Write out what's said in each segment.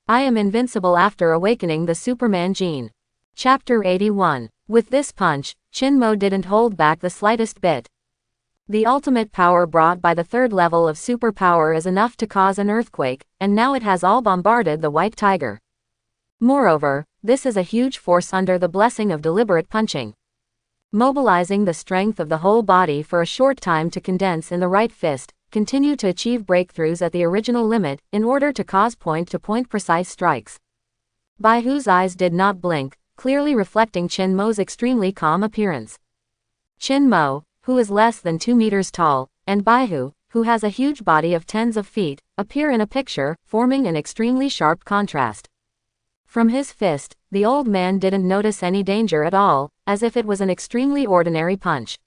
I am invincible after awakening the Superman gene. Chapter 81. With this punch, Chin-mo didn't hold back the slightest bit. The ultimate power brought by the third level of superpower is enough to cause an earthquake, and now it has all bombarded the white tiger. Moreover, this is a huge force under the blessing of deliberate punching. Mobilizing the strength of the whole body for a short time to condense in the right fist, continue to achieve breakthroughs at the original limit, in order to cause point-to-point precise strikes. Baihu's eyes did not blink, clearly reflecting Chin-mo's extremely calm appearance. Chin-mo, who is less than 2 meters tall, and Baihu, who has a huge body of tens of feet, appear in a picture, forming an extremely sharp contrast. From his fist, the old man didn't notice any danger at all, as if it was an extremely ordinary punch.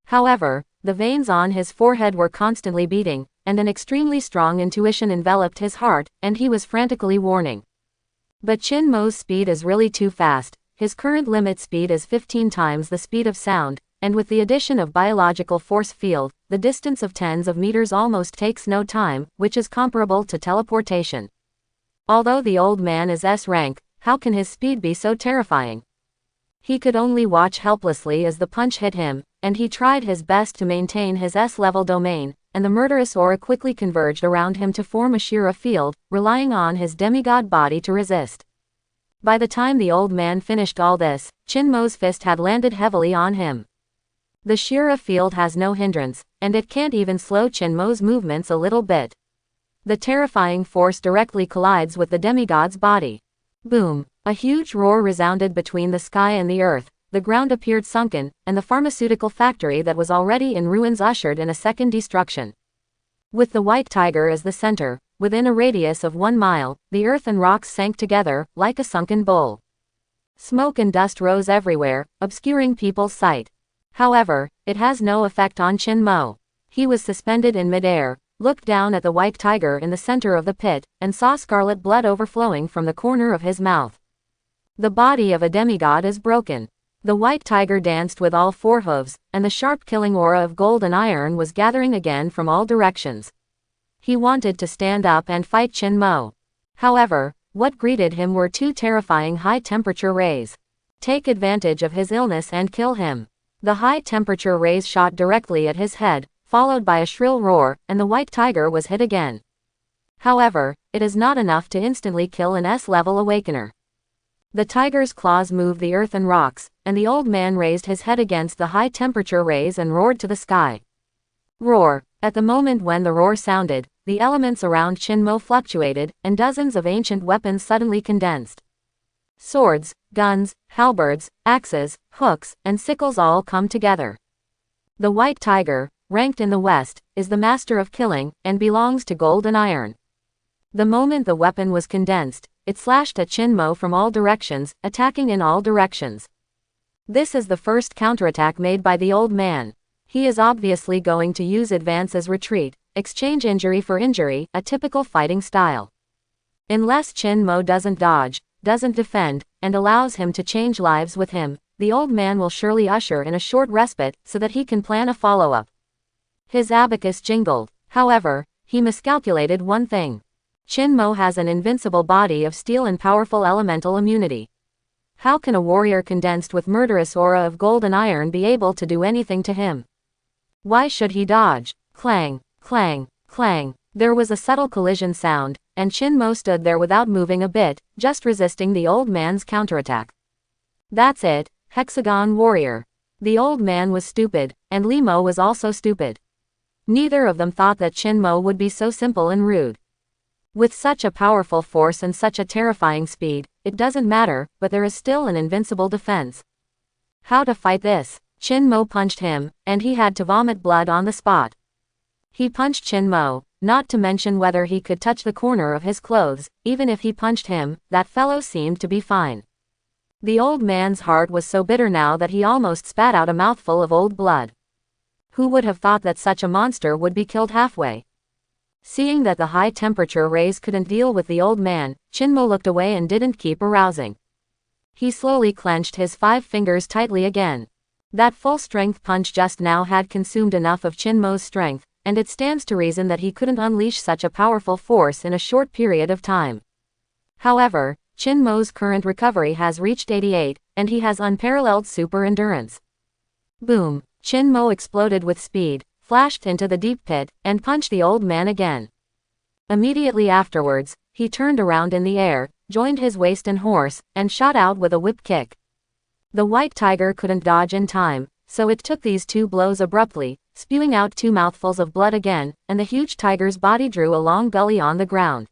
However, the veins on his forehead were constantly beating, and an extremely strong intuition enveloped his heart, and he was frantically warning. But Chin-mo's speed is really too fast. His current limit speed is 15 times the speed of sound, and with the addition of biological force field, the distance of tens of meters almost takes no time, which is comparable to teleportation. Although the old man is S rank, how can his speed be so terrifying? He could only watch helplessly as the punch hit him, and he tried his best to maintain his S-level domain, and the murderous aura quickly converged around him to form a Shira field, relying on his demigod body to resist. By the time the old man finished all this, Chin-mo's fist had landed heavily on him. The Shira field has no hindrance, and it can't even slow Chin-mo's movements a little bit. The terrifying force directly collides with the demigod's body. Boom! A huge roar resounded between the sky and the earth, the ground appeared sunken, and the pharmaceutical factory that was already in ruins ushered in a second destruction. With the white tiger as the center, within a radius of 1 mile, the earth and rocks sank together, like a sunken bowl. Smoke and dust rose everywhere, obscuring people's sight. However, it has no effect on Chin-mo. He was suspended in midair, looked down at the white tiger in the center of the pit, and saw scarlet blood overflowing from the corner of his mouth. The body of a demigod is broken. The white tiger danced with all 4 hooves, and the sharp killing aura of gold and iron was gathering again from all directions. He wanted to stand up and fight Chin-mo. However, what greeted him were 2 terrifying high-temperature rays. Take advantage of his illness and kill him. The high-temperature rays shot directly at his head, followed by a shrill roar, and the white tiger was hit again. However, it is not enough to instantly kill an S-level awakener. The tiger's claws moved the earth and rocks, and the old man raised his head against the high-temperature rays and roared to the sky. Roar! At the moment when the roar sounded, the elements around Chin-mo fluctuated, and dozens of ancient weapons suddenly condensed. Swords, guns, halberds, axes, hooks, and sickles all come together. The white tiger, ranked in the West, is the master of killing, and belongs to gold and iron. The moment the weapon was condensed, it slashed at Chin-mo from all directions, attacking in all directions. This is the first counterattack made by the old man. He is obviously going to use advance as retreat, exchange injury for injury, a typical fighting style. Unless Chin-mo doesn't dodge, doesn't defend, and allows him to change lives with him, the old man will surely usher in a short respite, so that he can plan a follow-up. His abacus jingled. However, he miscalculated one thing. Chin-mo has an invincible body of steel and powerful elemental immunity. How can a warrior condensed with murderous aura of gold and iron be able to do anything to him? Why should he dodge? Clang, clang, clang. There was a subtle collision sound, and Chin-mo stood there without moving a bit, just resisting the old man's counterattack. That's it, Hexagon Warrior. The old man was stupid, and Limo was also stupid. Neither of them thought that Chin-mo would be so simple and rude. With such a powerful force and such a terrifying speed, it doesn't matter, but there is still an invincible defense. How to fight this? Chin-mo punched him, and he had to vomit blood on the spot. He punched Chin-mo, not to mention whether he could touch the corner of his clothes. Even if he punched him, that fellow seemed to be fine. The old man's heart was so bitter now that he almost spat out a mouthful of old blood. Who would have thought that such a monster would be killed halfway? Seeing that the high-temperature rays couldn't deal with the old man, Chin-mo looked away and didn't keep arousing. He slowly clenched his 5 fingers tightly again. That full-strength punch just now had consumed enough of Chin-mo's strength, and it stands to reason that he couldn't unleash such a powerful force in a short period of time. However, Chin Mo's current recovery has reached 88, and he has unparalleled super endurance. Boom! Chin Mo exploded with speed, flashed into the deep pit, and punched the old man again. Immediately afterwards, he turned around in the air, joined his waist and horse, and shot out with a whip kick. The white tiger couldn't dodge in time, so it took these two blows abruptly, spewing out 2 mouthfuls of blood again, and the huge tiger's body drew a long gully on the ground.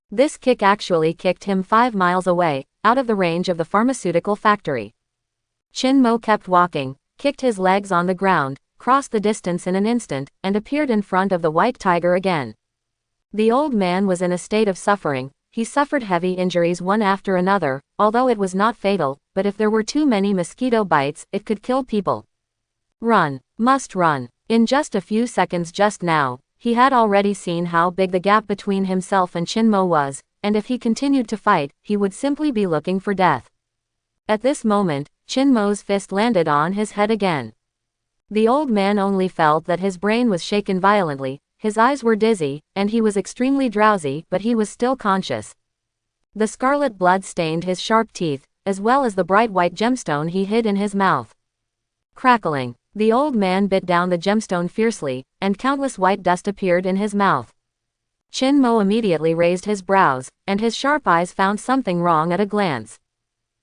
This kick actually kicked him 5 miles away, out of the range of the pharmaceutical factory. Chin Mo kept walking, kicked his legs on the ground, crossed the distance in an instant, and appeared in front of the white tiger again. The old man was in a state of suffering. He suffered heavy injuries one after another, although it was not fatal, but if there were too many mosquito bites, it could kill people. Run. Must run. In just a few seconds just now, he had already seen how big the gap between himself and Chin Mo was, and if he continued to fight, he would simply be looking for death. At this moment, Chin Mo's fist landed on his head again. The old man only felt that his brain was shaken violently, his eyes were dizzy, and he was extremely drowsy, but he was still conscious. The scarlet blood stained his sharp teeth, as well as the bright white gemstone he hid in his mouth. Crackling. The old man bit down the gemstone fiercely, and countless white dust appeared in his mouth. Chin Mo immediately raised his brows, and his sharp eyes found something wrong at a glance.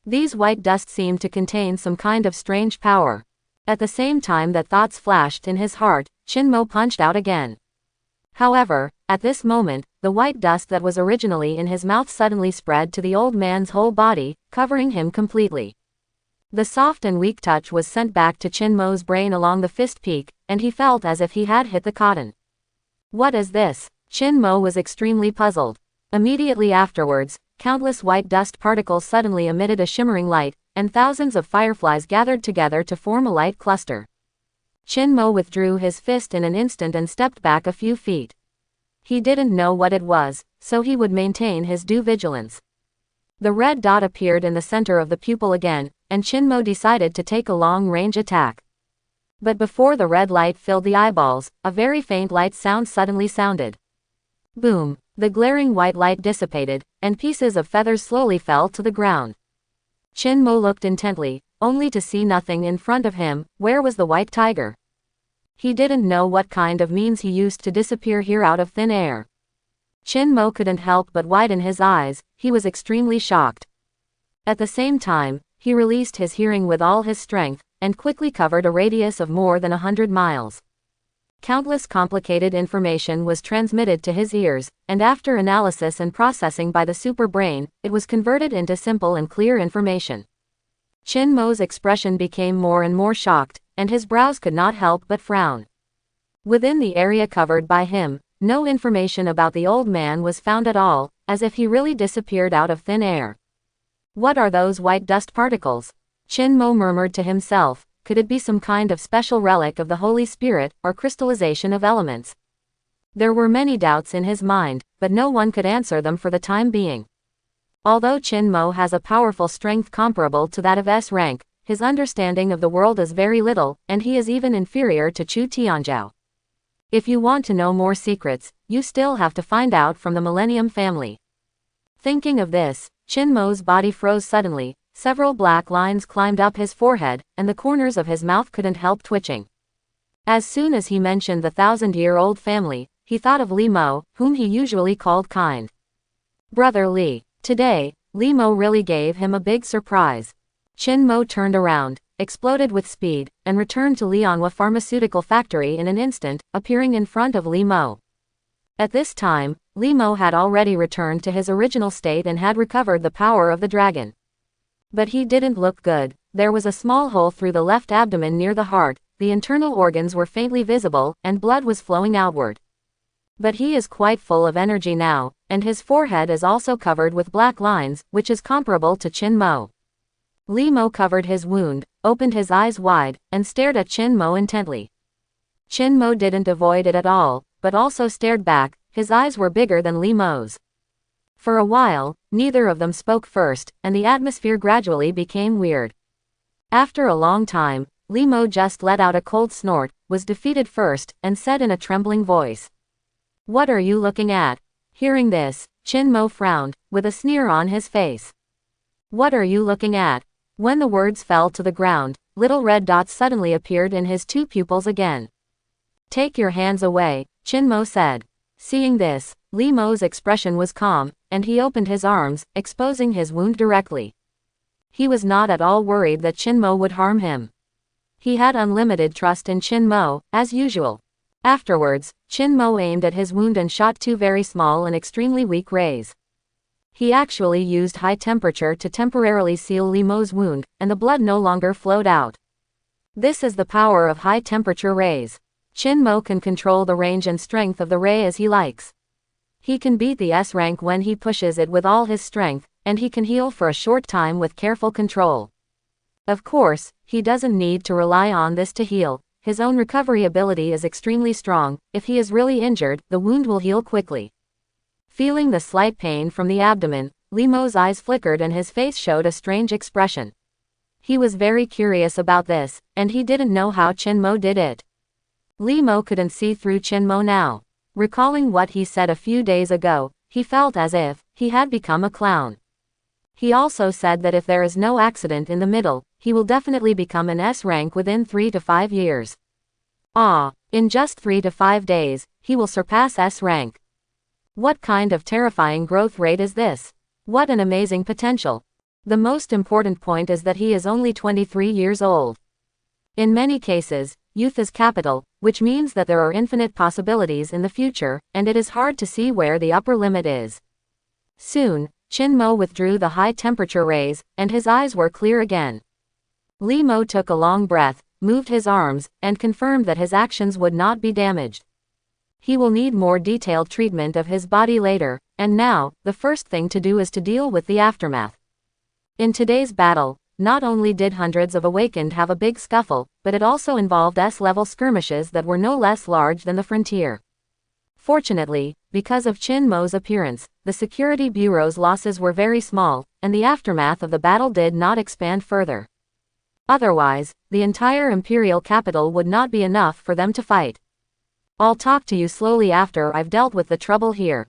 These white dust seemed to contain some kind of strange power. At the same time that thoughts flashed in his heart, Chin Mo punched out again. However, at this moment, the white dust that was originally in his mouth suddenly spread to the old man's whole body, covering him completely. The soft and weak touch was sent back to Chin Mo's brain along the fist peak, and he felt as if he had hit the cotton. What is this? Chin Mo was extremely puzzled. Immediately afterwards, countless white dust particles suddenly emitted a shimmering light, and thousands of fireflies gathered together to form a light cluster. Chin Mo withdrew his fist in an instant and stepped back a few feet. He didn't know what it was, so he would maintain his due vigilance. The red dot appeared in the center of the pupil again, and Chin Mo decided to take a long-range attack. But before the red light filled the eyeballs, a very faint light sound suddenly sounded. Boom! The glaring white light dissipated, and pieces of feathers slowly fell to the ground. Chin Mo looked intently, only to see nothing in front of him. Where was the white tiger? He didn't know what kind of means he used to disappear here out of thin air. Chin Mo couldn't help but widen his eyes. He was extremely shocked. At the same time, he released his hearing with all his strength, and quickly covered a radius of more than 100 miles. Countless complicated information was transmitted to his ears, and after analysis and processing by the super brain, it was converted into simple and clear information. Chin Mo's expression became more and more shocked, and his brows could not help but frown. Within the area covered by him, no information about the old man was found at all, as if he really disappeared out of thin air. What are those white dust particles? Chin Mo murmured to himself. Could it be some kind of special relic of the Holy Spirit, or crystallization of elements? There were many doubts in his mind, but no one could answer them for the time being. Although Chin Mo has a powerful strength comparable to that of S rank, his understanding of the world is very little, and he is even inferior to Chu Tianzhao. If you want to know more secrets, you still have to find out from the Millennium family. Thinking of this, Chin Mo's body froze suddenly, several black lines climbed up his forehead, and the corners of his mouth couldn't help twitching. As soon as he mentioned the 1,000-year-old family, he thought of Li Mo, whom he usually called kind. Brother Li. Today, Li Mo really gave him a big surprise. Chin Mo turned around, exploded with speed, and returned to Lianhua Pharmaceutical Factory in an instant, appearing in front of Li Mo. At this time, Li Mo had already returned to his original state and had recovered the power of the dragon. But he didn't look good. There was a small hole through the left abdomen near the heart, the internal organs were faintly visible, and blood was flowing outward. But he is quite full of energy now, and his forehead is also covered with black lines, which is comparable to Chin Mo. Li Mo covered his wound, opened his eyes wide, and stared at Chin Mo intently. Chin Mo didn't avoid it at all, but also stared back. His eyes were bigger than Li Mo's. For a while, neither of them spoke first, and the atmosphere gradually became weird. After a long time, Li Mo just let out a cold snort, was defeated first, and said in a trembling voice, "What are you looking at?" Hearing this, Qin Mo frowned, with a sneer on his face. What are you looking at? When the words fell to the ground, little red dots suddenly appeared in his two pupils again. Take your hands away, Qin Mo said. Seeing this, Li Mo's expression was calm, and he opened his arms, exposing his wound directly. He was not at all worried that Qin Mo would harm him. He had unlimited trust in Qin Mo, as usual. Afterwards, Qin Mo aimed at his wound and shot two very small and extremely weak rays. He actually used high temperature to temporarily seal Li Mo's wound, and the blood no longer flowed out. This is the power of high temperature rays. Qin Mo can control the range and strength of the ray as he likes. He can beat the S rank when he pushes it with all his strength, and he can heal for a short time with careful control. Of course, he doesn't need to rely on this to heal. His own recovery ability is extremely strong. If he is really injured, the wound will heal quickly. Feeling the slight pain from the abdomen, Li Mo's eyes flickered and his face showed a strange expression. He was very curious about this, and he didn't know how Qin Mo did it. Li Mo couldn't see through Qin Mo now. Recalling what he said a few days ago, he felt as if he had become a clown. He also said that if there is no accident in the middle, he will definitely become an S rank within 3 to 5 years. In just 3 to 5 days, he will surpass S rank. What kind of terrifying growth rate is this? What an amazing potential. The most important point is that he is only 23 years old. In many cases, youth is capital, which means that there are infinite possibilities in the future, and it is hard to see where the upper limit is. Soon, Qin Mo withdrew the high-temperature rays, and his eyes were clear again. Li Mo took a long breath, moved his arms, and confirmed that his actions would not be damaged. He will need more detailed treatment of his body later, and now, the first thing to do is to deal with the aftermath. In today's battle, not only did hundreds of Awakened have a big scuffle, but it also involved S-level skirmishes that were no less large than the frontier. Fortunately, because of Qin Mo's appearance, the Security Bureau's losses were very small, and the aftermath of the battle did not expand further. Otherwise, the entire imperial capital would not be enough for them to fight. I'll talk to you slowly after I've dealt with the trouble here.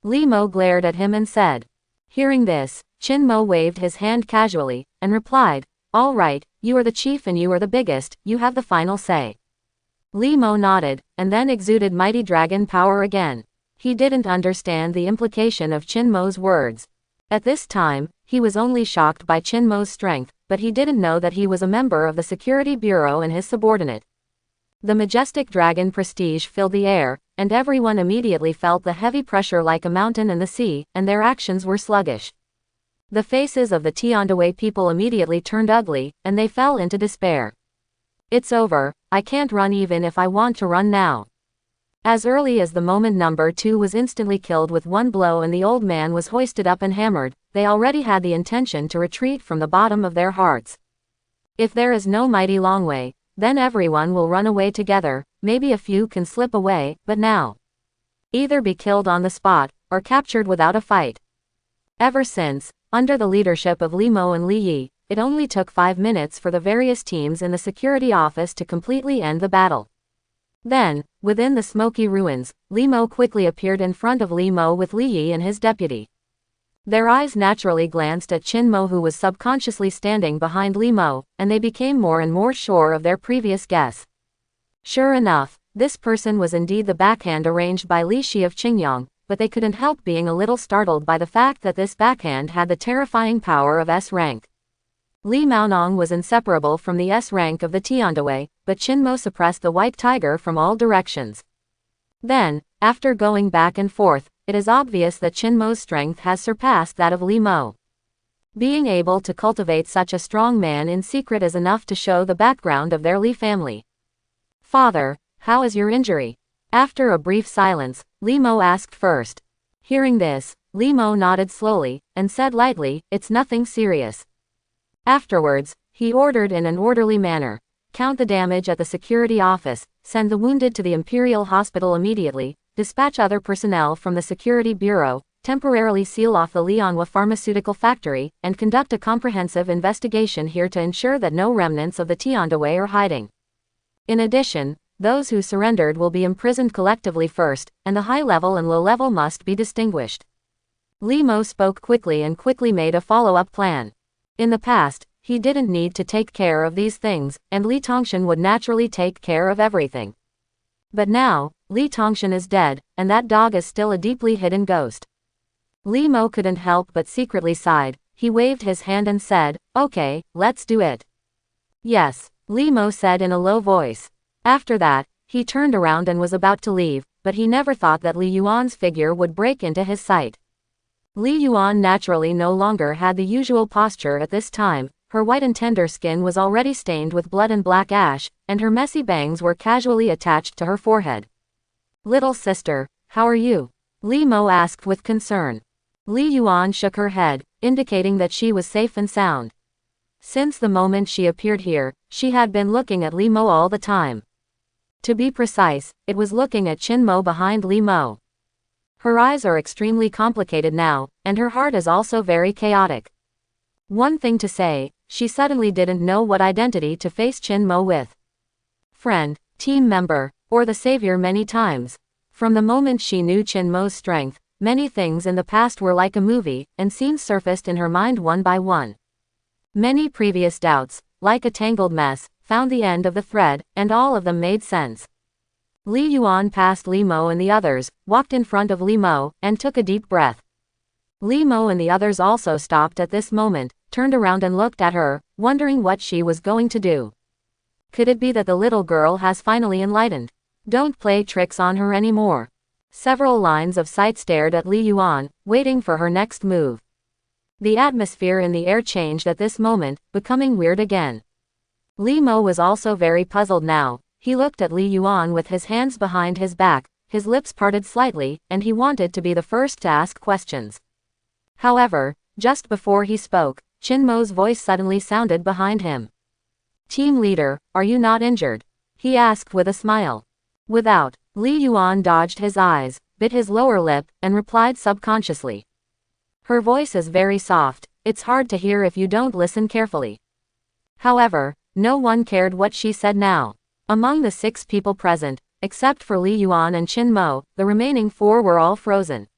Li Mo glared at him and said. Hearing this, Qin Mo waved his hand casually, and replied, all right, you are the chief and you are the biggest, you have the final say. Li Mo nodded, and then exuded mighty dragon power again. He didn't understand the implication of Qin Mo's words. At this time, he was only shocked by Qin Mo's strength, but he didn't know that he was a member of the Security Bureau and his subordinate. The majestic dragon prestige filled the air, and everyone immediately felt the heavy pressure like a mountain in the sea, and their actions were sluggish. The faces of the Tiandaway people immediately turned ugly, and they fell into despair. It's over, I can't run even if I want to run now. As early as the moment number 2 was instantly killed with one blow and the old man was hoisted up and hammered, they already had the intention to retreat from the bottom of their hearts. If there is no mighty long way, then everyone will run away together, maybe a few can slip away, but now. Either be killed on the spot, or captured without a fight. Ever since, under the leadership of Li Mo and Li Yi, it only took 5 minutes for the various teams in the security office to completely end the battle. Then, within the smoky ruins, Li Mo quickly appeared in front of Li Mo with Li Yi and his deputy. Their eyes naturally glanced at Qin Mo, who was subconsciously standing behind Li Mo, and they became more and more sure of their previous guess. Sure enough, this person was indeed the backhand arranged by Li Shi of Qingyang, but they couldn't help being a little startled by the fact that this backhand had the terrifying power of S rank. Li Maonong was inseparable from the S rank of the Tiandaway, but Qin Mo suppressed the white tiger from all directions. Then, after going back and forth, it is obvious that Qin Mo's strength has surpassed that of Li Mo. Being able to cultivate such a strong man in secret is enough to show the background of their Li family. Father, how is your injury? After a brief silence, Li Mo asked first. Hearing this, Li Mo nodded slowly, and said lightly, it's nothing serious. Afterwards, he ordered in an orderly manner, count the damage at the security office, send the wounded to the Imperial Hospital immediately, dispatch other personnel from the Security Bureau, temporarily seal off the Lianhua pharmaceutical factory, and conduct a comprehensive investigation here to ensure that no remnants of the Tiandaway are hiding. In addition, those who surrendered will be imprisoned collectively first, and the high level and low level must be distinguished. Li Mo spoke quickly and quickly made a follow-up plan. In the past, he didn't need to take care of these things, and Li Tongshan would naturally take care of everything. But now, Li Tongshan is dead, and that dog is still a deeply hidden ghost. Li Mo couldn't help but secretly sighed. He waved his hand and said, "Okay, let's do it." "Yes," Li Mo said in a low voice. After that, he turned around and was about to leave, but he never thought that Li Yuan's figure would break into his sight. Li Yuan naturally no longer had the usual posture at this time. Her white and tender skin was already stained with blood and black ash, and her messy bangs were casually attached to her forehead. "Little sister, how are you?" Li Mo asked with concern. Li Yuan shook her head, indicating that she was safe and sound. Since the moment she appeared here, she had been looking at Li Mo all the time. To be precise, it was looking at Qin Mo behind Li Mo. Her eyes are extremely complicated now, and her heart is also very chaotic. One thing to say, she suddenly didn't know what identity to face Qin Mo with. Friend, team member, or the savior many times. From the moment she knew Qin Mo's strength, many things in the past were like a movie, and scenes surfaced in her mind one by one. Many previous doubts, like a tangled mess, found the end of the thread, and all of them made sense. Li Yuan passed Li Mo and the others, walked in front of Li Mo, and took a deep breath. Li Mo and the others also stopped at this moment, turned around and looked at her, wondering what she was going to do. Could it be that the little girl has finally enlightened? Don't play tricks on her anymore. Several lines of sight stared at Li Yuan, waiting for her next move. The atmosphere in the air changed at this moment, becoming weird again. Li Mo was also very puzzled now. He looked at Li Yuan with his hands behind his back, his lips parted slightly, and he wanted to be the first to ask questions. However, just before he spoke, Qin Mo's voice suddenly sounded behind him. "Team leader, are you not injured?" he asked with a smile. Without, Li Yuan dodged his eyes, bit his lower lip, and replied subconsciously. Her voice is very soft, it's hard to hear if you don't listen carefully. However, no one cared what she said now. Among the 6 people present, except for Li Yuan and Qin Mo, the remaining 4 were all frozen.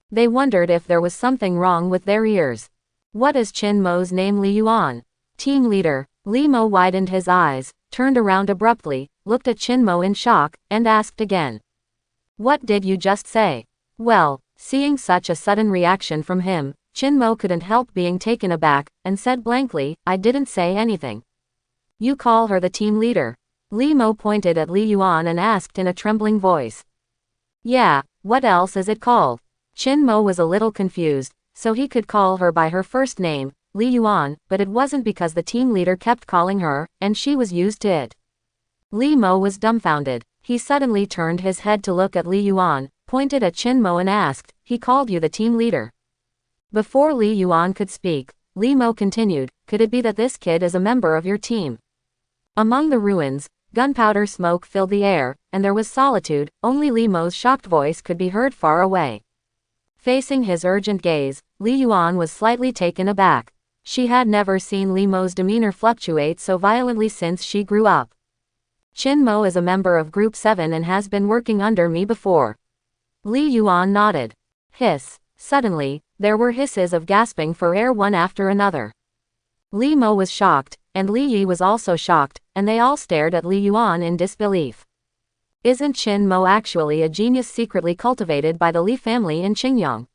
They wondered if there was something wrong with their ears. What is Qin Mo's name? Li Yuan. Team leader. Li Mo widened his eyes, turned around abruptly, looked at Qin Mo in shock, and asked again. What did you just say? Well, seeing such a sudden reaction from him, Qin Mo couldn't help being taken aback, and said blankly, I didn't say anything. You call her the team leader? Li Mo pointed at Li Yuan and asked in a trembling voice. Yeah, what else is it called? Qin Mo was a little confused, so he could call her by her first name, Li Yuan, but it wasn't because the team leader kept calling her, and she was used to it. Li Mo was dumbfounded. He suddenly turned his head to look at Li Yuan, pointed at Qin Mo and asked, he called you the team leader? Before Li Yuan could speak, Li Mo continued, could it be that this kid is a member of your team? Among the ruins, gunpowder smoke filled the air, and there was solitude. Only Li Mo's shocked voice could be heard far away. Facing his urgent gaze, Li Yuan was slightly taken aback. She had never seen Li Mo's demeanor fluctuate so violently since she grew up. Qin Mo is a member of Group 7 and has been working under me before. Li Yuan nodded. Hiss. Suddenly, there were hisses of gasping for air one after another. Li Mo was shocked, and Li Yi was also shocked, and they all stared at Li Yuan in disbelief. Isn't Qin Mo actually a genius secretly cultivated by the Li family in Qingyang?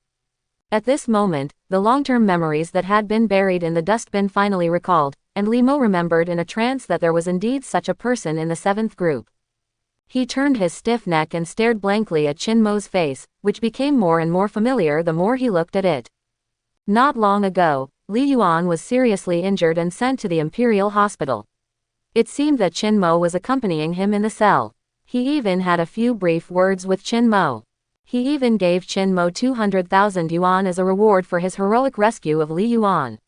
At this moment, the long-term memories that had been buried in the dustbin finally recalled, and Li Mo remembered in a trance that there was indeed such a person in the 7th group. He turned his stiff neck and stared blankly at Qin Mo's face, which became more and more familiar the more he looked at it. Not long ago, Li Yuan was seriously injured and sent to the Imperial Hospital. It seemed that Qin Mo was accompanying him in the cell. He even had a few brief words with Qin Mo. He even gave Qin Mo 200,000 yuan as a reward for his heroic rescue of Li Yuan.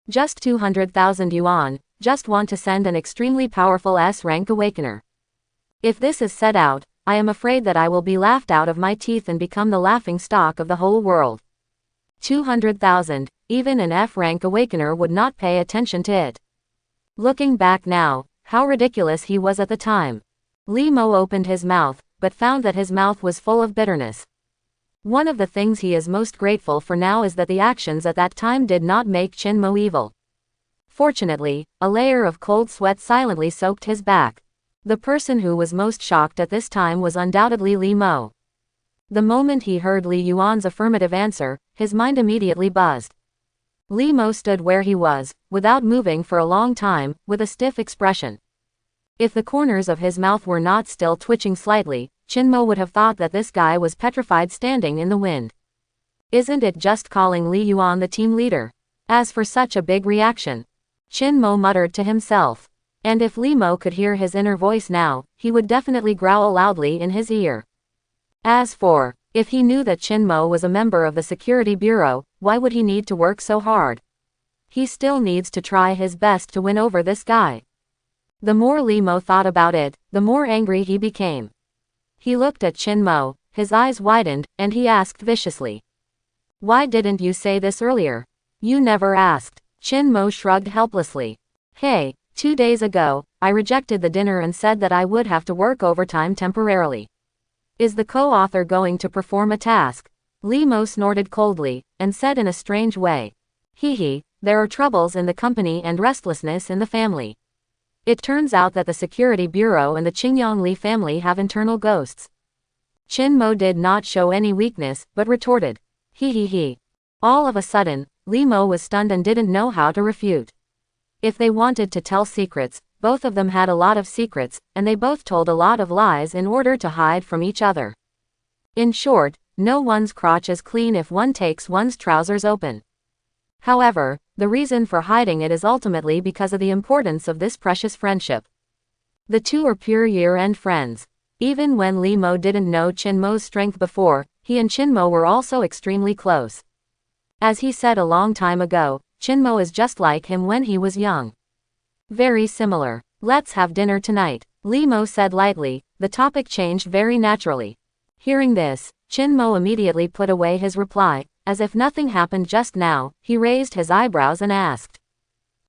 Just 200,000 yuan, just want to send an extremely powerful S-rank awakener. If this is set out, I am afraid that I will be laughed out of my teeth and become the laughing stock of the whole world. 200,000, even an F-rank awakener would not pay attention to it. Looking back now, how ridiculous he was at the time. Li Mo opened his mouth, but found that his mouth was full of bitterness. One of the things he is most grateful for now is that the actions at that time did not make Chin Mo evil. Fortunately, a layer of cold sweat silently soaked his back. The person who was most shocked at this time was undoubtedly Li Mo. The moment he heard Li Yuan's affirmative answer, his mind immediately buzzed. Li Mo stood where he was, without moving for a long time, with a stiff expression. If the corners of his mouth were not still twitching slightly, Chin Mo would have thought that this guy was petrified standing in the wind. Isn't it just calling Li Yuan the team leader? As for such a big reaction, Chin Mo muttered to himself. And if Li Mo could hear his inner voice now, he would definitely growl loudly in his ear. As for, if he knew that Chin Mo was a member of the Security Bureau, why would he need to work so hard? He still needs to try his best to win over this guy. The more Li Mo thought about it, the more angry he became. He looked at Chin Mo, his eyes widened, and he asked viciously. Why didn't you say this earlier? You never asked. Chin Mo shrugged helplessly. Hey, 2 days ago, I rejected the dinner and said that I would have to work overtime temporarily. Is the co-author going to perform a task? Li Mo snorted coldly, and said in a strange way. Hee, there are troubles in the company and restlessness in the family. It turns out that the Security Bureau and the Qingyang Li family have internal ghosts. Chin Mo did not show any weakness, but retorted. Hee. All of a sudden, Li Mo was stunned and didn't know how to refute. If they wanted to tell secrets, both of them had a lot of secrets, and they both told a lot of lies in order to hide from each other. In short, no one's crotch is clean if one takes one's trousers open. However, the reason for hiding it is ultimately because of the importance of this precious friendship. The two are pure year-end friends. Even when Li Mo didn't know Chin Mo's strength before, he and Chin Mo were also extremely close. As he said a long time ago, Chin Mo is just like him when he was young. Very similar. Let's have dinner tonight, Li Mo said lightly. The topic changed very naturally. Hearing this, Chin Mo immediately put away his reply. As if nothing happened just now, he raised his eyebrows and asked.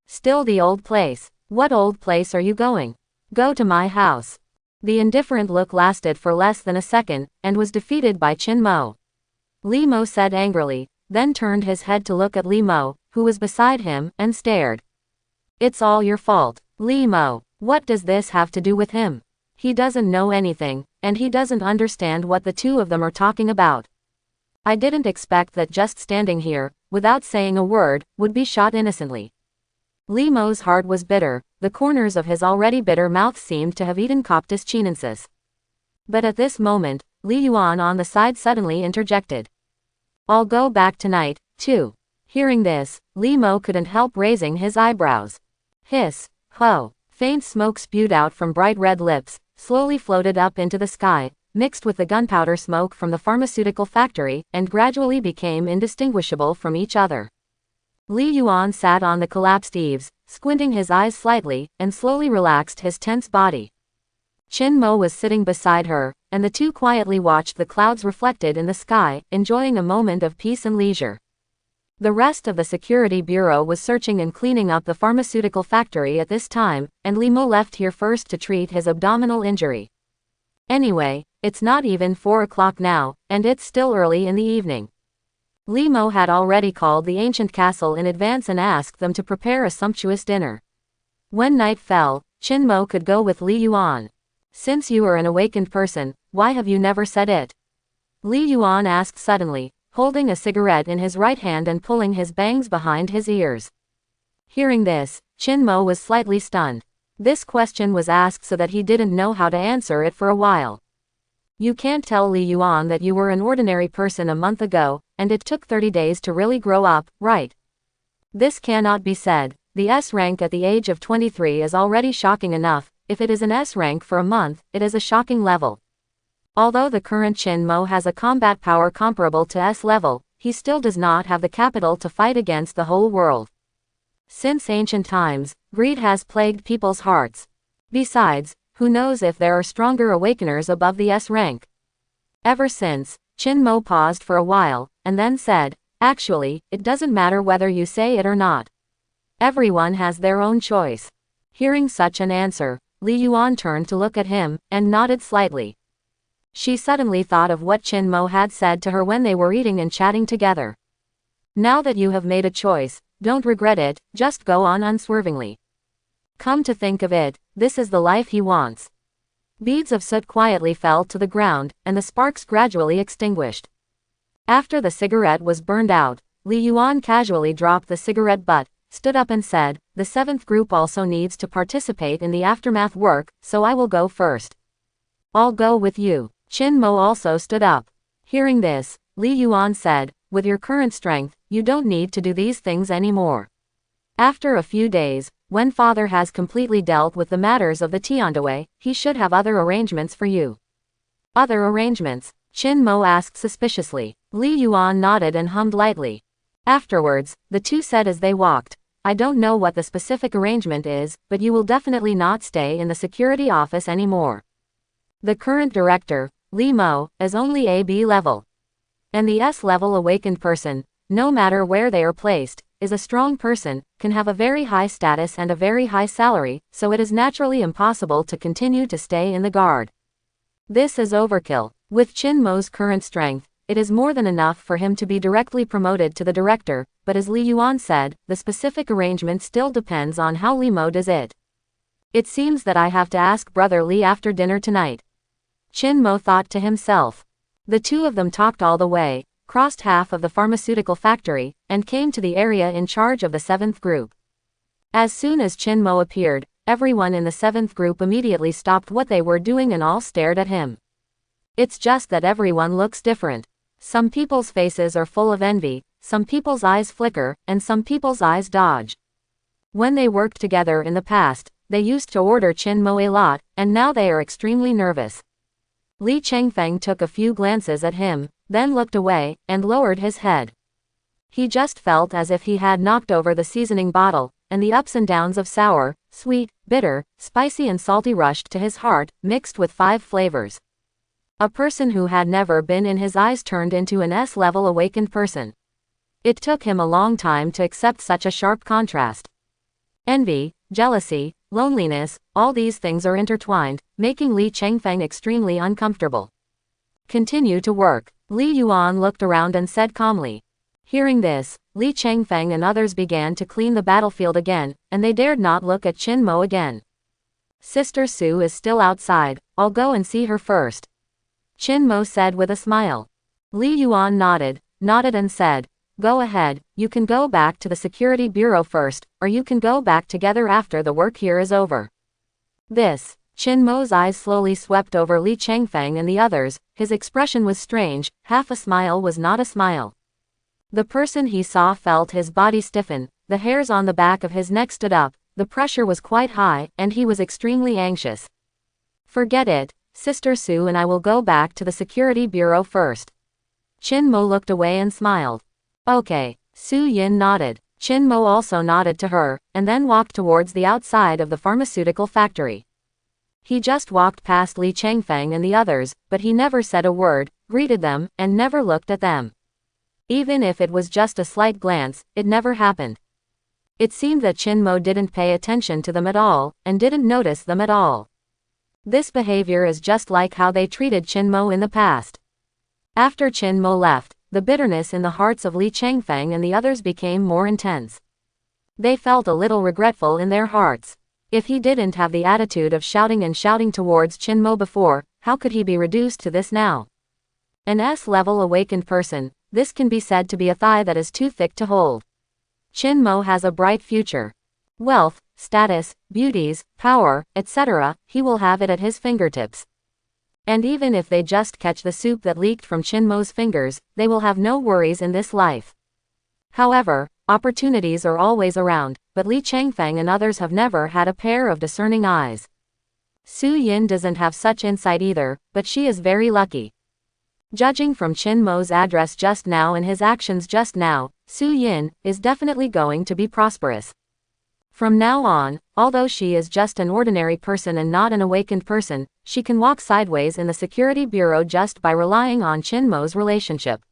Still the old place? What old place are you going? Go to my house. The indifferent look lasted for less than a second, and was defeated by Chin Mo. Li Mo said angrily, then turned his head to look at Li Mo, who was beside him, and stared. It's all your fault, Li Mo. What does this have to do with him? He doesn't know anything, and he doesn't understand what the two of them are talking about. I didn't expect that just standing here, without saying a word, would be shot innocently. Li Mo's heart was bitter, the corners of his already bitter mouth seemed to have eaten coptis chinensis. But at this moment, Li Yuan on the side suddenly interjected. I'll go back tonight, too. Hearing this, Li Mo couldn't help raising his eyebrows. Hiss, ho. Faint smoke spewed out from bright red lips, slowly floated up into the sky, mixed with the gunpowder smoke from the pharmaceutical factory, and gradually became indistinguishable from each other. Li Yuan sat on the collapsed eaves, squinting his eyes slightly, and slowly relaxed his tense body. Chin Mo was sitting beside her, and the two quietly watched the clouds reflected in the sky, enjoying a moment of peace and leisure. The rest of the Security Bureau was searching and cleaning up the pharmaceutical factory at this time, and Li Mo left here first to treat his abdominal injury. Anyway, it's not even 4 o'clock now, and it's still early in the evening. Li Mo had already called the ancient castle in advance and asked them to prepare a sumptuous dinner. When night fell, Chin Mo could go with Li Yuan. Since you are an awakened person, why have you never said it? Li Yuan asked suddenly, holding a cigarette in his right hand and pulling his bangs behind his ears. Hearing this, Chin Mo was slightly stunned. This question was asked so that he didn't know how to answer it for a while. You can't tell Li Yuan that you were an ordinary person a month ago, and it took 30 days to really grow up, right? This cannot be said. The S rank at the age of 23 is already shocking enough. If it is an S rank for a month, it is a shocking level. Although the current Chin Mo has a combat power comparable to S level, he still does not have the capital to fight against the whole world. Since ancient times, greed has plagued people's hearts. Besides, who knows if there are stronger awakeners above the S rank? Ever since, Chin Mo paused for a while, and then said, actually, it doesn't matter whether you say it or not. Everyone has their own choice. Hearing such an answer, Li Yuan turned to look at him, and nodded slightly. She suddenly thought of what Chin Mo had said to her when they were eating and chatting together. Now that you have made a choice, don't regret it, just go on unswervingly. Come to think of it, this is the life he wants. Beads of soot quietly fell to the ground, and the sparks gradually extinguished. After the cigarette was burned out, Li Yuan casually dropped the cigarette butt, stood up and said, the 7th group also needs to participate in the aftermath work, so I will go first. I'll go with you. Chin Mo also stood up. Hearing this, Li Yuan said, with your current strength, you don't need to do these things anymore. After a few days, when father has completely dealt with the matters of the Tiandaway, he should have other arrangements for you. Other arrangements? Chin Mo asked suspiciously. Li Yuan nodded and hummed lightly. Afterwards, the two said as they walked, I don't know what the specific arrangement is, but you will definitely not stay in the security office anymore. The current director, Li Mo, is only AB level. And the S level awakened person, no matter where they are placed, is a strong person, can have a very high status and a very high salary, so it is naturally impossible to continue to stay in the guard. This is overkill. With Chin Mo's current strength, it is more than enough for him to be directly promoted to the director, but as Li Yuan said, the specific arrangement still depends on how Li Mo does it. It seems that I have to ask Brother Li after dinner tonight. Chin Mo thought to himself. The two of them talked all the way, crossed half of the pharmaceutical factory, and came to the area in charge of the 7th group. As soon as Chin Mo appeared, everyone in the 7th group immediately stopped what they were doing and all stared at him. It's just that everyone looks different. Some people's faces are full of envy, some people's eyes flicker, and some people's eyes dodge. When they worked together in the past, they used to order Chin Mo a lot, and now they are extremely nervous. Li Chengfeng took a few glances at him, then looked away, and lowered his head. He just felt as if he had knocked over the seasoning bottle, and the ups and downs of sour, sweet, bitter, spicy and salty rushed to his heart, mixed with 5 flavors. A person who had never been in his eyes turned into an S-level awakened person. It took him a long time to accept such a sharp contrast. Envy, jealousy, loneliness, all these things are intertwined, making Li Chengfeng extremely uncomfortable. Continue to work. Li Yuan looked around and said calmly. Hearing this, Li Chengfeng and others began to clean the battlefield again, and they dared not look at Chin Mo again. Sister Su is still outside, I'll go and see her first. Chin Mo said with a smile. Li Yuan nodded and said, go ahead, you can go back to the security bureau first, or you can go back together after the work here is over. This. Chin Mo's eyes slowly swept over Li Chengfeng and the others, his expression was strange, half a smile was not a smile. The person he saw felt his body stiffen, the hairs on the back of his neck stood up, the pressure was quite high, and he was extremely anxious. Forget it, Sister Su and I will go back to the security bureau first. Chin Mo looked away and smiled. Okay. Su Yin nodded. Chin Mo also nodded to her, and then walked towards the outside of the pharmaceutical factory. He just walked past Li Chengfeng and the others, but he never said a word, greeted them, and never looked at them. Even if it was just a slight glance, it never happened. It seemed that Chin Mo didn't pay attention to them at all, and didn't notice them at all. This behavior is just like how they treated Chin Mo in the past. After Chin Mo left, the bitterness in the hearts of Li Chengfeng and the others became more intense. They felt a little regretful in their hearts. If he didn't have the attitude of shouting towards Chin Mo before, how could he be reduced to this now? An S-level awakened person, this can be said to be a thigh that is too thick to hold. Chin Mo has a bright future. Wealth, status, beauties, power, etc., he will have it at his fingertips. And even if they just catch the soup that leaked from Chin Mo's fingers, they will have no worries in this life. However, opportunities are always around, but Li Chengfeng and others have never had a pair of discerning eyes. Su Yin doesn't have such insight either, but she is very lucky. Judging from Chin Mo's address just now and his actions just now, Su Yin is definitely going to be prosperous. From now on, although she is just an ordinary person and not an awakened person, she can walk sideways in the security bureau just by relying on Chin Mo's relationship.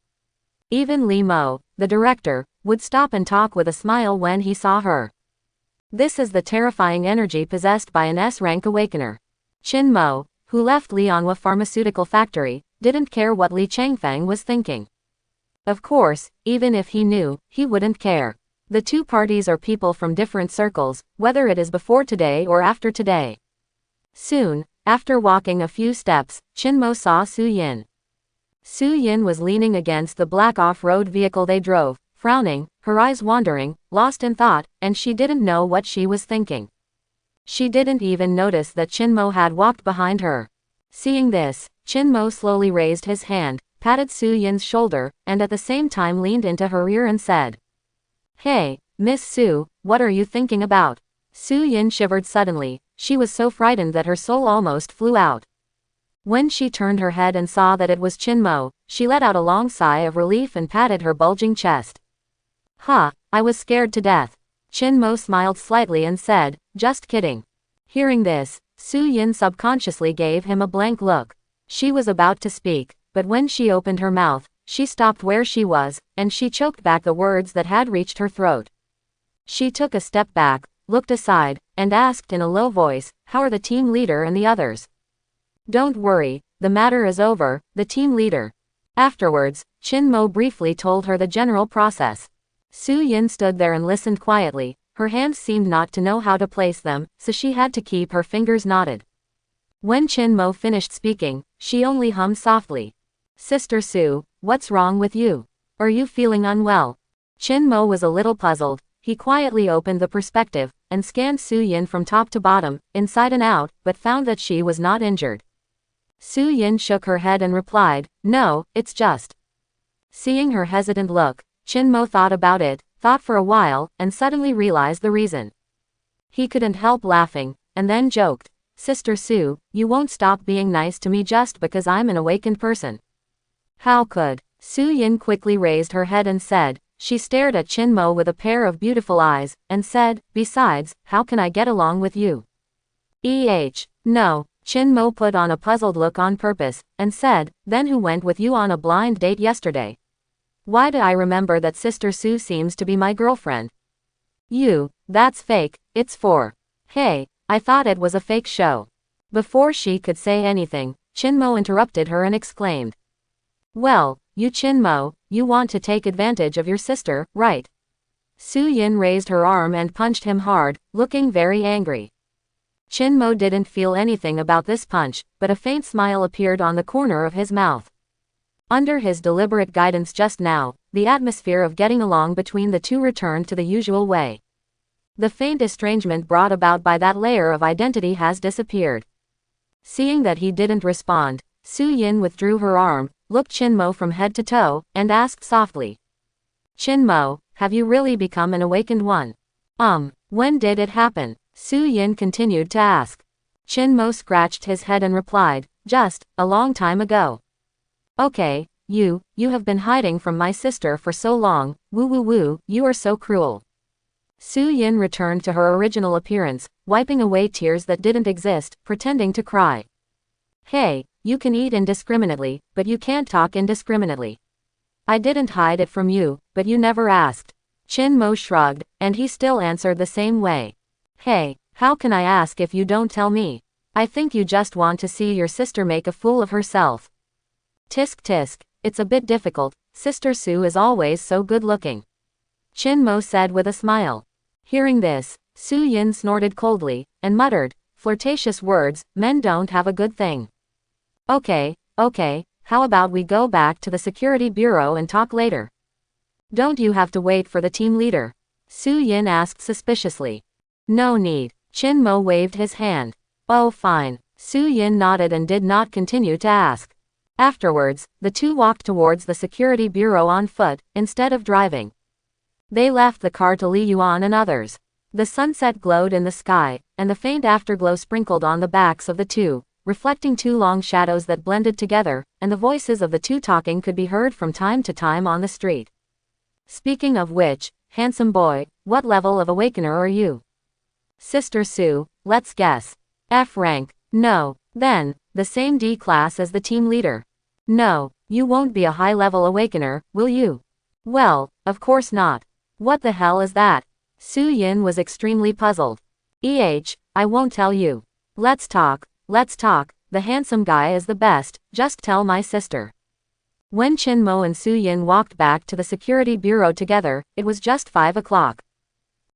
Even Li Mo, the director, would stop and talk with a smile when he saw her. This is the terrifying energy possessed by an S-rank awakener. Chin Mo, who left Lianghua Pharmaceutical Factory, didn't care what Li Changfeng was thinking. Of course, even if he knew, he wouldn't care. The two parties are people from different circles, whether it is before today or after today. Soon, after walking a few steps, Qinmo saw Su Yin. Su Yin was leaning against the black off-road vehicle they drove, frowning, her eyes wandering, lost in thought, and she didn't know what she was thinking. She didn't even notice that Qinmo had walked behind her. Seeing this, Qinmo slowly raised his hand, patted Su Yin's shoulder, and at the same time leaned into her ear and said, "Hey, Miss Su, what are you thinking about?" Su Yin shivered suddenly. She was so frightened that her soul almost flew out. When she turned her head and saw that it was Qinmo, she let out a long sigh of relief and patted her bulging chest. "Huh, I was scared to death." Qinmo smiled slightly and said, "Just kidding." Hearing this, Su Yin subconsciously gave him a blank look. She was about to speak, but when she opened her mouth, she stopped where she was, and she choked back the words that had reached her throat. She took a step back, looked aside, and asked in a low voice, "How are the team leader and the others?" "Don't worry, the matter is over," the team leader. Afterwards, Qinmo briefly told her the general process. Su Yin stood there and listened quietly. Her hands seemed not to know how to place them, so she had to keep her fingers knotted. When Qinmo finished speaking, she only hummed softly. "Sister Su, what's wrong with you? Are you feeling unwell?" Qinmo was a little puzzled. He quietly opened the perspective, and scanned Su Yin from top to bottom, inside and out, but found that she was not injured. Su Yin shook her head and replied, "No, it's just." Seeing her hesitant look, Qinmo thought about it, thought for a while, and suddenly realized the reason. He couldn't help laughing, and then joked, "Sister Su, you won't stop being nice to me just because I'm an awakened person." "How could?" Su Yin quickly raised her head and said. She stared at Qinmo with a pair of beautiful eyes, and said, "Besides, how can I get along with you?" No. Qinmo put on a puzzled look on purpose, and said, "Then who went with you on a blind date yesterday? Why do I remember that Sister Su seems to be my girlfriend?" "You, that's fake, it's for." "Hey, I thought it was a fake show." Before she could say anything, Qinmo interrupted her and exclaimed, "Well, you Qinmo, you want to take advantage of your sister, right?" Su Yin raised her arm and punched him hard, looking very angry. Qinmo didn't feel anything about this punch, but a faint smile appeared on the corner of his mouth. Under his deliberate guidance just now, the atmosphere of getting along between the two returned to the usual way. The faint estrangement brought about by that layer of identity has disappeared. Seeing that he didn't respond, Su Yin withdrew her arm, looked Qinmo from head to toe, and asked softly, "Qinmo, have you really become an awakened one?" When did it happen?" Su Yin continued to ask. Qinmo scratched his head and replied, "Just, a long time ago." "Okay, you have been hiding from my sister for so long, woo, you are so cruel." Su Yin returned to her original appearance, wiping away tears that didn't exist, pretending to cry. "Hey, you can eat indiscriminately, but you can't talk indiscriminately. I didn't hide it from you, but you never asked." Qinmo shrugged, and he still answered the same way. "Hey, how can I ask if you don't tell me? I think you just want to see your sister make a fool of herself." "Tisk tisk, it's a bit difficult, Sister Su is always so good looking," Qinmo said with a smile. Hearing this, Su Yin snorted coldly, and muttered, "Flirtatious words, men don't have a good thing." Okay, how about we go back to the security bureau and talk later?" "Don't you have to wait for the team leader?" Su Yin asked suspiciously. "No need." Qinmo waved his hand. "Oh fine." Su Yin nodded and did not continue to ask. Afterwards, the two walked towards the security bureau on foot, instead of driving. They left the car to Li Yuan and others. The sunset glowed in the sky, and the faint afterglow sprinkled on the backs of the two, reflecting two long shadows that blended together, and the voices of the two talking could be heard from time to time on the street. "Speaking of which, handsome boy, what level of awakener are you?" "Sister Su, let's guess. F rank." "No. Then, the same D class as the team leader." "No, you won't be a high-level awakener, will you?" "Well, of course not." "What the hell is that?" Su Yin was extremely puzzled. I won't tell you. Let's talk, the handsome guy is the best, just tell my sister. When Chin Mo and Su Yin walked back to the security bureau together, it was just 5 o'clock.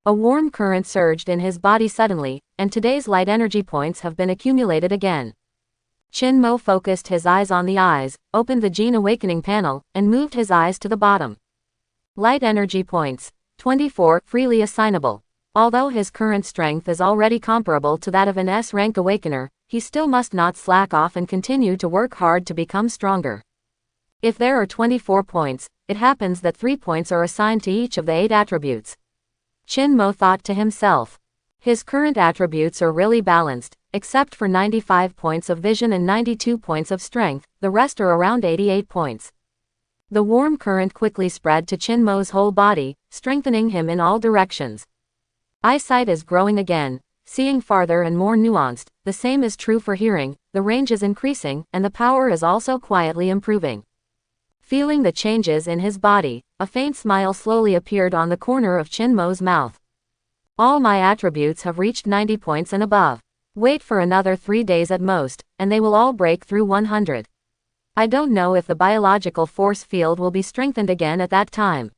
A warm current surged in his body suddenly, and today's light energy points have been accumulated again. Chin Mo focused his eyes on the eyes, opened the Gene Awakening panel, and moved his eyes to the bottom. Light energy points. 24, freely assignable. Although his current strength is already comparable to that of an S-rank awakener, he still must not slack off and continue to work hard to become stronger. If there are 24 points, it happens that 3 points are assigned to each of the 8 attributes. Chin Mo thought to himself. His current attributes are really balanced, except for 95 points of vision and 92 points of strength, the rest are around 88 points. The warm current quickly spread to Chin Mo's whole body, strengthening him in all directions. Eyesight is growing again, seeing farther and more nuanced, the same is true for hearing, the range is increasing, and the power is also quietly improving. Feeling the changes in his body, a faint smile slowly appeared on the corner of Chin Mo's mouth. All my attributes have reached 90 points and above. Wait for another 3 days at most, and they will all break through 100. I don't know if the biological force field will be strengthened again at that time.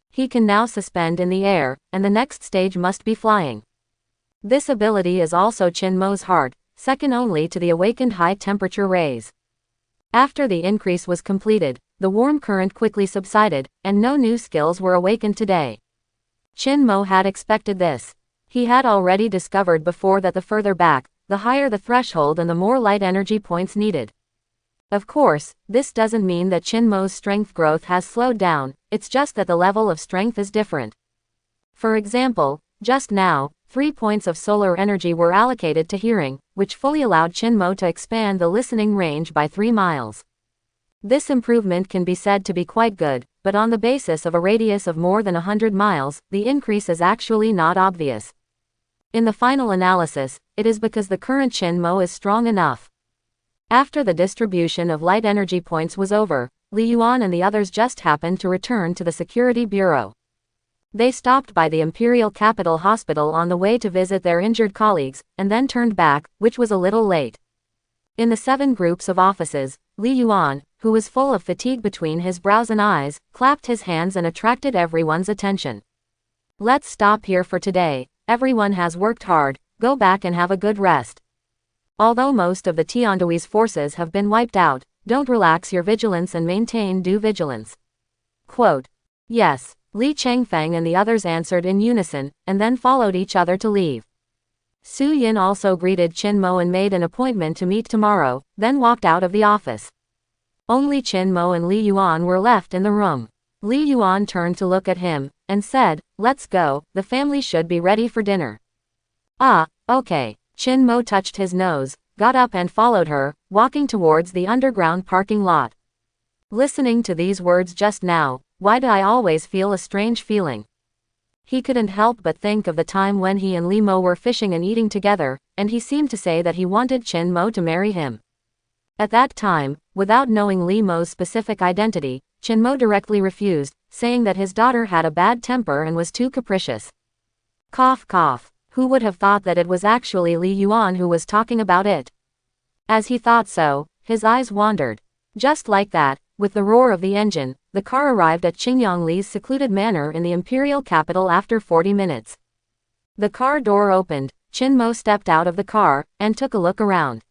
He can now suspend in the air, and the next stage must be flying. This ability is also Chin Mo's heart, second only to the awakened high-temperature rays. After the increase was completed, the warm current quickly subsided, and no new skills were awakened today. Chin Mo had expected this. He had already discovered before that the further back, the higher the threshold and the more light energy points needed. Of course, this doesn't mean that Chin Mo's strength growth has slowed down, it's just that the level of strength is different. For example, just now, 3 points of solar energy were allocated to hearing, which fully allowed Chin Mo to expand the listening range by 3 miles. This improvement can be said to be quite good, but on the basis of a radius of more than 100 miles, the increase is actually not obvious. In the final analysis, it is because the current Chin Mo is strong enough. After the distribution of light energy points was over, Li Yuan and the others just happened to return to the security bureau. They stopped by the Imperial Capital Hospital on the way to visit their injured colleagues, and then turned back, which was a little late. In the 7 groups of offices, Li Yuan, who was full of fatigue between his brows and eyes, clapped his hands and attracted everyone's attention. Let's stop here for today, everyone has worked hard, go back and have a good rest. Although most of the Tiandui's forces have been wiped out, don't relax your vigilance and maintain due vigilance. Quote. Yes, Li Chengfeng and the others answered in unison, and then followed each other to leave. Su Yin also greeted Chin Mo and made an appointment to meet tomorrow, then walked out of the office. Only Chin Mo and Li Yuan were left in the room. Li Yuan turned to look at him, and said, let's go, the family should be ready for dinner. Ah, okay. Chin Mo touched his nose, got up and followed her, walking towards the underground parking lot. Listening to these words just now, why do I always feel a strange feeling? He couldn't help but think of the time when he and Li Mo were fishing and eating together, and he seemed to say that he wanted Chin Mo to marry him. At that time, without knowing Li Mo's specific identity, Chin Mo directly refused, saying that his daughter had a bad temper and was too capricious. Cough cough. Who would have thought that it was actually Li Yuan who was talking about it? As he thought so, his eyes wandered. Just like that, with the roar of the engine, the car arrived at Qingyang Li's secluded manor in the imperial capital after 40 minutes. The car door opened, Chin Mo stepped out of the car, and took a look around.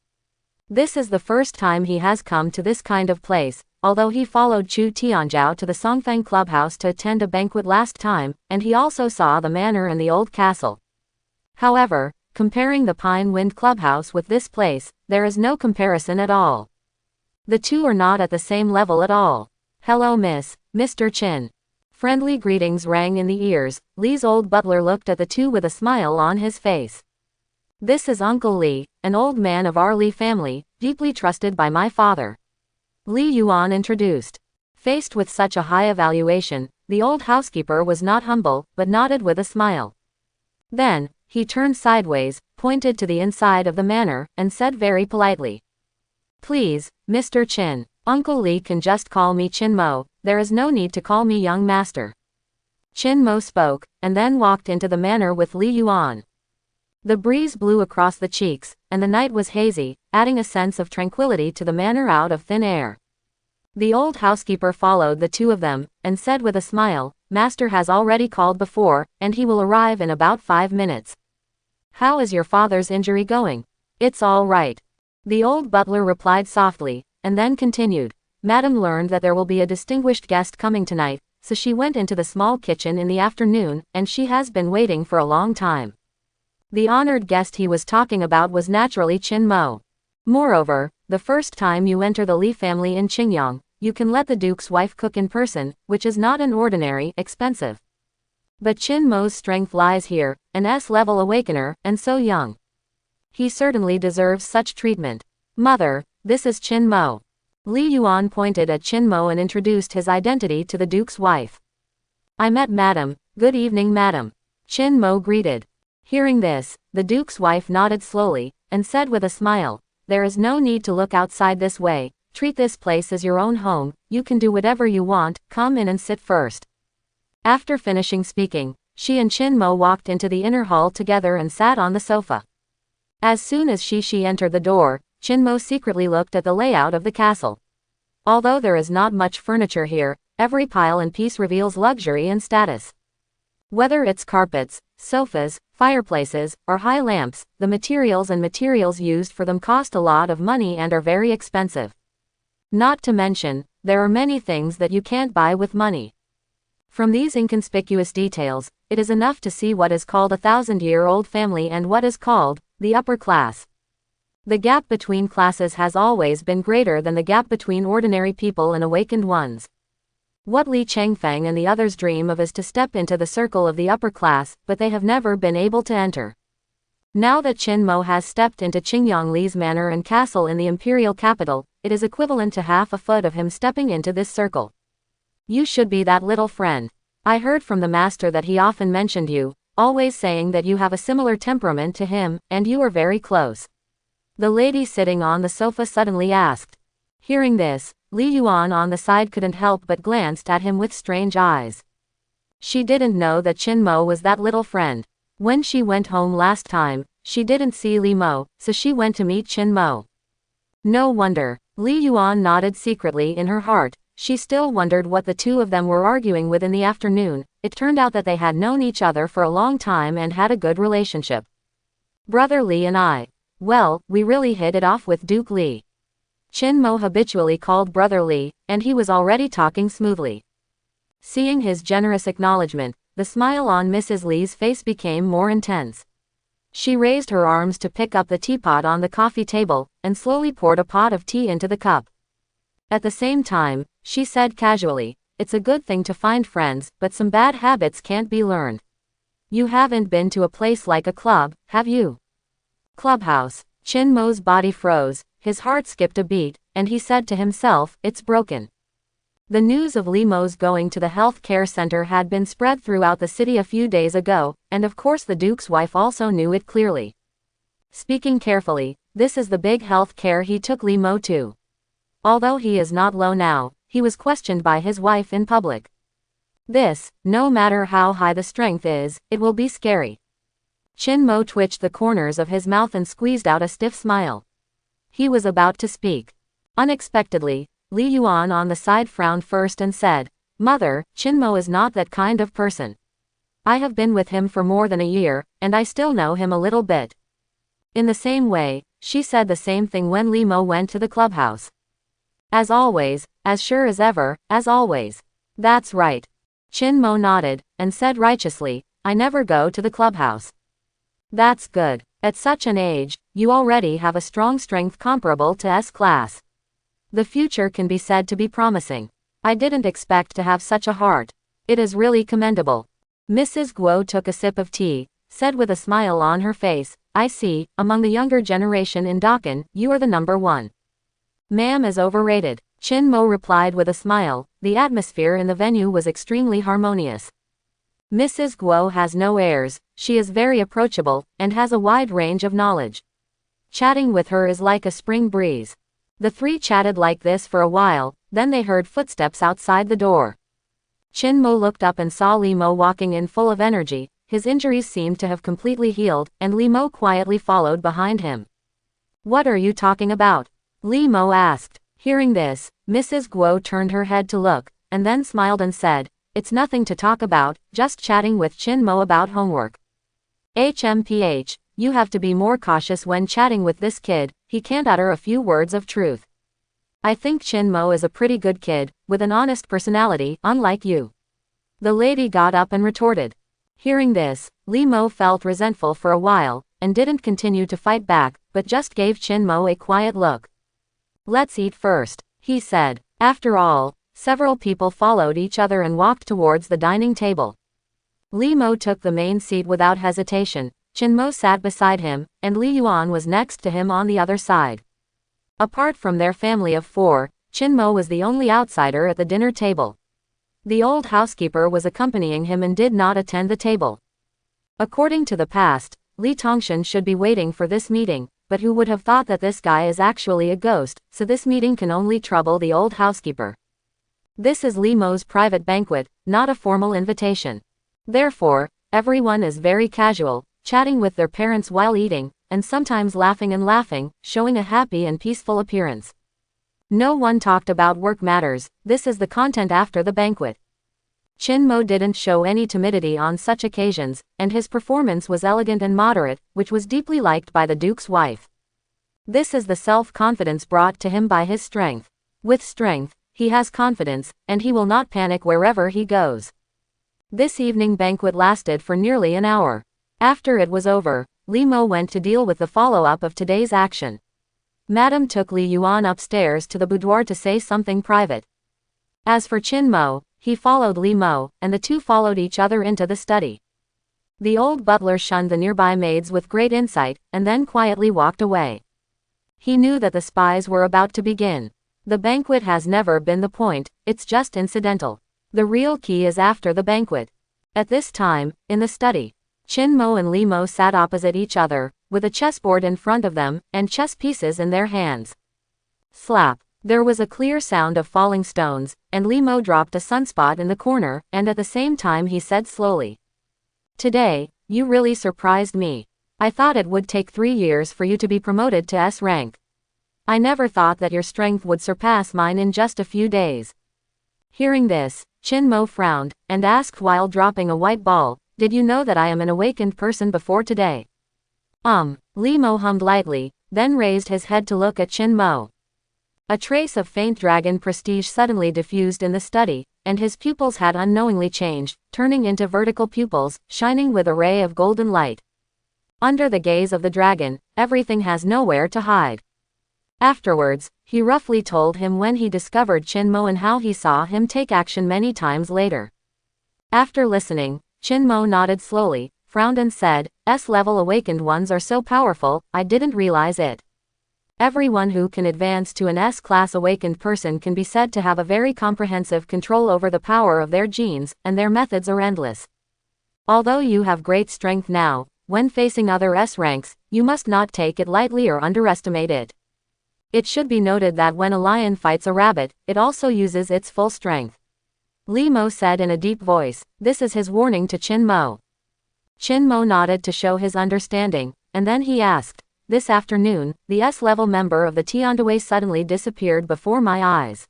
This is the first time he has come to this kind of place, although he followed Chu Tianzhao to the Songfeng clubhouse to attend a banquet last time, and he also saw the manor and the old castle. However, comparing the Pine Wind Clubhouse with this place, there is no comparison at all. The two are not at the same level at all. Hello Mr. Chin. Friendly greetings rang in the ears. Li's old butler looked at the two with a smile on his face. This is Uncle Li, an old man of our Li family, deeply trusted by my father. Li Yuan introduced. Faced with such a high evaluation, the old housekeeper was not humble, but nodded with a smile. Then, he turned sideways, pointed to the inside of the manor, and said very politely. Please, Mr. Chin, Uncle Li can just call me Chin Mo, there is no need to call me young master. Chin Mo spoke, and then walked into the manor with Li Yuan. The breeze blew across the cheeks, and the night was hazy, adding a sense of tranquility to the manner out of thin air. The old housekeeper followed the two of them, and said with a smile, "Master has already called before, and he will arrive in about 5 minutes. How is your father's injury going?" "It's all right," the old butler replied softly, and then continued, "Madam learned that there will be a distinguished guest coming tonight, so she went into the small kitchen in the afternoon, and she has been waiting for a long time." The honored guest he was talking about was naturally Chin Mo. Moreover, the first time you enter the Li family in Qingyang, you can let the duke's wife cook in person, which is not an ordinary, expensive. But Chin Mo's strength lies here, an S-level awakener, and so young. He certainly deserves such treatment. "Mother, this is Chin Mo." Li Yuan pointed at Chin Mo and introduced his identity to the duke's wife. "I met madam. Good evening, madam," Chin Mo greeted. Hearing this, the duke's wife nodded slowly, and said with a smile, "There is no need to look outside this way. Treat this place as your own home, you can do whatever you want, come in and sit first." After finishing speaking, she and Chin Mo walked into the inner hall together and sat on the sofa. As soon as she entered the door, Chin Mo secretly looked at the layout of the castle. Although there is not much furniture here, every pile and piece reveals luxury and status. Whether it's carpets, sofas, fireplaces, or high lamps, the materials used for them cost a lot of money and are very expensive. Not to mention, there are many things that you can't buy with money. From these inconspicuous details, it is enough to see what is called a 1,000-year-old family and what is called the upper class. The gap between classes has always been greater than the gap between ordinary people and awakened ones. What Li Chengfeng and the others dream of is to step into the circle of the upper class, but they have never been able to enter. Now that Chin Mo has stepped into Qingyang Li's manor and castle in the imperial capital, it is equivalent to half a foot of him stepping into this circle. "You should be that little friend. I heard from the master that he often mentioned you, always saying that you have a similar temperament to him, and you are very close." The lady sitting on the sofa suddenly asked. Hearing this, Li Yuan on the side couldn't help but glanced at him with strange eyes. She didn't know that Chin Mo was that little friend. When she went home last time, she didn't see Li Mo, so she went to meet Chin Mo. No wonder. Li Yuan nodded secretly in her heart. She still wondered what the two of them were arguing with in the afternoon. It turned out that they had known each other for a long time and had a good relationship. "Brother Li and I. Well, we really hit it off with Duke Li." Chin Mo habitually called Brother Li, and he was already talking smoothly. Seeing his generous acknowledgement, the smile on Mrs. Li's face became more intense. She raised her arms to pick up the teapot on the coffee table, and slowly poured a pot of tea into the cup. At the same time, she said casually, "It's a good thing to find friends, but some bad habits can't be learned. You haven't been to a place like a club, have you?" Clubhouse. Chin Mo's body froze, his heart skipped a beat, and he said to himself, "It's broken." The news of Li Mo's going to the health care center had been spread throughout the city a few days ago, and of course the Duke's wife also knew it clearly. Speaking carefully, this is the big health care he took Li Mo to. Although he is not low now, he was questioned by his wife in public. This, no matter how high the strength is, it will be scary. Chin Mo twitched the corners of his mouth and squeezed out a stiff smile. He was about to speak. Unexpectedly, Li Yuan on the side frowned first and said, "Mother, Chin Mo is not that kind of person. I have been with him for more than a year, and I still know him a little bit." In the same way, she said the same thing when Li Mo went to the clubhouse. "As always, as sure as ever, as always." "That's right." Chin Mo nodded, and said righteously, "I never go to the clubhouse." "That's good. At such an age, you already have a strong strength comparable to S-class. The future can be said to be promising. I didn't expect to have such a heart. It is really commendable." Mrs. Guo took a sip of tea, said with a smile on her face, "I see, among the younger generation in Dakan, you are the number one." "Ma'am is overrated," Chin Mo replied with a smile. The atmosphere in the venue was extremely harmonious. Mrs. Guo has no airs, she is very approachable, and has a wide range of knowledge. Chatting with her is like a spring breeze. The three chatted like this for a while, then they heard footsteps outside the door. Chin Mo looked up and saw Li Mo walking in full of energy. His injuries seemed to have completely healed, and Li Mo quietly followed behind him. What are you talking about? Li Mo asked. Hearing this, Mrs. Guo turned her head to look, and then smiled and said, "It's nothing to talk about, just chatting with Qin Mo about homework." HMPH, you have to be more cautious when chatting with this kid, he can't utter a few words of truth. I think Qin Mo is a pretty good kid, with an honest personality, unlike you. The lady got up and retorted. Hearing this, Li Mo felt resentful for a while, and didn't continue to fight back, but just gave Qin Mo a quiet look. Let's eat first, he said. After all, several people followed each other and walked towards the dining table. Li Mo took the main seat without hesitation, Qin Mo sat beside him, and Li Yuan was next to him on the other side. Apart from their family of 4, Qin Mo was the only outsider at the dinner table. The old housekeeper was accompanying him and did not attend the table. According to the past, Li Tongshan should be waiting for this meeting, but who would have thought that this guy is actually a ghost, so this meeting can only trouble the old housekeeper. This is Li Mo's private banquet, not a formal invitation. Therefore, everyone is very casual, chatting with their parents while eating, and sometimes laughing, showing a happy and peaceful appearance. No one talked about work matters, this is the content after the banquet. Qin Mo didn't show any timidity on such occasions, and his performance was elegant and moderate, which was deeply liked by the Duke's wife. This is the self-confidence brought to him by his strength. With strength, he has confidence, and he will not panic wherever he goes. This evening banquet lasted for nearly an hour. After it was over, Li Mo went to deal with the follow-up of today's action. Madame took Li Yuan upstairs to the boudoir to say something private. As for Qin Mo, he followed Li Mo, and the two followed each other into the study. The old butler shunned the nearby maids with great insight, and then quietly walked away. He knew that the spies were about to begin. The banquet has never been the point, it's just incidental. The real key is after the banquet. At this time, in the study, Qin Mo and Li Mo sat opposite each other, with a chessboard in front of them, and chess pieces in their hands. Slap. There was a clear sound of falling stones, and Li Mo dropped a sunspot in the corner, and at the same time he said slowly, "Today, you really surprised me. I thought it would take 3 years for you to be promoted to S rank. I never thought that your strength would surpass mine in just a few days." Hearing this, Qin Mo frowned, and asked while dropping a white ball, "Did you know that I am an awakened person before today?" Li Mo hummed lightly, then raised his head to look at Qin Mo. A trace of faint dragon prestige suddenly diffused in the study, and his pupils had unknowingly changed, turning into vertical pupils, shining with a ray of golden light. Under the gaze of the dragon, everything has nowhere to hide. Afterwards, he roughly told him when he discovered Qin Mo and how he saw him take action many times later. After listening, Qin Mo nodded slowly, frowned and said, "S-level awakened ones are so powerful, I didn't realize it. Everyone who can advance to an S-class awakened person can be said to have a very comprehensive control over the power of their genes, and their methods are endless. Although you have great strength now, when facing other S ranks, you must not take it lightly or underestimate it. It should be noted that when a lion fights a rabbit, it also uses its full strength." Li Mo said in a deep voice. This is his warning to Qin Mo. Qin Mo nodded to show his understanding, and then he asked, "This afternoon, the S-level member of the Tiandaway suddenly disappeared before my eyes.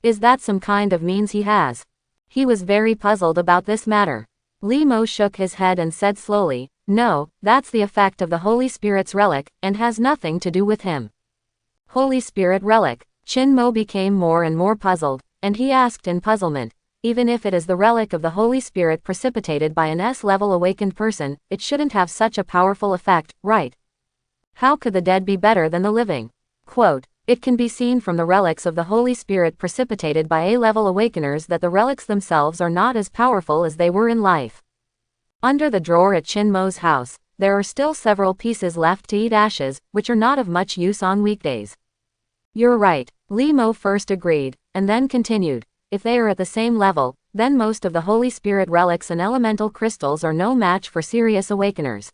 Is that some kind of means he has?" He was very puzzled about this matter. Li Mo shook his head and said slowly, "No, that's the effect of the Holy Spirit's relic, and has nothing to do with him." Holy Spirit relic. Qin Mo became more and more puzzled, and he asked in puzzlement, "Even if it is the relic of the Holy Spirit precipitated by an S-level awakened person, it shouldn't have such a powerful effect, right? How could the dead be better than the living?" Quote, "It can be seen from the relics of the Holy Spirit precipitated by A-level awakeners that the relics themselves are not as powerful as they were in life. Under the drawer at Qin Mo's house, there are still several pieces left to eat ashes, which are not of much use on weekdays." "You're right," Li Mo first agreed, and then continued, "If they are at the same level, then most of the Holy Spirit relics and elemental crystals are no match for serious awakeners.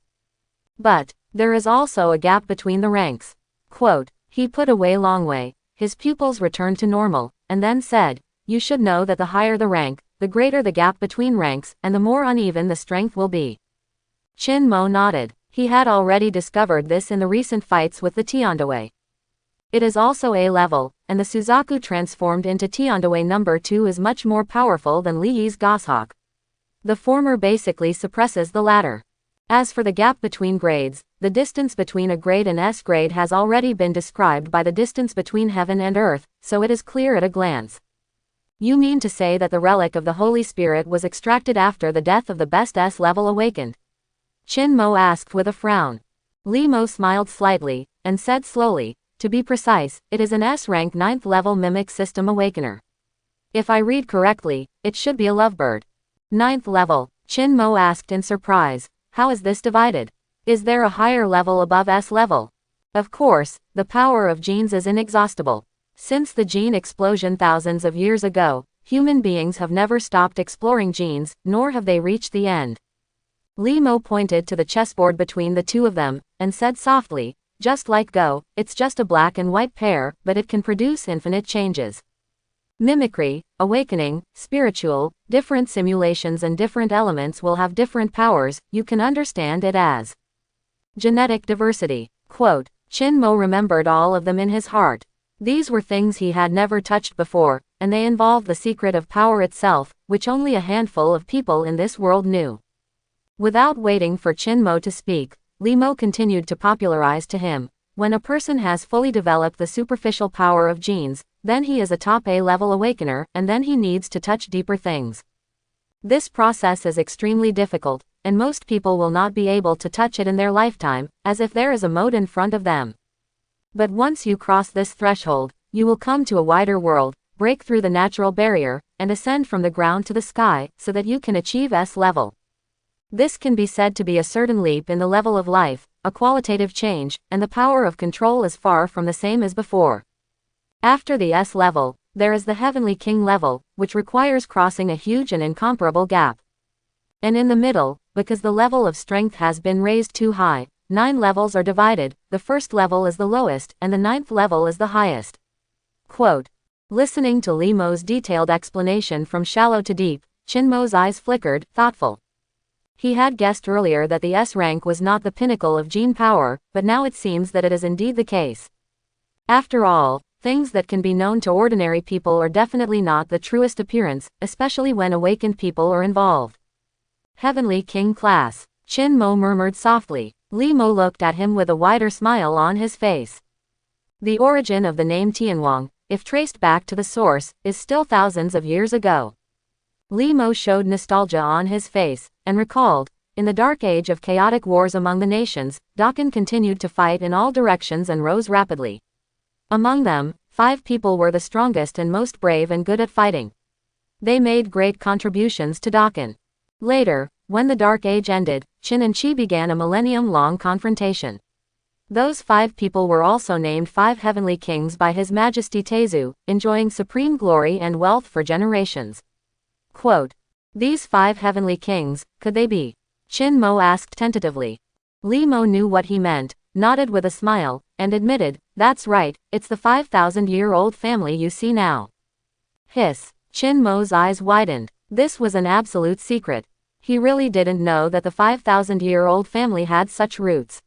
But there is also a gap between the ranks." Quote, "He put away Longwei, his pupils returned to normal, and then said, you should know that the higher the rank, the greater the gap between ranks, and the more uneven the strength will be." Qin Mo nodded. He had already discovered this in the recent fights with the Tiandawe. It is also A level, and the Suzaku transformed into Tiandawe number 2 is much more powerful than Li Yi's Goshawk. The former basically suppresses the latter. As for the gap between grades, the distance between a grade and S grade has already been described by the distance between heaven and earth, so it is clear at a glance. You mean to say that the relic of the Holy Spirit was extracted after the death of the best S level awakened? Qin Mo asked with a frown. Li Mo smiled slightly, and said slowly, to be precise, it is an S-rank 9th level mimic system awakener. If I read correctly, it should be a lovebird. 9th level, Qin Mo asked in surprise, how is this divided? Is there a higher level above S level? Of course, the power of genes is inexhaustible. Since the gene explosion thousands of years ago, human beings have never stopped exploring genes, nor have they reached the end. Li Mo pointed to the chessboard between the two of them, and said softly, just like Go, it's just a black and white pair, but it can produce infinite changes. Mimicry, awakening, spiritual, different simulations and different elements will have different powers, you can understand it as genetic diversity. Quote, Qin Mo remembered all of them in his heart. These were things he had never touched before, and they involved the secret of power itself, which only a handful of people in this world knew. Without waiting for Qin Mo to speak, Li Mo continued to popularize to him. When a person has fully developed the superficial power of genes, then he is a top A-level awakener, and then he needs to touch deeper things. This process is extremely difficult, and most people will not be able to touch it in their lifetime, as if there is a moat in front of them. But once you cross this threshold, you will come to a wider world, break through the natural barrier, and ascend from the ground to the sky, so that you can achieve S level. This can be said to be a certain leap in the level of life, a qualitative change, and the power of control is far from the same as before. After the S level, there is the Heavenly King level, which requires crossing a huge and incomparable gap. And in the middle, because the level of strength has been raised too high, 9 levels are divided, the first level is the lowest, and the 9th level is the highest. Quote. Listening to Li Mo's detailed explanation from shallow to deep, Qin Mo's eyes flickered, thoughtful. He had guessed earlier that the S rank was not the pinnacle of gene power, but now it seems that it is indeed the case. After all, things that can be known to ordinary people are definitely not the truest appearance, especially when awakened people are involved. Heavenly King class, Qin Mo murmured softly. Li Mo looked at him with a wider smile on his face. The origin of the name Tianwang, if traced back to the source, is still thousands of years ago. Li Mo showed nostalgia on his face, and recalled, in the dark age of chaotic wars among the nations, Dakan continued to fight in all directions and rose rapidly. Among them, 5 people were the strongest and most brave and good at fighting. They made great contributions to Dakan. Later, when the Dark Age ended, Qin and Qi began a millennium-long confrontation. Those 5 people were also named 5 Heavenly Kings by His Majesty Tezu, enjoying supreme glory and wealth for generations. Quote, these 5 Heavenly Kings, could they be? Qin Mo asked tentatively. Li Mo knew what he meant, nodded with a smile, and admitted, that's right, it's the 5,000-year-old family you see now. Hiss. Qin Mo's eyes widened. This was an absolute secret. He really didn't know that the 5,000-year-old family had such roots.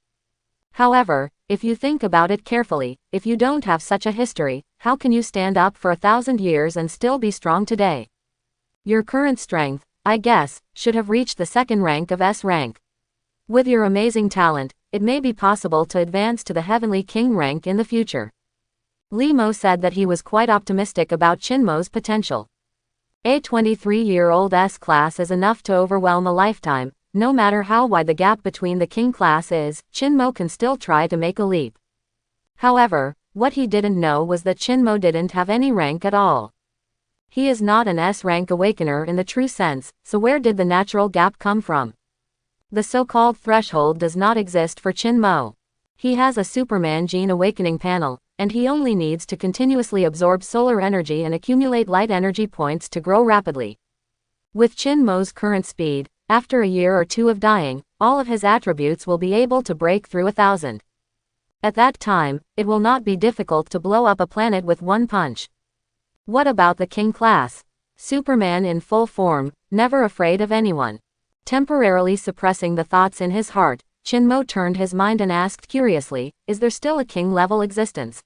However, if you think about it carefully, if you don't have such a history, how can you stand up for 1,000 years and still be strong today? Your current strength, I guess, should have reached the 2nd rank of S rank. With your amazing talent, it may be possible to advance to the Heavenly King rank in the future. Li Mo said that he was quite optimistic about Qin Mo's potential. A 23-year-old S class is enough to overwhelm a lifetime. No matter how wide the gap between the King class is, Qin Mo can still try to make a leap. However, what he didn't know was that Qin Mo didn't have any rank at all. He is not an S-rank awakener in the true sense, so where did the natural gap come from? The so-called threshold does not exist for Qin Mo. He has a Superman gene awakening panel, and he only needs to continuously absorb solar energy and accumulate light energy points to grow rapidly. With Qin Mo's current speed, after a year or 2 of dying, all of his attributes will be able to break through 1,000. At that time, it will not be difficult to blow up a planet with one punch. What about the King class? Superman in full form, never afraid of anyone. Temporarily suppressing the thoughts in his heart, Qin Mo turned his mind and asked curiously, is there still a king-level existence?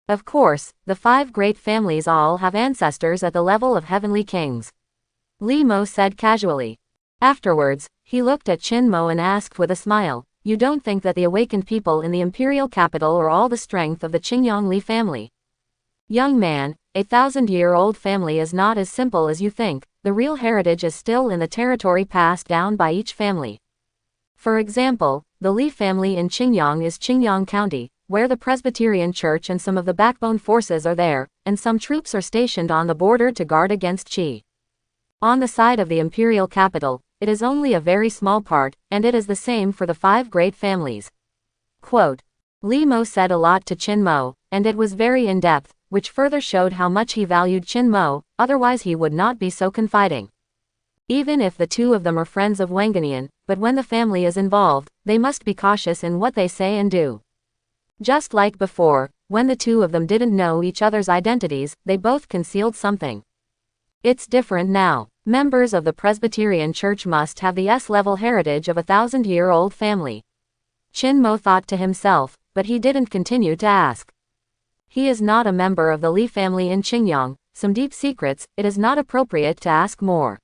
Of course, the 5 great families all have ancestors at the level of heavenly kings. Li Mo said casually. Afterwards, he looked at Qin Mo and asked with a smile, you don't think that the awakened people in the imperial capital are all the strength of the Qingyang Li family? Young man, a 1,000-year-old family is not as simple as you think. The real heritage is still in the territory passed down by each family. For example, the Li family in Qingyang is Qingyang County, where the Presbyterian Church and some of the backbone forces are there, and some troops are stationed on the border to guard against Qi. On the side of the imperial capital, it is only a very small part, and it is the same for the 5 great families. Quote, Li Mo said a lot to Qin Mo, and it was very in-depth, which further showed how much he valued Qin Mo, otherwise he would not be so confiding. Even if the 2 of them are friends of Wanganian, but when the family is involved, they must be cautious in what they say and do. Just like before, when the 2 of them didn't know each other's identities, they both concealed something. It's different now. Members of the Presbyterian Church must have the S-level heritage of a 1,000-year-old family. Qin Mo thought to himself, but he didn't continue to ask. He is not a member of the Li family in Qingyang, some deep secrets, it is not appropriate to ask more.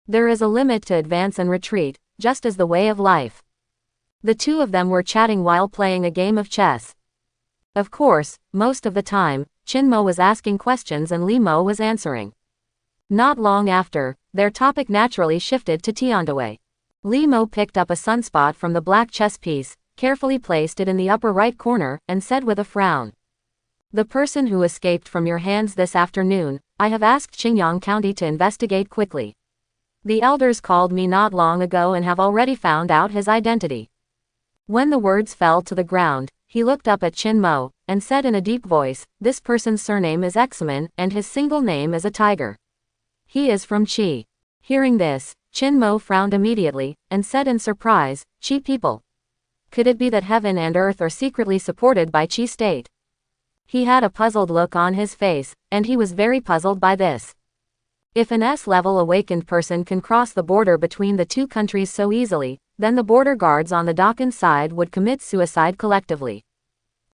There is a limit to advance and retreat, just as the way of life. The 2 of them were chatting while playing a game of chess. Of course, most of the time, Qin Mo was asking questions and Li Mo was answering. Not long after, their topic naturally shifted to Tiandaway. Li Mo picked up a sunspot from the black chess piece, carefully placed it in the upper right corner, and said with a frown. The person who escaped from your hands this afternoon, I have asked Qingyang County to investigate quickly. The elders called me not long ago and have already found out his identity. When the words fell to the ground, he looked up at Qin Mo, and said in a deep voice, this person's surname is Examen, and his single name is a tiger. He is from Qi. Hearing this, Qin Mo frowned immediately, and said in surprise, Qi people. Could it be that heaven and earth are secretly supported by Qi state? He had a puzzled look on his face, and he was very puzzled by this. If an S-level awakened person can cross the border between the 2 countries so easily, then the border guards on the Dakan side would commit suicide collectively.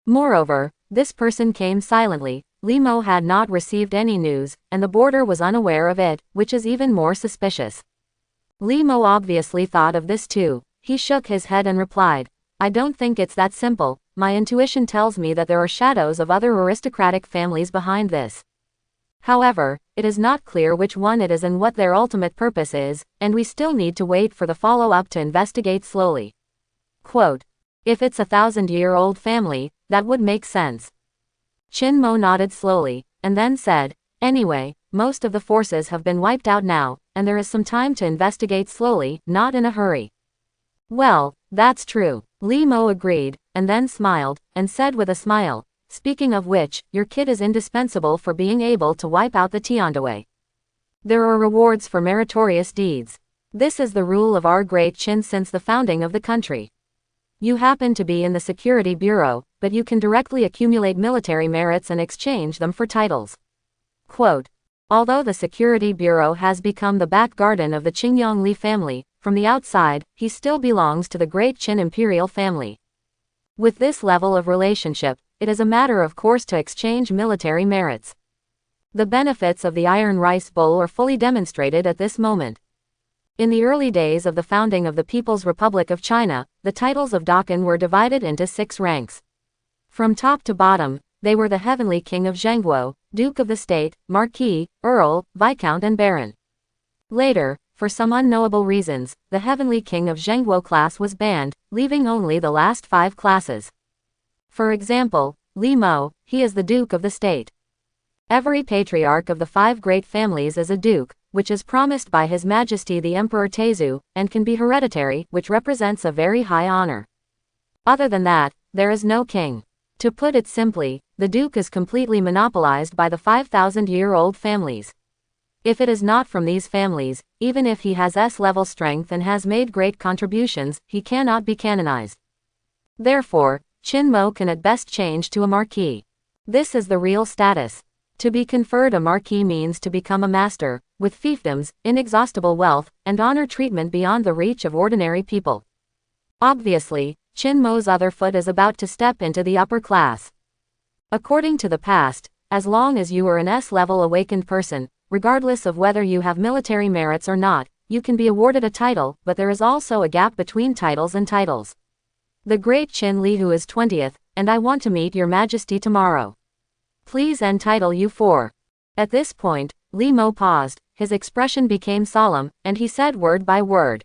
Moreover, this person came silently. Li Mo had not received any news, and the border was unaware of it, which is even more suspicious. Li Mo obviously thought of this too. He shook his head and replied, I don't think it's that simple. My intuition tells me that there are shadows of other aristocratic families behind this. However, it is not clear which one it is and what their ultimate purpose is, and we still need to wait for the follow-up to investigate slowly. Quote, if it's a 1,000-year-old family, that would make sense. Qin Mo nodded slowly, and then said, anyway, most of the forces have been wiped out now, and there is some time to investigate slowly, not in a hurry. Well, that's true. Li Mo agreed, and then smiled, and said with a smile, speaking of which, your kid is indispensable for being able to wipe out the Tiandaway. There are rewards for meritorious deeds. This is the rule of our great Qin since the founding of the country. You happen to be in the Security Bureau, but you can directly accumulate military merits and exchange them for titles. Quote, although the Security Bureau has become the back garden of the Qingyang Li family, from the outside, he still belongs to the great Qin imperial family. With this level of relationship, it is a matter of course to exchange military merits. The benefits of the Iron Rice Bowl are fully demonstrated at this moment. In the early days of the founding of the People's Republic of China, the titles of Dakan were divided into 6 ranks. From top to bottom, they were the Heavenly King of Zhengguo, Duke of the State, Marquis, Earl, Viscount and Baron. Later, for some unknowable reasons, the Heavenly King of Zhengguo class was banned, leaving only the last 5 classes. For example, Li Mo, he is the Duke of the State. Every patriarch of the 5 great families is a duke, which is promised by His Majesty the Emperor Tezu, and can be hereditary, which represents a very high honor. Other than that, there is no king. To put it simply, the duke is completely monopolized by the 5,000-year-old families. If it is not from these families, even if he has S-level strength and has made great contributions, he cannot be canonized. Therefore, Qin Mo can at best change to a marquis. This is the real status. To be conferred a marquis means to become a master, with fiefdoms, inexhaustible wealth, and honor treatment beyond the reach of ordinary people. Obviously, Qin Mo's other foot is about to step into the upper class. According to the past, as long as you are an S-level awakened person, regardless of whether you have military merits or not, you can be awarded a title, but there is also a gap between titles and titles. The great Qin Li, who is 20th, and I want to meet your majesty tomorrow. Please entitle you for. At this point, Li Mo paused, his expression became solemn, and he said word by word.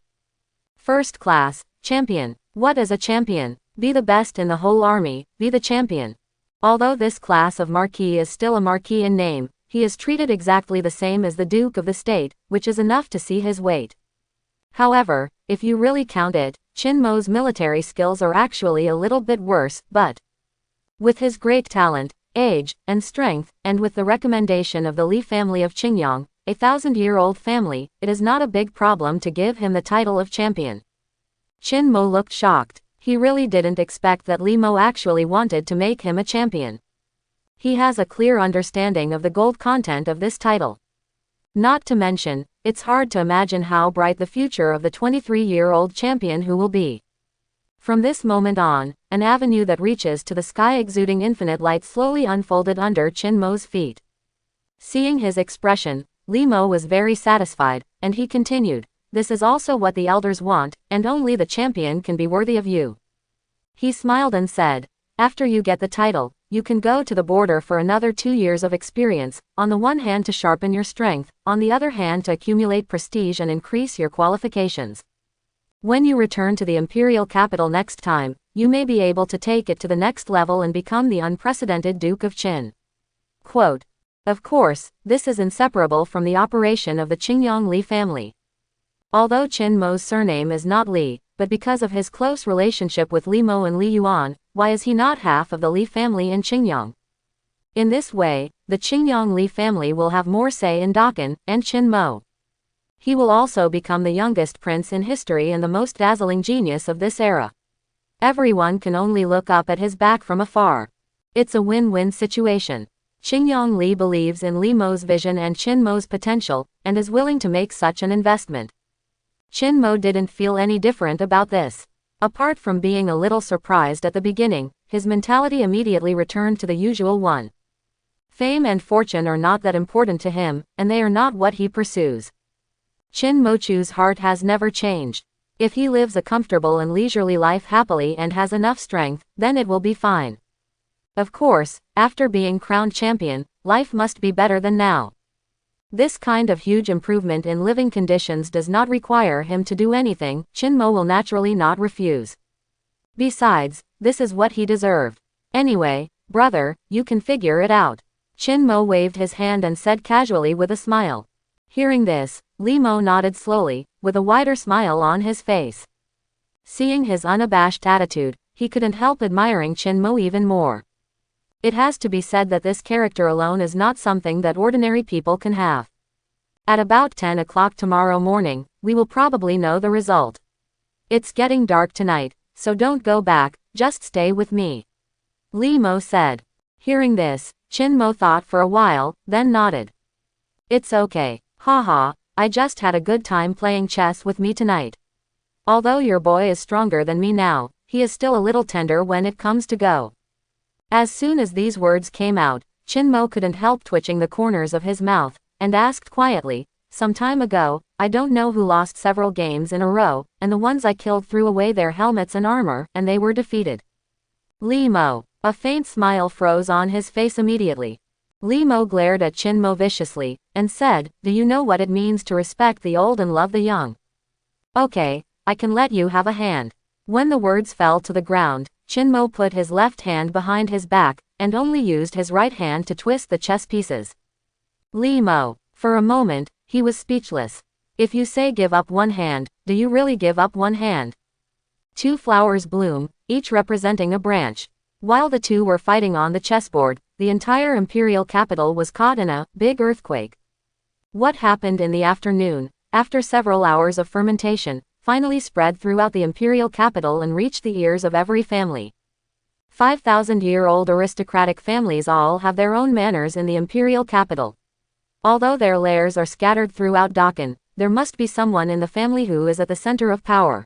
First class, champion. What is a champion? Be the best in the whole army, be the champion. Although this class of marquis is still a marquis in name, he is treated exactly the same as the Duke of the State, which is enough to see his weight. However, if you really count it, Qin Mo's military skills are actually a little bit worse, but with his great talent, age, and strength, and with the recommendation of the Li family of Qingyang, a 1,000-year-old family, it is not a big problem to give him the title of champion. Qin Mo looked shocked. He really didn't expect that Li Mo actually wanted to make him a champion. He has a clear understanding of the gold content of this title. Not to mention, it's hard to imagine how bright the future of the 23-year-old champion who will be. From this moment on, an avenue that reaches to the sky exuding infinite light slowly unfolded under Qin Mo's feet. Seeing his expression, Li Mo was very satisfied, and he continued, "This is also what the elders want, and only the champion can be worthy of you." He smiled and said, "After you get the title, you can go to the border for another 2 years of experience, on the one hand to sharpen your strength, on the other hand to accumulate prestige and increase your qualifications. When you return to the imperial capital next time, you may be able to take it to the next level and become the unprecedented Duke of Qin." Quote. Of course, this is inseparable from the operation of the Qingyang Li family. Although Qin Mo's surname is not Li, but because of his close relationship with Li Mo and Li Yuan, why is he not half of the Li family in Qingyang? In this way, the Qingyang Li family will have more say in Dakan and Qin Mo. He will also become the youngest prince in history and the most dazzling genius of this era. Everyone can only look up at his back from afar. It's a win-win situation. Qingyang Li believes in Li Mo's vision and Qin Mo's potential, and is willing to make such an investment. Qin Mo didn't feel any different about this. Apart from being a little surprised at the beginning, his mentality immediately returned to the usual one. Fame and fortune are not that important to him, and they are not what he pursues. Qin Mochu's heart has never changed. If he lives a comfortable and leisurely life happily and has enough strength, then it will be fine. Of course, after being crowned champion, life must be better than now. This kind of huge improvement in living conditions does not require him to do anything. Qin Mo will naturally not refuse. Besides, this is what he deserved. Anyway, brother, you can figure it out. Qin Mo waved his hand and said casually with a smile. Hearing this, Li Mo nodded slowly, with a wider smile on his face. Seeing his unabashed attitude, he couldn't help admiring Qin Mo even more. It has to be said that this character alone is not something that ordinary people can have. At about 10 o'clock tomorrow morning, we will probably know the result. It's getting dark tonight, so don't go back, just stay with me. Li Mo said. Hearing this, Qin Mo thought for a while, then nodded. It's okay, haha, I just had a good time playing chess with me tonight. Although your boy is stronger than me now, he is still a little tender when it comes to go. As soon as these words came out, Qin Mo couldn't help twitching the corners of his mouth, and asked quietly, some time ago, I don't know who lost several games in a row, and the ones I killed threw away their helmets and armor, and they were defeated. Li Mo. A faint smile froze on his face immediately. Li Mo glared at Qin Mo viciously, and said, do you know what it means to respect the old and love the young? Okay, I can let you have a hand. When the words fell to the ground, Qin Mo put his left hand behind his back, and only used his right hand to twist the chess pieces. Li Mo. For a moment, he was speechless. If you say give up one hand, do you really give up one hand? 2 flowers bloom, each representing a branch. While the two were fighting on the chessboard, the entire imperial capital was caught in a big earthquake. What happened in the afternoon, after several hours of fermentation, finally spread throughout the imperial capital and reached the ears of every family. 5,000-year-old aristocratic families all have their own manners in the imperial capital. Although their lairs are scattered throughout Dakan, there must be someone in the family who is at the center of power.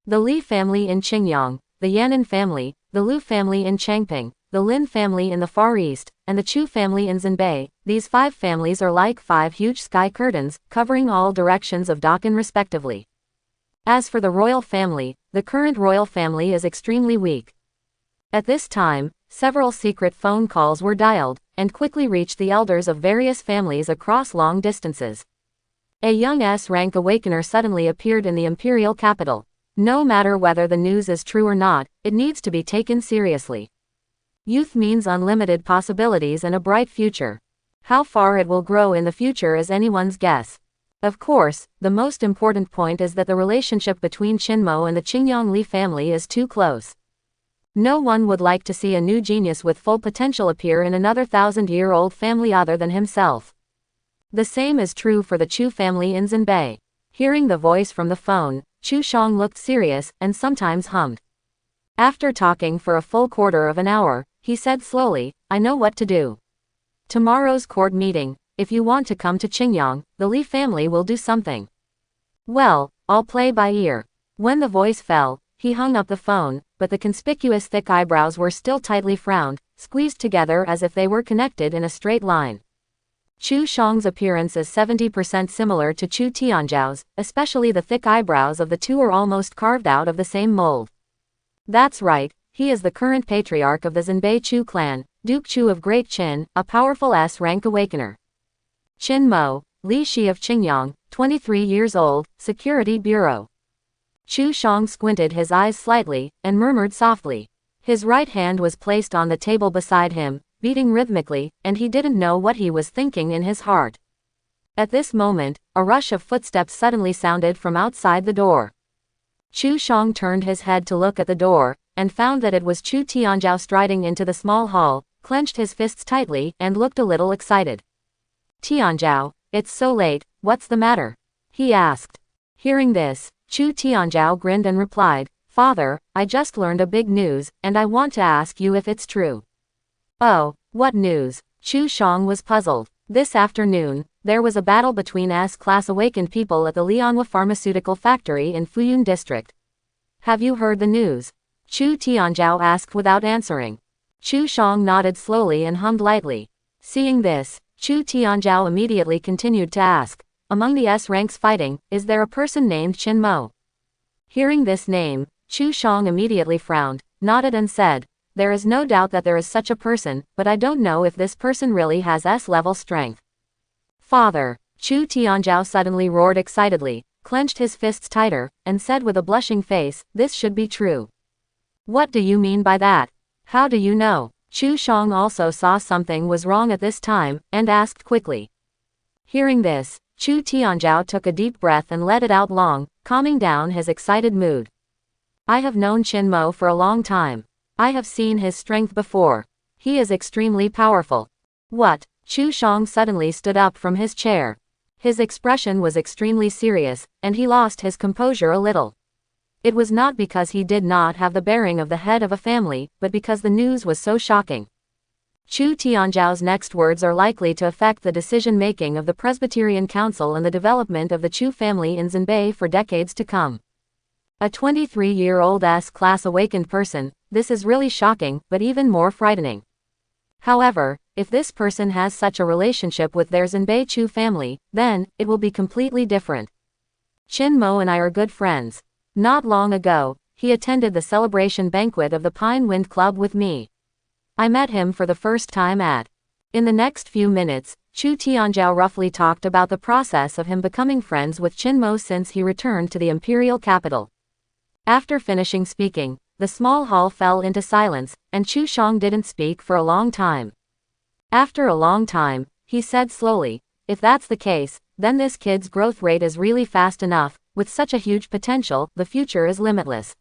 The Li family in Qingyang, the Yan'an family, the Lu family in Changping, the Lin family in the Far East, and the Chu family in Xinbei. These 5 families are like 5 huge sky curtains, covering all directions of Dakan respectively. As for the royal family, the current royal family is extremely weak. At this time, several secret phone calls were dialed, and quickly reached the elders of various families across long distances. A young S-rank awakener suddenly appeared in the imperial capital. No matter whether the news is true or not, it needs to be taken seriously. Youth means unlimited possibilities and a bright future. How far it will grow in the future is anyone's guess. Of course, the most important point is that the relationship between Qinmo and the Qingyang Li family is too close. No one would like to see a new genius with full potential appear in another 1,000-year-old family other than himself. The same is true for the Chu family in Xinbei. Hearing the voice from the phone, Chu Shang looked serious and sometimes hummed. After talking for a full quarter of an hour, he said slowly, "I know what to do. Tomorrow's court meeting, if you want to come to Qingyang, the Li family will do something. Well, I'll play by ear." When the voice fell, he hung up the phone, but the conspicuous thick eyebrows were still tightly frowned, squeezed together as if they were connected in a straight line. Chu Shang's appearance is 70% similar to Chu Tianzhao's, especially the thick eyebrows of the two are almost carved out of the same mold. That's right, he is the current patriarch of the Xinbei Chu clan, Duke Chu of Great Qin, a powerful S-rank awakener. Qin Mo, Li Shi of Qingyang, 23 years old, Security Bureau. Chu Shang squinted his eyes slightly, and murmured softly. His right hand was placed on the table beside him, beating rhythmically, and he didn't know what he was thinking in his heart. At this moment, a rush of footsteps suddenly sounded from outside the door. Chu Shang turned his head to look at the door, and found that it was Chu Tianzhao striding into the small hall, clenched his fists tightly, and looked a little excited. "Tianzhao, it's so late, what's the matter?" he asked. Hearing this, Chu Tianzhao grinned and replied, "Father, I just learned a big news, and I want to ask you if it's true." "Oh, what news?" Chu Shang was puzzled. This afternoon, there was a battle between S-class awakened people at the Lianhua pharmaceutical factory in Fuyun district. "Have you heard the news?" Chu Tianzhao asked without answering. Chu Shang nodded slowly and hummed lightly. Seeing this, Chu Tianzhao immediately continued to ask, "Among the S-ranks fighting, is there a person named Qin Mo?" Hearing this name, Chu Shang immediately frowned, nodded and said, "There is no doubt that there is such a person, but I don't know if this person really has S-level strength." "Father!" Chu Tianzhao suddenly roared excitedly, clenched his fists tighter, and said with a blushing face, "This should be true." "What do you mean by that? How do you know?" Chu Shang also saw something was wrong at this time, and asked quickly. Hearing this, Chu Tianzhao took a deep breath and let it out long, calming down his excited mood. "I have known Qin Mo for a long time. I have seen his strength before. He is extremely powerful." "What?" Chu Shang suddenly stood up from his chair. His expression was extremely serious, and he lost his composure a little. It was not because he did not have the bearing of the head of a family, but because the news was so shocking. Chu Tianzhao's next words are likely to affect the decision-making of the Presbyterian Council and the development of the Chu family in Xinbei for decades to come. A 23-year-old S-class awakened person, this is really shocking, but even more frightening. However, if this person has such a relationship with their Xinbei Chu family, then, it will be completely different. Qin Mo and I are good friends. Not long ago, he attended the celebration banquet of the Pine Wind Club with me. I met him for the first time at. In the next few minutes, Chu Tianzhao roughly talked about the process of him becoming friends with Qin Mo since he returned to the imperial capital. After finishing speaking, the small hall fell into silence, and Chu Shang didn't speak for a long time. After a long time, he said slowly, "If that's the case, then this kid's growth rate is really fast enough. With such a huge potential, the future is limitless."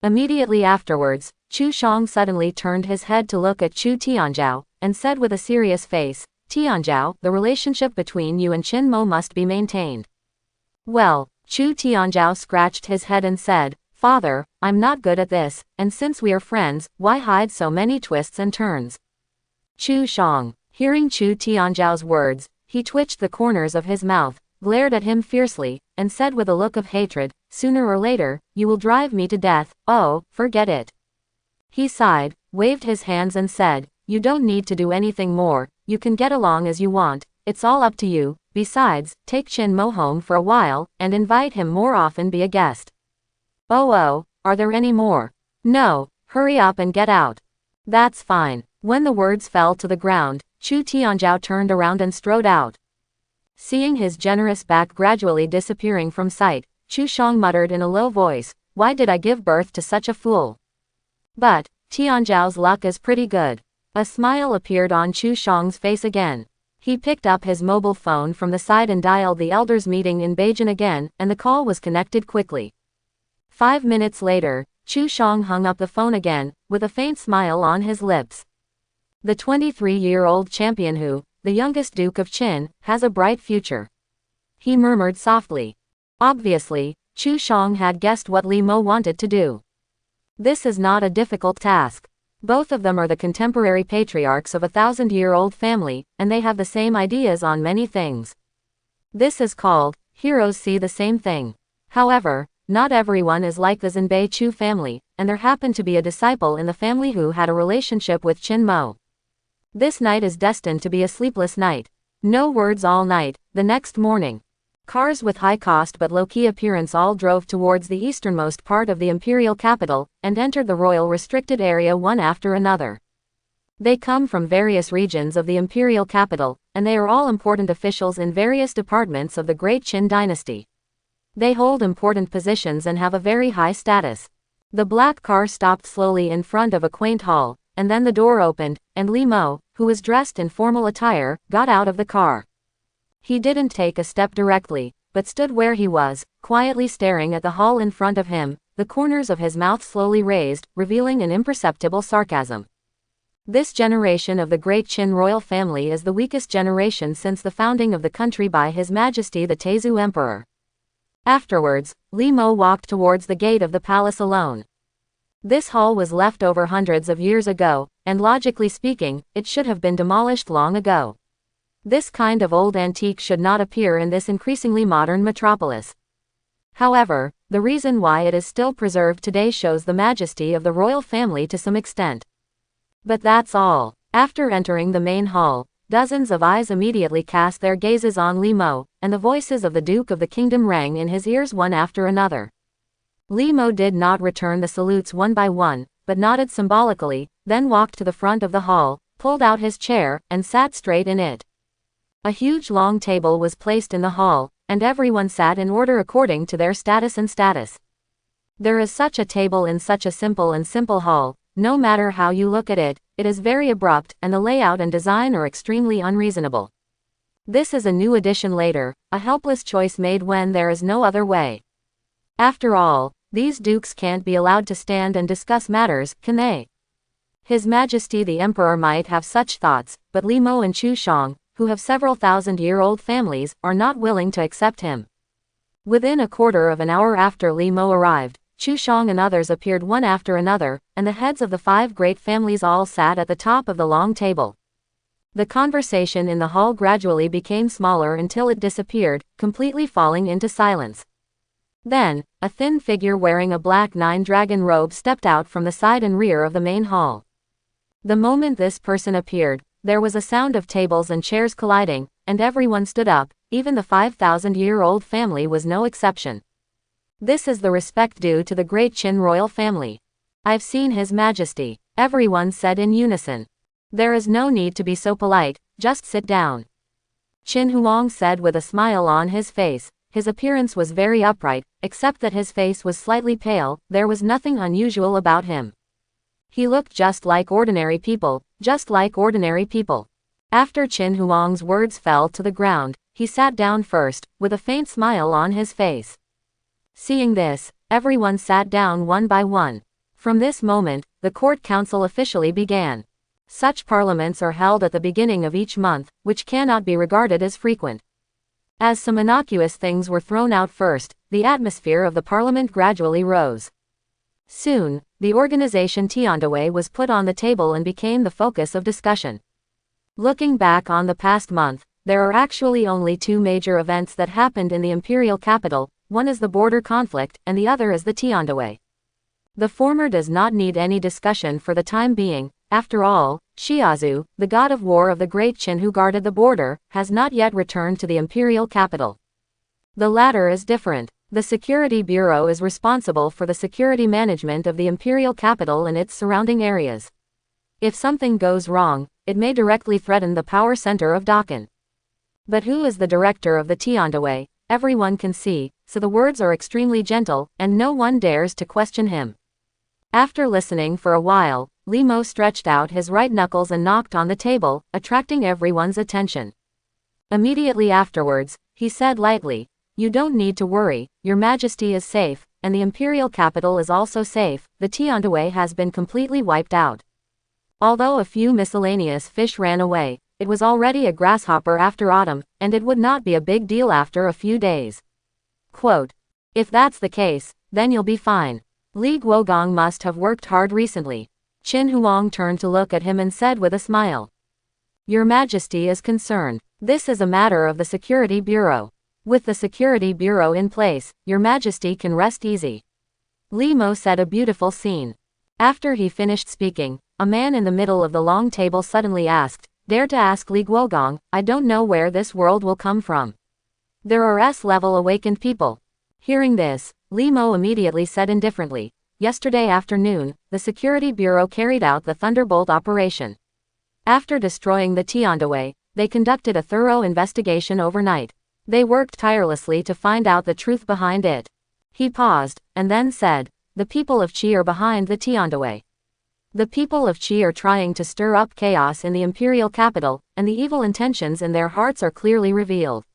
Immediately afterwards, Chu Shang suddenly turned his head to look at Chu Tianzhao, and said with a serious face, "Tianzhao, the relationship between you and Qin Mo must be maintained." "Well," Chu Tianzhao scratched his head and said, "Father, I'm not good at this, and since we are friends, why hide so many twists and turns?" Chu Shang, hearing Chu Tianzhao's words, he twitched the corners of his mouth, glared at him fiercely, and said with a look of hatred, Sooner or later, you will drive me to death. Oh, forget it. He sighed, waved his hands and said, you don't need to do anything more, you can get along as you want, it's all up to you. Besides, take Chin Mo home for a while, and invite him more often, be a guest. Oh, are there any more? No, hurry up and get out. That's fine. When the words fell to the ground, Chu Tianzhao turned around and strode out. Seeing his generous back gradually disappearing from sight, Chu Shang muttered in a low voice, why did I give birth to such a fool? But, Tianzhao's luck is pretty good. A smile appeared on Chu Shang's face again. He picked up his mobile phone from the side and dialed the elders' meeting in Beijing again, and the call was connected quickly. 5 minutes later, Chu Shang hung up the phone again, with a faint smile on his lips. The 23-year-old champion who, the youngest Duke of Qin, has a bright future. He murmured softly. Obviously, Chu Shang had guessed what Li Mo wanted to do. This is not a difficult task. Both of them are the contemporary patriarchs of a 1,000-year-old family, and they have the same ideas on many things. This is called, heroes see the same thing. However, not everyone is like the Zhenbei Chu family, and there happened to be a disciple in the family who had a relationship with Qin Mo. This night is destined to be a sleepless night. No words all night. The next morning, cars with high cost but low-key appearance all drove towards the easternmost part of the imperial capital, and entered the royal restricted area one after another. They come from various regions of the imperial capital, and they are all important officials in various departments of the great Qin dynasty. They hold important positions and have a very high status. The black car stopped slowly in front of a quaint hall, and then the door opened, and Li Mo, who was dressed in formal attire, got out of the car. He didn't take a step directly, but stood where he was, quietly staring at the hall in front of him, the corners of his mouth slowly raised, revealing an imperceptible sarcasm. This generation of the great Qin royal family is the weakest generation since the founding of the country by His Majesty the Taizu Emperor. Afterwards, Li Mo walked towards the gate of the palace alone. This hall was left over hundreds of years ago, and logically speaking, it should have been demolished long ago. This kind of old antique should not appear in this increasingly modern metropolis. However, the reason why it is still preserved today shows the majesty of the royal family to some extent. But that's all. After entering the main hall, dozens of eyes immediately cast their gazes on Li Mo, and the voices of the Duke of the Kingdom rang in his ears one after another. Li Mo did not return the salutes one by one, but nodded symbolically, then walked to the front of the hall, pulled out his chair, and sat straight in it. A huge long table was placed in the hall, and everyone sat in order according to their status and status. There is such a table in such a simple hall. No matter how you look at it, it is very abrupt, and the layout and design are extremely unreasonable. This is a new addition later, a helpless choice made when there is no other way. After all, these dukes can't be allowed to stand and discuss matters, can they? His Majesty the Emperor might have such thoughts, but Li Mo and Chu Shang, who have several thousand-year-old families, are not willing to accept him. Within a quarter of an hour after Li Mo arrived, Chu Shang and others appeared one after another, and the heads of the 5 great families all sat at the top of the long table. The conversation in the hall gradually became smaller until it disappeared, completely falling into silence. Then, a thin figure wearing a black 9-dragon robe stepped out from the side and rear of the main hall. The moment this person appeared, there was a sound of tables and chairs colliding, and everyone stood up, even the 5,000-year-old family was no exception. This is the respect due to the great Qin royal family. I've seen His Majesty, everyone said in unison. There is no need to be so polite, just sit down. Qin Huang said with a smile on his face. His appearance was very upright, except that his face was slightly pale. There was nothing unusual about him. He looked just like ordinary people, just like ordinary people. After Qin Huang's words fell to the ground, he sat down first, with a faint smile on his face. Seeing this, everyone sat down one by one. From this moment, the court council officially began. Such parliaments are held at the beginning of each month, which cannot be regarded as frequent. As some innocuous things were thrown out first, the atmosphere of the parliament gradually rose. Soon, the organization Tiandawei was put on the table and became the focus of discussion. Looking back on the past month, there are actually only 2 major events that happened in the imperial capital. one is the border conflict, and the other is the Tiandaway. The former does not need any discussion for the time being. After all, Shiazu, the god of war of the great Qin who guarded the border, has not yet returned to the imperial capital. The latter is different. The Security Bureau is responsible for the security management of the imperial capital and its surrounding areas. If something goes wrong, it may directly threaten the power center of Dakan. But who is the director of the Tiandaway? Everyone can see, so the words are extremely gentle, and no one dares to question him. After listening for a while, Li Mo stretched out his right knuckles and knocked on the table, attracting everyone's attention. Immediately afterwards, he said lightly, "You don't need to worry, Your Majesty is safe, and the imperial capital is also safe. The Tiandaway has been completely wiped out. Although a few miscellaneous fish ran away, it was already a grasshopper after autumn, and it would not be a big deal after a few days." Quote, "If that's the case, then you'll be fine. Li Guogong must have worked hard recently." Qin Huang turned to look at him and said with a smile, "Your Majesty is concerned. This is a matter of the Security Bureau. With the Security Bureau in place, Your Majesty can rest easy." Li Mo said a beautiful scene. After he finished speaking, a man in the middle of the long table suddenly asked, "Dare to ask Li Guogong, I don't know where this world will come from. There are S-level awakened people." Hearing this, Li Mo immediately said indifferently, "Yesterday afternoon, the Security Bureau carried out the Thunderbolt operation. After destroying the Tiandaway, they conducted a thorough investigation overnight. They worked tirelessly to find out the truth behind it." He paused, and then said, "The people of Qi are behind the Tiandaway. The people of Qi are trying to stir up chaos in the imperial capital, and the evil intentions in their hearts are clearly revealed."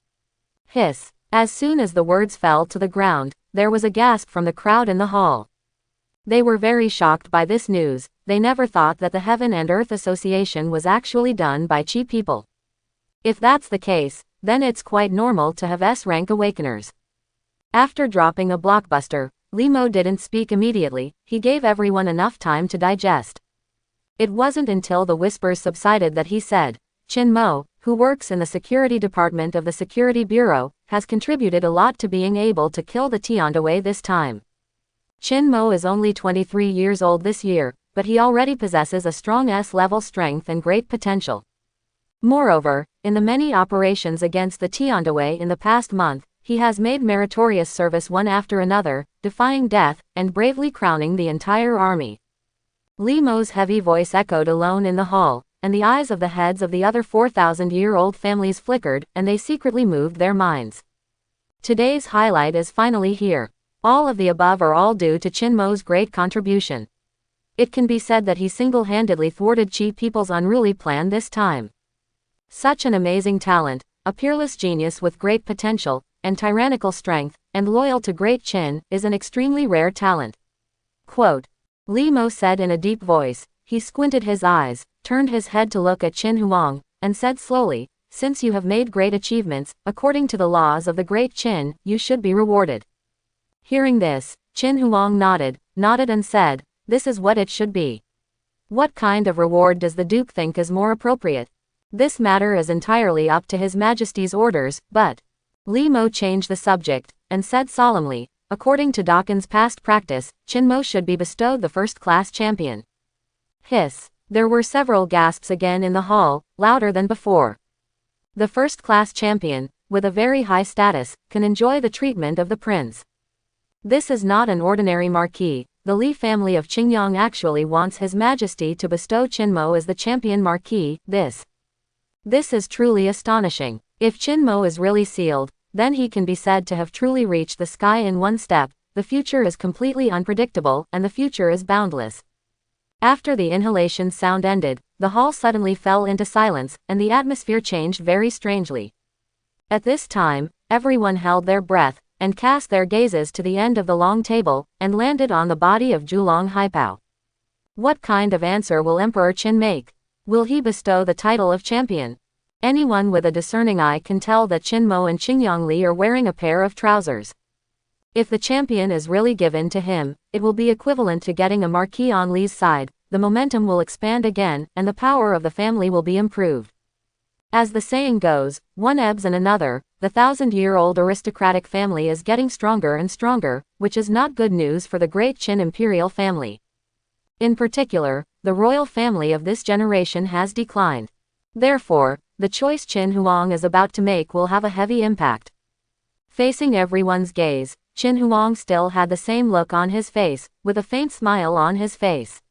Hiss. As soon as the words fell to the ground, there was a gasp from the crowd in the hall. They were very shocked by this news. They never thought that the Heaven and Earth Association was actually done by Qi people. If that's the case, then it's quite normal to have S-rank awakeners. After dropping a blockbuster, Li Mo didn't speak immediately. He gave everyone enough time to digest. It wasn't until the whispers subsided that he said, "Qin Mo, who works in the security department of the Security Bureau, has contributed a lot to being able to kill the Tiandaway this time. Qin Mo is only 23 years old this year, but he already possesses a strong S-level strength and great potential. Moreover, in the many operations against the Tiandaway in the past month, he has made meritorious service one after another, defying death, and bravely crowning the entire army." Li Mo's heavy voice echoed alone in the hall, and the eyes of the heads of the other 4,000-year-old families flickered, and they secretly moved their minds. Today's highlight is finally here. All of the above are all due to Qin Mo's great contribution. It can be said that he single-handedly thwarted Qi people's unruly plan this time. Such an amazing talent, a peerless genius with great potential, and tyrannical strength, and loyal to great Qin, is an extremely rare talent. Quote, Li Mo said in a deep voice. He squinted his eyes, turned his head to look at Qin Huang, and said slowly, "Since you have made great achievements, according to the laws of the great Qin, you should be rewarded." Hearing this, Qin Huang nodded and said, "This is what it should be." "What kind of reward does the Duke think is more appropriate?" "This matter is entirely up to His Majesty's orders, but..." Li Mo changed the subject, and said solemnly, "According to Dakan's past practice, Qin Mo should be bestowed the first-class champion." Hiss. There were several gasps again in the hall, louder than before. The first-class champion, with a very high status, can enjoy the treatment of the prince. This is not an ordinary marquis. The Li family of Qingyang actually wants His Majesty to bestow Qin Mo as the champion marquis. This is truly astonishing. If Qin Mo is really sealed, then he can be said to have truly reached the sky in one step. The future is completely unpredictable, and the future is boundless. After the inhalation sound ended, the hall suddenly fell into silence, and the atmosphere changed very strangely. At this time, everyone held their breath, and cast their gazes to the end of the long table, and landed on the body of Zhulong Haipao. What kind of answer will Emperor Qin make? Will he bestow the title of champion? Anyone with a discerning eye can tell that Qin Mo and Qingyang Li are wearing a pair of trousers. If the champion is really given to him, it will be equivalent to getting a marquis on Li's side. The momentum will expand again, and the power of the family will be improved. As the saying goes, one ebbs and another, the 1,000-year-old aristocratic family is getting stronger and stronger, which is not good news for the great Qin imperial family. In particular, the royal family of this generation has declined. Therefore, the choice Qin Huang is about to make will have a heavy impact. Facing everyone's gaze, Qin Huang still had the same look on his face, with a faint smile on his face.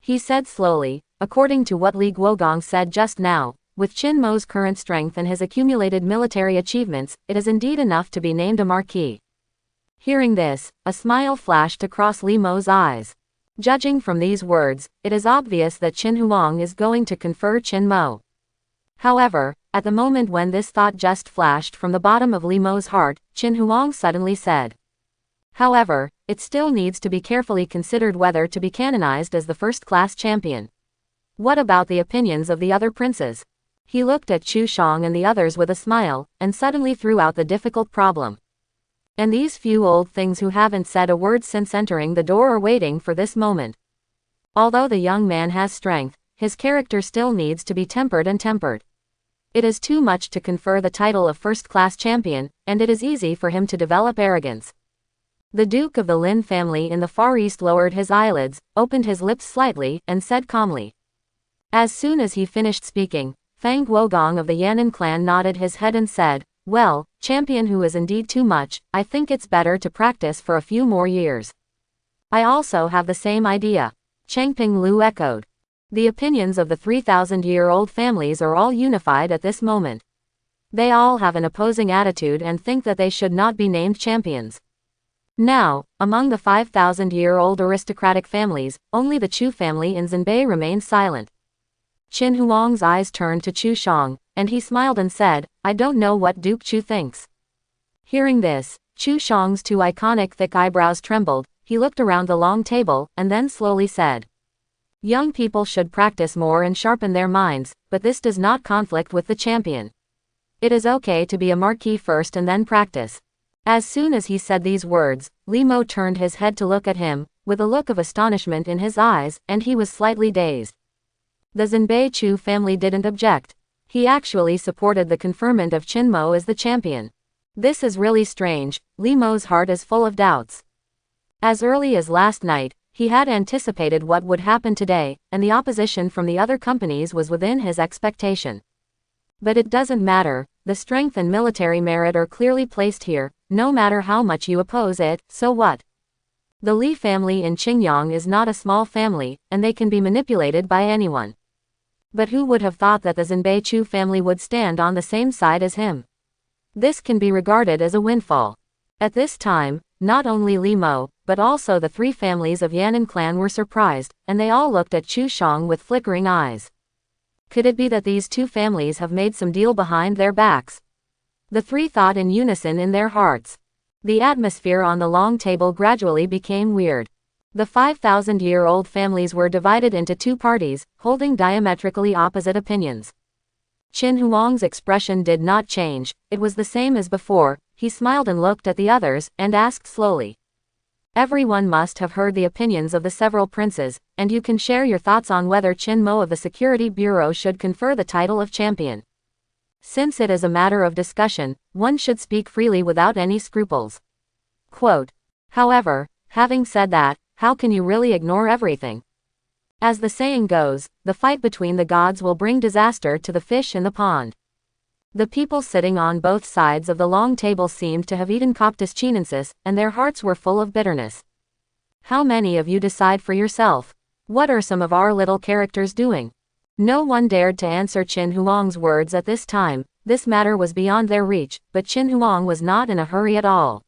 He said slowly, according to what Li Guogong said just now, with Qin Mo's current strength and his accumulated military achievements, it is indeed enough to be named a marquis. Hearing this, a smile flashed across Li Mo's eyes. Judging from these words, it is obvious that Qin Huang is going to confer Qin Mo. However, at the moment when this thought just flashed from the bottom of Li Mo's heart, Qin Huang suddenly said. However, it still needs to be carefully considered whether to be canonized as the first-class champion. What about the opinions of the other princes? He looked at Chu Shang and the others with a smile, and suddenly threw out the difficult problem. And these few old things who haven't said a word since entering the door are waiting for this moment. Although the young man has strength, his character still needs to be tempered and tempered. It is too much to confer the title of first-class champion, and it is easy for him to develop arrogance. The Duke of the Lin family in the Far East lowered his eyelids, opened his lips slightly, and said calmly. As soon as he finished speaking, Fang Guogong of the Yan'an clan nodded his head and said, "Well, champion who is indeed too much, I think it's better to practice for a few more years." I also have the same idea. Chengping Lu echoed. The opinions of the 3,000-year-old families are all unified at this moment. They all have an opposing attitude and think that they should not be named champions. Now, among the 5,000-year-old aristocratic families, only the Chu family in Zhenbei remained silent. Qin Huang's eyes turned to Chu Shang, and he smiled and said, "I don't know what Duke Chu thinks." Hearing this, Chu Shang's two iconic thick eyebrows trembled, he looked around the long table, and then slowly said, "Young people should practice more and sharpen their minds, but this does not conflict with the champion. It is okay to be a marquis first and then practice." As soon as he said these words, Li Mo turned his head to look at him, with a look of astonishment in his eyes, and he was slightly dazed. The Zhenbei Chu family didn't object. He actually supported the conferment of Qin Mo as the champion. This is really strange. Li Mo's heart is full of doubts. As early as last night, he had anticipated what would happen today, and the opposition from the other companies was within his expectation. But it doesn't matter, the strength and military merit are clearly placed here, no matter how much you oppose it, so what? The Li family in Qingyang is not a small family, and they can be manipulated by anyone. But who would have thought that the Zhenbei Chu family would stand on the same side as him? This can be regarded as a windfall. At this time, not only Li Mo, but also the three families of Yan'an clan were surprised, and they all looked at Chu Shang with flickering eyes. Could it be that these two families have made some deal behind their backs? The three thought in unison in their hearts. The atmosphere on the long table gradually became weird. The 5,000-year-old families were divided into two parties, holding diametrically opposite opinions. Qin Huang's expression did not change, it was the same as before. He smiled and looked at the others, and asked slowly. Everyone must have heard the opinions of the several princes, and you can share your thoughts on whether Qin Mo of the Security Bureau should confer the title of champion. Since it is a matter of discussion, one should speak freely without any scruples. Quote. However, having said that, how can you really ignore everything? As the saying goes, the fight between the gods will bring disaster to the fish in the pond. The people sitting on both sides of the long table seemed to have eaten coptis chinensis, and their hearts were full of bitterness. How many of you decide for yourself? What are some of our little characters doing? No one dared to answer Qin Huang's words at this time. This matter was beyond their reach, but Qin Huang was not in a hurry at all.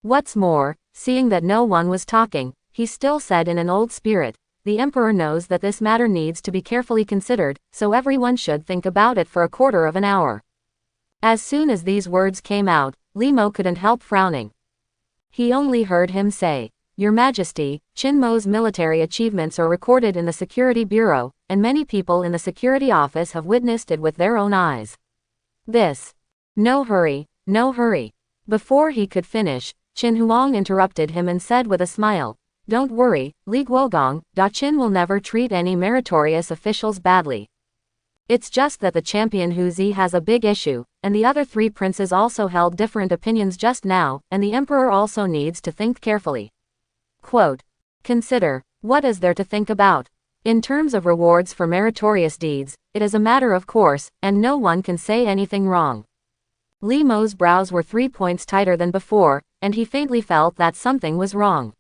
What's more, seeing that no one was talking, he still said in an old spirit, "The emperor knows that this matter needs to be carefully considered, so everyone should think about it for a quarter of an hour." As soon as these words came out, Li Mo couldn't help frowning. He only heard him say, "Your Majesty, Qin Mo's military achievements are recorded in the Security Bureau, and many people in the security office have witnessed it with their own eyes. This." No hurry, no hurry. Before he could finish, Qin Huang interrupted him and said with a smile, "Don't worry, Li Guogong, Da Qin will never treat any meritorious officials badly. It's just that the champion Huzi has a big issue, and the other 3 princes also held different opinions just now, and the emperor also needs to think carefully. Quote, consider, what is there to think about? In terms of rewards for meritorious deeds, it is a matter of course, and no one can say anything wrong. Li Mo's brows were 3 points tighter than before, and he faintly felt that something was wrong.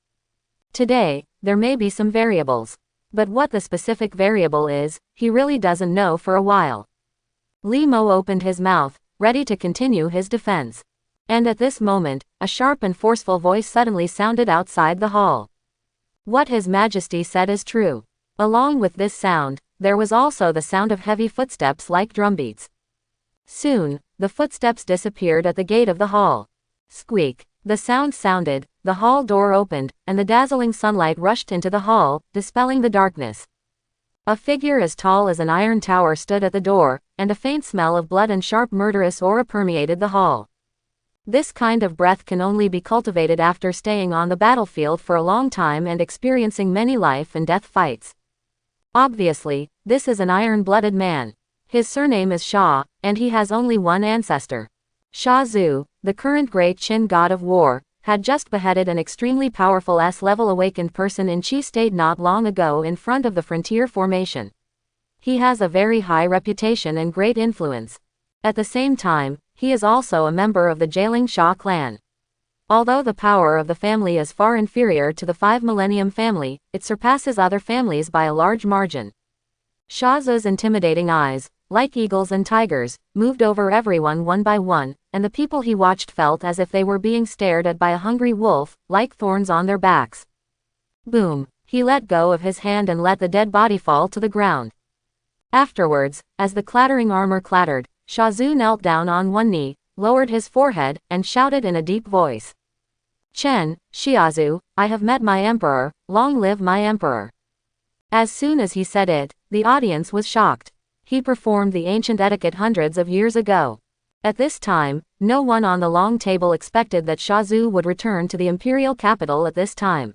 Today, there may be some variables. But what the specific variable is, he really doesn't know for a while. Li Mo opened his mouth, ready to continue his defense. And at this moment, a sharp and forceful voice suddenly sounded outside the hall. What His Majesty said is true. Along with this sound, there was also the sound of heavy footsteps like drumbeats. Soon, the footsteps disappeared at the gate of the hall. Squeak. The sound sounded, the hall door opened, and the dazzling sunlight rushed into the hall, dispelling the darkness. A figure as tall as an iron tower stood at the door, and a faint smell of blood and sharp murderous aura permeated the hall. This kind of breath can only be cultivated after staying on the battlefield for a long time and experiencing many life and death fights. Obviously, this is an iron-blooded man. His surname is Shah, and he has only one ancestor. Sha Zu, the current great Qin god of war, had just beheaded an extremely powerful S-level awakened person in Qi State not long ago in front of the frontier formation. He has a very high reputation and great influence. At the same time, he is also a member of the Jialing Sha clan. Although the power of the family is far inferior to the 5 Millennium family, it surpasses other families by a large margin. Sha Zu's intimidating eyes, like eagles and tigers, moved over everyone one by one, and the people he watched felt as if they were being stared at by a hungry wolf, like thorns on their backs. Boom! He let go of his hand and let the dead body fall to the ground. Afterwards, as the clattering armor clattered, Sha Zu knelt down on one knee, lowered his forehead, and shouted in a deep voice. Chen, Xiaozu, I have met my emperor, long live my emperor. As soon as he said it, the audience was shocked. He performed the ancient etiquette hundreds of years ago. At this time, no one on the long table expected that Sha Zu would return to the imperial capital at this time.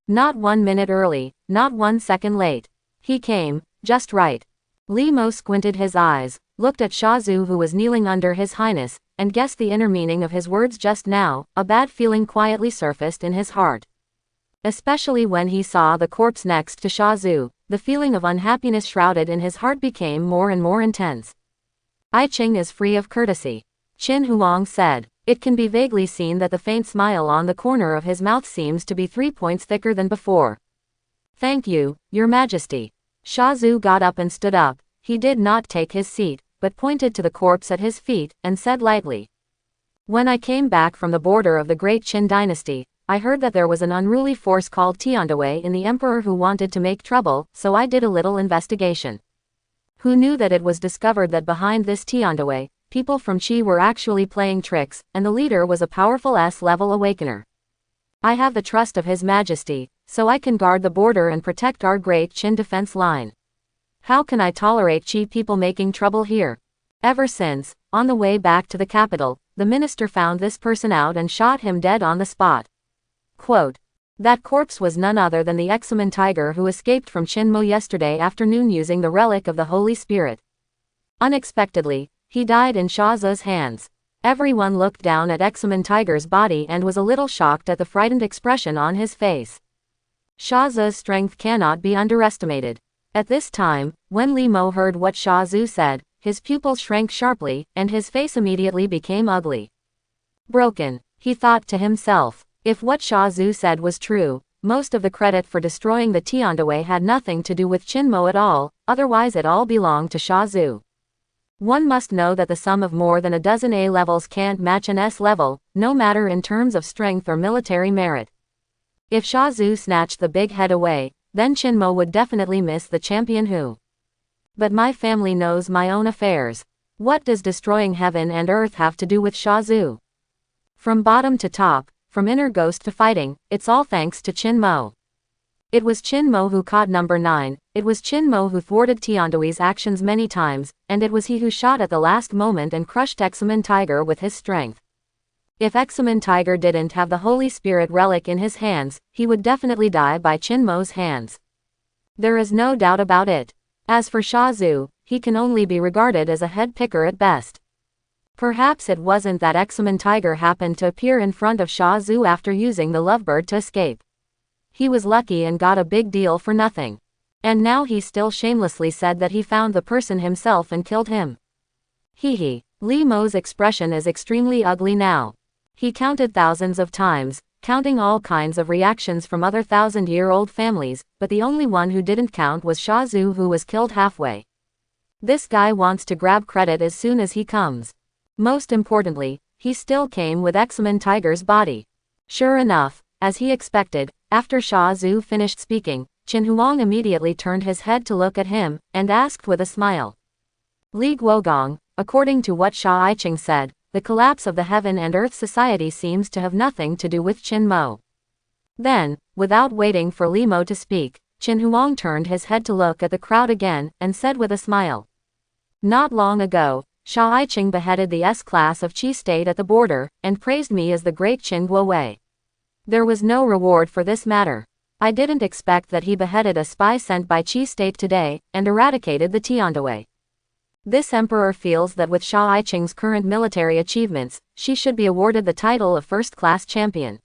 Not 1 minute early, not 1 second late. He came, just right. Li Mo squinted his eyes, looked at Sha Zu who was kneeling under His Highness, and guessed the inner meaning of his words just now. A bad feeling quietly surfaced in his heart. Especially when he saw the corpse next to Sha Zu, the feeling of unhappiness shrouded in his heart became more and more intense. I Ching is free of courtesy. Qin Huang said. It can be vaguely seen that the faint smile on the corner of his mouth seems to be 3 points thicker than before. Thank you, Your Majesty. Sha Zu got up and stood up. He did not take his seat, but pointed to the corpse at his feet, and said lightly. When I came back from the border of the great Qin dynasty, I heard that there was an unruly force called Tiandawei in the emperor who wanted to make trouble, so I did a little investigation. Who knew that it was discovered that behind this Tiandawei, people from Qi were actually playing tricks, and the leader was a powerful S-level awakener. I have the trust of His Majesty, so I can guard the border and protect our great Qin defense line. How can I tolerate Qi people making trouble here? Ever since, on the way back to the capital, the minister found this person out and shot him dead on the spot. Quote, that corpse was none other than the Examen tiger who escaped from Qinmo yesterday afternoon using the relic of the Holy Spirit. Unexpectedly, he died in Sha Zu's hands. Everyone looked down at Examen tiger's body and was a little shocked at the frightened expression on his face. Sha Zu's strength cannot be underestimated. At this time, when Li Mo heard what Sha Zu said, his pupils shrank sharply, and his face immediately became ugly. Broken, he thought to himself. If what Sha Zu said was true, most of the credit for destroying the Tiandawei had nothing to do with Qinmo at all, otherwise it all belonged to Sha Zu. One must know that the sum of more than a dozen A levels can't match an S level, no matter in terms of strength or military merit. If Sha Zu snatched the big head away, then Qinmo would definitely miss the champion who. But my family knows my own affairs. What does destroying heaven and earth have to do with Sha Zu? From bottom to top, from inner ghost to fighting, it's all thanks to Qinmo. It was Qinmo who caught number 9, it was Qinmo who thwarted Tiandawei's actions many times, and it was he who shot at the last moment and crushed Examen Tiger with his strength. If Examen Tiger didn't have the Holy Spirit relic in his hands, he would definitely die by Qinmo's hands. There is no doubt about it. As for Sha Zu, he can only be regarded as a head picker at best. Perhaps it wasn't that Examine Tiger happened to appear in front of Sha Zu after using the lovebird to escape. He was lucky and got a big deal for nothing. And now he still shamelessly said that he found the person himself and killed him. Hee. Li Mo's expression is extremely ugly now. He counted thousands of times, counting all kinds of reactions from other thousand-year-old families, but the only one who didn't count was Sha Zu, who was killed halfway. This guy wants to grab credit as soon as he comes. Most importantly, he still came with Examine Tiger's body. Sure enough, as he expected, after Sha Zu finished speaking, Qin Huang immediately turned his head to look at him, and asked with a smile. Li Guogong, according to what Sha Aiqing said, the collapse of the Heaven and Earth Society seems to have nothing to do with Qin Mo. Then, without waiting for Li Mo to speak, Qin Huang turned his head to look at the crowd again, and said with a smile. Not long ago, Sha Aiqing beheaded the S-class of Qi State at the border, and praised me as the great Qin Guowei. There was no reward for this matter. I didn't expect that he beheaded a spy sent by Qi State today, and eradicated the Tiandawei. This emperor feels that with Sha Aiqing's current military achievements, she should be awarded the title of first-class champion.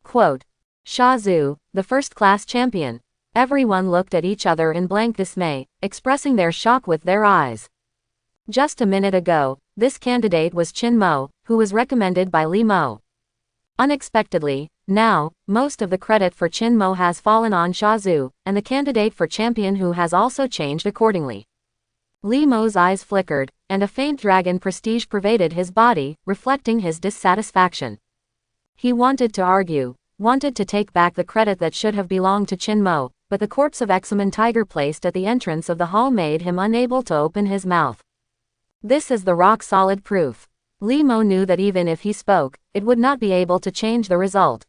Quote. Sha Zu, the first-class champion. Everyone looked at each other in blank dismay, expressing their shock with their eyes. Just a minute ago, this candidate was Qin Mo, who was recommended by Li Mo. Unexpectedly, now, most of the credit for Qin Mo has fallen on Sha Zu, and the candidate for champion who has also changed accordingly. Li Mo's eyes flickered, and a faint dragon prestige pervaded his body, reflecting his dissatisfaction. He wanted to argue, wanted to take back the credit that should have belonged to Qin Mo, but the corpse of Examine Tiger placed at the entrance of the hall made him unable to open his mouth. This is the rock-solid proof. Li Mo knew that even if he spoke, it would not be able to change the result.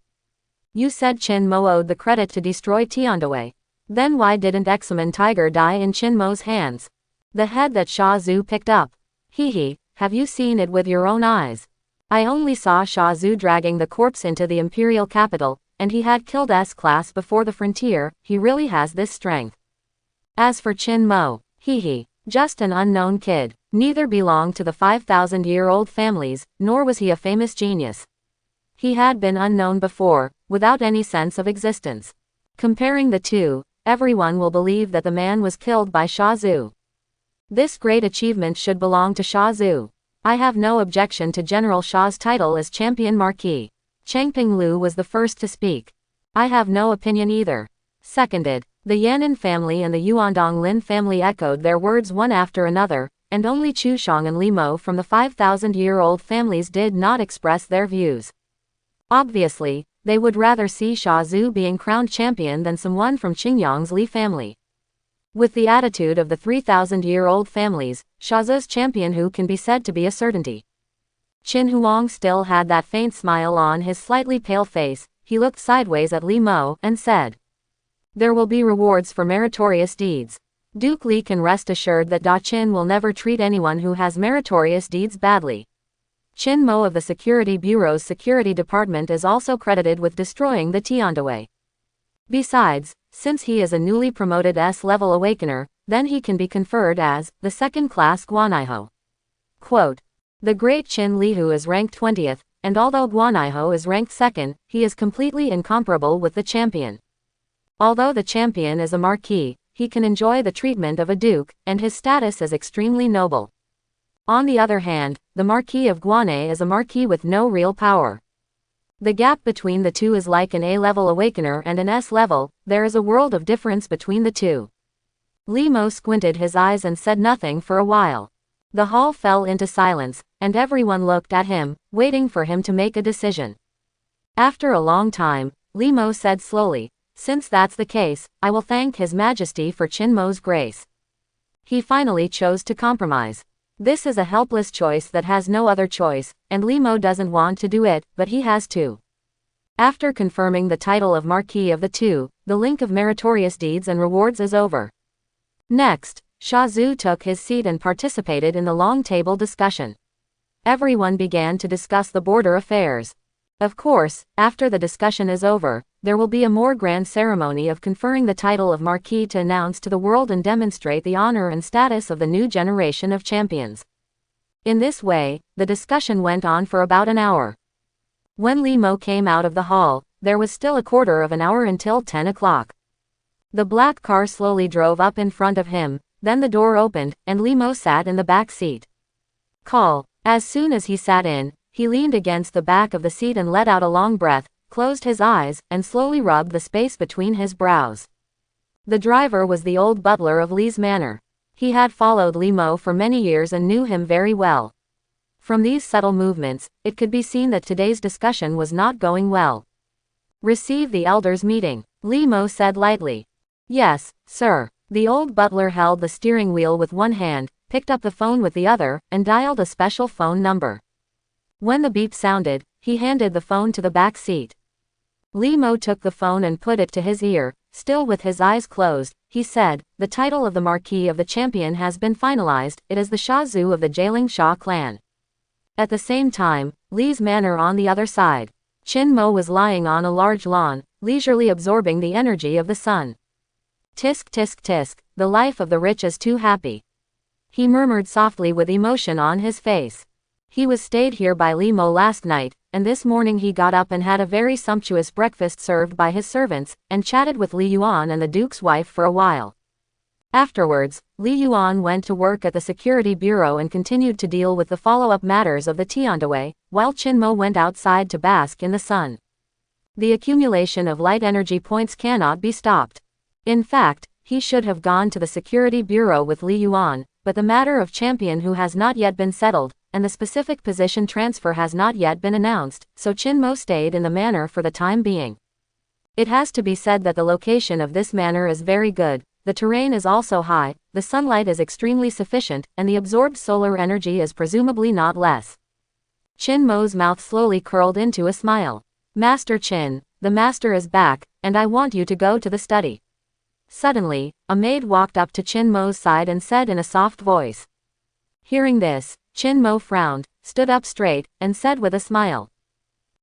You said Qin Mo owed the credit to destroy Tiandawei. Then why didn't Examine Tiger die in Qin Mo's hands? The head that Sha Zu picked up. Hee, have you seen it with your own eyes? I only saw Sha Zu dragging the corpse into the imperial capital, and he had killed S-class before the frontier. He really has this strength. As for Qin Mo, just an unknown kid. Neither belonged to the 5,000-year-old families, nor was he a famous genius. He had been unknown before, without any sense of existence. Comparing the two, everyone will believe that the man was killed by Sha Zu. This great achievement should belong to Sha Zu. I have no objection to General Sha's title as Champion Marquis. Changping Lu was the first to speak. I have no opinion either. Seconded. The Yan'an family and the Yuandong Lin family echoed their words one after another, and only Chu Shang and Li Mo from the 5,000-year-old families did not express their views. Obviously, they would rather see Sha Zu being crowned champion than someone from Qingyang's Li family. With the attitude of the 3,000-year-old families, Sha Zu's champion who can be said to be a certainty. Qin Huang still had that faint smile on his slightly pale face. He looked sideways at Li Mo and said, there will be rewards for meritorious deeds. Duke Li can rest assured that Da Qin will never treat anyone who has meritorious deeds badly. Qin Mo of the Security Bureau's Security Department is also credited with destroying the Tiandawei. Besides, since he is a newly promoted S-level awakener, then he can be conferred as the second-class Guanaiho. Quote. The great Qin Lihu is ranked 20th, and although Guanaiho is ranked 2nd, he is completely incomparable with the champion. Although the champion is a marquis, he can enjoy the treatment of a duke, and his status is extremely noble. On the other hand, the Marquis of Guanay is a marquis with no real power. The gap between the two is like an A-level awakener and an S-level. There is a world of difference between the two. Li Mo squinted his eyes and said nothing for a while. The hall fell into silence, and everyone looked at him, waiting for him to make a decision. After a long time, Li Mo said slowly, since that's the case, I will thank His Majesty for Qin Mo's grace. He finally chose to compromise. This is a helpless choice that has no other choice, and Li Mo doesn't want to do it, but he has to. After confirming the title of Marquis of the Two, the link of meritorious deeds and rewards is over. Next, Sha Zu took his seat and participated in the long table discussion. Everyone began to discuss the border affairs. Of course, after the discussion is over, there will be a more grand ceremony of conferring the title of Marquis to announce to the world and demonstrate the honor and status of the new generation of champions. In this way, the discussion went on for about an hour. When Li Mo came out of the hall, there was still a quarter of an hour until 10 o'clock. The black car slowly drove up in front of him, then the door opened, and Li Mo sat in the back seat. Call. As soon as he sat in, he leaned against the back of the seat and let out a long breath, closed his eyes, and slowly rubbed the space between his brows. The driver was the old butler of Li's manor. He had followed Li Mo for many years and knew him very well. From these subtle movements, it could be seen that today's discussion was not going well. Receive the elders' meeting, Li Mo said lightly. Yes, sir. The old butler held the steering wheel with one hand, picked up the phone with the other, and dialed a special phone number. When the beep sounded, he handed the phone to the back seat. Li Mo took the phone and put it to his ear. Still with his eyes closed, he said, "The title of the Marquis of the Champion has been finalized. It is the Sha Zhu of the Jialing Sha clan." At the same time, Li's manor on the other side. Qin Mo was lying on a large lawn, leisurely absorbing the energy of the sun. Tisk tisk tisk, the life of the rich is too happy. He murmured softly with emotion on his face. He was stayed here by Li Mo last night, and this morning he got up and had a very sumptuous breakfast served by his servants, and chatted with Li Yuan and the Duke's wife for a while. Afterwards, Li Yuan went to work at the Security Bureau and continued to deal with the follow-up matters of the Tiandawei, while Qin Mo went outside to bask in the sun. The accumulation of light energy points cannot be stopped. In fact, he should have gone to the Security Bureau with Li Yuan, but the matter of champion who has not yet been settled, and the specific position transfer has not yet been announced, so Qin Mo stayed in the manor for the time being. It has to be said that the location of this manor is very good, the terrain is also high, the sunlight is extremely sufficient, and the absorbed solar energy is presumably not less. Qin Mo's mouth slowly curled into a smile. Master Qin, the master is back, and I want you to go to the study. Suddenly, a maid walked up to Qin Mo's side and said in a soft voice. Hearing this, Qin Mo frowned, stood up straight, and said with a smile.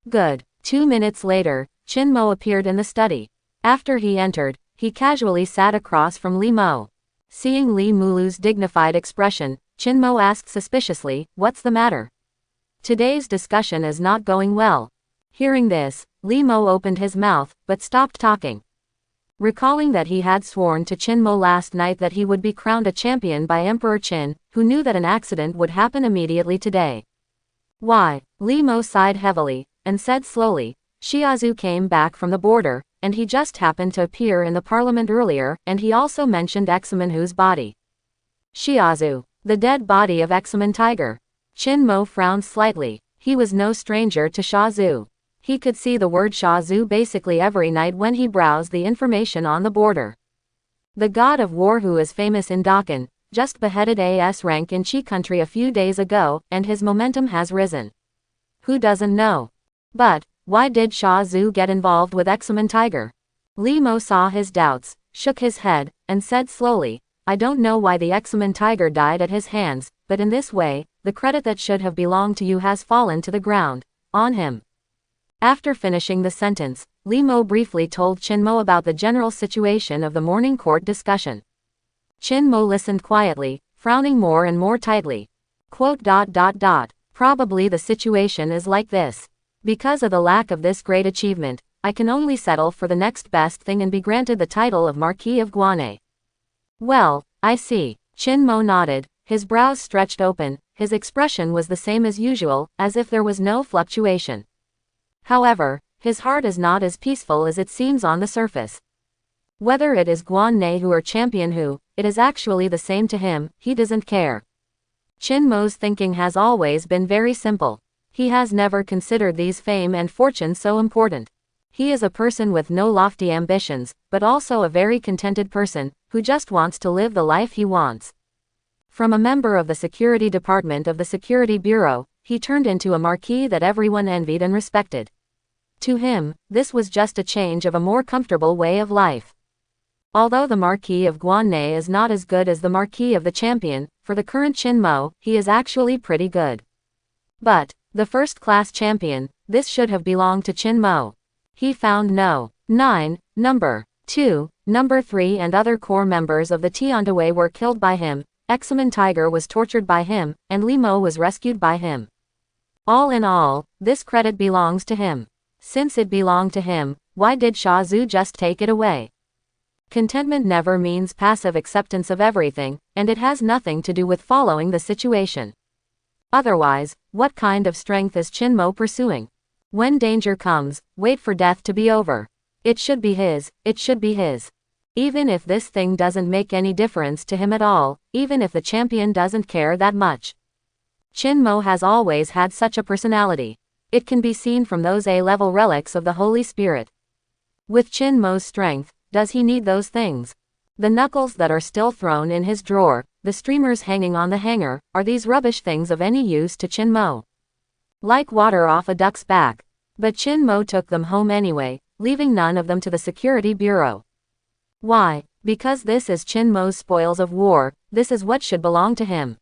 Good. 2 minutes later, Qin Mo appeared in the study. After he entered, he casually sat across from Li Mo. Seeing Li Mulu's dignified expression, Qin Mo asked suspiciously, "What's the matter?" Today's discussion is not going well. Hearing this, Li Mo opened his mouth, but stopped talking. Recalling that he had sworn to Qin Mo last night that he would be crowned a champion by Emperor Qin, who knew that an accident would happen immediately today. Why? Li Mo sighed heavily, and said slowly, Shiazu came back from the border, and he just happened to appear in the parliament earlier, and he also mentioned Examenhu's body. Shiazu, the dead body of Examen Tiger. Qin Mo frowned slightly. He was no stranger to Sha Zhu. He could see the word Sha Zhu basically every night when he browsed the information on the border. The god of war who is famous in Dokkan, just beheaded AS rank in Qi country a few days ago, and his momentum has risen. Who doesn't know? But, why did Sha Zhu get involved with Examen Tiger? Li Mo saw his doubts, shook his head, and said slowly, I don't know why the Examen Tiger died at his hands, but in this way, the credit that should have belonged to you has fallen to the ground, on him. After finishing the sentence, Li Mo briefly told Qin Mo about the general situation of the morning court discussion. Qin Mo listened quietly, frowning more and more tightly. Probably the situation is like this. Because of the lack of this great achievement, I can only settle for the next best thing and be granted the title of Marquis of Guanay. Well, I see. Qin Mo nodded, his brows stretched open, his expression was the same as usual, as if there was no fluctuation. However, his heart is not as peaceful as it seems on the surface. Whether it is Guanay who or champion who, it is actually the same to him, he doesn't care. Qin Mo's thinking has always been very simple. He has never considered these fame and fortune so important. He is a person with no lofty ambitions, but also a very contented person, who just wants to live the life he wants. From a member of the security department of the Security Bureau, he turned into a marquis that everyone envied and respected. To him, this was just a change of a more comfortable way of life. Although the Marquis of Guanay is not as good as the Marquis of the Champion, for the current Qin Mo, he is actually pretty good. But, the first-class champion, this should have belonged to Qin Mo. He found no 9. Number 2, Number 3 and other core members of the Tiantawe were killed by him, Examen Tiger was tortured by him, and Limo was rescued by him. All in all, this credit belongs to him. Since it belonged to him, why did Sha Zhu just take it away? Contentment never means passive acceptance of everything, and it has nothing to do with following the situation. Otherwise, what kind of strength is Qin Mo pursuing? When danger comes, wait for death to be over. It should be his, it should be his. Even if this thing doesn't make any difference to him at all, even if the champion doesn't care that much. Qin Mo has always had such a personality. It can be seen from those A-level relics of the Holy Spirit. With Qin Mo's strength, does he need those things? The knuckles that are still thrown in his drawer, the streamers hanging on the hanger, are these rubbish things of any use to Qin Mo? Like water off a duck's back. But Qin Mo took them home anyway, leaving none of them to the Security Bureau. Why? Because this is Qin Mo's spoils of war, this is what should belong to him.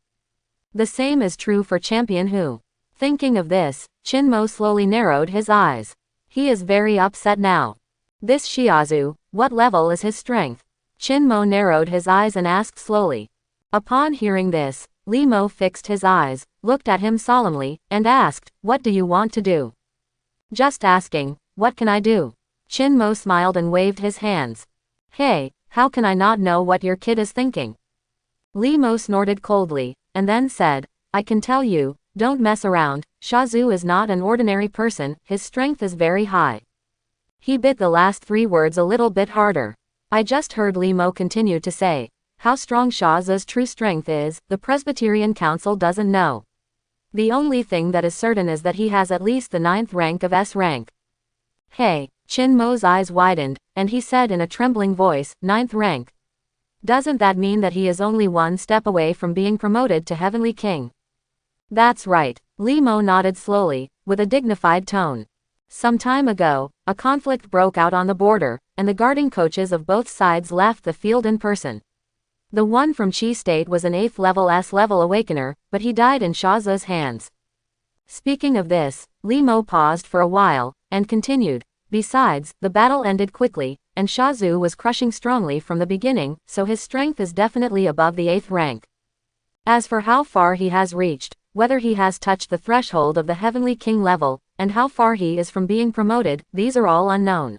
The same is true for Champion Hu. Thinking of this, Qin Mo slowly narrowed his eyes. He is very upset now. This Shiazu, what level is his strength? Qin Mo narrowed his eyes and asked slowly. Upon hearing this, Li Mo fixed his eyes, looked at him solemnly, and asked, "What do you want to do?" "Just asking, what can I do?" Qin Mo smiled and waved his hands. "Hey, how can I not know what your kid is thinking?" Li Mo snorted coldly, and then said, "I can tell you, don't mess around, Sha Zhu is not an ordinary person, his strength is very high." He bit the last 3 words a little bit harder. I just heard Li Mo continue to say, how strong Sha Zhu's true strength is, the Presbyterian Council doesn't know. The only thing that is certain is that he has at least the 9th rank of S rank. Hey, Qin Mo's eyes widened, and he said in a trembling voice, 9th rank. Doesn't that mean that he is only 1 step away from being promoted to Heavenly King? That's right, Li Mo nodded slowly, with a dignified tone. Some time ago, a conflict broke out on the border, and the guarding coaches of both sides left the field in person. The one from Qi State was an 8th level S-level awakener, but he died in Sha Zhu's hands. Speaking of this, Li Mo paused for a while, and continued, besides, the battle ended quickly, and Sha Zhu was crushing strongly from the beginning, so his strength is definitely above the 8th rank. As for how far he has reached, whether he has touched the threshold of the Heavenly King level, and how far he is from being promoted, these are all unknown.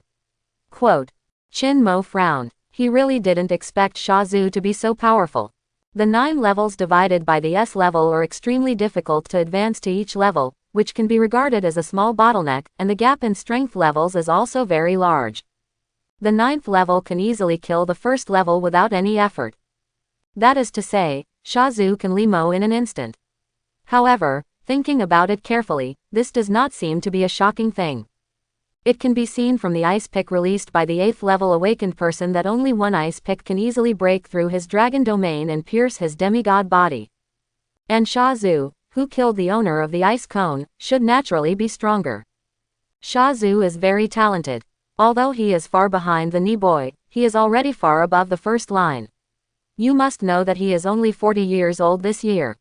Quote. Qin Mo frowned. He really didn't expect Sha Zhu to be so powerful. The 9 levels divided by the S level are extremely difficult to advance to each level, which can be regarded as a small bottleneck, and the gap in strength levels is also very large. The 9th level can easily kill the 1st level without any effort. That is to say, Sha Zhu can Li Mo in an instant. However, thinking about it carefully, this does not seem to be a shocking thing. It can be seen from the ice pick released by the 8th level awakened person that only 1 ice pick can easily break through his dragon domain and pierce his demigod body. And Sha Zhu, who killed the owner of the ice cone, should naturally be stronger. Sha Zhu is very talented. Although he is far behind the Ni boy, he is already far above the first line. You must know that he is only 40 years old this year.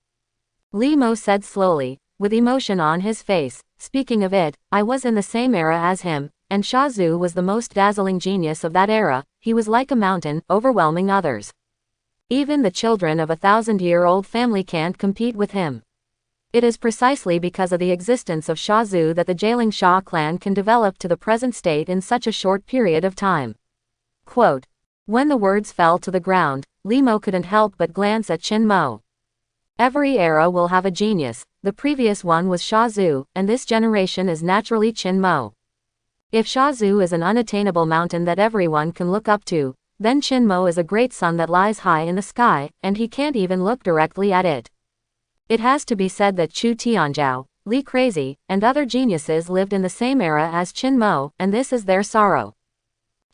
Li Mo said slowly, with emotion on his face, speaking of it, I was in the same era as him, and Sha Zhu was the most dazzling genius of that era, he was like a mountain, overwhelming others. Even the children of a 1,000-year-old family can't compete with him. It is precisely because of the existence of Sha Zhu that the Jialing Sha clan can develop to the present state in such a short period of time. Quote. When the words fell to the ground, Li Mo couldn't help but glance at Qin Mo. Every era will have a genius, the previous one was Sha Zhu, and this generation is naturally Qin Mo. If Sha Zhu is an unattainable mountain that everyone can look up to, then Qin Mo is a great sun that lies high in the sky, and he can't even look directly at it. It has to be said that Chu Tianzhao, Li Crazy, and other geniuses lived in the same era as Qin Mo, and this is their sorrow.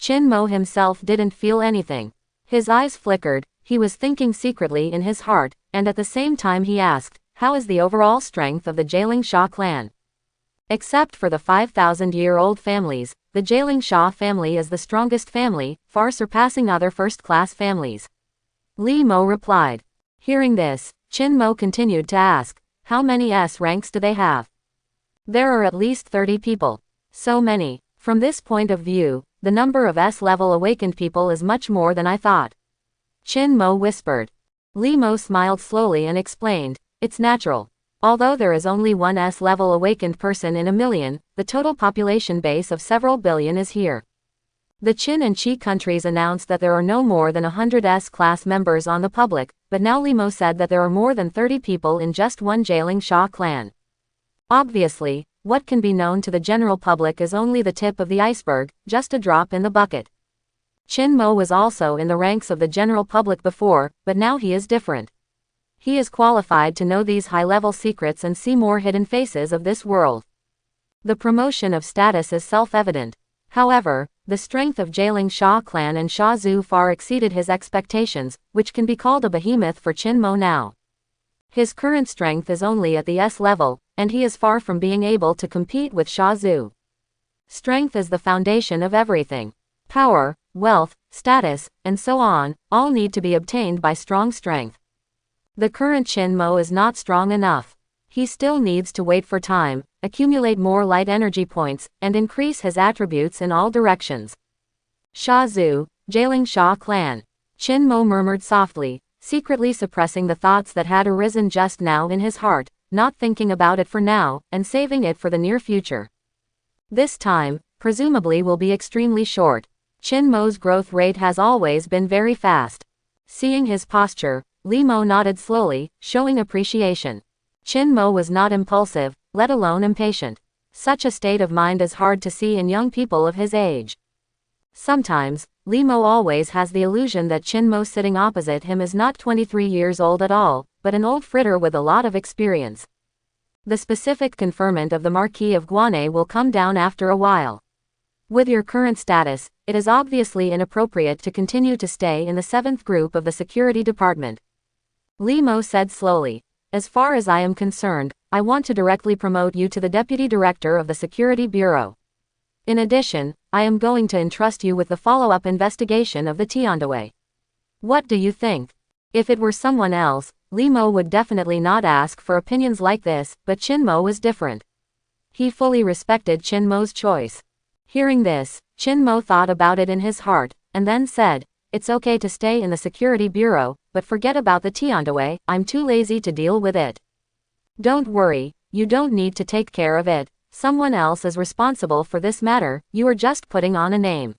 Qin Mo himself didn't feel anything. His eyes flickered, he was thinking secretly in his heart, and at the same time he asked, how is the overall strength of the Jialing Sha clan? Except for the 5,000-year-old families, the Jialing Sha family is the strongest family, far surpassing other first-class families. Li Mo replied. Hearing this, Qin Mo continued to ask, how many S ranks do they have? There are at least 30 people. So many. From this point of view, the number of S-level awakened people is much more than I thought. Chin Mo whispered. Li Mo smiled slowly and explained, it's natural. Although there is only one S-level awakened person in a million, the total population base of several billion is here. The Qin and Qi countries announced that there are no more than 100 S-class members on the public, but now Li Mo said that there are more than 30 people in just one Jialing Sha clan. Obviously, what can be known to the general public is only the tip of the iceberg, just a drop in the bucket. Chin Mo was also in the ranks of the general public before, but now he is different. He is qualified to know these high-level secrets and see more hidden faces of this world. The promotion of status is self-evident. However, the strength of Jialing Sha clan and Sha Zhu far exceeded his expectations, which can be called a behemoth for Chin Mo now. His current strength is only at the S level, and he is far from being able to compete with Sha Zhu. Strength is the foundation of everything. Power, wealth, status, and so on, all need to be obtained by strong strength. The current Chin Mo is not strong enough. He still needs to wait for time, accumulate more light energy points, and increase his attributes in all directions. Sha Zhu, Jialing Sha clan. Chin Mo murmured softly, secretly suppressing the thoughts that had arisen just now in his heart, not thinking about it for now, and saving it for the near future. This time, presumably will be extremely short. Chin Mo's growth rate has always been very fast. Seeing his posture, Li Mo nodded slowly, showing appreciation. Chin Mo was not impulsive, let alone impatient. Such a state of mind is hard to see in young people of his age. Sometimes, Li Mo always has the illusion that Chin Mo sitting opposite him is not 23 years old at all, but an old fritter with a lot of experience. The specific conferment of the Marquis of Guanay will come down after a while. With your current status, it is obviously inappropriate to continue to stay in the 7th group of the security department. Li Mo said slowly. As far as I am concerned, I want to directly promote you to the Deputy Director of the Security Bureau. In addition, I am going to entrust you with the follow-up investigation of the Tiandaway. What do you think? If it were someone else, Li Mo would definitely not ask for opinions like this, but Chin Mo was different. He fully respected Chin Mo's choice. Hearing this, Chin Mo thought about it in his heart, and then said, it's okay to stay in the Security Bureau, but forget about the Tiandaway, I'm too lazy to deal with it. Don't worry, you don't need to take care of it, someone else is responsible for this matter, you are just putting on a name.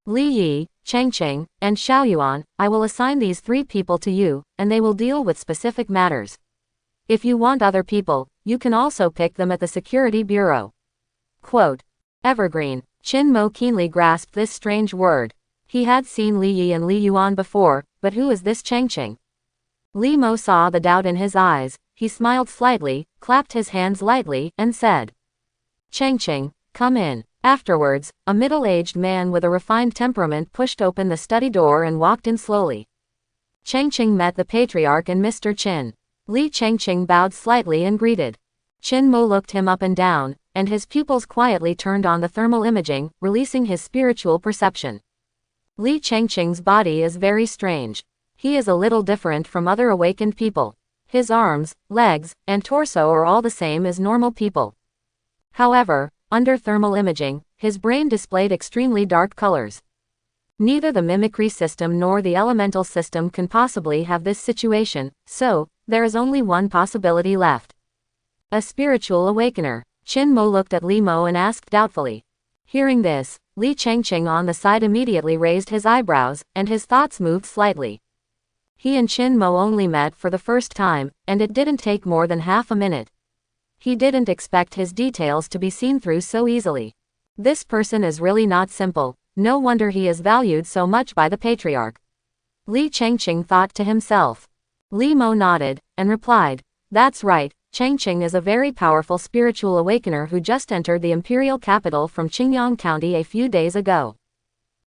Li Yi, Chengqing, and Xiaoyuan, I will assign these 3 people to you, and they will deal with specific matters. If you want other people, you can also pick them at the Security Bureau. Quote. Evergreen. Chin Mo keenly grasped this strange word. He had seen Li Yi and Li Yuan before, but who is this Chengqing? Li Mo saw the doubt in his eyes, he smiled slightly, clapped his hands lightly, and said, Chengqing, come in. Afterwards, a middle-aged man with a refined temperament pushed open the study door and walked in slowly. Chengqing met the patriarch and Mr. Qin. Li Chengqing bowed slightly and greeted. Chin Mo looked him up and down, and his pupils quietly turned on the thermal imaging, releasing his spiritual perception. Li Chengqing's body is very strange. He is a little different from other awakened people. His arms, legs, and torso are all the same as normal people. However, under thermal imaging, his brain displayed extremely dark colors. Neither the mimicry system nor the elemental system can possibly have this situation, so, there is only one possibility left. A spiritual awakener. Chin Mo looked at Li Mo and asked doubtfully. Hearing this, Li Chengqing on the side immediately raised his eyebrows, and his thoughts moved slightly. He and Chin Mo only met for the first time, and it didn't take more than half a minute. He didn't expect his details to be seen through so easily. This person is really not simple, no wonder he is valued so much by the patriarch. Li Chengqing thought to himself. Li Mo nodded, and replied, that's right, Chengqing is a very powerful spiritual awakener who just entered the imperial capital from Qingyang County a few days ago.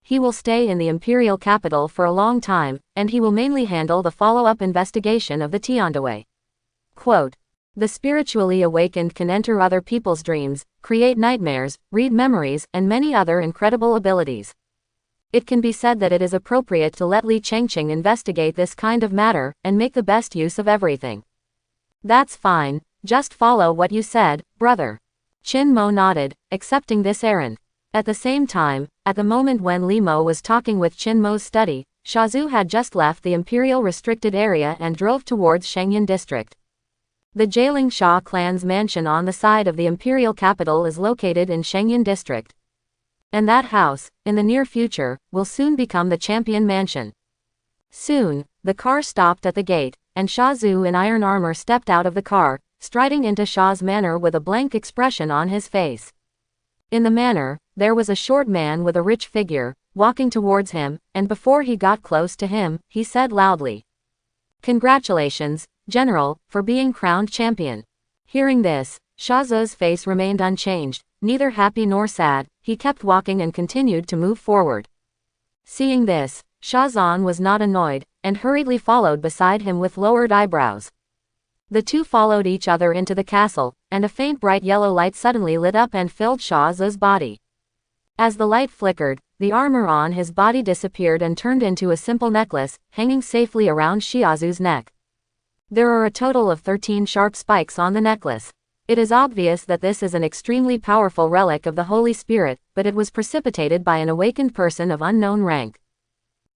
He will stay in the imperial capital for a long time, and he will mainly handle the follow-up investigation of the Tiandaway. Quote. The spiritually awakened can enter other people's dreams, create nightmares, read memories, and many other incredible abilities. It can be said that it is appropriate to let Li Chengqing investigate this kind of matter, and make the best use of everything. That's fine, just follow what you said, brother. Chin Mo nodded, accepting this errand. At the same time, at the moment when Li Mo was talking with Qin Mo's study, Xia Zhu had just left the Imperial Restricted Area and drove towards Shengyan District. The Jialing Xia clan's mansion on the side of the Imperial capital is located in Shengyan District. And that house, in the near future, will soon become the Champion Mansion. Soon, the car stopped at the gate, and Xia Zhu in iron armor stepped out of the car, striding into Xia's manor with a blank expression on his face. In the manor, there was a short man with a rich figure, walking towards him, and before he got close to him, he said loudly, "Congratulations, General, for being crowned champion." Hearing this, Xia Zhu's face remained unchanged, neither happy nor sad. He kept walking and continued to move forward. Seeing this, Xia Zhan was not annoyed, and hurriedly followed beside him with lowered eyebrows. The two followed each other into the castle, and a faint bright yellow light suddenly lit up and filled Xia Zhu's body. As the light flickered, the armor on his body disappeared and turned into a simple necklace, hanging safely around Xia Zhu's neck. There are a total of 13 sharp spikes on the necklace. It is obvious that this is an extremely powerful relic of the Holy Spirit, but it was precipitated by an awakened person of unknown rank.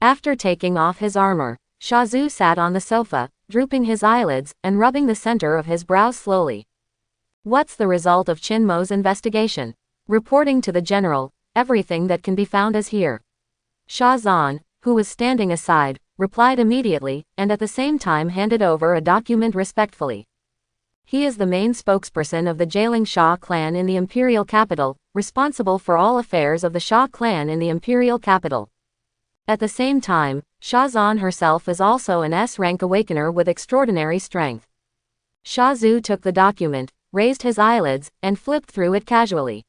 After taking off his armor, Xia Zhu sat on the sofa, drooping his eyelids, and rubbing the center of his brows slowly. What's the result of Qin Mo's investigation? Reporting to the general, everything that can be found is here. Xia Zhan, who was standing aside, replied immediately, and at the same time handed over a document respectfully. He is the main spokesperson of the Jialing Xia clan in the imperial capital, responsible for all affairs of the Xia clan in the imperial capital. At the same time, Xia Zhan herself is also an S-rank awakener with extraordinary strength. Xia Zhu took the document, raised his eyelids, and flipped through it casually.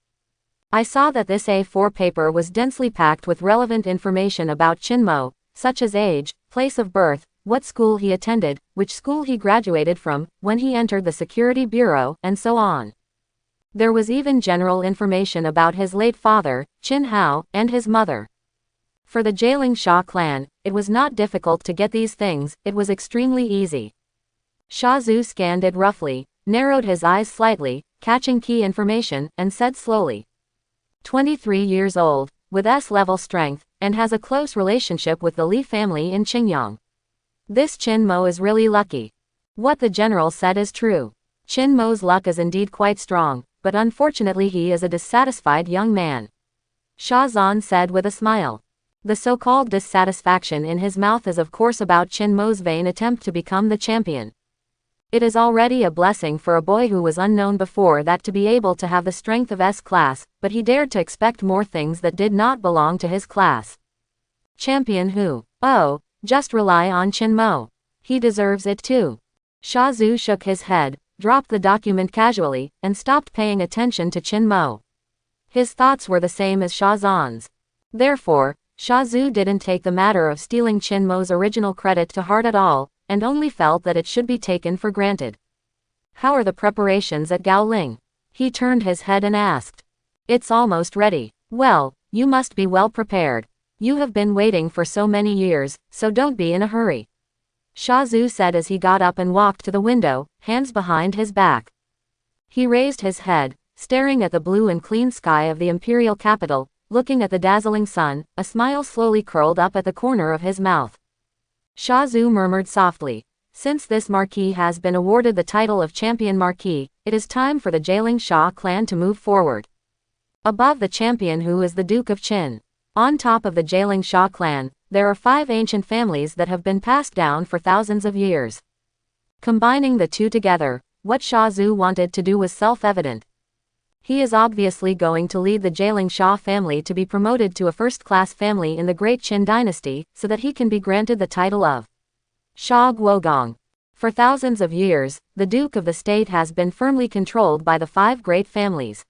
I saw that this A4 paper was densely packed with relevant information about Qin Mo, such as age, place of birth, what school he attended, which school he graduated from, when he entered the Security Bureau, and so on. There was even general information about his late father, Qin Hao, and his mother. For the Jialing Xia clan, it was not difficult to get these things, it was extremely easy. Xia Zhu scanned it roughly, narrowed his eyes slightly, catching key information, and said slowly, 23 years old, with S-level strength, and has a close relationship with the Li family in Qingyang. This Qin Mo is really lucky. What the general said is true. Qin Mo's luck is indeed quite strong, but unfortunately he is a dissatisfied young man. Xia Zhan said with a smile. The so-called dissatisfaction in his mouth is of course about Qin Mo's vain attempt to become the champion. It is already a blessing for a boy who was unknown before that to be able to have the strength of S-class, but he dared to expect more things that did not belong to his class. Champion who? Oh, just rely on Qin Mo. He deserves it too. Xia Zhu shook his head, dropped the document casually, and stopped paying attention to Qin Mo. His thoughts were the same as Xia Zhan's. Therefore, Xia Zhu didn't take the matter of stealing Qin Mo's original credit to heart at all, and only felt that it should be taken for granted. How are the preparations at Gaoling? He turned his head and asked. It's almost ready. Well, you must be well prepared. You have been waiting for so many years, so don't be in a hurry. Xia Zhu said as he got up and walked to the window, hands behind his back. He raised his head, staring at the blue and clean sky of the imperial capital, looking at the dazzling sun. A smile slowly curled up at the corner of his mouth. Xia Zhu murmured softly, since this marquis has been awarded the title of Champion Marquis, it is time for the Jialing Xia clan to move forward. Above the champion who is the Duke of Qin. On top of the Jialing Xia clan, there are 5 ancient families that have been passed down for thousands of years. Combining the two together, what Xia Zhu wanted to do was self-evident. He is obviously going to lead the Jialing Xia family to be promoted to a first-class family in the Great Qin dynasty, so that he can be granted the title of Xia Guogong. For thousands of years, the Duke of the State has been firmly controlled by the 5 great families.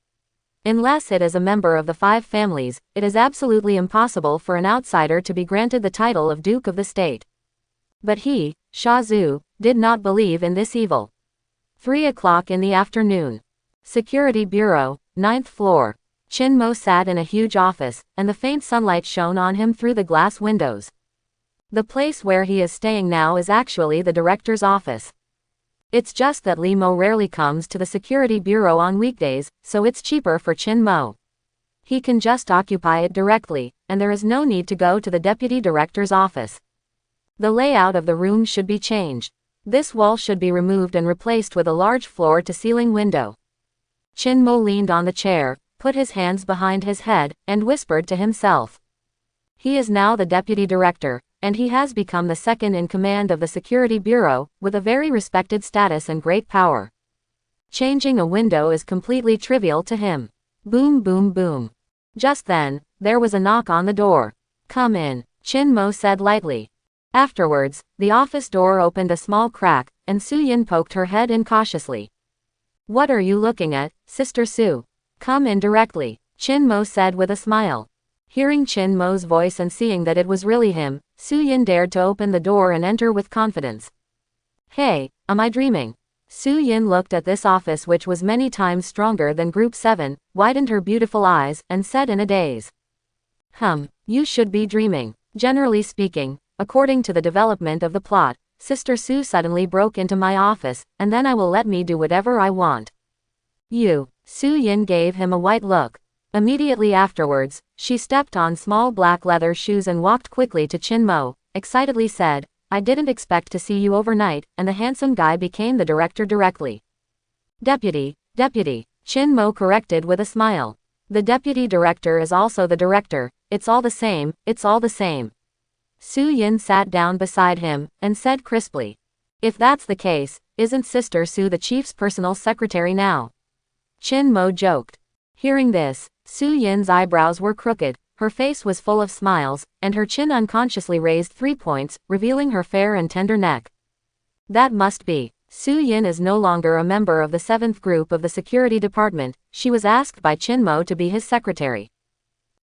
Unless it is a member of the 5 families, it is absolutely impossible for an outsider to be granted the title of Duke of the State. But he, Xia Zhu, did not believe in this evil. 3 o'clock in the afternoon. Security Bureau, 9th floor. Qin Mo sat in a huge office, and the faint sunlight shone on him through the glass windows. The place where he is staying now is actually the director's office. It's just that Li Mo rarely comes to the Security Bureau on weekdays, so it's cheaper for Qin Mo. He can just occupy it directly, and there is no need to go to the deputy director's office. The layout of the room should be changed. This wall should be removed and replaced with a large floor-to-ceiling window. Chin-mo leaned on the chair, put his hands behind his head, and whispered to himself. He is now the deputy director, and he has become the second in command of the Security Bureau, with a very respected status and great power. Changing a window is completely trivial to him. Boom boom boom. Just then, there was a knock on the door. Come in, Chin-mo said lightly. Afterwards, the office door opened a small crack, and Su-yin poked her head in cautiously. What are you looking at, Sister Su? Come in directly, Chin-mo said with a smile. Hearing Chin-mo's voice and seeing that it was really him, Su-yin dared to open the door and enter with confidence. Hey, am I dreaming? Su-yin looked at this office, which was many times stronger than Group 7, widened her beautiful eyes, and said in a daze. You should be dreaming. Generally speaking, according to the development of the plot, Sister Su suddenly broke into my office, and then I will let me do whatever I want. Su-yin gave him a white look. Immediately afterwards, she stepped on small black leather shoes and walked quickly to Chin-mo, excitedly said, I didn't expect to see you overnight, and the handsome guy became the director directly. Deputy, Chin-mo corrected with a smile. The deputy director is also the director, it's all the same. Su-yin sat down beside him, and said crisply. If that's the case, isn't Sister Su the chief's personal secretary now? Chin-mo joked. Hearing this, Su-yin's eyebrows were crooked, her face was full of smiles, and her chin unconsciously raised 3 points, revealing her fair and tender neck. That must be. Su-yin is no longer a member of the 7th group of the security department, she was asked by Chin-mo to be his secretary.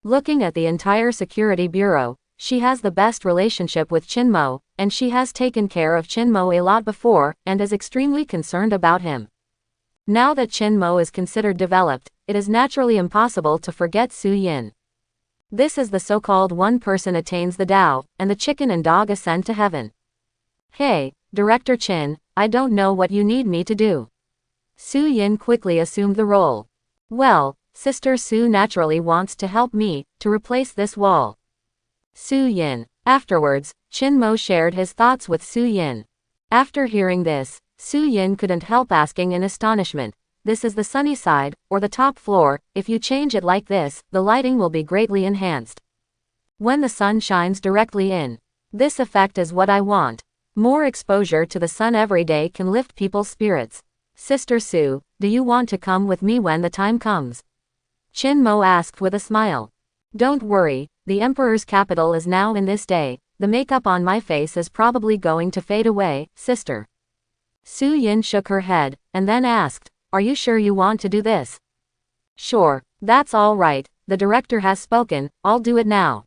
Looking at the entire security bureau, she has the best relationship with Chin-mo, and she has taken care of Chin-mo a lot before, and is extremely concerned about him. Now that Chin-mo is considered developed, it is naturally impossible to forget Su-yin. This is the so-called one person attains the Tao, and the chicken and dog ascend to heaven. Hey, Director Chin, I don't know what you need me to do. Su-yin quickly assumed the role. Well, Sister Su naturally wants to help me, to replace this wall. Su-yin. Afterwards, Chin-mo shared his thoughts with Su-yin. After hearing this, Su-yin couldn't help asking in astonishment, this is the sunny side, or the top floor, if you change it like this, the lighting will be greatly enhanced. When the sun shines directly in. This effect is what I want. More exposure to the sun every day can lift people's spirits. Sister Su, do you want to come with me when the time comes? Chin-mo asked with a smile. Don't worry, the emperor's capital is now in this day, the makeup on my face is probably going to fade away, sister. Su-yin shook her head, and then asked, are you sure you want to do this? Sure, that's all right, the director has spoken, I'll do it now.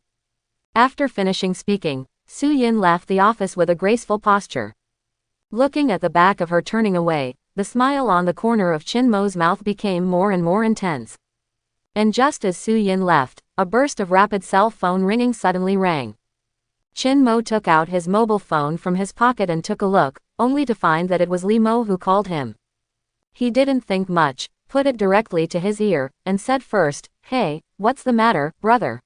After finishing speaking, Su-yin left the office with a graceful posture. Looking at the back of her turning away, the smile on the corner of Chin-mo's mouth became more and more intense. And just as Su-yin left, a burst of rapid cell phone ringing suddenly rang. Chin-mo took out his mobile phone from his pocket and took a look, only to find that it was Li-mo who called him. He didn't think much, put it directly to his ear, and said first, hey, what's the matter, brother?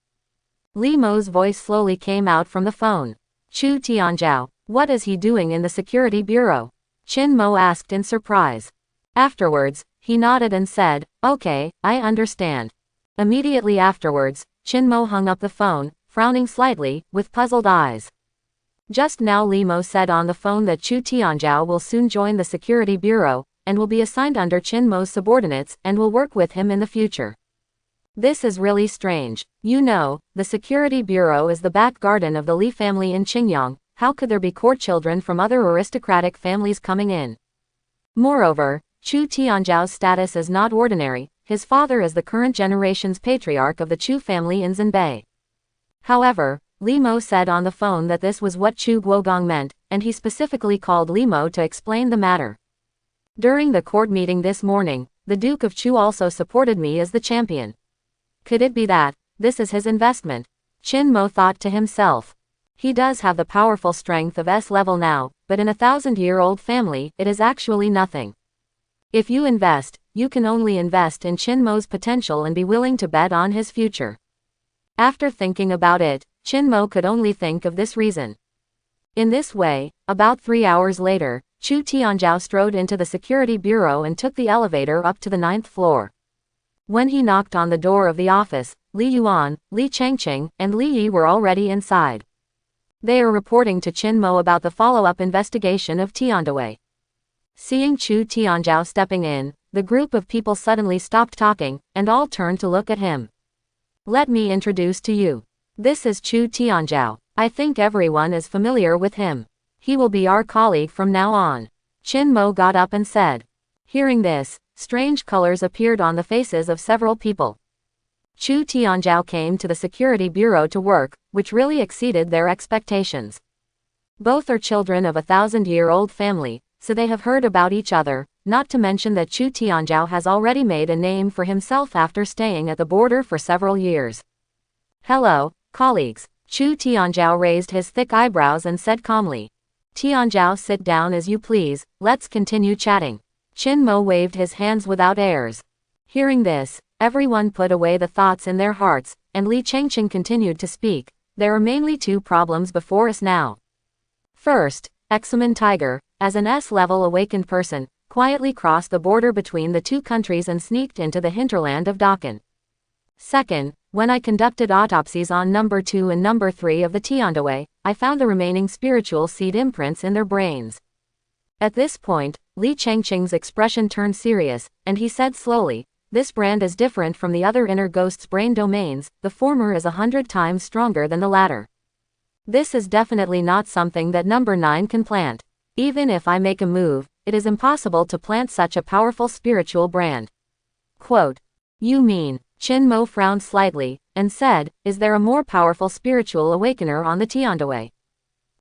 Li-mo's voice slowly came out from the phone. Chu Tianzhao, what is he doing in the security bureau? Chin-mo asked in surprise. Afterwards, he nodded and said, okay, I understand. Immediately afterwards, Chin-mo hung up the phone, frowning slightly, with puzzled eyes. Just now Li-mo said on the phone that Chu Tianzhao will soon join the security bureau, and will be assigned under Chin-mo's subordinates, and will work with him in the future. This is really strange. You know, the security bureau is the back garden of the Li family in Qingyang, how could there be court children from other aristocratic families coming in? Moreover, Chu Tianzhao's status is not ordinary, his father is the current generation's patriarch of the Chu family in Zhenbei. However, Li-mo said on the phone that this was what Chu Guogong meant, and he specifically called Li-mo to explain the matter. During the court meeting this morning, the Duke of Chu also supported me as the champion. Could it be that this is his investment? Chin-mo thought to himself. He does have the powerful strength of S level now, but in a 1,000-year-old family, it is actually nothing. If you invest, you can only invest in Chinmo's potential and be willing to bet on his future. After thinking about it, Chinmo could only think of this reason. In this way, about 3 hours later, Chu Tianzhao strode into the security bureau and took the elevator up to the 9th floor. When he knocked on the door of the office, Li Yuan, Li Changqing, and Li Yi were already inside. They are reporting to Chinmo about the follow-up investigation of Tiandaway. Seeing Chu Tianzhao stepping in, the group of people suddenly stopped talking, and all turned to look at him. Let me introduce to you. This is Chu Tianzhao. I think everyone is familiar with him. He will be our colleague from now on. Chinmo got up and said. Hearing this, strange colors appeared on the faces of several people. Chu Tianzhao came to the security bureau to work, which really exceeded their expectations. Both are children of a 1,000-year-old family, so they have heard about each other, not to mention that Chu Tianzhao has already made a name for himself after staying at the border for several years. Hello, colleagues. Chu Tianzhao raised his thick eyebrows and said calmly. Tianzhao, sit down as you please, let's continue chatting. Chinmo waved his hands without airs. Hearing this, everyone put away the thoughts in their hearts, and Li Changqing continued to speak. There are mainly two problems before us now. First, Examen Tiger, as an S-level awakened person, quietly crossed the border between the two countries and sneaked into the hinterland of Dakan. Second, when I conducted autopsies on number 2 and number 3 of the Tiandaway, I found the remaining spiritual seed imprints in their brains. At this point, Li Changqing's expression turned serious, and he said slowly, this brand is different from the other inner ghost's brain domains, the former is 100 times stronger than the latter. This is definitely not something that number 9 can plant. Even if I make a move, it is impossible to plant such a powerful spiritual brand. Quote. You mean? Chinmo frowned slightly, and said, is there a more powerful spiritual awakener on the Tiandaway?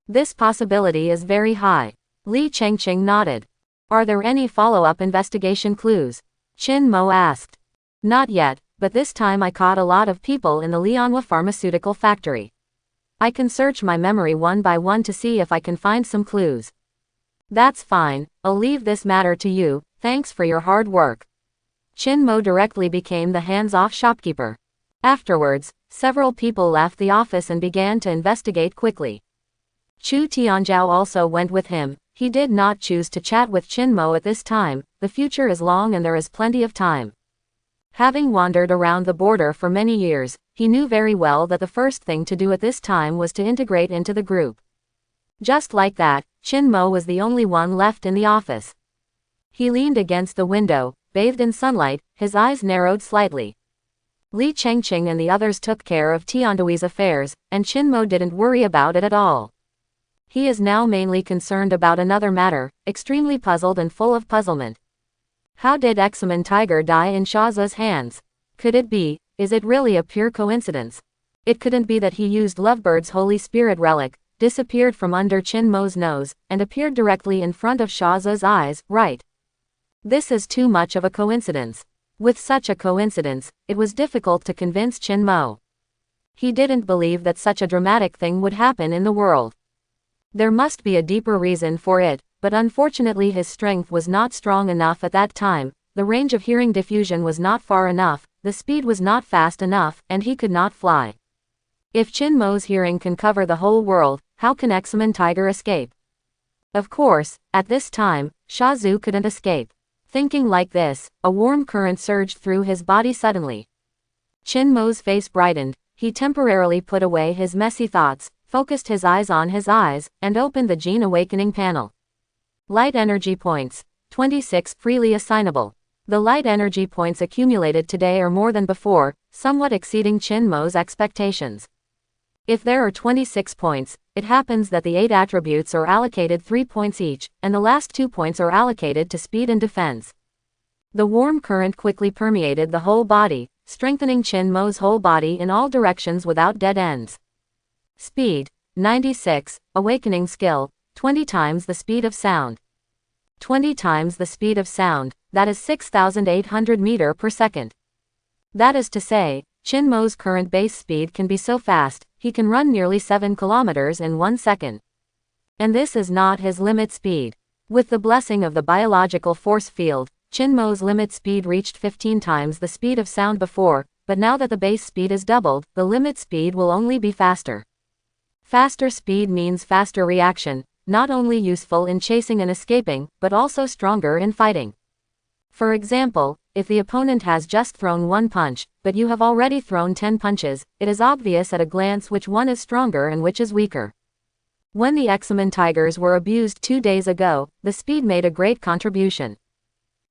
This possibility is very high. Li Changqing nodded. Are there any follow-up investigation clues? Chinmo asked. Not yet, but this time I caught a lot of people in the Lianhua pharmaceutical factory. I can search my memory one by one to see if I can find some clues. That's fine, I'll leave this matter to you, thanks for your hard work. Chinmo directly became the hands-off shopkeeper. Afterwards, several people left the office and began to investigate quickly. Chu Tianzhao also went with him. He did not choose to chat with Chinmo at this time, the future is long and there is plenty of time. Having wandered around the border for many years, he knew very well that the first thing to do at this time was to integrate into the group. Just like that, Chinmo was the only one left in the office. He leaned against the window, bathed in sunlight, his eyes narrowed slightly. Li Changqing and the others took care of Tiandaway's affairs, and Chinmo didn't worry about it at all. He is now mainly concerned about another matter, extremely puzzled and full of puzzlement. How did Examen Tiger die in Shaza's hands? Could it be, is it really a pure coincidence? It couldn't be that he used Lovebird's Holy Spirit relic, disappeared from under Chinmo's nose, and appeared directly in front of Shaza's eyes, right? This is too much of a coincidence. With such a coincidence, it was difficult to convince Chinmo. He didn't believe that such a dramatic thing would happen in the world. There must be a deeper reason for it, but unfortunately his strength was not strong enough at that time, the range of hearing diffusion was not far enough, the speed was not fast enough, and he could not fly. If Chinmo's hearing can cover the whole world, how can Examen Tiger escape? Of course, at this time, Shazu couldn't escape. Thinking like this, a warm current surged through his body suddenly. Chinmo's face brightened, he temporarily put away his messy thoughts, focused his eyes on his eyes, and opened the Gene Awakening panel. Light Energy Points. 26 freely assignable. The light energy points accumulated today are more than before, somewhat exceeding Chinmo's expectations. If there are 26 points, it happens that the 8 attributes are allocated 3 points each, and the last 2 points are allocated to speed and defense. The warm current quickly permeated the whole body, strengthening Chinmo's whole body in all directions without dead ends. Speed, 96, awakening skill, 20 times the speed of sound. 20 times the speed of sound, that is 6,800 meters per second. That is to say, Chinmo's current base speed can be so fast, he can run nearly 7 kilometers in 1 second. And this is not his limit speed. With the blessing of the biological force field, Chinmo's limit speed reached 15 times the speed of sound before, but now that the base speed is doubled, the limit speed will only be faster. Faster speed means faster reaction, not only useful in chasing and escaping, but also stronger in fighting. For example, if the opponent has just thrown one punch, but you have already thrown 10 punches, it is obvious at a glance which one is stronger and which is weaker. When the X-Men Tigers were abused 2 days ago, the speed made a great contribution.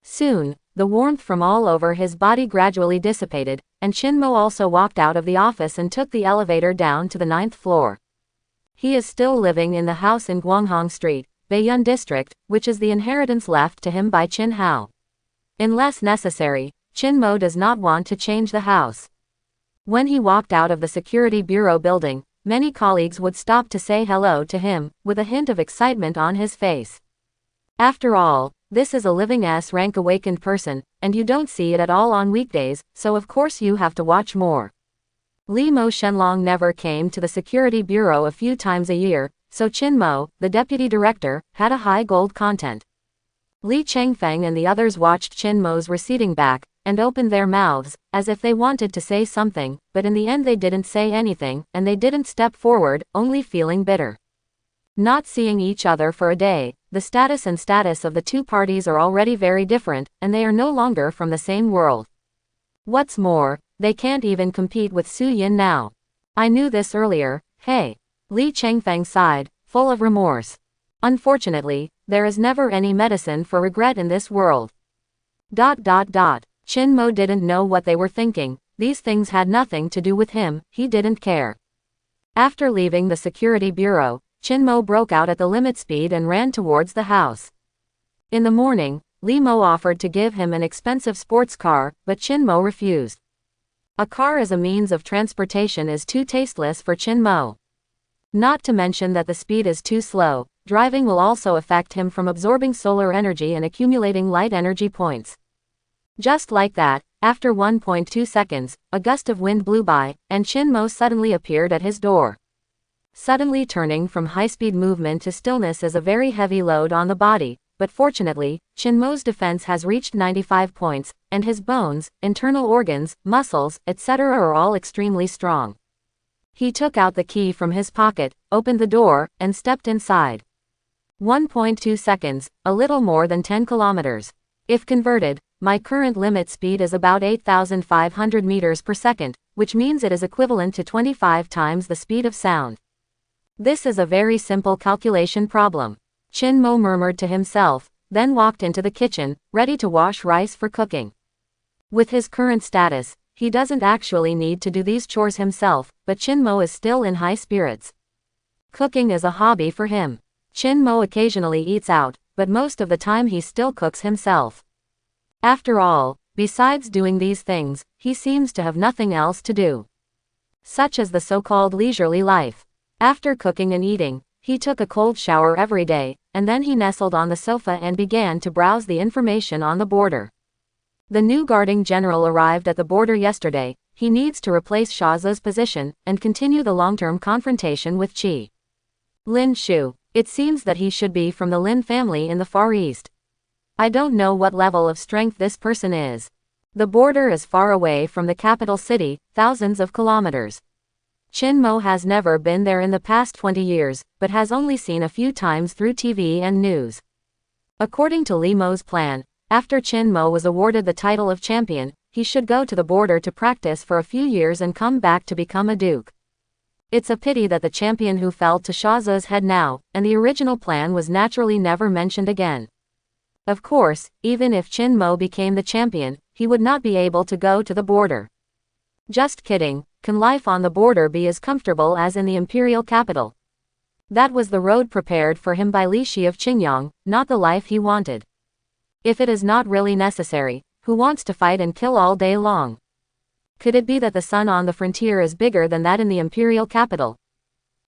Soon, the warmth from all over his body gradually dissipated, and Chinmo also walked out of the office and took the elevator down to the 9th floor. He is still living in the house in Guanghong Street, Baiyun District, which is the inheritance left to him by Qin Hao. Unless necessary, Chinmo does not want to change the house. When he walked out of the Security Bureau building, many colleagues would stop to say hello to him, with a hint of excitement on his face. After all, this is a living S-rank awakened person, and you don't see it at all on weekdays, so of course you have to watch more. Li Mo Shenlong never came to the Security Bureau a few times a year, so Chinmo, the deputy director, had a high gold content. Li Chengfeng and the others watched Chinmo's receding back, and opened their mouths, as if they wanted to say something, but in the end they didn't say anything, and they didn't step forward, only feeling bitter. Not seeing each other for a day, the status of the two parties are already very different, and they are no longer from the same world. What's more, they can't even compete with Su Yin now. I knew this earlier, hey. Li Chengfeng sighed, full of remorse. Unfortunately, there is never any medicine for regret in this world. Chinmo didn't know what they were thinking, these things had nothing to do with him, he didn't care. After leaving the Security Bureau, Chinmo broke out at the limit speed and ran towards the house. In the morning, Li Mo offered to give him an expensive sports car, but Chinmo refused. A car as a means of transportation is too tasteless for Chinmo. Not to mention that the speed is too slow, driving will also affect him from absorbing solar energy and accumulating light energy points. Just like that, after 1.2 seconds, a gust of wind blew by, and Chinmo suddenly appeared at his door. Suddenly turning from high-speed movement to stillness is a very heavy load on the body, but fortunately, Chinmo's defense has reached 95 points, and his bones, internal organs, muscles, etc. are all extremely strong. He took out the key from his pocket, opened the door, and stepped inside. 1.2 seconds, a little more than 10 kilometers. If converted, my current limit speed is about 8,500 meters per second, which means it is equivalent to 25 times the speed of sound. This is a very simple calculation problem. Chinmo murmured to himself, then walked into the kitchen, ready to wash rice for cooking. With his current status, he doesn't actually need to do these chores himself, but Chinmo is still in high spirits. Cooking is a hobby for him. Chinmo occasionally eats out, but most of the time he still cooks himself. After all, besides doing these things, he seems to have nothing else to do. Such as the so-called leisurely life. After cooking and eating, he took a cold shower every day, and then he nestled on the sofa and began to browse the information on the border. The new guarding general arrived at the border yesterday. He needs to replace Shaza's position, and continue the long-term confrontation with Qi. Lin Shu. It seems that he should be from the Lin family in the Far East. I don't know what level of strength this person is. The border is far away from the capital city, thousands of kilometers. Chinmo has never been there in the past 20 years, but has only seen a few times through TV and news. According to Li Mo's plan, after Chinmo was awarded the title of champion, he should go to the border to practice for a few years and come back to become a duke. It's a pity that the champion who fell to Shaza's head now, and the original plan was naturally never mentioned again. Of course, even if Chinmo became the champion, he would not be able to go to the border. Just kidding, can life on the border be as comfortable as in the imperial capital? That was the road prepared for him by Li Shi of Qingyang, not the life he wanted. If it is not really necessary, who wants to fight and kill all day long? Could it be that the sun on the frontier is bigger than that in the imperial capital?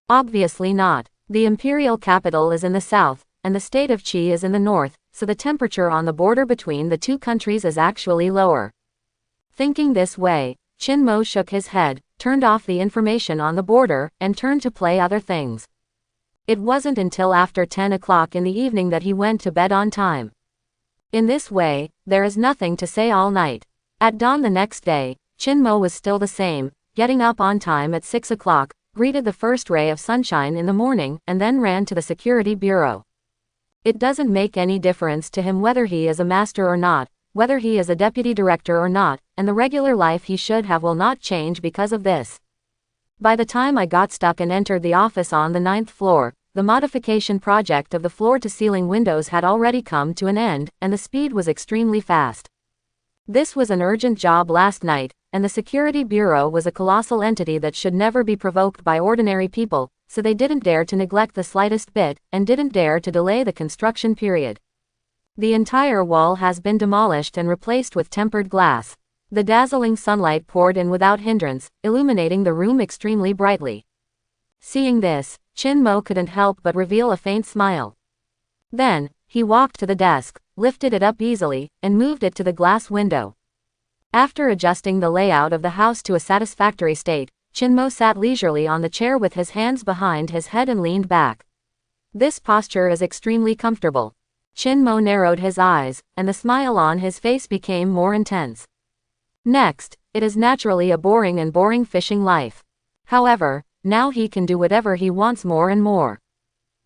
Obviously not. The imperial capital is in the south, and the state of Qi is in the north, so the temperature on the border between the two countries is actually lower. Thinking this way, Chinmo shook his head, turned off the information on the border, and turned to play other things. It wasn't until after 10 o'clock in the evening that he went to bed on time. In this way, there is nothing to say all night. At dawn the next day, Chinmo was still the same, getting up on time at 6 o'clock, greeted the first ray of sunshine in the morning, and then ran to the security bureau. It doesn't make any difference to him whether he is a master or not, whether he is a deputy director or not, and the regular life he should have will not change because of this. By the time I got stuck and entered the office on the 9th floor, the modification project of the floor-to-ceiling windows had already come to an end, and the speed was extremely fast. This was an urgent job last night, and the security bureau was a colossal entity that should never be provoked by ordinary people, so they didn't dare to neglect the slightest bit, and didn't dare to delay the construction period. The entire wall has been demolished and replaced with tempered glass. The dazzling sunlight poured in without hindrance, illuminating the room extremely brightly. Seeing this, Chinmo couldn't help but reveal a faint smile. Then, he walked to the desk, lifted it up easily, and moved it to the glass window. After adjusting the layout of the house to a satisfactory state, Chinmo sat leisurely on the chair with his hands behind his head and leaned back. This posture is extremely comfortable. Chinmo narrowed his eyes, and the smile on his face became more intense. Next, it is naturally a boring fishing life. However, now he can do whatever he wants more and more.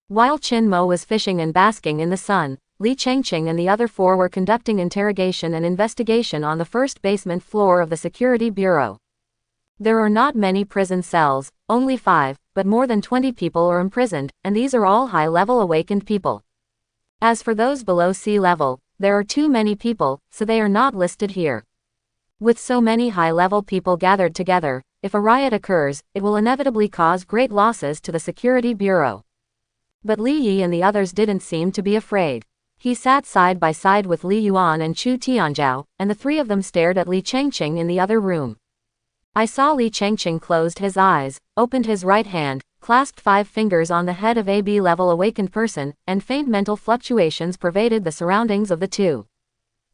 While Chinmo was fishing and basking in the sun, Li Chengqing and the other four were conducting interrogation and investigation on the first basement floor of the security bureau. There are not many prison cells, only 5, but more than 20 people are imprisoned, and these are all high-level awakened people. As for those below sea level, there are too many people, so they are not listed here. With so many high-level people gathered together, if a riot occurs, it will inevitably cause great losses to the security bureau. But Li Yi and the others didn't seem to be afraid. He sat side by side with Li Yuan and Chu Tianzhao, and the three of them stared at Li Chengqing in the other room. I saw Li Chengqing closed his eyes, opened his right hand, clasped 5 fingers on the head of a B-level awakened person, and faint mental fluctuations pervaded the surroundings of the two.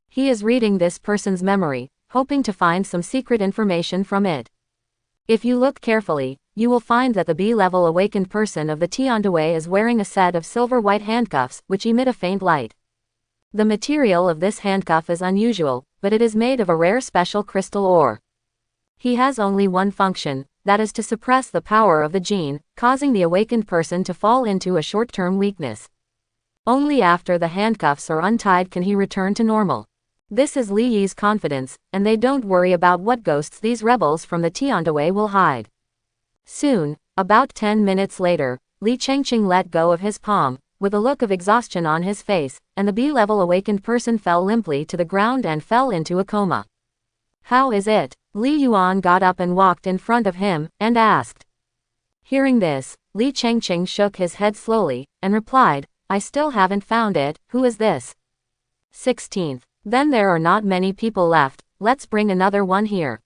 He is reading this person's memory, hoping to find some secret information from it. If you look carefully, you will find that the B-level awakened person of the Tiandaway is wearing a set of silver-white handcuffs, which emit a faint light. The material of this handcuff is unusual, but it is made of a rare special crystal ore. He has only one function, that is to suppress the power of the gene, causing the awakened person to fall into a short-term weakness. Only after the handcuffs are untied can he return to normal. This is Li Yi's confidence, and they don't worry about what ghosts these rebels from the Tiandaway will hide. Soon, about 10 minutes later, Li Chengqing let go of his palm, with a look of exhaustion on his face, and the B-level awakened person fell limply to the ground and fell into a coma. How is it? Li Yuan got up and walked in front of him, and asked. Hearing this, Li Chengqing shook his head slowly, and replied, I still haven't found it. Who is this? 16th. Then there are not many people left, let's bring another one here.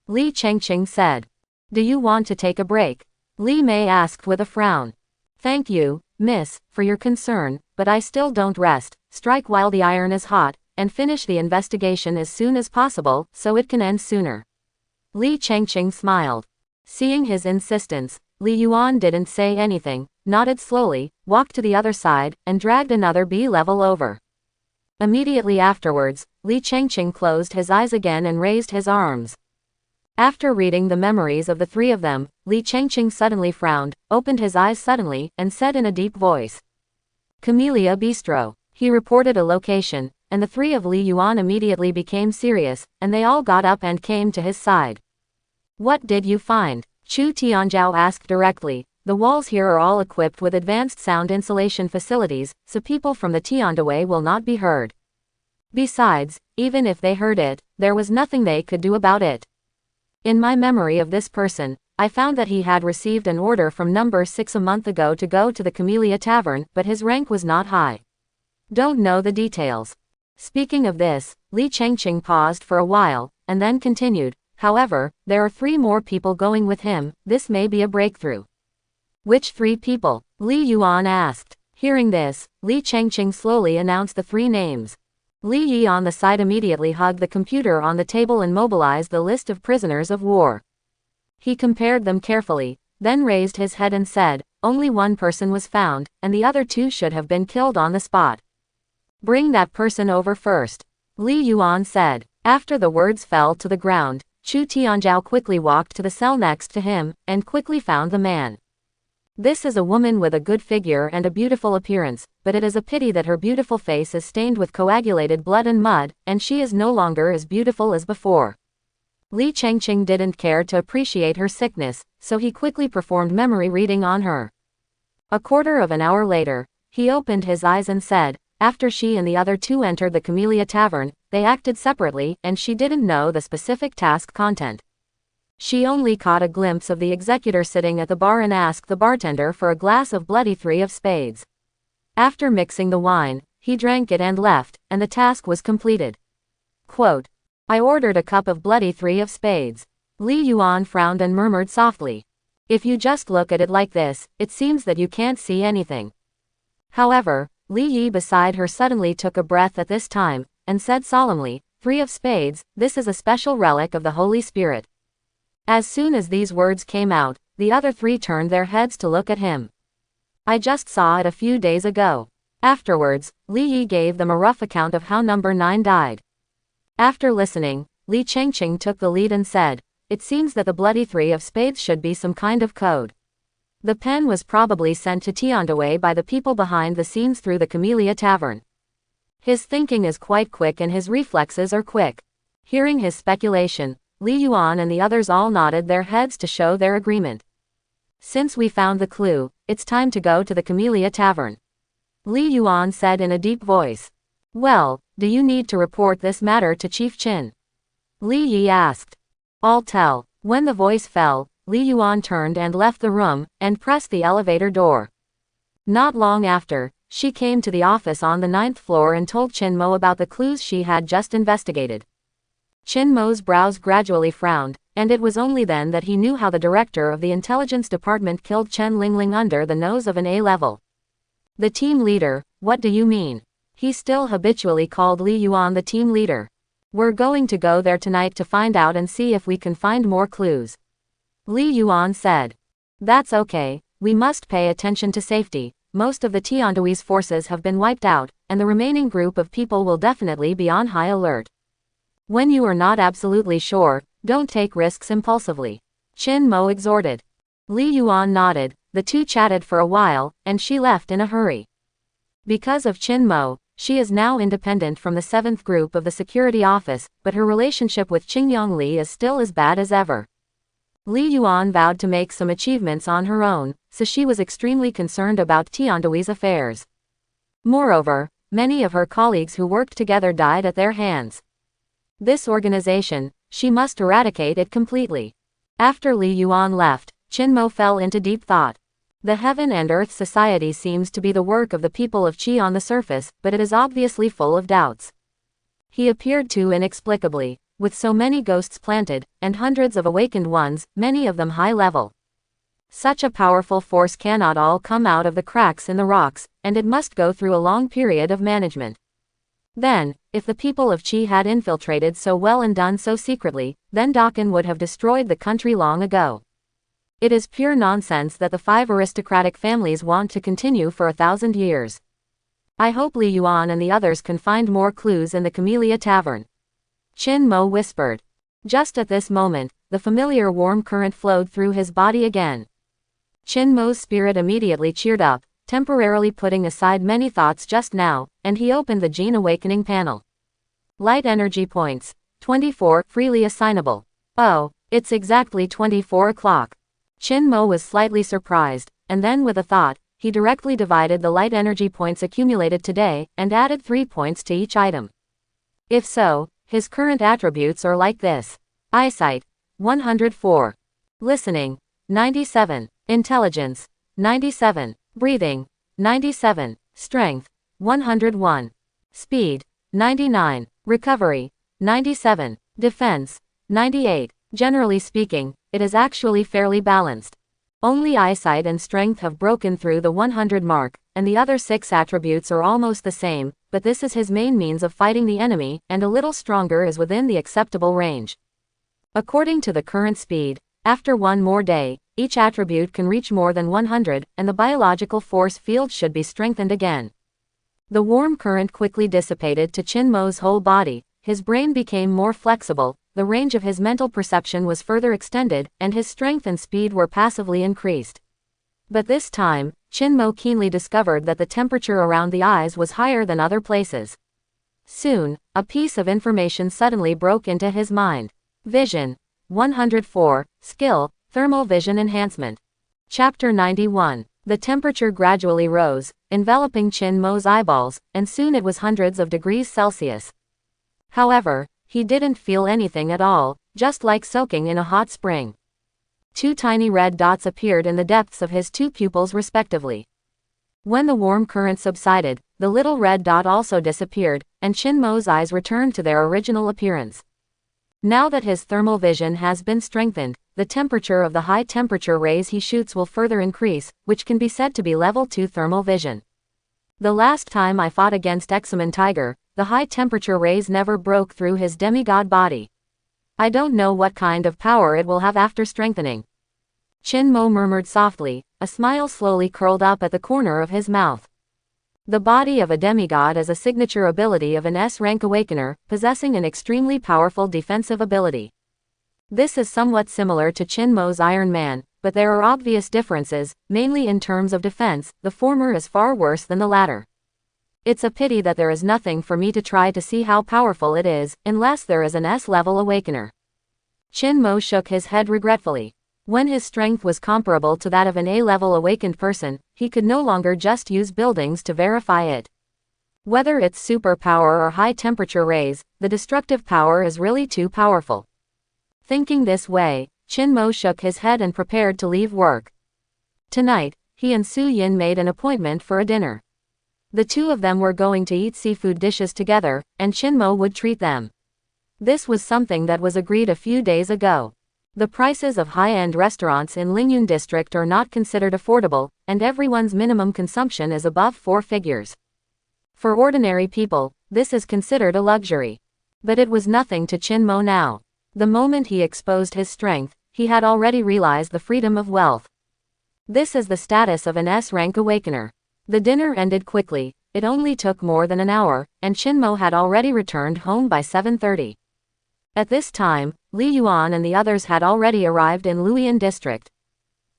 Li Chengqing said. Do you want to take a break? Li Mei asked with a frown. Thank you, miss, for your concern, but I still don't rest. Strike while the iron is hot, and finish the investigation as soon as possible, so it can end sooner. Li Chengqing smiled. Seeing his insistence, Li Yuan didn't say anything, nodded slowly, walked to the other side, and dragged another B-level over. Immediately afterwards, Li Chengqing closed his eyes again and raised his arms. After reading the memories of the three of them, Li Chengqing suddenly frowned, opened his eyes suddenly, and said in a deep voice. Camellia Bistro. He reported a location, and the three of Li Yuan immediately became serious, and they all got up and came to his side. What did you find? Chu Tianzhao asked directly. The walls here are all equipped with advanced sound insulation facilities, so people from the Tiandaway will not be heard. Besides, even if they heard it, there was nothing they could do about it. In my memory of this person, I found that he had received an order from number 6 a month ago to go to the Camellia Tavern, but his rank was not high. Don't know the details. Speaking of this, Li Chengqing paused for a while, and then continued, however, there are 3 more people going with him, this may be a breakthrough. Which 3 people? Li Yuan asked. Hearing this, Li Chengqing slowly announced the 3 names. Li Yi on the side immediately hugged the computer on the table and mobilized the list of prisoners of war. He compared them carefully, then raised his head and said, only one person was found, and the other 2 should have been killed on the spot. Bring that person over first, Li Yuan said. After the words fell to the ground, Chu Tianzhao quickly walked to the cell next to him, and quickly found the man. This is a woman with a good figure and a beautiful appearance, but it is a pity that her beautiful face is stained with coagulated blood and mud, and she is no longer as beautiful as before. Li Chengqing didn't care to appreciate her sickness, so he quickly performed memory reading on her. A quarter of an hour later, he opened his eyes and said, after she and the other two entered the Camellia Tavern, they acted separately, and she didn't know the specific task content. She only caught a glimpse of the executor sitting at the bar and asked the bartender for a glass of bloody 3 of spades. After mixing the wine, he drank it and left, and the task was completed. Quote, I ordered a cup of bloody 3 of spades. Li Yuan frowned and murmured softly. If you just look at it like this, it seems that you can't see anything. However, Li Yi beside her suddenly took a breath at this time, and said solemnly, 3 of spades, this is a special relic of the Holy Spirit. As soon as these words came out, the other 3 turned their heads to look at him. I just saw it a few days ago. Afterwards, Li Yi gave them a rough account of how number 9 died. After listening, Li Chengqing took the lead and said, it seems that the bloody 3 of spades should be some kind of code. The pen was probably sent to Tiandaway by the people behind the scenes through the Camellia Tavern. His thinking is quite quick and his reflexes are quick. Hearing his speculation, Li Yuan and the others all nodded their heads to show their agreement. Since we found the clue, it's time to go to the Camellia Tavern, Li Yuan said in a deep voice. Well, do you need to report this matter to Chief Qin? Li Yi asked. I'll tell. When the voice fell, Li Yuan turned and left the room, and pressed the elevator door. Not long after, she came to the office on the 9th floor and told Qin Mo about the clues she had just investigated. Qin Mo's brows gradually frowned, and it was only then that he knew how the director of the intelligence department killed Chen Lingling under the nose of an A-level. The team leader, what do you mean? He still habitually called Li Yuan the team leader. We're going to go there tonight to find out and see if we can find more clues, Li Yuan said. That's okay, we must pay attention to safety. Most of the Tiandawi's forces have been wiped out, and the remaining group of people will definitely be on high alert. When you are not absolutely sure, don't take risks impulsively, Qin Mo exhorted. Li Yuan nodded, the two chatted for a while, and she left in a hurry. Because of Qin Mo, she is now independent from the 7th group of the security office, but her relationship with Qingyong Li is still as bad as ever. Li Yuan vowed to make some achievements on her own, so she was extremely concerned about Tiandawi's affairs. Moreover, many of her colleagues who worked together died at their hands. This organization, she must eradicate it completely. After Li Yuan left, Qin Mo fell into deep thought. The Heaven and Earth Society seems to be the work of the people of Qi on the surface, but it is obviously full of doubts. He appeared too inexplicably, with so many ghosts planted, and hundreds of awakened ones, many of them high level. Such a powerful force cannot all come out of the cracks in the rocks, and it must go through a long period of management. Then, if the people of Qi had infiltrated so well and done so secretly, then Dakan would have destroyed the country long ago. It is pure nonsense that the 5 aristocratic families want to continue for 1,000 years. I hope Li Yuan and the others can find more clues in the Camellia Tavern, Qin Mo whispered. Just at this moment, the familiar warm current flowed through his body again. Qin Mo's spirit immediately cheered up, temporarily putting aside many thoughts just now, and he opened the Gene Awakening panel. Light energy points. 24, freely assignable. Oh, it's exactly 24 o'clock. Qin Mo was slightly surprised, and then with a thought, he directly divided the light energy points accumulated today, and added 3 points to each item. If so, his current attributes are like this. Eyesight, 104. Listening, 97. Intelligence, 97. Breathing, 97. Strength, 101. Speed, 99. Recovery, 97. Defense, 98. Generally speaking, it is actually fairly balanced. Only eyesight and strength have broken through the 100 mark, and the other 6 attributes are almost the same, but this is his main means of fighting the enemy, and a little stronger is within the acceptable range. According to the current speed, after one more day, each attribute can reach more than 100, and the biological force field should be strengthened again. The warm current quickly dissipated to Chinmo's whole body, his brain became more flexible, the range of his mental perception was further extended, and his strength and speed were passively increased. But this time, Chinmo keenly discovered that the temperature around the eyes was higher than other places. Soon, a piece of information suddenly broke into his mind. Vision. 104. Skill, Thermal Vision Enhancement. Chapter 91. The temperature gradually rose, enveloping Chinmo's eyeballs, and soon it was hundreds of degrees Celsius. However, he didn't feel anything at all, just like soaking in a hot spring. Two tiny red dots appeared in the depths of his two pupils respectively. When the warm current subsided, the little red dot also disappeared, and Chinmo's eyes returned to their original appearance. Now that his thermal vision has been strengthened, the temperature of the high-temperature rays he shoots will further increase, which can be said to be level 2 thermal vision. The last time I fought against Examen Tiger, the high-temperature rays never broke through his demigod body. I don't know what kind of power it will have after strengthening. Chinmo murmured softly, a smile slowly curled up at the corner of his mouth. The body of a demigod is a signature ability of an S-rank awakener, possessing an extremely powerful defensive ability. This is somewhat similar to Chinmo's Iron Man, but there are obvious differences, mainly in terms of defense. The former is far worse than the latter. It's a pity that there is nothing for me to try to see how powerful it is, unless there is an S-level awakener. Chinmo shook his head regretfully. When his strength was comparable to that of an A-level awakened person, he could no longer just use buildings to verify it. Whether it's superpower or high-temperature rays, the destructive power is really too powerful. Thinking this way, Chinmo shook his head and prepared to leave work. Tonight, he and Su Yin made an appointment for a dinner. The two of them were going to eat seafood dishes together, and Chinmo would treat them. This was something that was agreed a few days ago. The prices of high-end restaurants in Lingyun district are not considered affordable, and everyone's minimum consumption is above 4 figures. For ordinary people, this is considered a luxury. But it was nothing to Chinmo now. The moment he exposed his strength, he had already realized the freedom of wealth. This is the status of an S-rank awakener. The dinner ended quickly, it only took more than an hour, and Chinmo had already returned home by 7:30. At this time, Li Yuan and the others had already arrived in Luoyang district.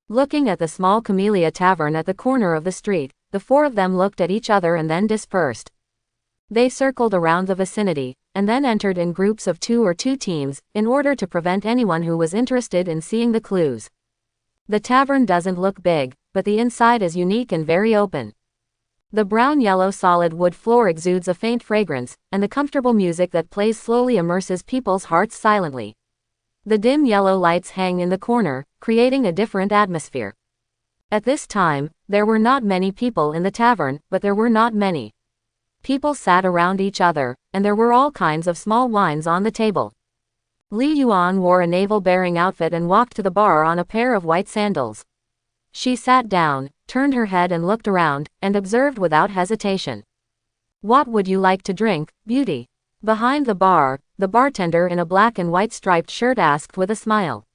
Looking at the small Camellia Tavern at the corner of the street, the four of them looked at each other and then dispersed. They circled around the vicinity, and then entered in groups of 2 or 2 teams, in order to prevent anyone who was interested in seeing the clues. The tavern doesn't look big, but the inside is unique and very open. The brown-yellow solid wood floor exudes a faint fragrance, and the comfortable music that plays slowly immerses people's hearts silently. The dim yellow lights hang in the corner, creating a different atmosphere. At this time, there were not many people in the tavern, but there were not many. People sat around each other, and there were all kinds of small wines on the table. Li Yuan wore a navel-bearing outfit and walked to the bar on a pair of white sandals. She sat down, turned her head and looked around, and observed without hesitation. "What would you like to drink, beauty?" Behind the bar, the bartender in a black and white striped shirt asked with a smile.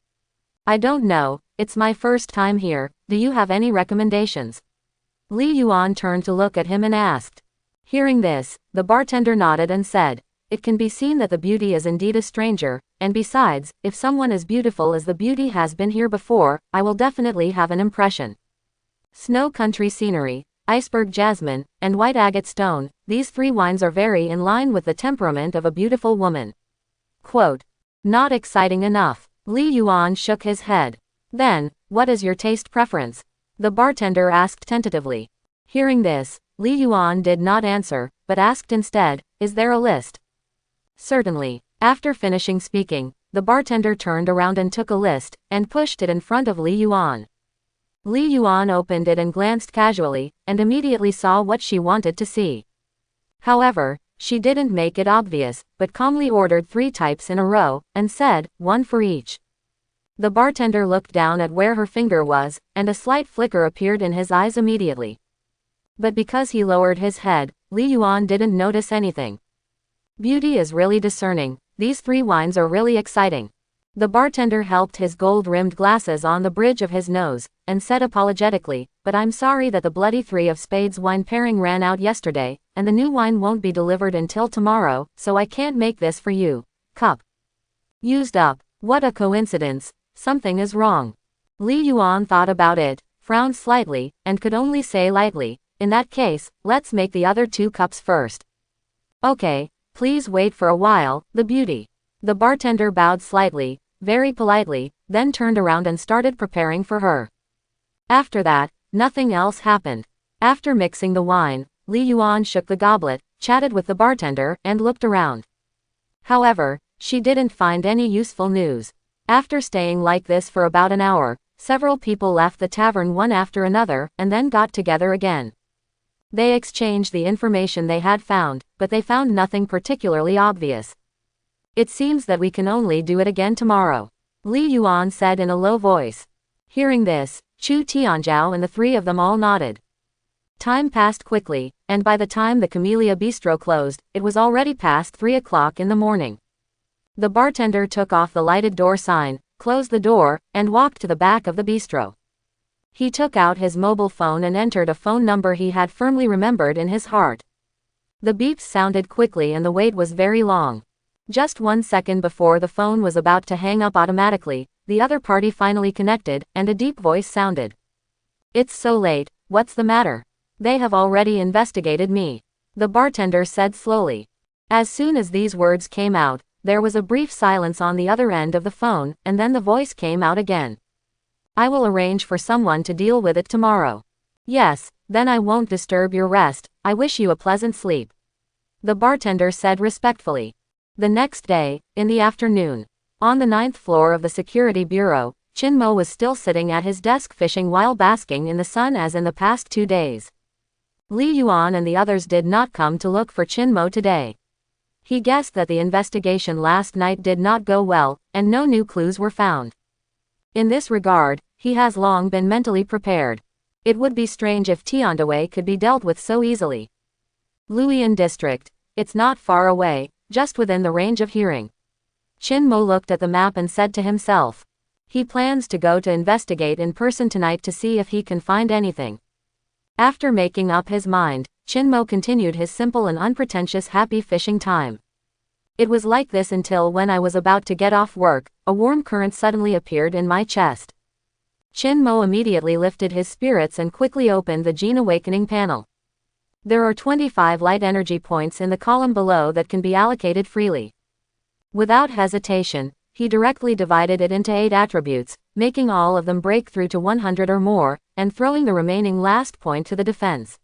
"I don't know, it's my first time here, do you have any recommendations?" Li Yuan turned to look at him and asked. Hearing this, the bartender nodded and said, "It can be seen that the beauty is indeed a stranger, and besides, if someone as beautiful as the beauty has been here before, I will definitely have an impression. Snow country scenery, iceberg jasmine, and white agate stone, these 3 wines are very in line with the temperament of a beautiful woman." Quote. Not exciting enough. Li Yuan shook his head. "Then, what is your taste preference?" the bartender asked tentatively. Hearing this, Li Yuan did not answer, but asked instead, "Is there a list?" "Certainly." After finishing speaking, the bartender turned around and took a list, and pushed it in front of Li Yuan. Li Yuan opened it and glanced casually, and immediately saw what she wanted to see. However, she didn't make it obvious, but calmly ordered 3 types in a row, and said, "1 for each." The bartender looked down at where her finger was, and a slight flicker appeared in his eyes immediately. But because he lowered his head, Li Yuan didn't notice anything. Beauty is really discerning, these 3 wines are really exciting. The bartender helped his gold-rimmed glasses on the bridge of his nose, and said apologetically, "But I'm sorry that the bloody 3 of spades wine pairing ran out yesterday, and the new wine won't be delivered until tomorrow, so I can't make this for you. Cup. Used up. What a coincidence. Something is wrong. Li Yuan thought about it, frowned slightly, and could only say lightly, in that case, let's make the other 2 cups first. Okay, please wait for a while, the beauty. The bartender bowed slightly, very politely, then turned around and started preparing for her. After that, nothing else happened. After mixing the wine, Li Yuan shook the goblet, chatted with the bartender, and looked around. However, she didn't find any useful news. After staying like this for about an hour, several people left the tavern one after another, and then got together again. They exchanged the information they had found, but they found nothing particularly obvious. It seems that we can only do it again tomorrow, Li Yuan said in a low voice. Hearing this, Chu Tianzhao and the 3 of them all nodded. Time passed quickly, and by the time the Camellia Bistro closed, it was already past 3 o'clock in the morning. The bartender took off the lighted door sign, closed the door, and walked to the back of the bistro. He took out his mobile phone and entered a phone number he had firmly remembered in his heart. The beeps sounded quickly and the wait was very long. Just 1 second before the phone was about to hang up automatically, the other party finally connected, and a deep voice sounded. It's so late, what's the matter? They have already investigated me, the bartender said slowly. As soon as these words came out, there was a brief silence on the other end of the phone, and then the voice came out again. I will arrange for someone to deal with it tomorrow. Yes, then I won't disturb your rest, I wish you a pleasant sleep, the bartender said respectfully. The next day, in the afternoon, on the 9th floor of the security bureau, Qin Mo was still sitting at his desk fishing while basking in the sun as in the past 2 days. Li Yuan and the others did not come to look for Qin Mo today. He guessed that the investigation last night did not go well, and no new clues were found. In this regard, he has long been mentally prepared. It would be strange if Tiandaway could be dealt with so easily. Luoyang District. It's not far away, just within the range of hearing. Qin Mo looked at the map and said to himself. He plans to go to investigate in person tonight to see if he can find anything. After making up his mind, Qin Mo continued his simple and unpretentious happy fishing time. It was like this until when I was about to get off work, a warm current suddenly appeared in my chest. Qin Mo immediately lifted his spirits and quickly opened the Gene Awakening panel. There are 25 light energy points in the column below that can be allocated freely. Without hesitation, he directly divided it into 8 attributes, making all of them break through to 100 or more, and throwing the remaining last point to the defense.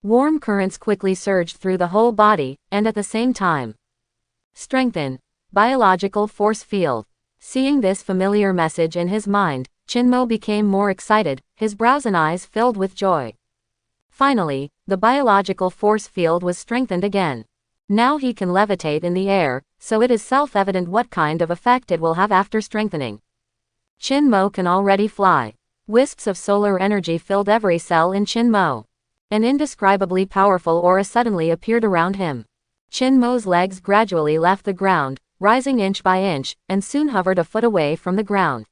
Warm currents quickly surged through the whole body, and at the same time. Strengthen. Biological force field. Seeing this familiar message in his mind, Qin Mo became more excited, his brows and eyes filled with joy. Finally, the biological force field was strengthened again. Now he can levitate in the air, so it is self-evident what kind of effect it will have after strengthening. Qin Mo can already fly. Wisps of solar energy filled every cell in Qin Mo. An indescribably powerful aura suddenly appeared around him. Qin Mo's legs gradually left the ground, rising inch by inch, and soon hovered a foot away from the ground.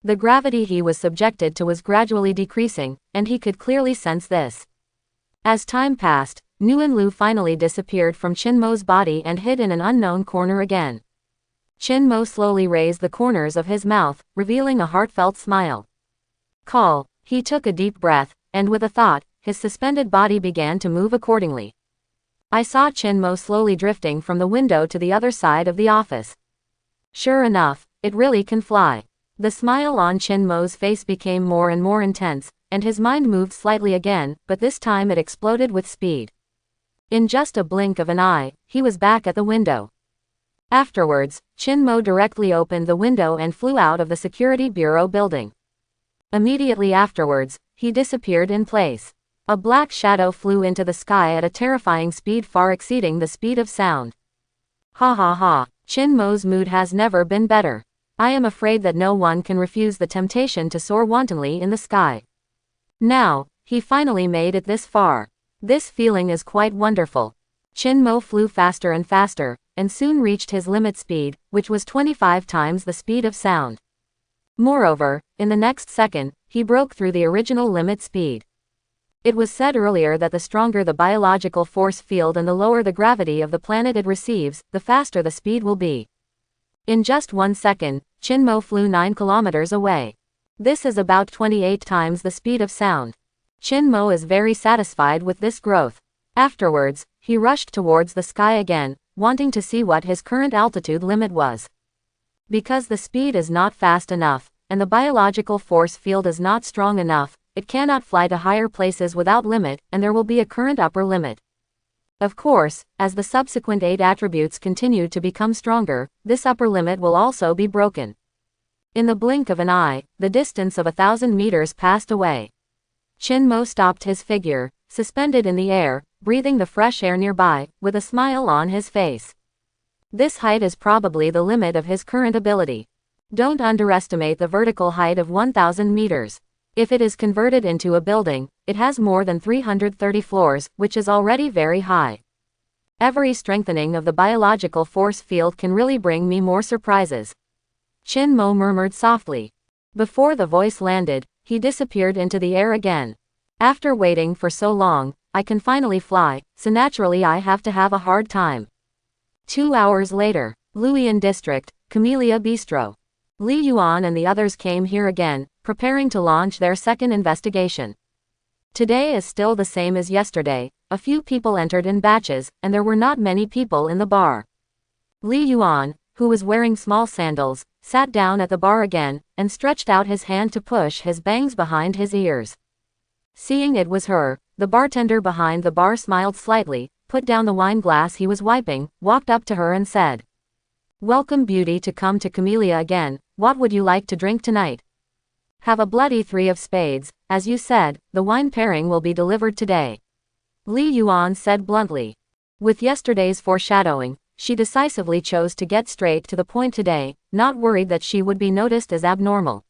The gravity he was subjected to was gradually decreasing, and he could clearly sense this. As time passed, Nguyen Lu finally disappeared from Qin Mo's body and hid in an unknown corner again. Qin Mo slowly raised the corners of his mouth, revealing a heartfelt smile. Call. He took a deep breath, and with a thought, his suspended body began to move accordingly. I saw Qin Mo slowly drifting from the window to the other side of the office. Sure enough, it really can fly. The smile on Qin Mo's face became more and more intense, and his mind moved slightly again, but this time it exploded with speed. In just a blink of an eye, he was back at the window. Afterwards, Qin Mo directly opened the window and flew out of the Security Bureau building. Immediately afterwards, he disappeared in place. A black shadow flew into the sky at a terrifying speed far exceeding the speed of sound. Ha ha ha, Qin Mo's mood has never been better. I am afraid that no one can refuse the temptation to soar wantonly in the sky. Now, he finally made it this far. This feeling is quite wonderful. Qin Mo flew faster and faster, and soon reached his limit speed, which was 25 times the speed of sound. Moreover, in the next second, he broke through the original limit speed. It was said earlier that the stronger the biological force field and the lower the gravity of the planet it receives, the faster the speed will be. In just 1 second, Chinmo flew 9 kilometers away. This is about 28 times the speed of sound. Chinmo is very satisfied with this growth. Afterwards, he rushed towards the sky again, wanting to see what his current altitude limit was. Because the speed is not fast enough, and the biological force field is not strong enough, it cannot fly to higher places without limit, and there will be a current upper limit. Of course, as the subsequent 8 attributes continue to become stronger, this upper limit will also be broken. In the blink of an eye, the distance of 1,000 meters passed away. Chinmo stopped his figure, suspended in the air, breathing the fresh air nearby, with a smile on his face. This height is probably the limit of his current ability. Don't underestimate the vertical height of 1,000 meters. If it is converted into a building, it has more than 330 floors, which is already very high. Every strengthening of the biological force field can really bring me more surprises. Chinmo murmured softly. Before the voice landed, he disappeared into the air again. After waiting for so long, I can finally fly, so naturally I have to have a hard time. 2 hours later, Luoyang District, Camellia Bistro. Li Yuan and the others came here again, preparing to launch their second investigation. Today is still the same as yesterday. A few people entered in batches, and there were not many people in the bar. Li Yuan, who was wearing small sandals, sat down at the bar again, and stretched out his hand to push his bangs behind his ears. Seeing it was her, the bartender behind the bar smiled slightly, put down the wine glass he was wiping, walked up to her and said, "Welcome beauty to come to Camellia again. What would you like to drink tonight?" "Have a bloody 3 of spades, as you said, the wine pairing will be delivered today," Li Yuan said bluntly. With yesterday's foreshadowing, she decisively chose to get straight to the point today, not worried that she would be noticed as abnormal.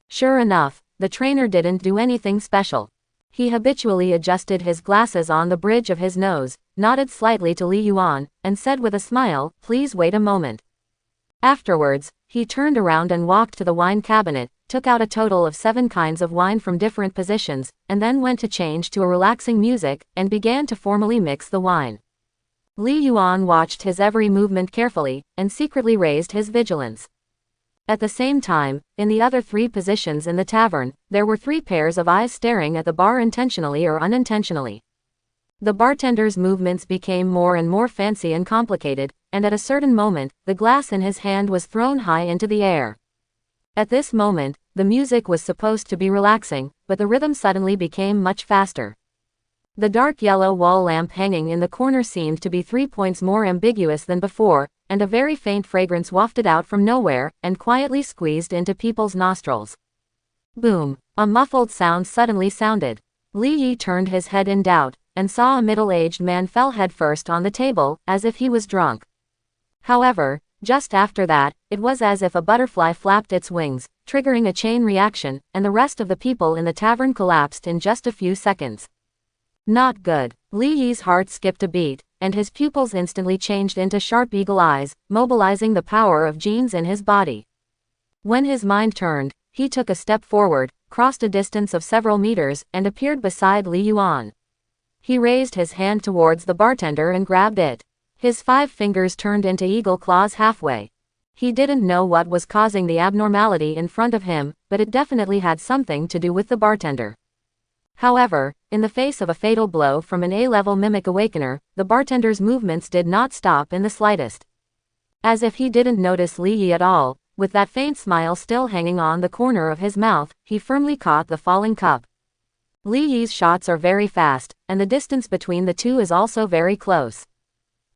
Sure enough, the trainer didn't do anything special. He habitually adjusted his glasses on the bridge of his nose, nodded slightly to Li Yuan, and said with a smile, "Please wait a moment." Afterwards, he turned around and walked to the wine cabinet, took out a total of 7 kinds of wine from different positions, and then went to change to a relaxing music, and began to formally mix the wine. Li Yuan watched his every movement carefully, and secretly raised his vigilance. At the same time, in the other 3 positions in the tavern, there were 3 pairs of eyes staring at the bar intentionally or unintentionally. The bartender's movements became more and more fancy and complicated, and at a certain moment, the glass in his hand was thrown high into the air. At this moment, the music was supposed to be relaxing, but the rhythm suddenly became much faster. The dark yellow wall lamp hanging in the corner seemed to be 3 points more ambiguous than before, and a very faint fragrance wafted out from nowhere, and quietly squeezed into people's nostrils. Boom! A muffled sound suddenly sounded. Li Yi turned his head in doubt, and saw a middle-aged man fell headfirst on the table, as if he was drunk. However, just after that, it was as if a butterfly flapped its wings, triggering a chain reaction, and the rest of the people in the tavern collapsed in just a few seconds. Not good. Li Yi's heart skipped a beat, and his pupils instantly changed into sharp eagle eyes, mobilizing the power of genes in his body. When his mind turned, he took a step forward, crossed a distance of several meters, and appeared beside Li Yuan. He raised his hand towards the bartender and grabbed it. His 5 fingers turned into eagle claws halfway. He didn't know what was causing the abnormality in front of him, but it definitely had something to do with the bartender. However, in the face of a fatal blow from an A-level mimic awakener, the bartender's movements did not stop in the slightest. As if he didn't notice Li Yi at all, with that faint smile still hanging on the corner of his mouth, he firmly caught the falling cup. Li Yi's shots are very fast, and the distance between the two is also very close.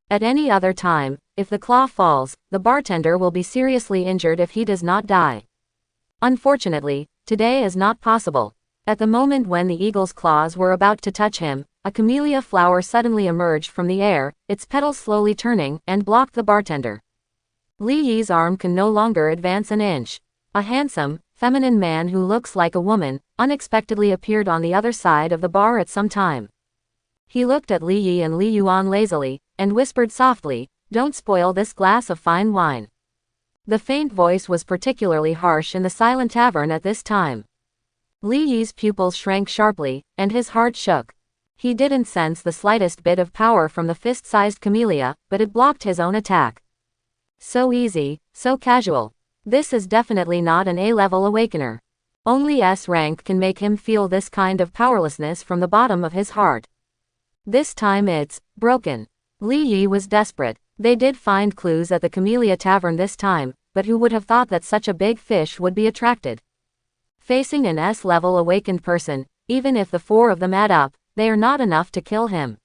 At any other time, if the claw falls, the bartender will be seriously injured if he does not die. Unfortunately, today is not possible. At the moment when the eagle's claws were about to touch him, a camellia flower suddenly emerged from the air, its petals slowly turning, and blocked the bartender. Li Yi's arm can no longer advance an inch. A handsome, feminine man who looks like a woman, unexpectedly appeared on the other side of the bar at some time. He looked at Li Yi and Li Yuan lazily, and whispered softly, "Don't spoil this glass of fine wine." The faint voice was particularly harsh in the silent tavern at this time. Li Yi's pupils shrank sharply, and his heart shook. He didn't sense the slightest bit of power from the fist-sized camellia, but it blocked his own attack. So easy, so casual. This is definitely not an A-level awakener. Only S rank can make him feel this kind of powerlessness from the bottom of his heart. This time it's broken. Li Yi was desperate. They did find clues at the Camellia Tavern this time, but who would have thought that such a big fish would be attracted? Facing an S-level awakened person, even if the four of them add up, they are not enough to kill him.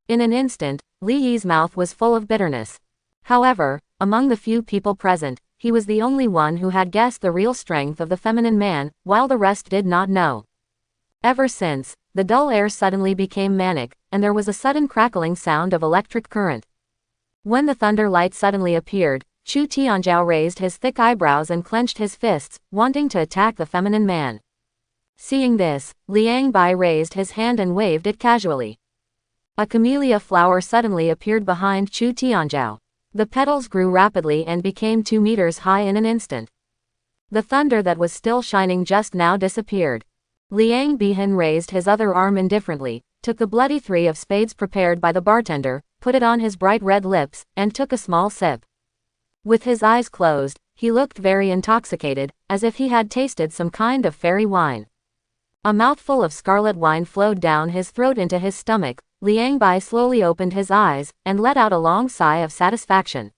In an instant, Li Yi's mouth was full of bitterness. However, among the few people present, he was the only one who had guessed the real strength of the feminine man, while the rest did not know. Ever since, the dull air suddenly became manic, and there was a sudden crackling sound of electric current. When the thunder light suddenly appeared, Chu Tianzhao raised his thick eyebrows and clenched his fists, wanting to attack the feminine man. Seeing this, Liang Bai raised his hand and waved it casually. A camellia flower suddenly appeared behind Chu Tianzhao. The petals grew rapidly and became 2 meters high in an instant. The thunder that was still shining just now disappeared. Liang Bihan raised his other arm indifferently, took the bloody 3 of spades prepared by the bartender, put it on his bright red lips, and took a small sip. With his eyes closed, he looked very intoxicated, as if he had tasted some kind of fairy wine. A mouthful of scarlet wine flowed down his throat into his stomach. Liang Bai slowly opened his eyes, and let out a long sigh of satisfaction.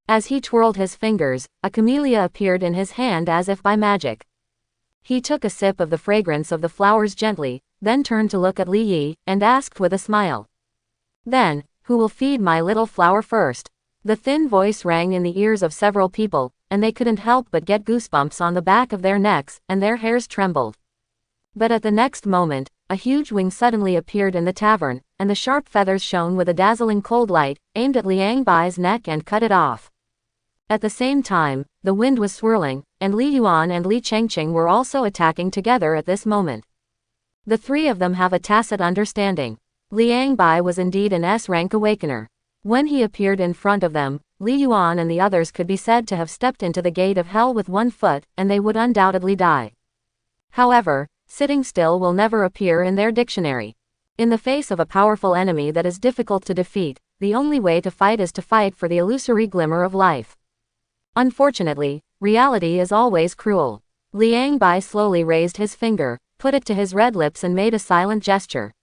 As he twirled his fingers, a camellia appeared in his hand as if by magic. He took a sip of the fragrance of the flowers gently, then turned to look at Li Yi, and asked with a smile. "Then, who will feed my little flower first?" The thin voice rang in the ears of several people, and they couldn't help but get goosebumps on the back of their necks, and their hairs trembled. But at the next moment, a huge wing suddenly appeared in the tavern, and the sharp feathers shone with a dazzling cold light, aimed at Liang Bai's neck and cut it off. At the same time, the wind was swirling, and Li Yuan and Li Chengqing were also attacking together at this moment. The 3 of them have a tacit understanding. Liang Bai was indeed an S-rank awakener. When he appeared in front of them, Li Yuan and the others could be said to have stepped into the gate of hell with 1 foot, and they would undoubtedly die. However, sitting still will never appear in their dictionary. In the face of a powerful enemy that is difficult to defeat, the only way to fight is to fight for the illusory glimmer of life. Unfortunately, reality is always cruel. Liang Bai slowly raised his finger, put it to his red lips and made a silent gesture.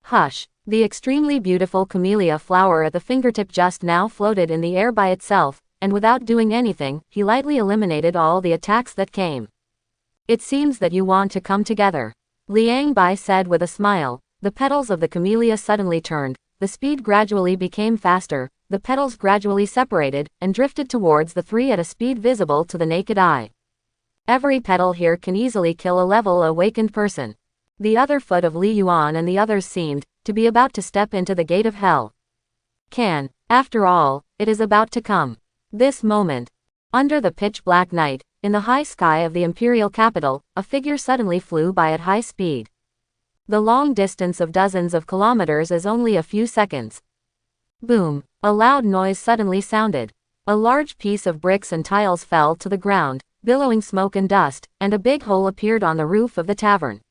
Hush! The extremely beautiful camellia flower at the fingertip just now floated in the air by itself, and without doing anything, he lightly eliminated all the attacks that came. "It seems that you want to come together," Liang Bai said with a smile. The petals of the camellia suddenly turned, the speed gradually became faster, the petals gradually separated, and drifted towards the 3 at a speed visible to the naked eye. Every petal here can easily kill a level awakened person. The other foot of Li Yuan and the others seemed to be about to step into the gate of hell. After all, it is about to come. This moment. Under the pitch-black night, in the high sky of the imperial capital, a figure suddenly flew by at high speed. The long distance of dozens of kilometers is only a few seconds. Boom! A loud noise suddenly sounded. A large piece of bricks and tiles fell to the ground, billowing smoke and dust, and a big hole appeared on the roof of the tavern.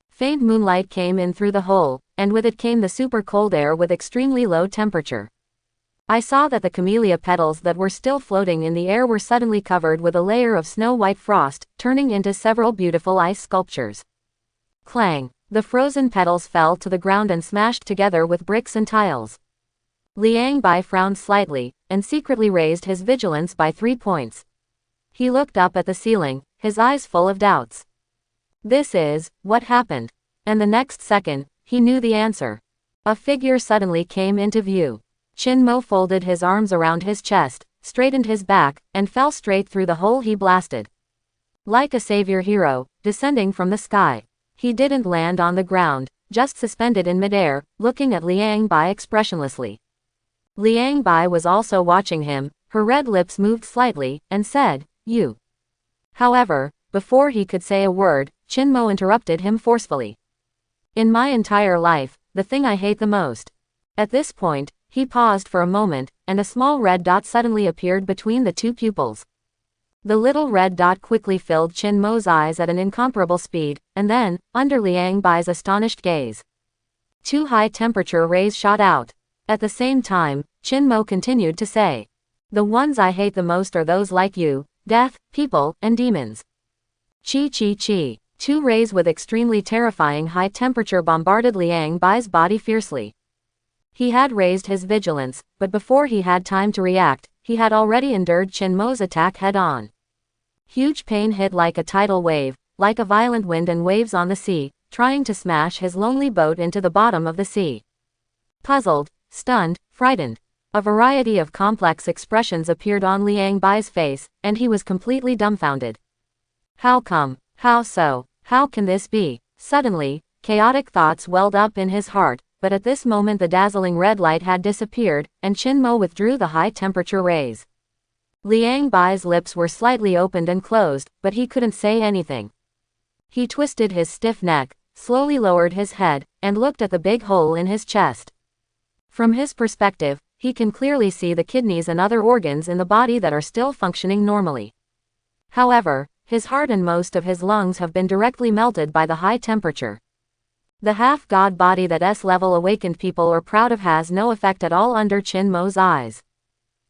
Faint moonlight came in through the hole, and with it came the super cold air with extremely low temperature. I saw that the camellia petals that were still floating in the air were suddenly covered with a layer of snow-white frost, turning into several beautiful ice sculptures. Clang! The frozen petals fell to the ground and smashed together with bricks and tiles. Liang Bai frowned slightly, and secretly raised his vigilance by 3 points. He looked up at the ceiling, his eyes full of doubts. This is what happened. And the next second, he knew the answer. A figure suddenly came into view. Qin Mo folded his arms around his chest, straightened his back, and fell straight through the hole he blasted. Like a savior hero, descending from the sky. He didn't land on the ground, just suspended in midair, looking at Liang Bai expressionlessly. Liang Bai was also watching him, her red lips moved slightly, and said, "You." However, before he could say a word, Qin Mo interrupted him forcefully. "In my entire life, the thing I hate the most." At this point, he paused for a moment, and a small red dot suddenly appeared between the 2 pupils. The little red dot quickly filled Qin Mo's eyes at an incomparable speed, and then, under Liang Bai's astonished gaze, 2 high-temperature rays shot out. At the same time, Qin Mo continued to say, "The ones I hate the most are those like you, death, people, and demons." Chi chi chi. 2 rays with extremely terrifying high temperature bombarded Liang Bai's body fiercely. He had raised his vigilance, but before he had time to react, he had already endured Qin Mo's attack head-on. Huge pain hit like a tidal wave, like a violent wind and waves on the sea, trying to smash his lonely boat into the bottom of the sea. Puzzled, stunned, frightened. A variety of complex expressions appeared on Liang Bai's face, and he was completely dumbfounded. How come? How so? How can this be? Suddenly, chaotic thoughts welled up in his heart, but at this moment the dazzling red light had disappeared, and Qin Mo withdrew the high-temperature rays. Liang Bai's lips were slightly opened and closed, but he couldn't say anything. He twisted his stiff neck, slowly lowered his head, and looked at the big hole in his chest. From his perspective, he can clearly see the kidneys and other organs in the body that are still functioning normally. However, his heart and most of his lungs have been directly melted by the high temperature. The half-god body that S-level awakened people are proud of has no effect at all under Qin Mo's eyes.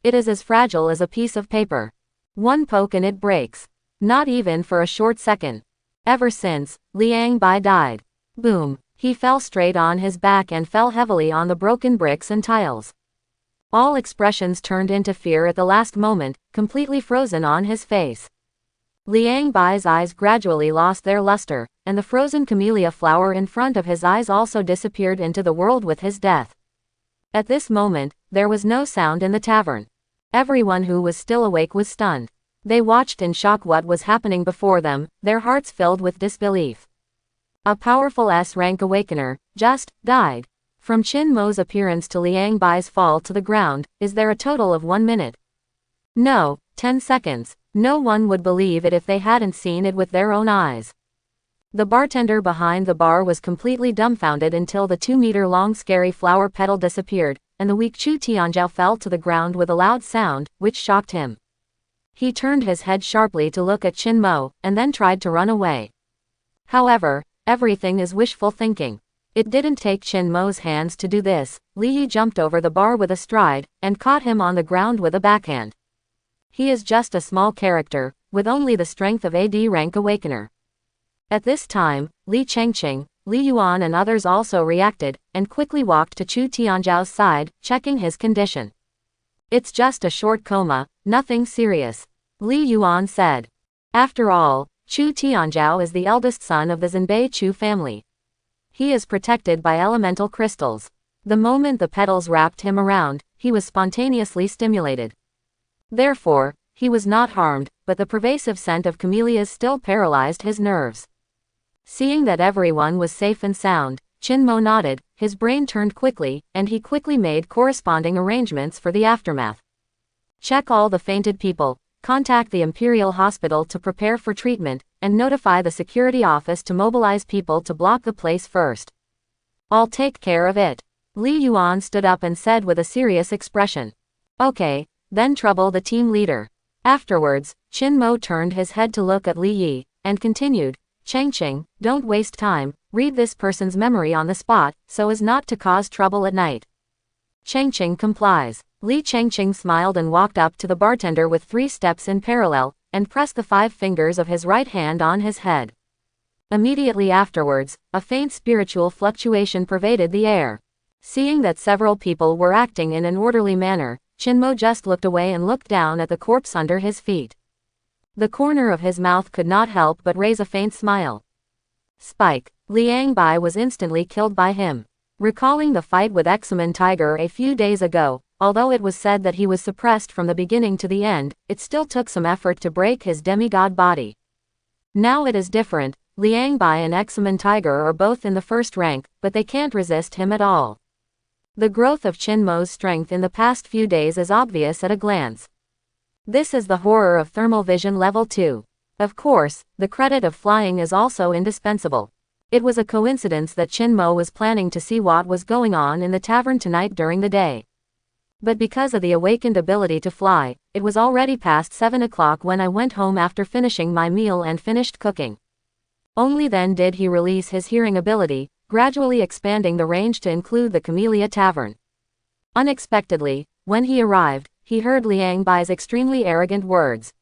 It is as fragile as a piece of paper. One poke and it breaks. Not even for a short second. Ever since Liang Bai died. Boom. He fell straight on his back and fell heavily on the broken bricks and tiles. All expressions turned into fear at the last moment, completely frozen on his face. Liang Bai's eyes gradually lost their luster, and the frozen camellia flower in front of his eyes also disappeared into the world with his death. At this moment, there was no sound in the tavern. Everyone who was still awake was stunned. They watched in shock what was happening before them, their hearts filled with disbelief. A powerful S-rank awakener just died. From Qin Mo's appearance to Liang Bai's fall to the ground, is there a total of 1 minute? No, 10 seconds. No one would believe it if they hadn't seen it with their own eyes. The bartender behind the bar was completely dumbfounded until the 2-meter-long scary flower petal disappeared, and the weak Chu Tianjiao fell to the ground with a loud sound, which shocked him. He turned his head sharply to look at Qin Mo, and then tried to run away. However, everything is wishful thinking. It didn't take Qin Mo's hands to do this. Li Yi jumped over the bar with a stride, and caught him on the ground with a backhand. He is just a small character, with only the strength of a D-rank awakener. At this time, Li Chengqing, Li Yuan and others also reacted, and quickly walked to Chu Tianjiao's side, checking his condition. "It's just a short coma, nothing serious," Li Yuan said. After all, Chu Tianjiao is the eldest son of the Zhenbei Chu family. He is protected by elemental crystals. The moment the petals wrapped him around, he was spontaneously stimulated. Therefore, he was not harmed, but the pervasive scent of camellias still paralyzed his nerves. Seeing that everyone was safe and sound, Qin Mo nodded, his brain turned quickly, and he quickly made corresponding arrangements for the aftermath. Check all the fainted people, contact the Imperial Hospital to prepare for treatment, and notify the security office to mobilize people to block the place first. I'll take care of it. Li Yuan stood up and said with a serious expression. Okay, then trouble the team leader. Afterwards, Qin Mo turned his head to look at Li Yi, and continued, Chengqing, don't waste time, read this person's memory on the spot, so as not to cause trouble at night. Chengqing complies. Li Chengqing smiled and walked up to the bartender with 3 steps in parallel, and pressed the 5 fingers of his right hand on his head. Immediately afterwards, a faint spiritual fluctuation pervaded the air. Seeing that several people were acting in an orderly manner, Qin Mo just looked away and looked down at the corpse under his feet. The corner of his mouth could not help but raise a faint smile. Spike. Liang Bai was instantly killed by him. Recalling the fight with Examen Tiger a few days ago, although it was said that he was suppressed from the beginning to the end, it still took some effort to break his demigod body. Now it is different. Liang Bai and Examen Tiger are both in the first rank, but they can't resist him at all. The growth of Qin Mo's strength in the past few days is obvious at a glance. This is the horror of thermal vision level 2. Of course, the credit of flying is also indispensable. It was a coincidence that Qin Mo was planning to see what was going on in the tavern tonight during the day. But because of the awakened ability to fly, it was already past 7 o'clock when I went home after finishing my meal and finished cooking. Only then did he release his hearing ability, gradually expanding the range to include the Camellia Tavern. Unexpectedly, when he arrived, he heard Liang Bai's extremely arrogant words.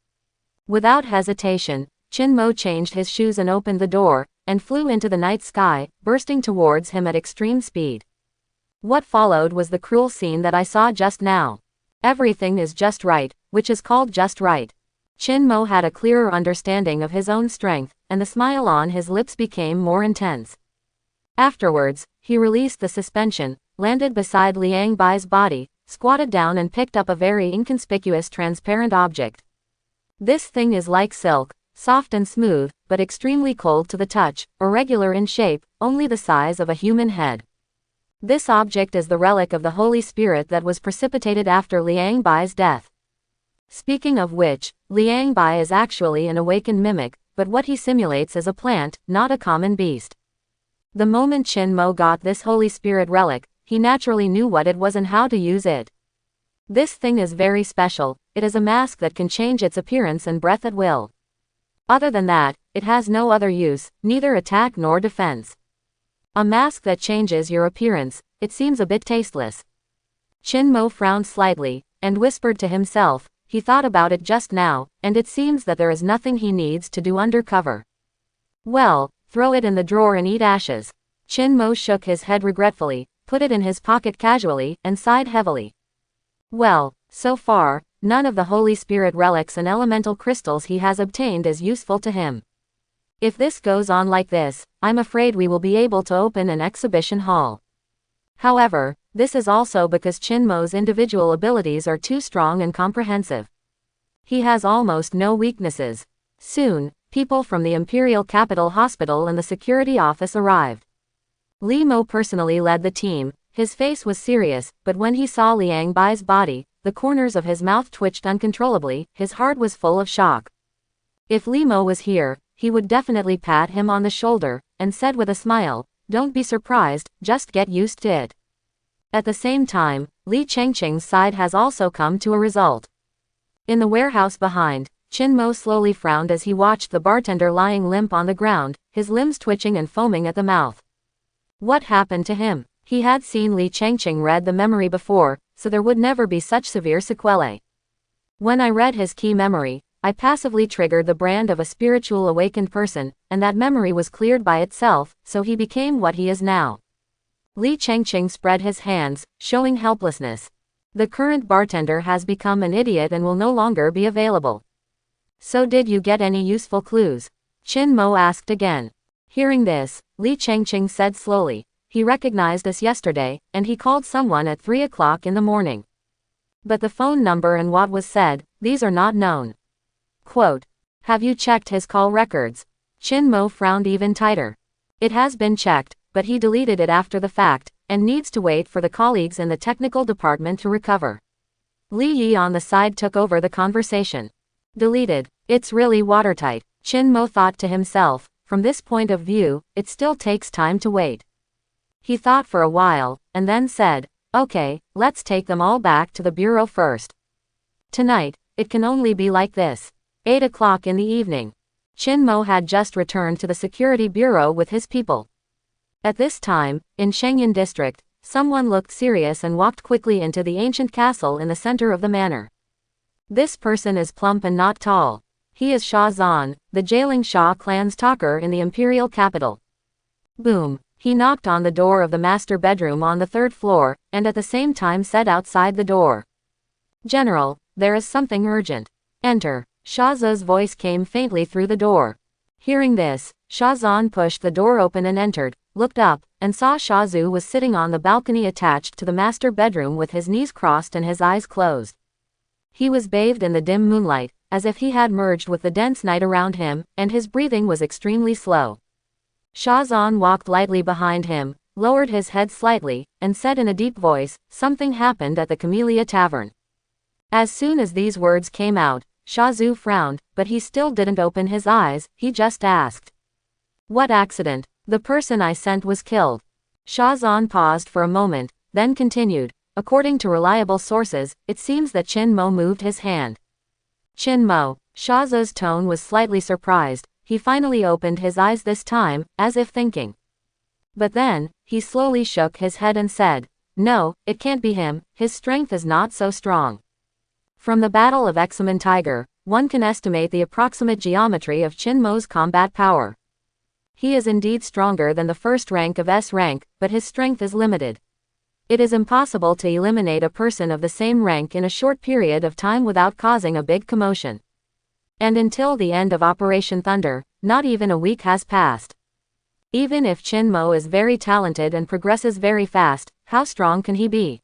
Without hesitation, Qin Mo changed his shoes and opened the door, and flew into the night sky, bursting towards him at extreme speed. What followed was the cruel scene that I saw just now. Everything is just right, which is called just right. Qin Mo had a clearer understanding of his own strength, and the smile on his lips became more intense. Afterwards, he released the suspension, landed beside Liang Bai's body, squatted down and picked up a very inconspicuous transparent object. This thing is like silk, soft and smooth, but extremely cold to the touch, irregular in shape, only the size of a human head. This object is the relic of the Holy Spirit that was precipitated after Liang Bai's death. Speaking of which, Liang Bai is actually an awakened mimic, but what he simulates is a plant, not a common beast. The moment Qin Mo got this Holy Spirit relic, he naturally knew what it was and how to use it. This thing is very special, it is a mask that can change its appearance and breath at will. Other than that, it has no other use, neither attack nor defense. A mask that changes your appearance, it seems a bit tasteless. Qin Mo frowned slightly, and whispered to himself, he thought about it just now, and it seems that there is nothing he needs to do undercover. Well, throw it in the drawer and eat ashes. Qin Mo shook his head regretfully, put it in his pocket casually, and sighed heavily. Well, so far, none of the Holy Spirit relics and elemental crystals he has obtained is useful to him. If this goes on like this, I'm afraid we will be able to open an exhibition hall. However, this is also because Qin Mo's individual abilities are too strong and comprehensive. He has almost no weaknesses. Soon, people from the Imperial Capital Hospital and the security office arrived. Li Mo personally led the team. His face was serious, but when he saw Liang Bai's body, the corners of his mouth twitched uncontrollably, his heart was full of shock. If Li Mo was here, he would definitely pat him on the shoulder, and said with a smile, "Don't be surprised, just get used to it." At the same time, Li Chengqing's side has also come to a result. In the warehouse behind, Qin Mo slowly frowned as he watched the bartender lying limp on the ground, his limbs twitching and foaming at the mouth. What happened to him? He had seen Li Chengqing read the memory before, so there would never be such severe sequelae. When I read his key memory, I passively triggered the brand of a spiritual awakened person, and that memory was cleared by itself, so he became what he is now. Li Chengqing spread his hands, showing helplessness. The current bartender has become an idiot and will no longer be available. So did you get any useful clues? Qin Mo asked again. Hearing this, Li Chengqing said slowly, he recognized us yesterday, and he called someone at 3 o'clock in the morning. But the phone number and what was said, these are not known. Quote, have you checked his call records? Qin Mo frowned even tighter. It has been checked, but he deleted it after the fact, and needs to wait for the colleagues in the technical department to recover. Li Yi on the side took over the conversation. Deleted, it's really watertight, Qin Mo thought to himself, from this point of view, it still takes time to wait. He thought for a while, and then said, okay, let's take them all back to the bureau first. Tonight, it can only be like this. 8 o'clock in the evening. Qin Mo had just returned to the security bureau with his people. At this time, in Shengyan district, someone looked serious and walked quickly into the ancient castle in the center of the manor. This person is plump and not tall. He is Sha Zan, the Jailing Sha clan's talker in the imperial capital. Boom. He knocked on the door of the master bedroom on the 3rd floor, and at the same time said outside the door, General, there is something urgent. Enter. Sha Zu's voice came faintly through the door. Hearing this, Sha Zan pushed the door open and entered, looked up, and saw Sha Zu was sitting on the balcony attached to the master bedroom with his knees crossed and his eyes closed. He was bathed in the dim moonlight, as if he had merged with the dense night around him, and his breathing was extremely slow. Sha Zan walked lightly behind him, lowered his head slightly, and said in a deep voice, something happened at the Camellia Tavern. As soon as these words came out, Sha Zu frowned, but he still didn't open his eyes, he just asked. What accident? The person I sent was killed. Sha Zan paused for a moment, then continued, according to reliable sources, it seems that Chin Mo moved his hand. Chin Mo. Sha Zu's tone was slightly surprised. He finally opened his eyes this time, as if thinking. But then, he slowly shook his head and said, "No, it can't be him, his strength is not so strong." From the Battle of Examen Tiger, one can estimate the approximate geometry of Chin Mo's combat power. He is indeed stronger than the first rank of S rank, but his strength is limited. It is impossible to eliminate a person of the same rank in a short period of time without causing a big commotion. And until the end of Operation Thunder, not even a week has passed. Even if Chin Mo is very talented and progresses very fast, how strong can he be?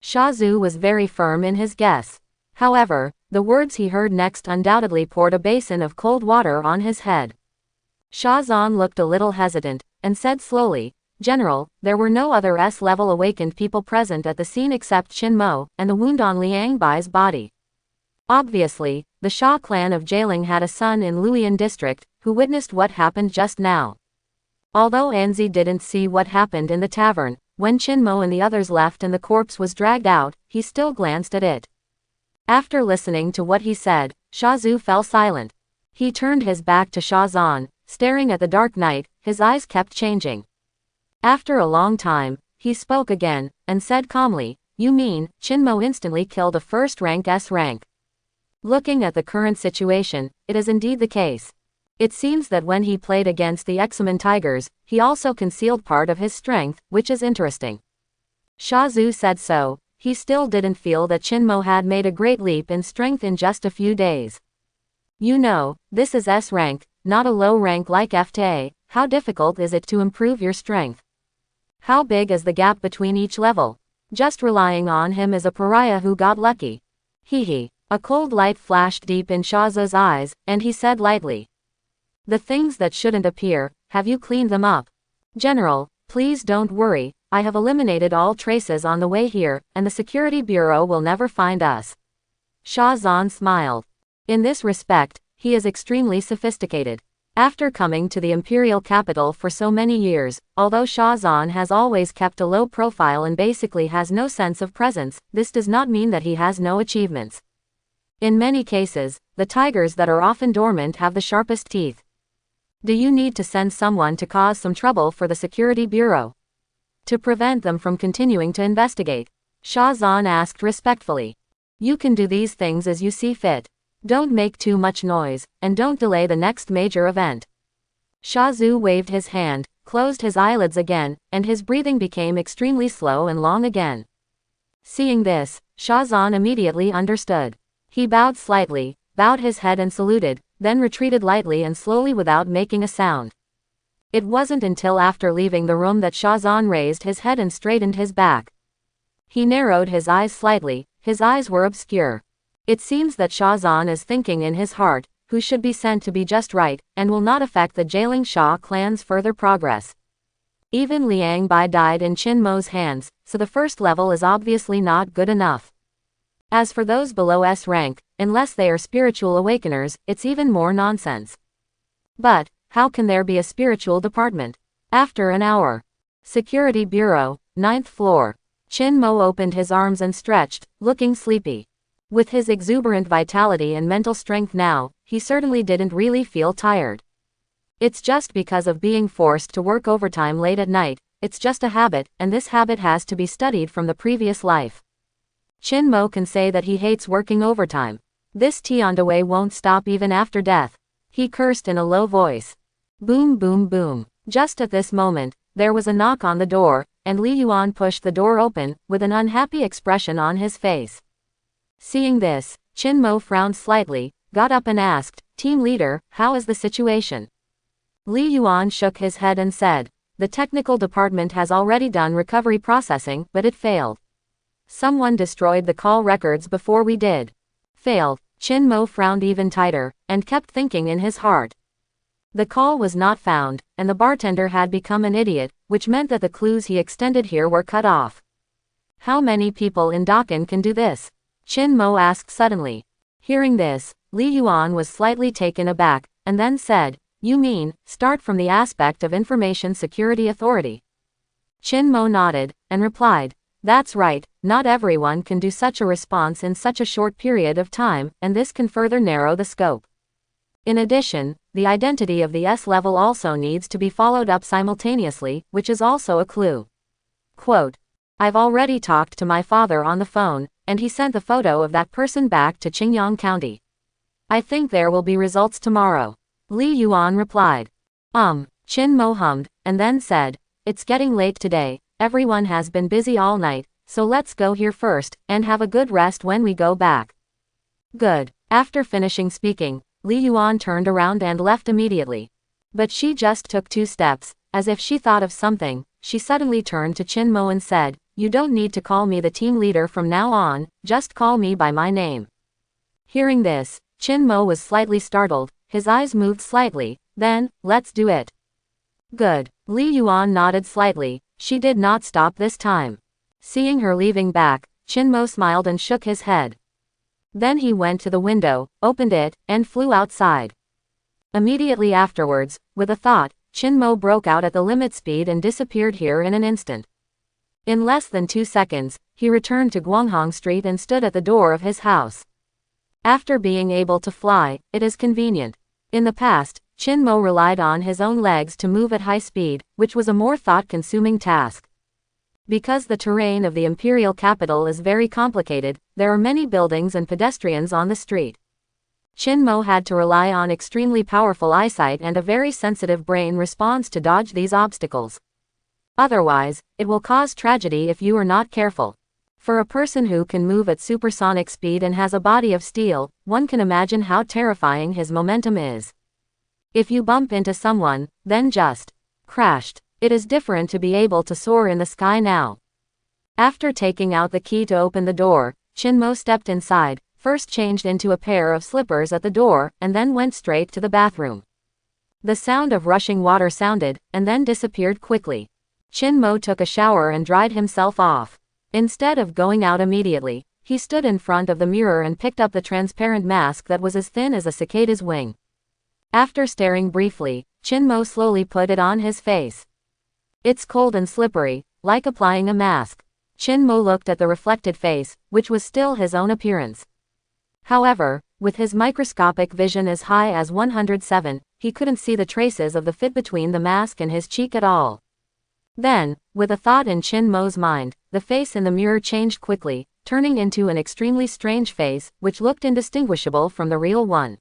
Sha Zu was very firm in his guess. However, the words he heard next undoubtedly poured a basin of cold water on his head. Sha Zan looked a little hesitant, and said slowly, "General, there were no other S-level awakened people present at the scene except Chin Mo, and the wound on Liang Bai's body. Obviously, the Sha clan of Jialing had a son in Luoyang district, who witnessed what happened just now. Although Anzi didn't see what happened in the tavern, when Chin Mo and the others left and the corpse was dragged out, he still glanced at it." After listening to what he said, Sha Zu fell silent. He turned his back to Sha Zan, staring at the dark night, his eyes kept changing. After a long time, he spoke again, and said calmly, "You mean, Chin Mo instantly killed a first-rank S rank?" Looking at the current situation, it is indeed the case. It seems that when he played against the Examen Tigers, he also concealed part of his strength, which is interesting. Sha Zu said so. He still didn't feel that Chin Mo had made a great leap in strength in just a few days. "You know, this is S rank, not a low rank like F to A. How difficult is it to improve your strength? How big is the gap between each level? Just relying on him is a pariah who got lucky." Hee. A cold light flashed deep in Sha Zu's eyes, and he said lightly, "The things that shouldn't appear, have you cleaned them up? General, please don't worry, I have eliminated all traces on the way here, and the Security Bureau will never find us." Sha Zan smiled. In this respect, he is extremely sophisticated. After coming to the imperial capital for so many years, although Sha Zan has always kept a low profile and basically has no sense of presence, this does not mean that he has no achievements. In many cases, the tigers that are often dormant have the sharpest teeth. Do you need to send someone to cause some trouble for the Security Bureau? To prevent them from continuing to investigate? Sha Zan asked respectfully. "You can do these things as you see fit. Don't make too much noise, and don't delay the next major event." Sha Zu waved his hand, closed his eyelids again, and his breathing became extremely slow and long again. Seeing this, Sha Zan immediately understood. He bowed slightly, bowed his head and saluted, then retreated lightly and slowly without making a sound. It wasn't until after leaving the room that Sha Zan raised his head and straightened his back. He narrowed his eyes slightly, his eyes were obscure. It seems that Sha Zan is thinking in his heart, who should be sent to be just right, and will not affect the Jialing Sha clan's further progress. Even Liang Bai died in Chin Mo's hands, so the first level is obviously not good enough. As for those below S rank, unless they are spiritual awakeners, it's even more nonsense. But, how can there be a spiritual department? After an hour. Security Bureau, 9th floor. Chin Mo opened his arms and stretched, looking sleepy. With his exuberant vitality and mental strength now, he certainly didn't really feel tired. It's just because of being forced to work overtime late at night, it's just a habit, and this habit has to be studied from the previous life. Chin Mo can say that he hates working overtime. This Tiandaway won't stop even after death. He cursed in a low voice. Boom boom boom. Just at this moment, there was a knock on the door, and Li Yuan pushed the door open, with an unhappy expression on his face. Seeing this, Chin Mo frowned slightly, got up and asked, "Team leader, how is the situation?" Li Yuan shook his head and said, "The technical department has already done recovery processing, but it failed. Someone destroyed the call records before we did." Failed. Chin Mo frowned even tighter, and kept thinking in his heart. The call was not found, and the bartender had become an idiot, which meant that the clues he extended here were cut off. How many people in Dakan can do this? Chin Mo asked suddenly. Hearing this, Li Yuan was slightly taken aback, and then said, "You mean, start from the aspect of Information Security Authority?" Chin Mo nodded, and replied, That's right, not everyone can do such a response in such a short period of time, and this can further narrow the scope. In addition, the identity of the S level also needs to be followed up simultaneously, which is also a clue. Quote, I've already talked to my father on the phone, and he sent the photo of that person back to Qingyang County. I think there will be results tomorrow. Li Yuan replied. Qin Mo hummed, and then said, It's getting late today, everyone has been busy all night, so let's go here first, and have a good rest when we go back. Good. After finishing speaking, Li Yuan turned around and left immediately. But she just took 2 steps, as if she thought of something. She suddenly turned to Qin Mo and said, You don't need to call me the team leader from now on, just call me by my name. Hearing this, Qin Mo was slightly startled, his eyes moved slightly, then, let's do it. Good. Li Yuan nodded slightly, she did not stop this time. Seeing her leaving back, Qin Mo smiled and shook his head. Then he went to the window, opened it, and flew outside. Immediately afterwards, with a thought, Qin Mo broke out at the limit speed and disappeared here in an instant. In less than 2 seconds, he returned to Guanghong Street and stood at the door of his house. After being able to fly, it is convenient. In the past, Qin Mo relied on his own legs to move at high speed, which was a more thought-consuming task. Because the terrain of the imperial capital is very complicated, there are many buildings and pedestrians on the street. Qin Mo had to rely on extremely powerful eyesight and a very sensitive brain response to dodge these obstacles. Otherwise, it will cause tragedy if you are not careful. For a person who can move at supersonic speed and has a body of steel, one can imagine how terrifying his momentum is. If you bump into someone, then just crashed. It is different to be able to soar in the sky now. After taking out the key to open the door, Qin Mo stepped inside, first changed into a pair of slippers at the door, and then went straight to the bathroom. The sound of rushing water sounded, and then disappeared quickly. Qin Mo took a shower and dried himself off. Instead of going out immediately, he stood in front of the mirror and picked up the transparent mask that was as thin as a cicada's wing. After staring briefly, Qin Mo slowly put it on his face. It's cold and slippery, like applying a mask. Qin Mo looked at the reflected face, which was still his own appearance. However, with his microscopic vision as high as 107, he couldn't see the traces of the fit between the mask and his cheek at all. Then, with a thought in Qin Mo's mind, the face in the mirror changed quickly, turning into an extremely strange face, which looked indistinguishable from the real one.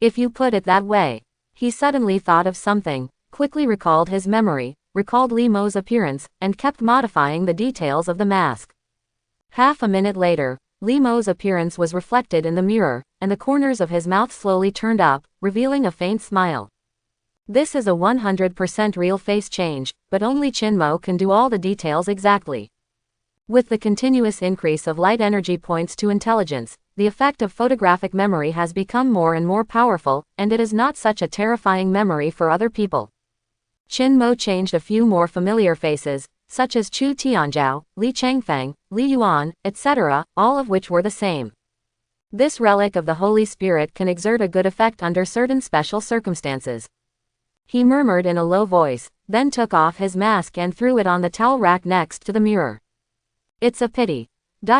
If you put it that way. He suddenly thought of something, quickly recalled his memory, recalled Li Mo's appearance, and kept modifying the details of the mask. Half a minute later, Li Mo's appearance was reflected in the mirror, and the corners of his mouth slowly turned up, revealing a faint smile. This is a 100% real face change, but only Qin Mo can do all the details exactly. With the continuous increase of light energy points to intelligence, the effect of photographic memory has become more and more powerful, and it is not such a terrifying memory for other people. Qin Mo changed a few more familiar faces, such as Chu Tianzhao, Li Changfeng, Li Yuan, etc., all of which were the same. This relic of the Holy Spirit can exert a good effect under certain special circumstances. He murmured in a low voice, then took off his mask and threw it on the towel rack next to the mirror. It's a pity.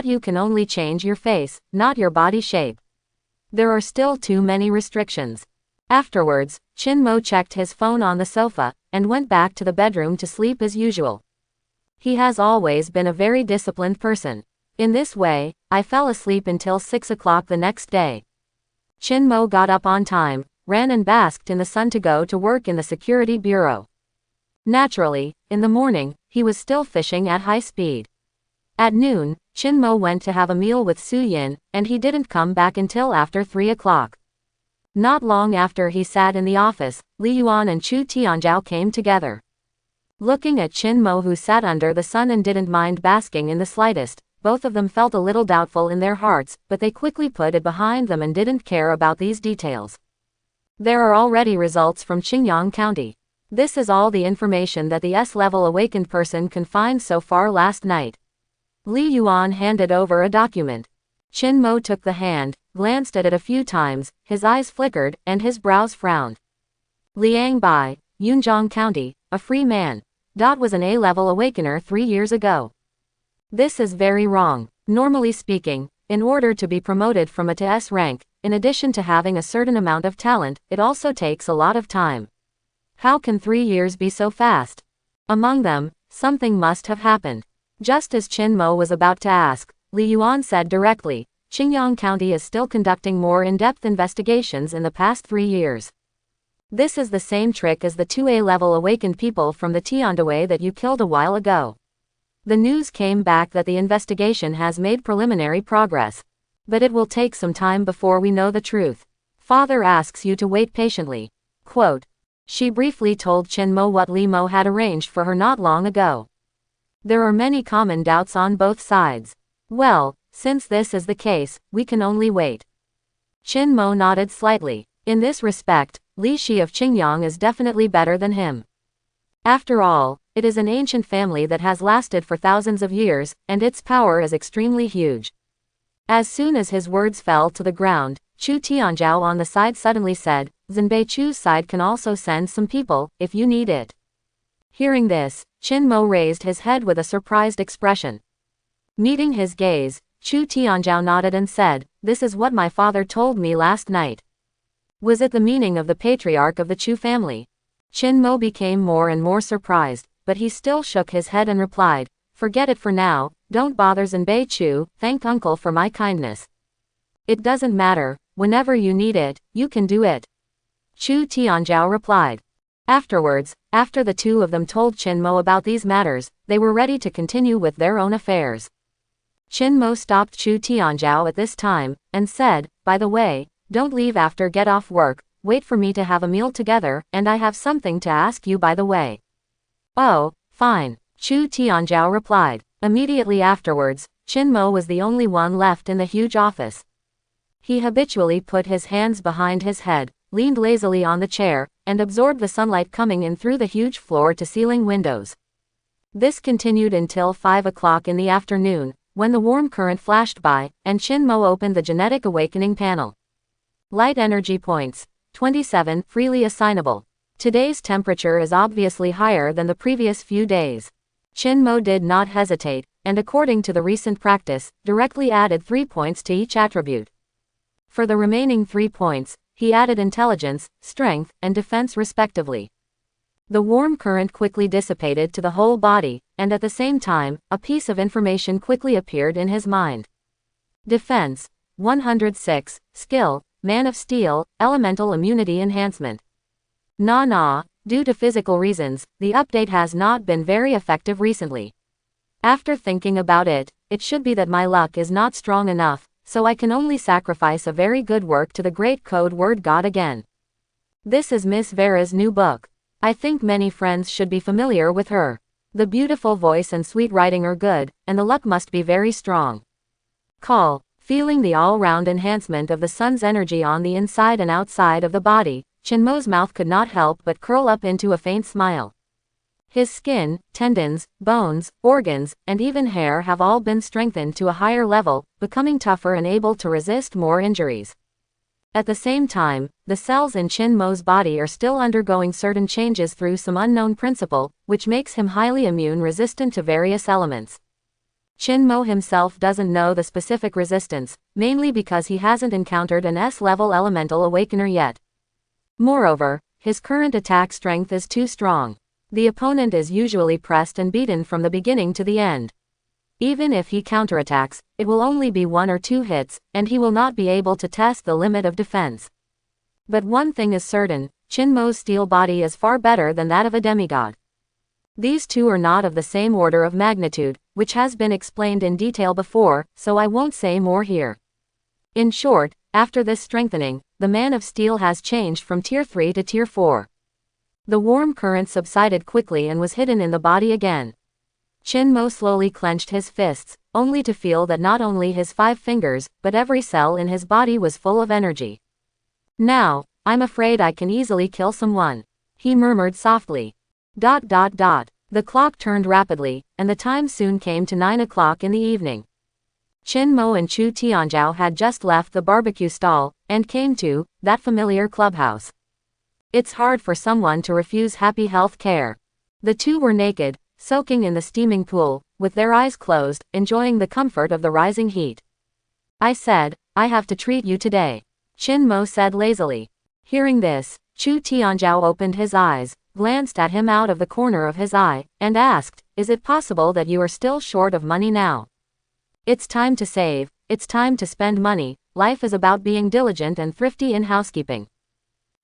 You can only change your face, not your body shape. There are still too many restrictions. Afterwards, Qin Mo checked his phone on the sofa, and went back to the bedroom to sleep as usual. He has always been a very disciplined person. In this way, I fell asleep until 6 o'clock the next day. Qin Mo got up on time, ran and basked in the sun to go to work in the security bureau. Naturally, in the morning, he was still fishing at high speed. At noon, Qin Mo went to have a meal with Su Yin, and he didn't come back until after 3 o'clock. Not long after he sat in the office, Li Yuan and Chu Tianzhao came together. Looking at Qin Mo, who sat under the sun and didn't mind basking in the slightest, both of them felt a little doubtful in their hearts, but they quickly put it behind them and didn't care about these details. There are already results from Qingyang County. This is all the information that the S-level awakened person can find so far last night. Li Yuan handed over a document. Qin Mo took the hand, glanced at it a few times, his eyes flickered, and his brows frowned. Liang Bai, Yunjiang County, a free man. Was an A-level awakener 3 years ago. This is very wrong. Normally speaking, in order to be promoted from a to S rank, in addition to having a certain amount of talent, it also takes a lot of time. How can 3 years be so fast? Among them, something must have happened. Just as Qin Mo was about to ask, Li Yuan said directly, Qingyang County is still conducting more in-depth investigations in the past 3 years. This is the same trick as the 2A level awakened people from the Tiandaway that you killed a while ago. The news came back that the investigation has made preliminary progress. But it will take some time before we know the truth. Father asks you to wait patiently. Quote. She briefly told Qin Mo what Li Mo had arranged for her not long ago. There are many common doubts on both sides. Well, since this is the case, we can only wait. Qin Mo nodded slightly. In this respect, Li Shi of Qingyang is definitely better than him. After all, it is an ancient family that has lasted for thousands of years, and its power is extremely huge. As soon as his words fell to the ground, Chu Tianzhao on the side suddenly said, Zhenbei Chu's side can also send some people, if you need it. Hearing this, Qin Mo raised his head with a surprised expression. Meeting his gaze, Chu Tianzhao nodded and said, This is what my father told me last night. Was it the meaning of the patriarch of the Chu family? Qin Mo became more and more surprised, but he still shook his head and replied, Forget it for now, don't bother Zhenbei Chu, thank uncle for my kindness. It doesn't matter, whenever you need it, you can do it. Chu Tianzhao replied. Afterwards, after the two of them told Qin Mo about these matters, they were ready to continue with their own affairs. Qin Mo stopped Chu Tianzhao at this time, and said, By the way, don't leave after get off work, wait for me to have a meal together, and I have something to ask you by the way. Oh, fine, Chu Tianzhao replied. Immediately afterwards, Qin Mo was the only one left in the huge office. He habitually put his hands behind his head, leaned lazily on the chair, and absorbed the sunlight coming in through the huge floor-to-ceiling windows. This continued until 5 o'clock in the afternoon, when the warm current flashed by, and Qin Mo opened the genetic awakening panel. Light energy points. 27, freely assignable. Today's temperature is obviously higher than the previous few days. Qin Mo did not hesitate, and according to the recent practice, directly added 3 points to each attribute. For the remaining 3 points, he added intelligence, strength, and defense respectively. The warm current quickly dissipated to the whole body, and at the same time, a piece of information quickly appeared in his mind. Defense. 106, skill, Man of Steel, elemental immunity enhancement. Nah, due to physical reasons, the update has not been very effective recently. After thinking about it, it should be that my luck is not strong enough, so I can only sacrifice a very good work to the great code word God again. This is Miss Vera's new book. I think many friends should be familiar with her. The beautiful voice and sweet writing are good, and the luck must be very strong. Call. Feeling the all-round enhancement of the sun's energy on the inside and outside of the body, Qin Mo's mouth could not help but curl up into a faint smile. His skin, tendons, bones, organs, and even hair have all been strengthened to a higher level, becoming tougher and able to resist more injuries. At the same time, the cells in Qin Mo's body are still undergoing certain changes through some unknown principle, which makes him highly immune resistant to various elements. Qin Mo himself doesn't know the specific resistance, mainly because he hasn't encountered an S-level elemental awakener yet. Moreover, his current attack strength is too strong. The opponent is usually pressed and beaten from the beginning to the end. Even if he counterattacks, it will only be 1 or 2 hits, and he will not be able to test the limit of defense. But one thing is certain, Qin Mo's steel body is far better than that of a demigod. These two are not of the same order of magnitude, which has been explained in detail before, so I won't say more here. In short, after this strengthening, the Man of Steel has changed from Tier 3 to Tier 4. The warm current subsided quickly and was hidden in the body again. Qin Mo slowly clenched his fists, only to feel that not only his 5 fingers, but every cell in his body was full of energy. Now, I'm afraid I can easily kill someone, he murmured softly. ... The clock turned rapidly, and the time soon came to 9 o'clock in the evening. Qin Mo and Chu Tianzhao had just left the barbecue stall, and came to that familiar clubhouse. It's hard for someone to refuse happy health care. The two were naked, soaking in the steaming pool, with their eyes closed, enjoying the comfort of the rising heat. I said, I have to treat you today, Qin Mo said lazily. Hearing this, Chu Tianzhao opened his eyes, glanced at him out of the corner of his eye, and asked, is it possible that you are still short of money now? It's time to save, it's time to spend money, life is about being diligent and thrifty in housekeeping.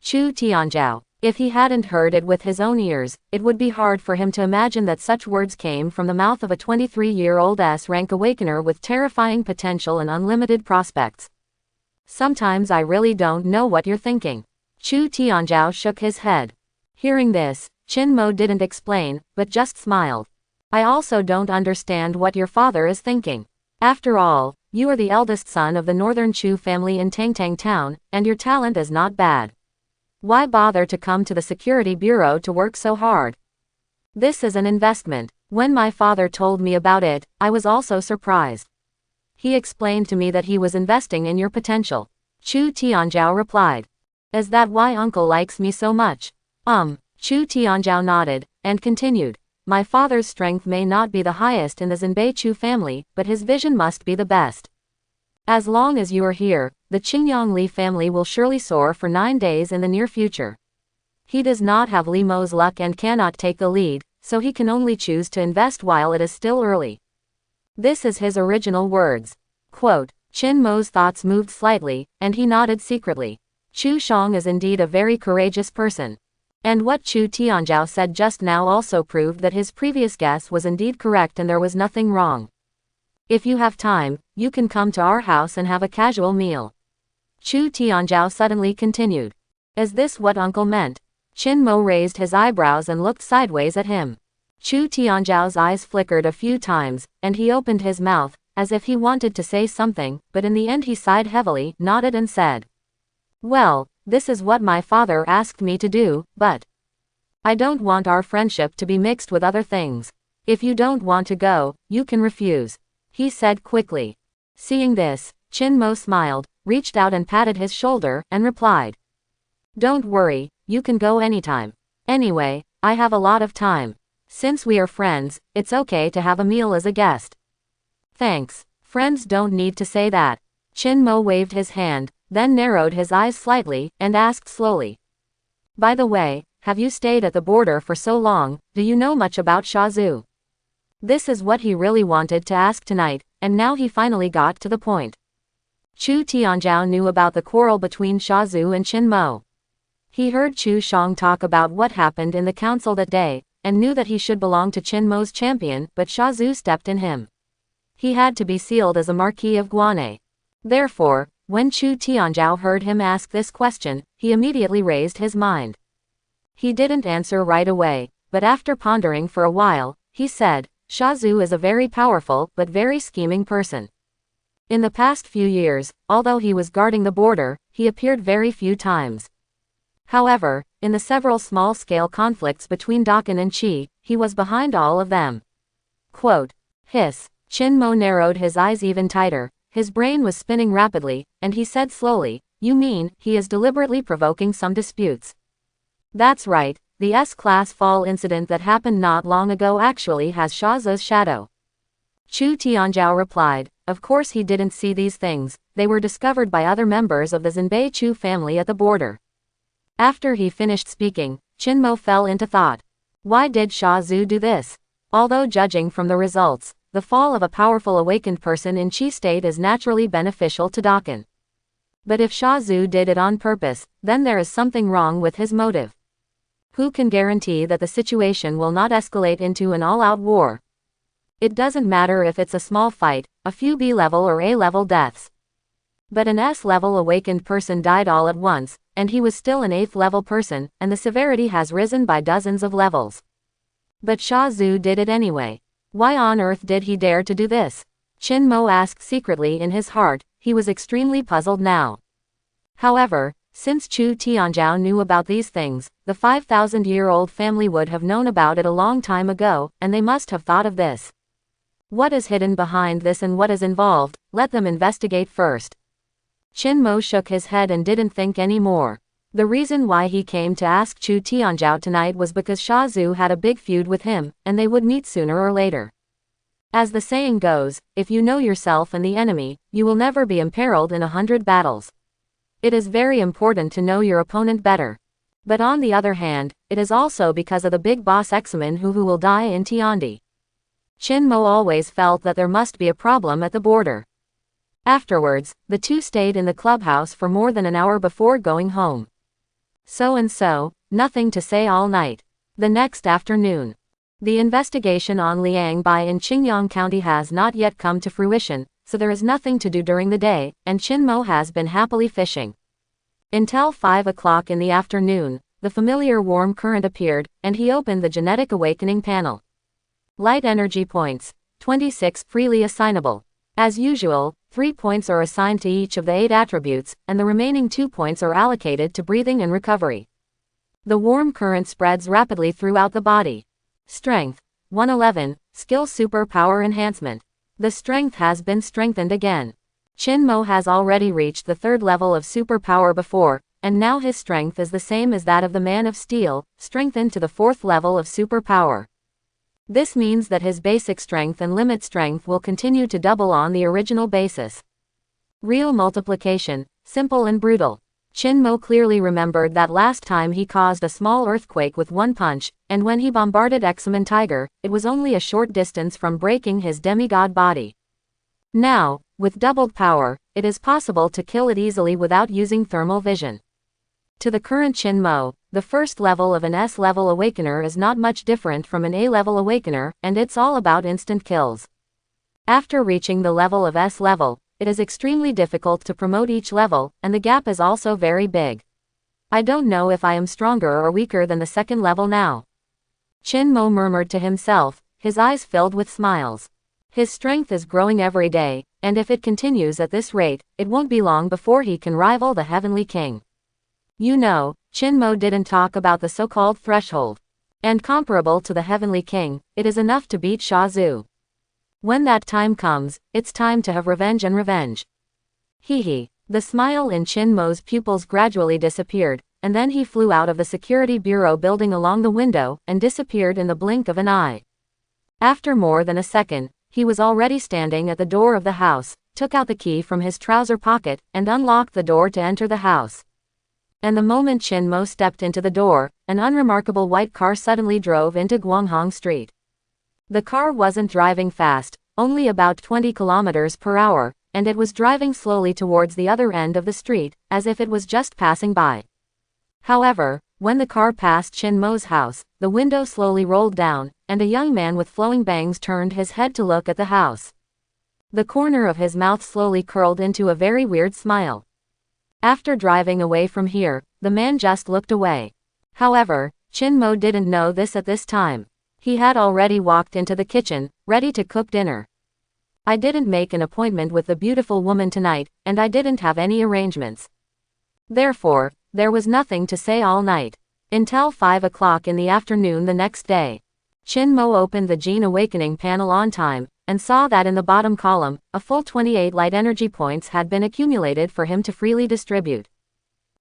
Chu Tianzhao. If he hadn't heard it with his own ears, it would be hard for him to imagine that such words came from the mouth of a 23-year-old S-rank awakener with terrifying potential and unlimited prospects. Sometimes I really don't know what you're thinking. Chu Tianzhao shook his head. Hearing this, Qin Mo didn't explain, but just smiled. I also don't understand what your father is thinking. After all, you are the eldest son of the northern Chu family in Tangtang Town, and your talent is not bad. Why bother to come to the security bureau to work so hard? This is an investment. When my father told me about it, I was also surprised. He explained to me that he was investing in your potential. Chu Tianzhao replied. Is that why uncle likes me so much? Chu Tianzhao nodded, and continued. My father's strength may not be the highest in the Zhenbei Chu family, but his vision must be the best. As long as you are here, the Qingyang Li family will surely soar for 9 days in the near future. He does not have Li Mo's luck and cannot take the lead, so he can only choose to invest while it is still early. This is his original words. Quote, Qin Mo's thoughts moved slightly, and he nodded secretly. Chu Shang is indeed a very courageous person. And what Chu Tianzhao said just now also proved that his previous guess was indeed correct and there was nothing wrong. If you have time, you can come to our house and have a casual meal. Chu Tianzhao suddenly continued. Is this what uncle meant? Qin Mo raised his eyebrows and looked sideways at him. Chu Tianzhao's eyes flickered a few times, and he opened his mouth, as if he wanted to say something, but in the end he sighed heavily, nodded and said. Well, this is what my father asked me to do, but I don't want our friendship to be mixed with other things. If you don't want to go, you can refuse, he said quickly. Seeing this, Qin Mo smiled, reached out and patted his shoulder, and replied. Don't worry, you can go anytime. Anyway, I have a lot of time. Since we are friends, it's okay to have a meal as a guest. Thanks, friends don't need to say that. Qin Mo waved his hand, then narrowed his eyes slightly, and asked slowly. By the way, have you stayed at the border for so long, do you know much about Shazhu? This is what he really wanted to ask tonight, and now he finally got to the point. Chu Tianzhao knew about the quarrel between Shazhu and Qin Mo. He heard Chu Shang talk about what happened in the council that day, and knew that he should belong to Qin Mo's champion, but Shazhu stepped in him. He had to be sealed as a Marquis of Guanay. Therefore, when Chu Tianzhao heard him ask this question, he immediately raised his mind. He didn't answer right away, but after pondering for a while, he said, Shazhu is a very powerful but very scheming person. In the past few years, although he was guarding the border, he appeared very few times. However, in the several small-scale conflicts between Dakan and Qi, he was behind all of them. Quote, hiss. Qin Mo narrowed his eyes even tighter, his brain was spinning rapidly, and he said slowly, you mean, he is deliberately provoking some disputes? That's right, the S-class fall incident that happened not long ago actually has Shazhu's shadow. Chu Tianzhao replied, of course he didn't see these things, they were discovered by other members of the Zhenbei Chu family at the border. After he finished speaking, Qin Mo fell into thought. Why did Shazhu do this? Although judging from the results, the fall of a powerful awakened person in Qi state is naturally beneficial to Dakan. But if Shazhu did it on purpose, then there is something wrong with his motive. Who can guarantee that the situation will not escalate into an all-out war? It doesn't matter if it's a small fight, a few B-level or A-level deaths. But an S-level awakened person died all at once, and he was still an 8th level person, and the severity has risen by dozens of levels. But Shazhu did it anyway. Why on earth did he dare to do this? Qin Mo asked secretly in his heart, he was extremely puzzled now. However, since Chu Tianzhao knew about these things, the 5,000-year-old family would have known about it a long time ago, and they must have thought of this. What is hidden behind this and what is involved, let them investigate first. Qin Mo shook his head and didn't think any more. The reason why he came to ask Chu Tianzhao tonight was because Sha Zhu had a big feud with him, and they would meet sooner or later. As the saying goes, if you know yourself and the enemy, you will never be imperiled in 100 battles. It is very important to know your opponent better. But on the other hand, it is also because of the big boss X-Men who will die in Tiandi. Qin Mo always felt that there must be a problem at the border. Afterwards, the two stayed in the clubhouse for more than an hour before going home. So, nothing to say all night. The next afternoon. The investigation on Liang Bai in Qingyang County has not yet come to fruition, so there is nothing to do during the day, and Qin Mo has been happily fishing. Until 5 o'clock in the afternoon, the familiar warm current appeared, and he opened the genetic awakening panel. Light energy points. 26 freely assignable. As usual, 3 points are assigned to each of the 8 attributes, and the remaining 2 points are allocated to breathing and recovery. The warm current spreads rapidly throughout the body. Strength. 111, Skill Super Power Enhancement. The strength has been strengthened again. Qin Mo has already reached the 3rd level of super power before, and now his strength is the same as that of the Man of Steel, strengthened to the 4th level of super power. This means that his basic strength and limit strength will continue to double on the original basis. Real multiplication, simple and brutal. Qin Mo clearly remembered that last time he caused a small earthquake with one punch, and when he bombarded X-Men Tiger, it was only a short distance from breaking his demigod body. Now, with doubled power, it is possible to kill it easily without using thermal vision. To the current Qin Mo, the first level of an S-level awakener is not much different from an A-level awakener, and it's all about instant kills. After reaching the level of S-level, it is extremely difficult to promote each level, and the gap is also very big. I don't know if I am stronger or weaker than the 2nd level now. Qin Mo murmured to himself, his eyes filled with smiles. His strength is growing every day, and if it continues at this rate, it won't be long before he can rival the Heavenly King. You know, Qin Mo didn't talk about the so-called threshold. And comparable to the Heavenly King, it is enough to beat Sha Zhu. When that time comes, it's time to have revenge and revenge. Hee. The smile in Qin Mo's pupils gradually disappeared, and then he flew out of the security bureau building along the window, and disappeared in the blink of an eye. After more than a second, he was already standing at the door of the house, took out the key from his trouser pocket, and unlocked the door to enter the house. And the moment Qin Mo stepped into the door, an unremarkable white car suddenly drove into Guanghong Street. The car wasn't driving fast, only about 20 kilometers per hour, and it was driving slowly towards the other end of the street, as if it was just passing by. However, when the car passed Qin Mo's house, the window slowly rolled down, and a young man with flowing bangs turned his head to look at the house. The corner of his mouth slowly curled into a very weird smile. After driving away from here, the man just looked away. However, Qin Mo didn't know this at this time. He had already walked into the kitchen, ready to cook dinner. I didn't make an appointment with the beautiful woman tonight, and I didn't have any arrangements. Therefore, there was nothing to say all night. Until 5 o'clock in the afternoon the next day. Qin Mo opened the Gene Awakening panel on time, and saw that in the bottom column, a full 28 light energy points had been accumulated for him to freely distribute.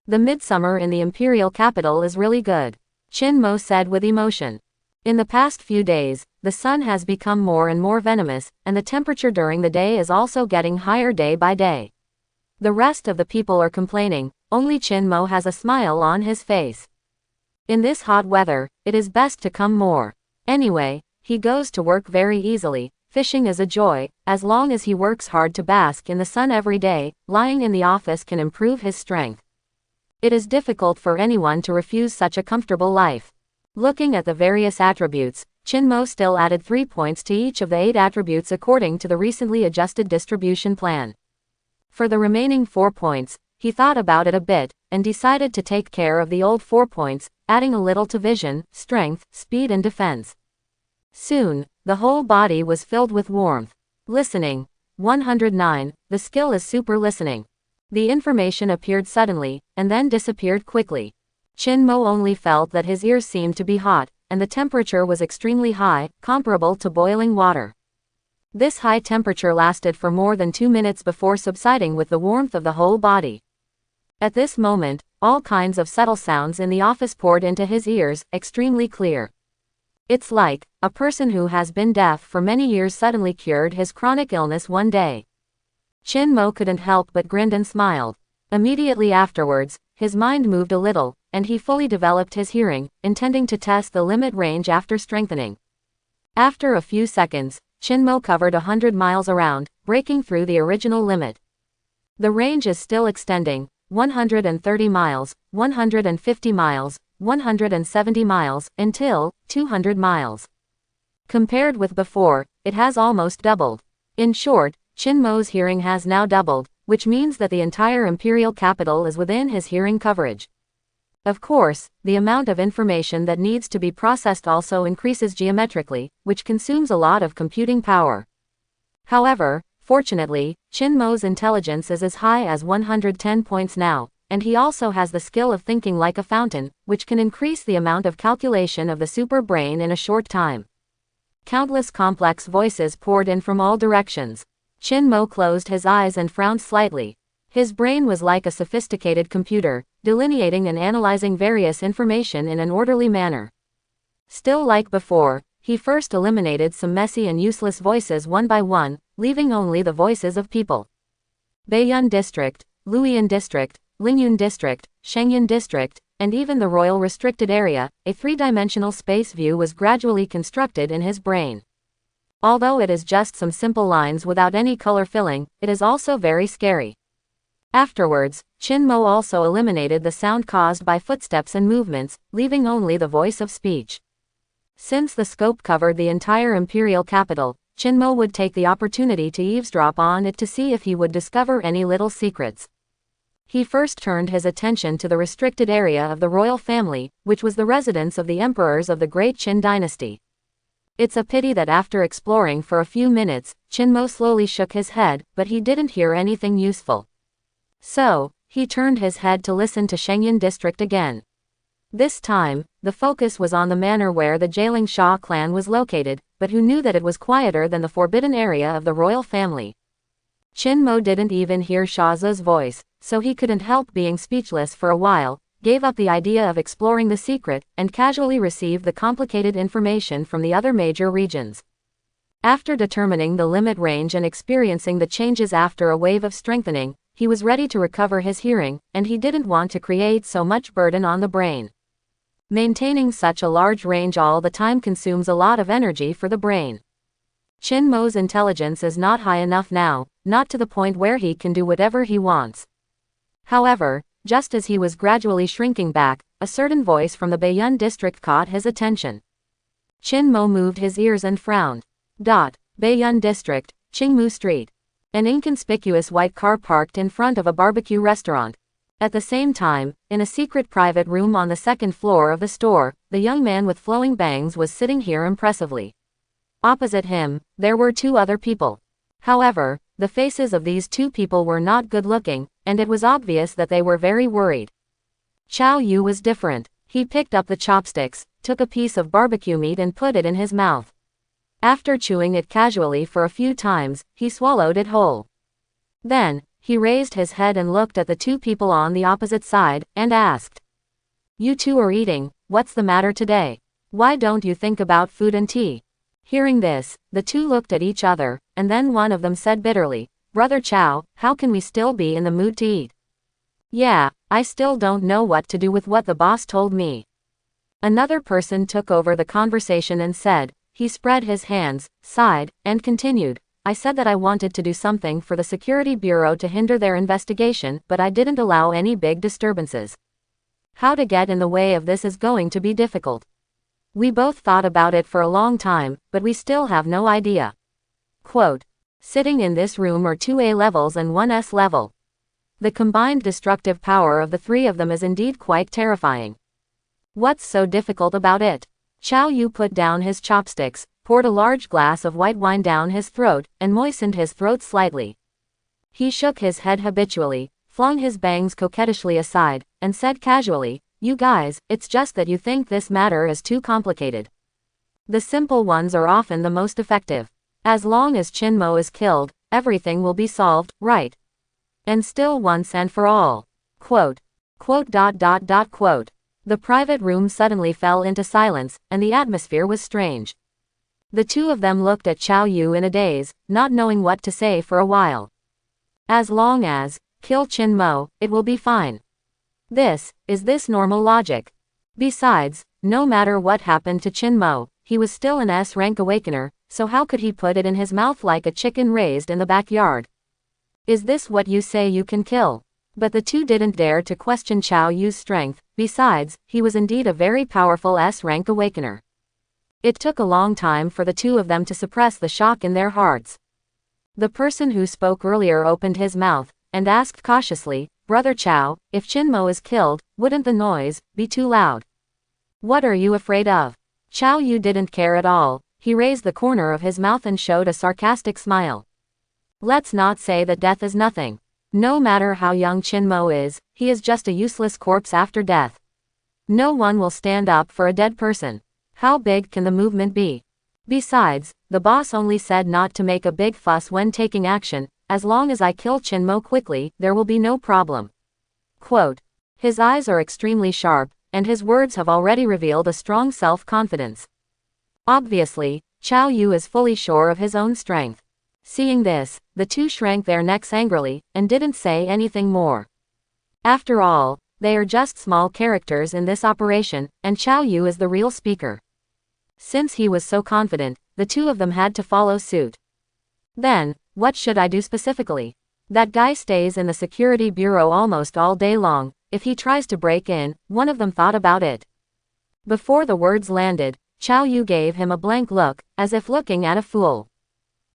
The midsummer in the imperial capital is really good, Qin Mo said with emotion. In the past few days, the sun has become more and more venomous, and the temperature during the day is also getting higher day by day. The rest of the people are complaining, only Qin Mo has a smile on his face. In this hot weather, it is best to come more. Anyway, he goes to work very easily, fishing is a joy, as long as he works hard to bask in the sun every day, lying in the office can improve his strength. It is difficult for anyone to refuse such a comfortable life. Looking at the various attributes, Qin Mo still added 3 points to each of the 8 attributes according to the recently adjusted distribution plan. For the remaining 4 points, he thought about it a bit, and decided to take care of the old 4 points, adding a little to vision, strength, speed and defense. Soon, the whole body was filled with warmth. Listening. 109, the skill is super listening. The information appeared suddenly, and then disappeared quickly. Qin Mo only felt that his ears seemed to be hot, and the temperature was extremely high, comparable to boiling water. This high temperature lasted for more than 2 minutes before subsiding with the warmth of the whole body. At this moment, all kinds of subtle sounds in the office poured into his ears, extremely clear. It's like a person who has been deaf for many years suddenly cured his chronic illness one day. Chin Mo couldn't help but grin and smiled. Immediately afterwards, his mind moved a little, and he fully developed his hearing, intending to test the limit range after strengthening. After a few seconds, Chin Mo covered 100 miles around, breaking through the original limit. The range is still extending, 130 miles, 150 miles, 170 miles, until 200 miles. Compared with before, it has almost doubled. In short, Chin Mo's hearing has now doubled, which means that the entire imperial capital is within his hearing coverage. Of course, the amount of information that needs to be processed also increases geometrically, which consumes a lot of computing power. However, fortunately, Chin Mo's intelligence is as high as 110 points now, and he also has the skill of thinking like a fountain, which can increase the amount of calculation of the super brain in a short time. Countless complex voices poured in from all directions. Chin Mo closed his eyes and frowned slightly. His brain was like a sophisticated computer, delineating and analyzing various information in an orderly manner. Still like before, he first eliminated some messy and useless voices one by one, leaving only the voices of people. Baiyun District, Luoyuan District, Lingyun District, Shengyun District, and even the Royal Restricted Area, a three-dimensional space view was gradually constructed in his brain. Although it is just some simple lines without any color filling, it is also very scary. Afterwards, Chin Mo also eliminated the sound caused by footsteps and movements, leaving only the voice of speech. Since the scope covered the entire imperial capital, Chin Mo would take the opportunity to eavesdrop on it to see if he would discover any little secrets. He first turned his attention to the restricted area of the royal family, which was the residence of the emperors of the Great Qin dynasty. It's a pity that after exploring for a few minutes, Chin Mo slowly shook his head, but he didn't hear anything useful. So, he turned his head to listen to Shengyun District again. This time, the focus was on the manor where the Jailing Shah clan was located, but who knew that it was quieter than the forbidden area of the royal family. Chin Mo didn't even hear Shah's voice, so he couldn't help being speechless for a while, gave up the idea of exploring the secret, and casually received the complicated information from the other major regions. After determining the limit range and experiencing the changes after a wave of strengthening, he was ready to recover his hearing, and he didn't want to create so much burden on the brain. Maintaining such a large range all the time consumes a lot of energy for the brain. Chin Mo's intelligence is not high enough now, not to the point where he can do whatever he wants. However, just as he was gradually shrinking back, a certain voice from the Baiyun district caught his attention. Chin Mo moved his ears and frowned. Baiyun district, Qingmu Street. An inconspicuous white car parked in front of a barbecue restaurant. At the same time, in a secret private room on the second floor of the store, the young man with flowing bangs was sitting here impressively. Opposite him, there were two other people. However, the faces of these two people were not good-looking, and it was obvious that they were very worried. Chow Yu was different. He picked up the chopsticks, took a piece of barbecue meat and put it in his mouth. After chewing it casually for a few times, he swallowed it whole. Then, he raised his head and looked at the two people on the opposite side, and asked, "You two are eating, what's the matter today? Why don't you think about food and tea?" Hearing this, the two looked at each other, and then one of them said bitterly, "Brother Chow, how can we still be in the mood to eat? Yeah, I still don't know what to do with what the boss told me." Another person took over the conversation and said, he spread his hands, sighed, and continued, "I said that I wanted to do something for the Security Bureau to hinder their investigation, but I didn't allow any big disturbances. How to get in the way of this is going to be difficult. We both thought about it for a long time, but we still have no idea." Quote, "Sitting in this room are 2A levels and 1S level. The combined destructive power of the three of them is indeed quite terrifying. What's so difficult about it?" Chow Yu put down his chopsticks, poured a large glass of white wine down his throat, and moistened his throat slightly. He shook his head habitually, flung his bangs coquettishly aside, and said casually, "You guys, it's just that you think this matter is too complicated. The simple ones are often the most effective. As long as Chin Mo is killed, everything will be solved, right? And still once and for all." Quote, Quote. The private room suddenly fell into silence, and the atmosphere was strange. The two of them looked at Chao Yu in a daze, not knowing what to say for a while. As long as, kill Qin Mo, it will be fine. Is this normal logic? Besides, no matter what happened to Qin Mo, he was still an S-rank awakener, so how could he put it in his mouth like a chicken raised in the backyard? Is this what you say you can kill? But the two didn't dare to question Chao Yu's strength. Besides, he was indeed a very powerful S-rank awakener. It took a long time for the two of them to suppress the shock in their hearts. The person who spoke earlier opened his mouth, and asked cautiously, Brother Chao, if Qin Mo is killed, wouldn't the noise be too loud? What are you afraid of? Chao Yu didn't care at all. He raised the corner of his mouth and showed a sarcastic smile. Let's not say that death is nothing. No matter how young Qin Mo is, he is just a useless corpse after death. No one will stand up for a dead person. How big can the movement be? Besides, the boss only said not to make a big fuss when taking action. As long as I kill Qin Mo quickly, there will be no problem. Quote. His eyes are extremely sharp, and his words have already revealed a strong self-confidence. Obviously, Chao Yu is fully sure of his own strength. Seeing this, the two shrank their necks angrily, and didn't say anything more. After all, they are just small characters in this operation, and Chao Yu is the real speaker. Since he was so confident, the two of them had to follow suit. Then, what should I do specifically? That guy stays in the security bureau almost all day long. If he tries to break in, one of them thought about it. Before the words landed, Chao Yu gave him a blank look, as if looking at a fool.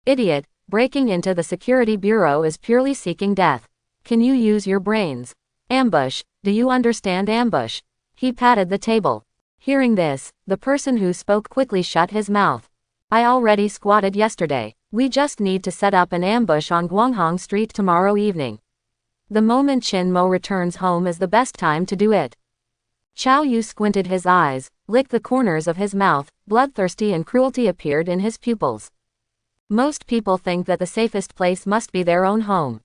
Idiot, breaking into the security bureau is purely seeking death. Can you use your brains? Ambush, do you understand ambush? He patted the table. Hearing this, the person who spoke quickly shut his mouth. I already squatted yesterday. We just need to set up an ambush on Guanghong Street tomorrow evening. The moment Qin Mo returns home is the best time to do it. Chao Yu squinted his eyes, licked the corners of his mouth, bloodthirsty and cruelty appeared in his pupils. Most people think that the safest place must be their own home.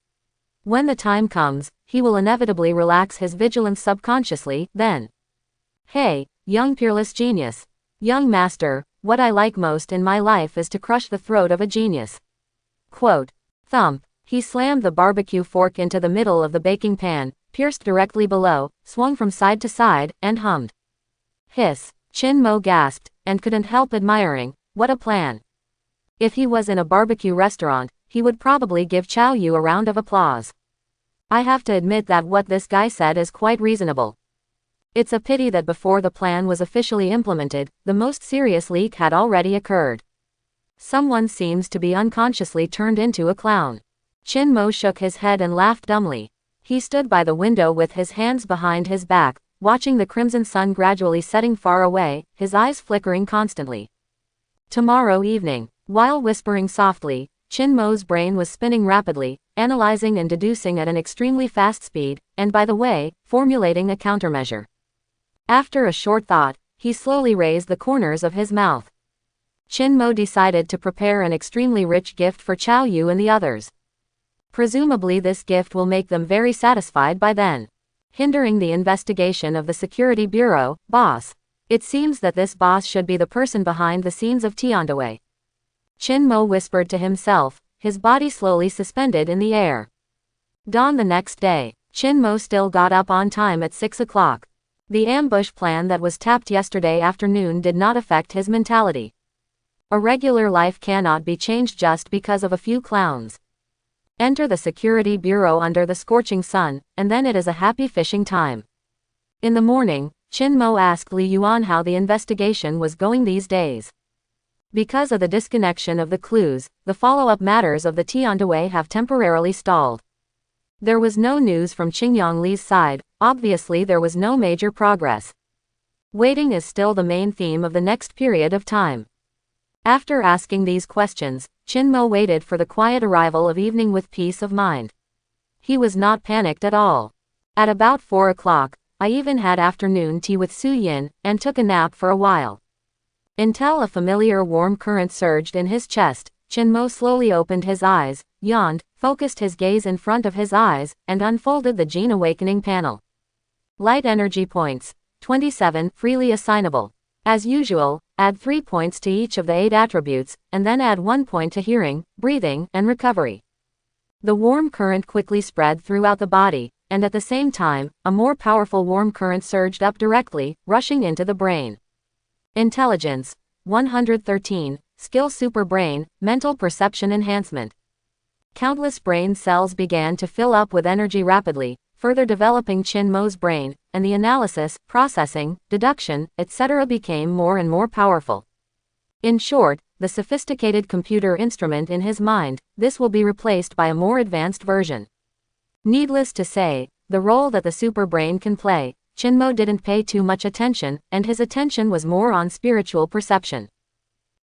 When the time comes, he will inevitably relax his vigilance subconsciously, then. Hey, young peerless genius. Young master, what I like most in my life is to crush the throat of a genius. Quote. Thump. He slammed the barbecue fork into the middle of the baking pan, pierced directly below, swung from side to side, and hummed. Hiss. Qin Mo gasped, and couldn't help admiring. What a plan. If he was in a barbecue restaurant, he would probably give Chao Yu a round of applause. I have to admit that what this guy said is quite reasonable. It's a pity that before the plan was officially implemented, the most serious leak had already occurred. Someone seems to be unconsciously turned into a clown. Qin Mo shook his head and laughed dumbly. He stood by the window with his hands behind his back, watching the crimson sun gradually setting far away, his eyes flickering constantly. Tomorrow evening, while whispering softly, Qin Mo's brain was spinning rapidly, analyzing and deducing at an extremely fast speed, and by the way, formulating a countermeasure. After a short thought, he slowly raised the corners of his mouth. Qin Mo decided to prepare an extremely rich gift for Chao Yu and the others. Presumably this gift will make them very satisfied by then. Hindering the investigation of the security bureau, boss. It seems that this boss should be the person behind the scenes of Tiandaway. Qin Mo whispered to himself, his body slowly suspended in the air. Dawn the next day, Qin Mo still got up on time at 6 o'clock. The ambush plan that was tapped yesterday afternoon did not affect his mentality. A regular life cannot be changed just because of a few clowns. Enter the security bureau under the scorching sun, and then it is a happy fishing time. In the morning, Qin Mo asked Li Yuan how the investigation was going these days. Because of the disconnection of the clues, the follow-up matters of the Tiandaway have temporarily stalled. There was no news from Qingyang Li's side. Obviously there was no major progress. Waiting is still the main theme of the next period of time. After asking these questions, Qin Mo waited for the quiet arrival of evening with peace of mind. He was not panicked at all. At about 4 o'clock, I even had afternoon tea with Su Yin, and took a nap for a while. Until a familiar warm current surged in his chest, Qin Mo slowly opened his eyes, yawned, focused his gaze in front of his eyes, and unfolded the Gene Awakening panel. Light energy points. 27. Freely assignable. As usual, add 3 points to each of the 8 attributes, and then add 1 point to hearing, breathing, and recovery. The warm current quickly spread throughout the body, and at the same time, a more powerful warm current surged up directly, rushing into the brain. Intelligence. 113. Skill Super Brain, Mental Perception Enhancement. Countless brain cells began to fill up with energy rapidly, further developing Chin Mo's brain, and the analysis, processing, deduction, etc. became more and more powerful. In short, the sophisticated computer instrument in his mind, this will be replaced by a more advanced version. Needless to say, the role that the super brain can play, Chin Mo didn't pay too much attention, and his attention was more on spiritual perception.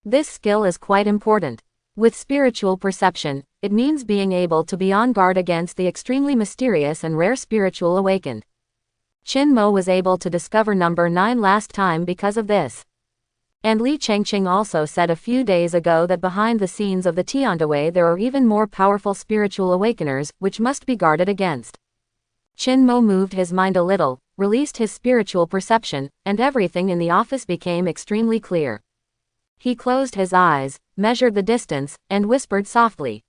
This skill is quite important. With spiritual perception, it means being able to be on guard against the extremely mysterious and rare spiritual awakened. Chin Mo was able to discover number 9 last time because of this. And Li Chengqing also said a few days ago that behind the scenes of the Tiandawei there are even more powerful spiritual awakeners, which must be guarded against. Chin Mo moved his mind a little, released his spiritual perception, and everything in the office became extremely clear. He closed his eyes, measured the distance, and whispered softly.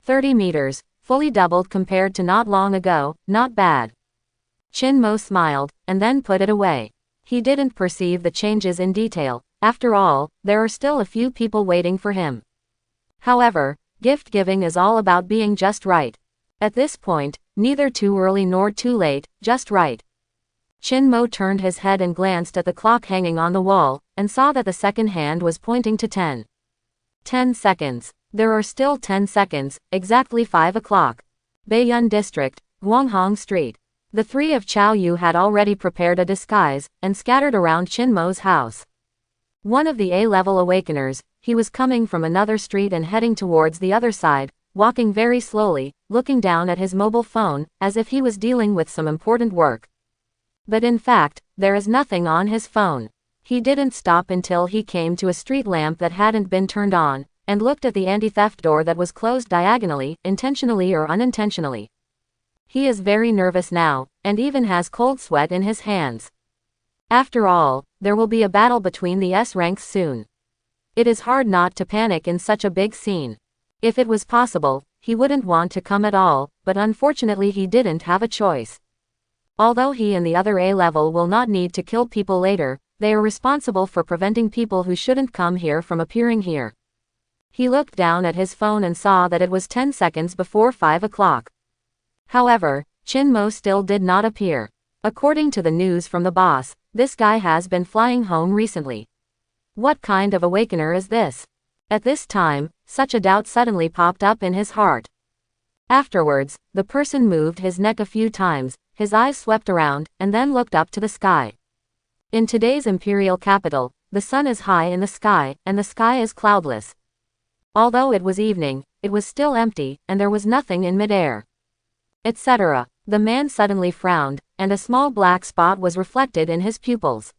30 meters, fully doubled compared to not long ago, not bad. Chin Mo smiled, and then put it away. He didn't perceive the changes in detail. After all, there are still a few people waiting for him. However, gift giving is all about being just right. At this point, neither too early nor too late, just right. Chin Mo turned his head and glanced at the clock hanging on the wall, and saw that the second hand was pointing to 10. 10 seconds. There are still 10 seconds, exactly 5 o'clock. Baiyun District, Guanghong Street. The 3 of Chao Yu had already prepared a disguise, and scattered around Chin Mo's house. One of the A-level awakeners, he was coming from another street and heading towards the other side, walking very slowly, looking down at his mobile phone, as if he was dealing with some important work. But in fact, there is nothing on his phone. He didn't stop until he came to a street lamp that hadn't been turned on, and looked at the anti-theft door that was closed diagonally, intentionally or unintentionally. He is very nervous now, and even has cold sweat in his hands. After all, there will be a battle between the S ranks soon. It is hard not to panic in such a big scene. If it was possible, he wouldn't want to come at all, but unfortunately he didn't have a choice. Although he and the other A-level will not need to kill people later, they are responsible for preventing people who shouldn't come here from appearing here. He looked down at his phone and saw that it was 10 seconds before 5 o'clock. However, Chin Mo still did not appear. According to the news from the boss, this guy has been flying home recently. What kind of awakener is this? At this time, such a doubt suddenly popped up in his heart. Afterwards, the person moved his neck a few times, his eyes swept around, and then looked up to the sky. In today's imperial capital, the sun is high in the sky, and the sky is cloudless. Although it was evening, it was still empty, and there was nothing in midair. Etc. The man suddenly frowned, and a small black spot was reflected in his pupils.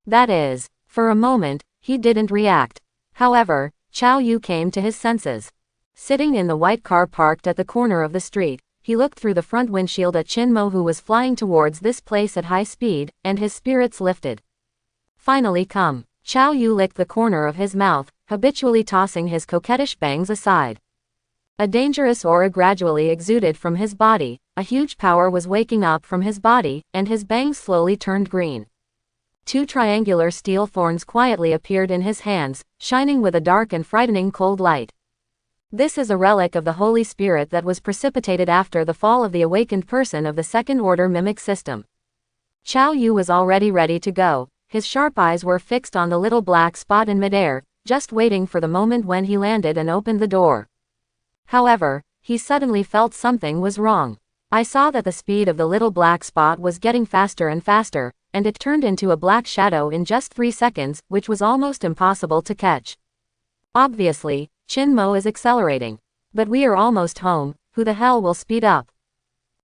That is, for a moment, he didn't react. However, Chao Yu came to his senses. Sitting in the white car parked at the corner of the street, he looked through the front windshield at Chin Mo who was flying towards this place at high speed, and his spirits lifted. Finally come. Chao Yu licked the corner of his mouth, habitually tossing his coquettish bangs aside. A dangerous aura gradually exuded from his body, a huge power was waking up from his body, and his bangs slowly turned green. 2 triangular steel thorns quietly appeared in his hands, shining with a dark and frightening cold light. This is a relic of the Holy Spirit that was precipitated after the fall of the awakened person of the second-order mimic system. Chao Yu was already ready to go. His sharp eyes were fixed on the little black spot in midair, just waiting for the moment when he landed and opened the door. However, he suddenly felt something was wrong. I saw that the speed of the little black spot was getting faster and faster, and it turned into a black shadow in just 3 seconds, which was almost impossible to catch. Obviously, Chin Mo is accelerating. But we are almost home, who the hell will speed up?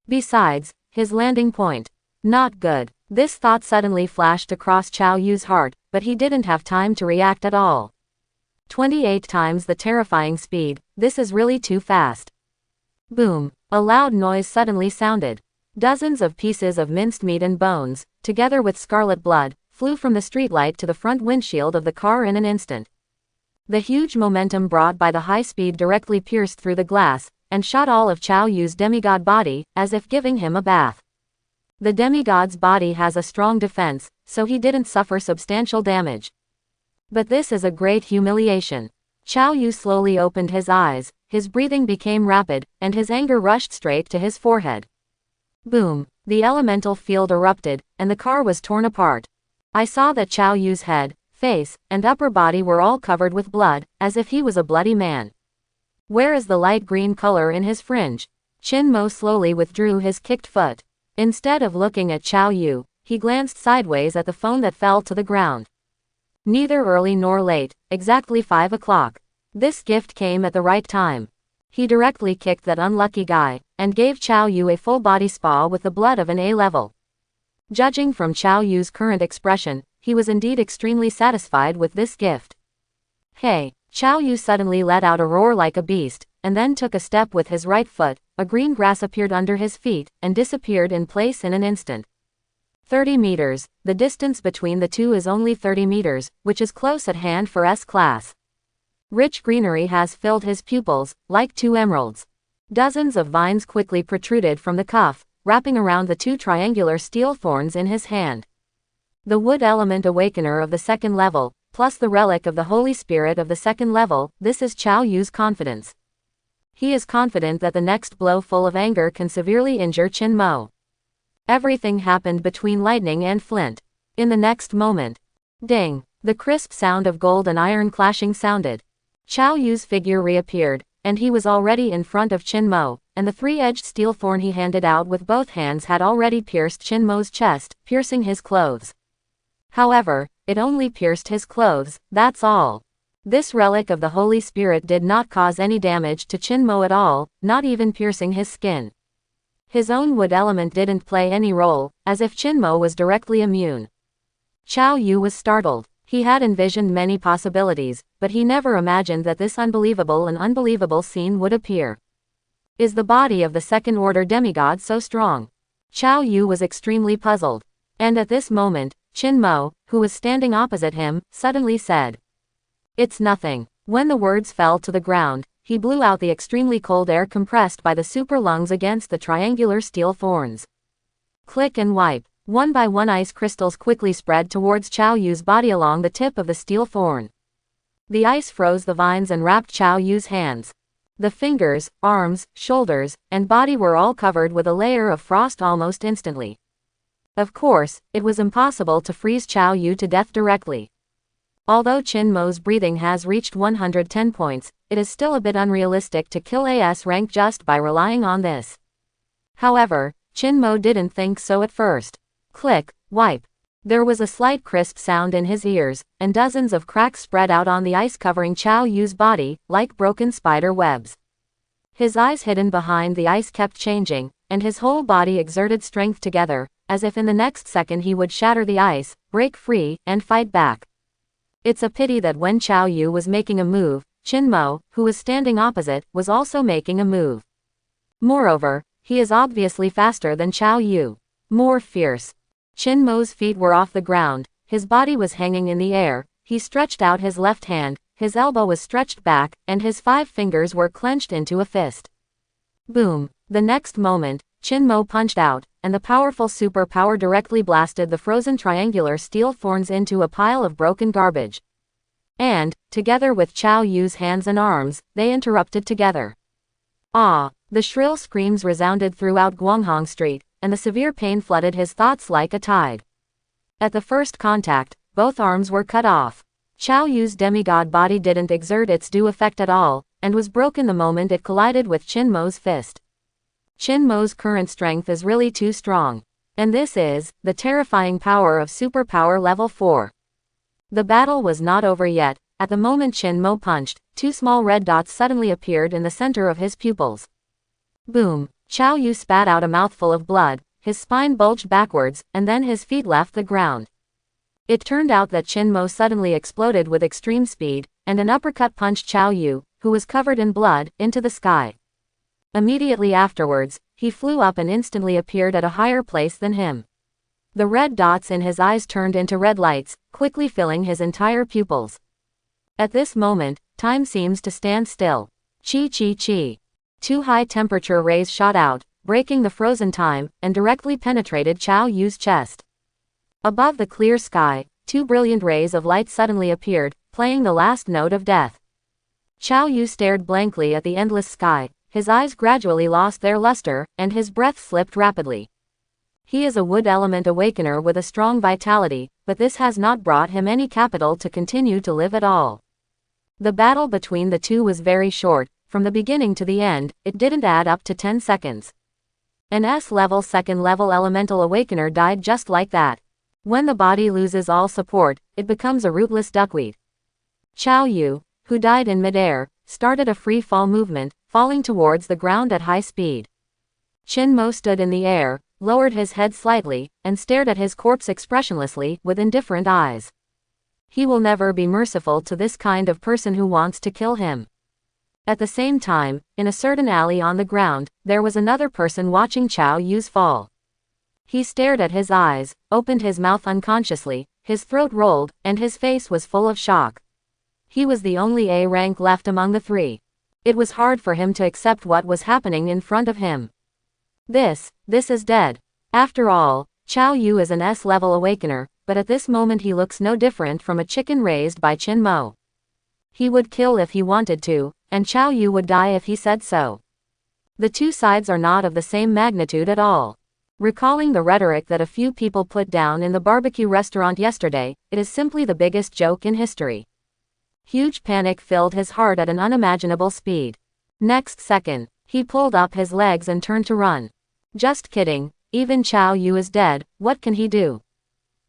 Besides, his landing point. Not good. This thought suddenly flashed across Chao Yu's heart, but he didn't have time to react at all. 28 times the terrifying speed, this is really too fast. Boom! A loud noise suddenly sounded. Dozens of pieces of minced meat and bones, together with scarlet blood, flew from the streetlight to the front windshield of the car in an instant. The huge momentum brought by the high speed directly pierced through the glass, and shot all of Chao Yu's demigod body, as if giving him a bath. The demigod's body has a strong defense, so he didn't suffer substantial damage. But this is a great humiliation. Chao Yu slowly opened his eyes, his breathing became rapid, and his anger rushed straight to his forehead. Boom! The elemental field erupted, and the car was torn apart. I saw that Chao Yu's head, face, and upper body were all covered with blood, as if he was a bloody man. Where is the light green color in his fringe? Qin Mo slowly withdrew his kicked foot. Instead of looking at Chao Yu, he glanced sideways at the phone that fell to the ground. Neither early nor late, exactly 5 o'clock. This gift came at the right time. He directly kicked that unlucky guy, and gave Chao Yu a full-body spa with the blood of an A-level. Judging from Chao Yu's current expression, he was indeed extremely satisfied with this gift. Hey! Chao Yu suddenly let out a roar like a beast, and then took a step with his right foot. A green grass appeared under his feet, and disappeared in place in an instant. 30 meters, the distance between the two is only 30 meters, which is close at hand for S-class. Rich greenery has filled his pupils, like two emeralds. Dozens of vines quickly protruded from the cuff, wrapping around the two triangular steel thorns in his hand. The wood element awakener of the second level, plus the relic of the Holy Spirit of the second level, this is Chao Yu's confidence. He is confident that the next blow full of anger can severely injure Qin Mo. Everything happened between lightning and flint. In the next moment, ding! The crisp sound of gold and iron clashing sounded. Chao Yu's figure reappeared, and he was already in front of Qin Mo, and the three-edged steel thorn he handed out with both hands had already pierced Qin Mo's chest, piercing his clothes. However, it only pierced his clothes, that's all. This relic of the Holy Spirit did not cause any damage to Qin Mo at all, not even piercing his skin. His own wood element didn't play any role, as if Qin Mo was directly immune. Chao Yu was startled. He had envisioned many possibilities, but he never imagined that this unbelievable scene would appear. Is the body of the second-order demigod so strong? Chao Yu was extremely puzzled. And at this moment, Qin Mo, who was standing opposite him, suddenly said, "It's nothing." When the words fell to the ground, he blew out the extremely cold air compressed by the super lungs against the triangular steel thorns. Click and wipe. One by one ice crystals quickly spread towards Chao Yu's body along the tip of the steel thorn. The ice froze the vines and wrapped Chao Yu's hands. The fingers, arms, shoulders, and body were all covered with a layer of frost almost instantly. Of course, it was impossible to freeze Chao Yu to death directly. Although Qin Mo's breathing has reached 110 points, it is still a bit unrealistic to kill AS rank just by relying on this. However, Qin Mo didn't think so at first. Click, wipe. There was a slight crisp sound in his ears, and dozens of cracks spread out on the ice covering Chao Yu's body, like broken spider webs. His eyes hidden behind the ice kept changing, and his whole body exerted strength together, as if in the next second he would shatter the ice, break free, and fight back. It's a pity that when Chao Yu was making a move, Qin Mo, who was standing opposite, was also making a move. Moreover, he is obviously faster than Chao Yu. More fierce. Qin Mo's feet were off the ground, his body was hanging in the air, he stretched out his left hand, his elbow was stretched back, and his 5 fingers were clenched into a fist. Boom! The next moment, Qin Mo punched out, and the powerful superpower directly blasted the frozen triangular steel thorns into a pile of broken garbage. And, together with Chao Yu's hands and arms, they interrupted together. Ah! The shrill screams resounded throughout Guanghong Street, and the severe pain flooded his thoughts like a tide. At the first contact, both arms were cut off. Chao Yu's demigod body didn't exert its due effect at all, and was broken the moment it collided with Qin Mo's fist. Qin Mo's current strength is really too strong. And this is the terrifying power of superpower level 4. The battle was not over yet. At the moment Qin Mo punched, 2 small red dots suddenly appeared in the center of his pupils. Boom! Chao Yu spat out a mouthful of blood, his spine bulged backwards, and then his feet left the ground. It turned out that Qin Mo suddenly exploded with extreme speed, and an uppercut punched Chao Yu, who was covered in blood, into the sky. Immediately afterwards, he flew up and instantly appeared at a higher place than him. The red dots in his eyes turned into red lights, quickly filling his entire pupils. At this moment, time seems to stand still. Chi chi chi. Two high-temperature rays shot out, breaking the frozen time, and directly penetrated Chao Yu's chest. Above the clear sky, two brilliant rays of light suddenly appeared, playing the last note of death. Chao Yu stared blankly at the endless sky, his eyes gradually lost their luster, and his breath slipped rapidly. He is a wood element awakener with a strong vitality, but this has not brought him any capital to continue to live at all. The battle between the two was very short, from the beginning to the end, it didn't add up to 10 seconds. An S-level second-level elemental awakener died just like that. When the body loses all support, it becomes a rootless duckweed. Chao Yu, who died in midair, started a free-fall movement, falling towards the ground at high speed. Qin Mo stood in the air, lowered his head slightly, and stared at his corpse expressionlessly, with indifferent eyes. He will never be merciful to this kind of person who wants to kill him. At the same time, in a certain alley on the ground, there was another person watching Chao Yu's fall. He stared at his eyes, opened his mouth unconsciously, his throat rolled, and his face was full of shock. He was the only A rank left among the three. It was hard for him to accept what was happening in front of him. This is dead. After all, Chao Yu is an S-level awakener, but at this moment he looks no different from a chicken raised by Qin Mo. He would kill if he wanted to, and Chao Yu would die if he said so. The two sides are not of the same magnitude at all. Recalling the rhetoric that a few people put down in the barbecue restaurant yesterday, it is simply the biggest joke in history. Huge panic filled his heart at an unimaginable speed. Next second, he pulled up his legs and turned to run. Just kidding, even Chao Yu is dead, what can he do?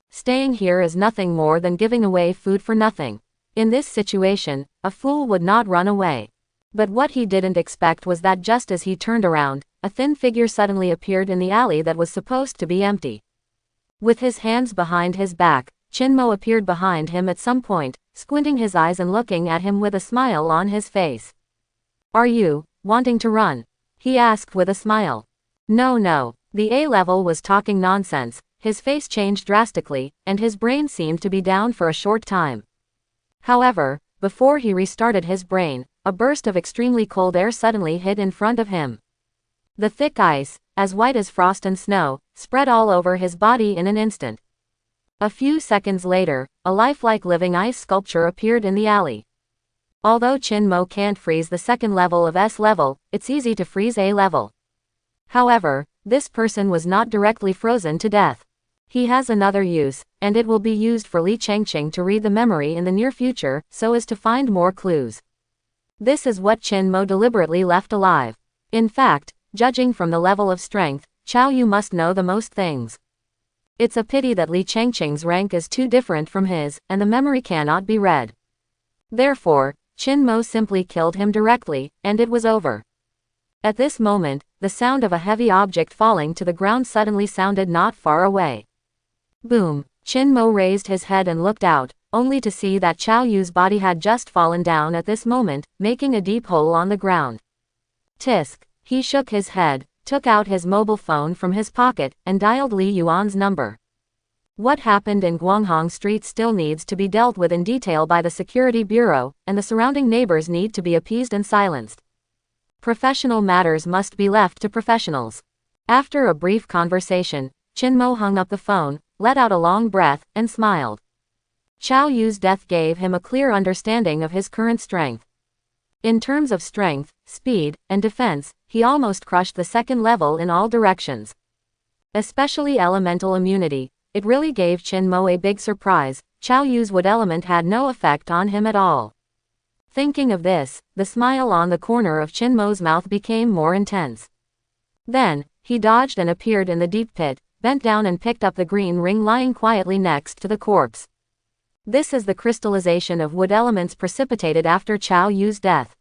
Staying here is nothing more than giving away food for nothing. In this situation, a fool would not run away. But what he didn't expect was that just as he turned around, a thin figure suddenly appeared in the alley that was supposed to be empty. With his hands behind his back, Qin Mo appeared behind him at some point, squinting his eyes and looking at him with a smile on his face. "Are you wanting to run?" he asked with a smile. No, the A-level was talking nonsense, his face changed drastically, and his brain seemed to be down for a short time. However, before he restarted his brain, a burst of extremely cold air suddenly hit in front of him. The thick ice, as white as frost and snow, spread all over his body in an instant. A few seconds later, a lifelike living ice sculpture appeared in the alley. Although Qin Mo can't freeze the second level of S level, it's easy to freeze A level. However, this person was not directly frozen to death. He has another use, and it will be used for Li Chengqing to read the memory in the near future, so as to find more clues. This is what Qin Mo deliberately left alive. In fact, judging from the level of strength, Chao Yu must know the most things. It's a pity that Li Chengqing's rank is too different from his, and the memory cannot be read. Therefore, Qin Mo simply killed him directly, and it was over. At this moment, the sound of a heavy object falling to the ground suddenly sounded not far away. Boom! Qin Mo raised his head and looked out, only to see that Chao Yu's body had just fallen down at this moment, making a deep hole on the ground. Tisk! He shook his head, took out his mobile phone from his pocket, and dialed Li Yuan's number. What happened in Guanghong Street still needs to be dealt with in detail by the Security Bureau, and the surrounding neighbors need to be appeased and silenced. Professional matters must be left to professionals. After a brief conversation, Qin Mo hung up the phone, let out a long breath, and smiled. Chao Yu's death gave him a clear understanding of his current strength. In terms of strength, speed, and defense, he almost crushed the second level in all directions. Especially elemental immunity, it really gave Qin Mo a big surprise. Chao Yu's wood element had no effect on him at all. Thinking of this, the smile on the corner of Qin Mo's mouth became more intense. Then, he dodged and appeared in the deep pit, bent down and picked up the green ring lying quietly next to the corpse. This is the crystallization of wood elements precipitated after Chao Yu's death.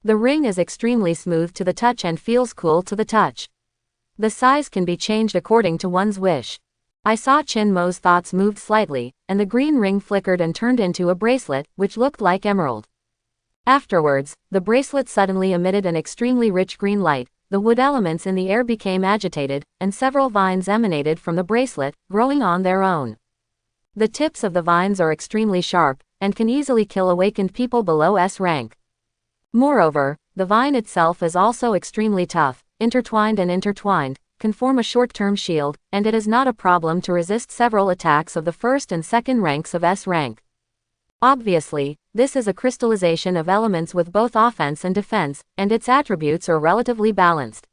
The ring is extremely smooth to the touch and feels cool to the touch. The size can be changed according to one's wish. I saw Qin Mo's thoughts moved slightly, and the green ring flickered and turned into a bracelet, which looked like emerald. Afterwards, the bracelet suddenly emitted an extremely rich green light, the wood elements in the air became agitated, and several vines emanated from the bracelet, growing on their own. The tips of the vines are extremely sharp, and can easily kill awakened people below S rank. Moreover, the vine itself is also extremely tough, intertwined, can form a short-term shield, and it is not a problem to resist several attacks of the first and second ranks of S rank. Obviously, this is a crystallization of elements with both offense and defense, and its attributes are relatively balanced.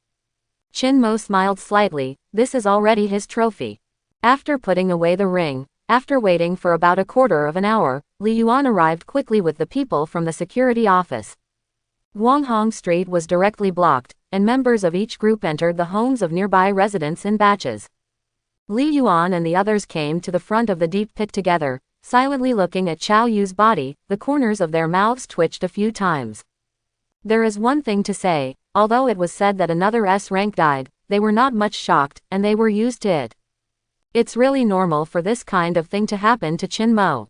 Qin Mo smiled slightly. This is already his trophy. After putting away the ring, after waiting for about a quarter of an hour, Li Yuan arrived quickly with the people from the security office. Guanghong Street was directly blocked, and members of each group entered the homes of nearby residents in batches. Li Yuan and the others came to the front of the deep pit together, silently looking at Qiao Yu's body. The corners of their mouths twitched a few times. There is one thing to say, although it was said that another S rank died, they were not much shocked, and they were used to it. It's really normal for this kind of thing to happen to Qin Mo.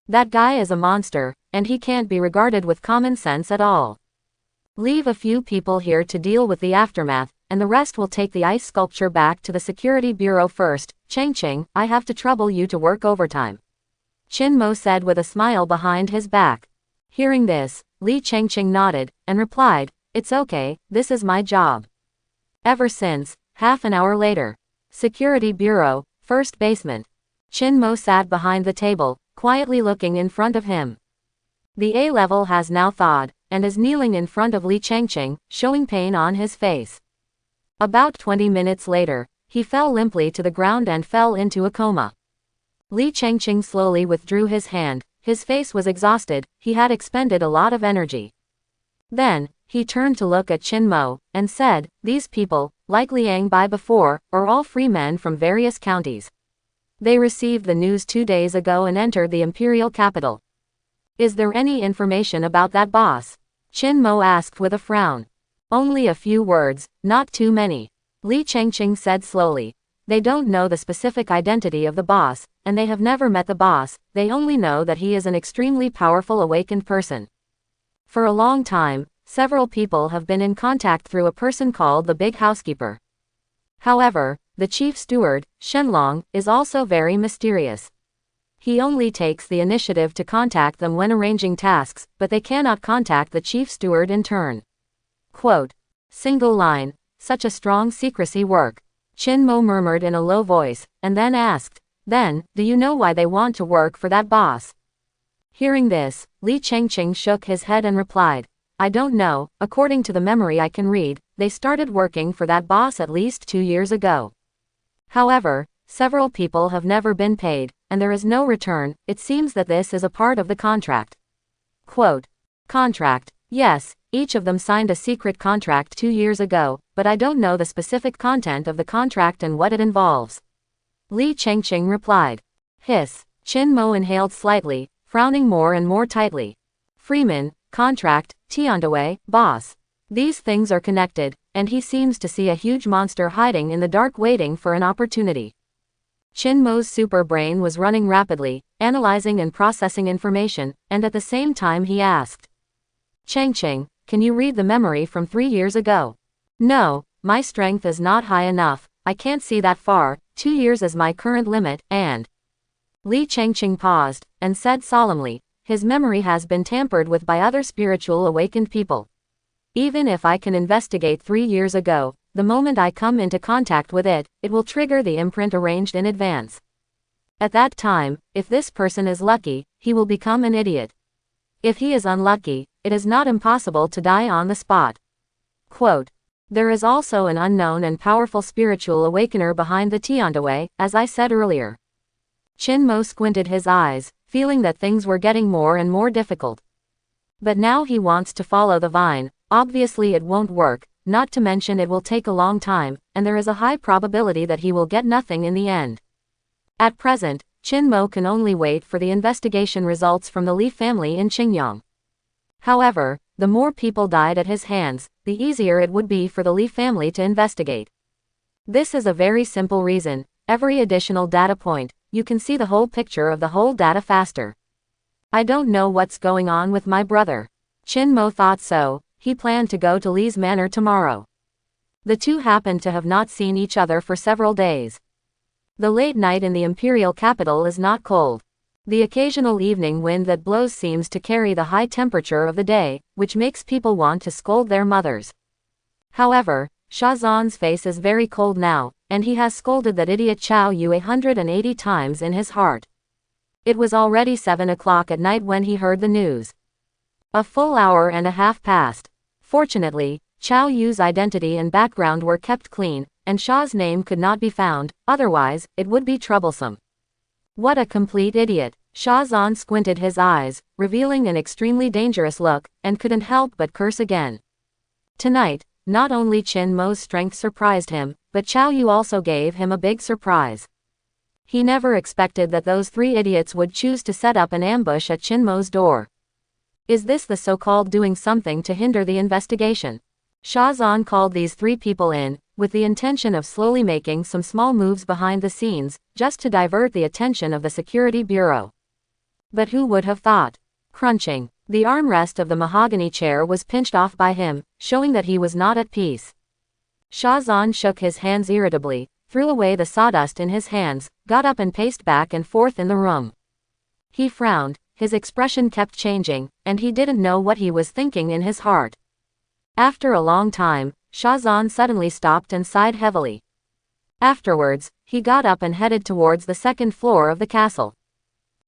That guy is a monster, and he can't be regarded with common sense at all. Leave a few people here to deal with the aftermath, and the rest will take the ice sculpture back to the security bureau first. Changqing, I have to trouble you to work overtime, Qin Mo said with a smile behind his back. Hearing this, Li Changqing nodded, and replied, it's okay, this is my job. Ever since, half an hour later. Security Bureau, first basement. Qin Mo sat behind the table, quietly looking in front of him. The A level has now thawed, and is kneeling in front of Li Changqing, showing pain on his face. About 20 minutes later, he fell limply to the ground and fell into a coma. Li Changqing slowly withdrew his hand. His face was exhausted, he had expended a lot of energy. Then, he turned to look at Qin Mo, and said, these people, like Liang Bai before, are all free men from various counties. They received the news 2 days ago and entered the imperial capital. Is there any information about that boss? Qin Mo asked with a frown. Only a few words, not too many. Li Changqing said slowly. They don't know the specific identity of the boss, and they have never met the boss. They only know that he is an extremely powerful awakened person. For a long time, several people have been in contact through a person called the Big Housekeeper. However, the chief steward, Shenlong, is also very mysterious. He only takes the initiative to contact them when arranging tasks, but they cannot contact the chief steward in turn. Quote. Single line, such a strong secrecy work. Qin Mo murmured in a low voice, and then asked, then, do you know why they want to work for that boss? Hearing this, Li Changqing shook his head and replied, I don't know, according to the memory I can read, they started working for that boss at least 2 years ago. However, several people have never been paid, and there is no return. It seems that this is a part of the contract. Quote. Contract, yes, each of them signed a secret contract 2 years ago, but I don't know the specific content of the contract and what it involves. Li Changqing replied. Hiss. Qin Mo inhaled slightly, frowning more and more tightly. Freeman, contract, Tiandaway, boss. These things are connected, and he seems to see a huge monster hiding in the dark waiting for an opportunity. Qin Mo's super brain was running rapidly, analyzing and processing information, and at the same time he asked. Changqing, can you read the memory from 3 years ago? No, my strength is not high enough, I can't see that far. 2 years is my current limit, and… Li Changqing paused, and said solemnly, his memory has been tampered with by other spiritual awakened people. Even if I can investigate 3 years ago, the moment I come into contact with it, it will trigger the imprint arranged in advance. At that time, if this person is lucky, he will become an idiot. If he is unlucky, it is not impossible to die on the spot. Quote. There is also an unknown and powerful spiritual awakener behind the Tiandaway, as I said earlier. Qin Mo squinted his eyes, feeling that things were getting more and more difficult. But now he wants to follow the vine. Obviously it won't work, not to mention it will take a long time, and there is a high probability that he will get nothing in the end. At present, Qin Mo can only wait for the investigation results from the Li family in Qingyang. However, the more people died at his hands, the easier it would be for the Li family to investigate. This is a very simple reason. Every additional data point, you can see the whole picture of the whole data faster. I don't know what's going on with my brother. Qin Mo thought so. He planned to go to Li's manor tomorrow. The two happened to have not seen each other for several days. The late night in the imperial capital is not cold. The occasional evening wind that blows seems to carry the high temperature of the day, which makes people want to scold their mothers. However, Shazan's face is very cold now, and he has scolded that idiot Chao Yu 180 times in his heart. It was already 7 o'clock at night when he heard the news. A full hour and a half passed. Fortunately, Chao Yu's identity and background were kept clean, and Sha's name could not be found, otherwise, it would be troublesome. What a complete idiot! Shazan squinted his eyes, revealing an extremely dangerous look, and couldn't help but curse again. Tonight, not only Qin Mo's strength surprised him, but Chao Yu also gave him a big surprise. He never expected that those three idiots would choose to set up an ambush at Qin Mo's door. Is this the so-called doing something to hinder the investigation? Shazan called these three people in, with the intention of slowly making some small moves behind the scenes, just to divert the attention of the Security Bureau. But who would have thought? Crunching. The armrest of the mahogany chair was pinched off by him, showing that he was not at peace. Shazan shook his hands irritably, threw away the sawdust in his hands, got up and paced back and forth in the room. He frowned, his expression kept changing, and he didn't know what he was thinking in his heart. After a long time, Shazan suddenly stopped and sighed heavily. Afterwards, he got up and headed towards the second floor of the castle.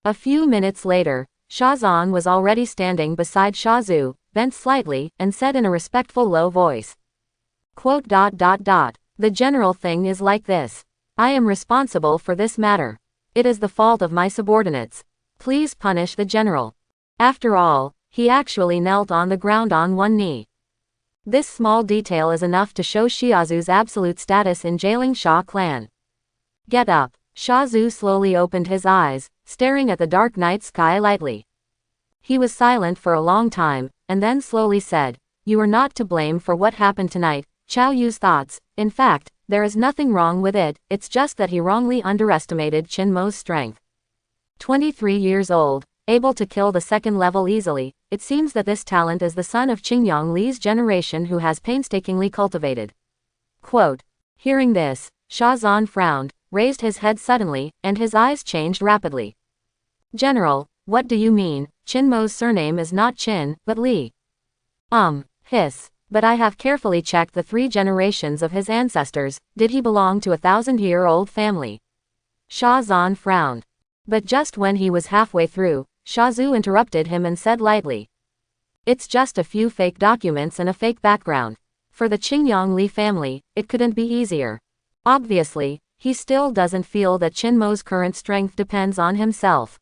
A few minutes later, Shazan was already standing beside Shazu, bent slightly, and said in a respectful low voice. The general thing is like this. I am responsible for this matter. It is the fault of my subordinates. Please punish the general. After all, he actually knelt on the ground on one knee. This small detail is enough to show Shiazu's absolute status in jailing Sha clan. Get up. Shazu slowly opened his eyes, staring at the dark night sky lightly. He was silent for a long time, and then slowly said, "You are not to blame for what happened tonight, Chao Yu's thoughts. In fact, there is nothing wrong with it, it's just that he wrongly underestimated Qin Mo's strength. 23 years old, able to kill the second level easily, it seems that this talent is the son of Qingyang Li's generation who has painstakingly cultivated." Quote. Hearing this, Shazan frowned, raised his head suddenly, and his eyes changed rapidly. "General, what do you mean? Qin Mo's surname is not Qin, but Li." Hiss. But I have carefully checked the 3 generations of his ancestors. Did he belong to a 1,000-year-old family? Shazan frowned. But just when he was halfway through, Shazu interrupted him and said lightly. "It's just a few fake documents and a fake background. For the Qingyang Li family, it couldn't be easier. Obviously, he still doesn't feel that Qin Mo's current strength depends on himself.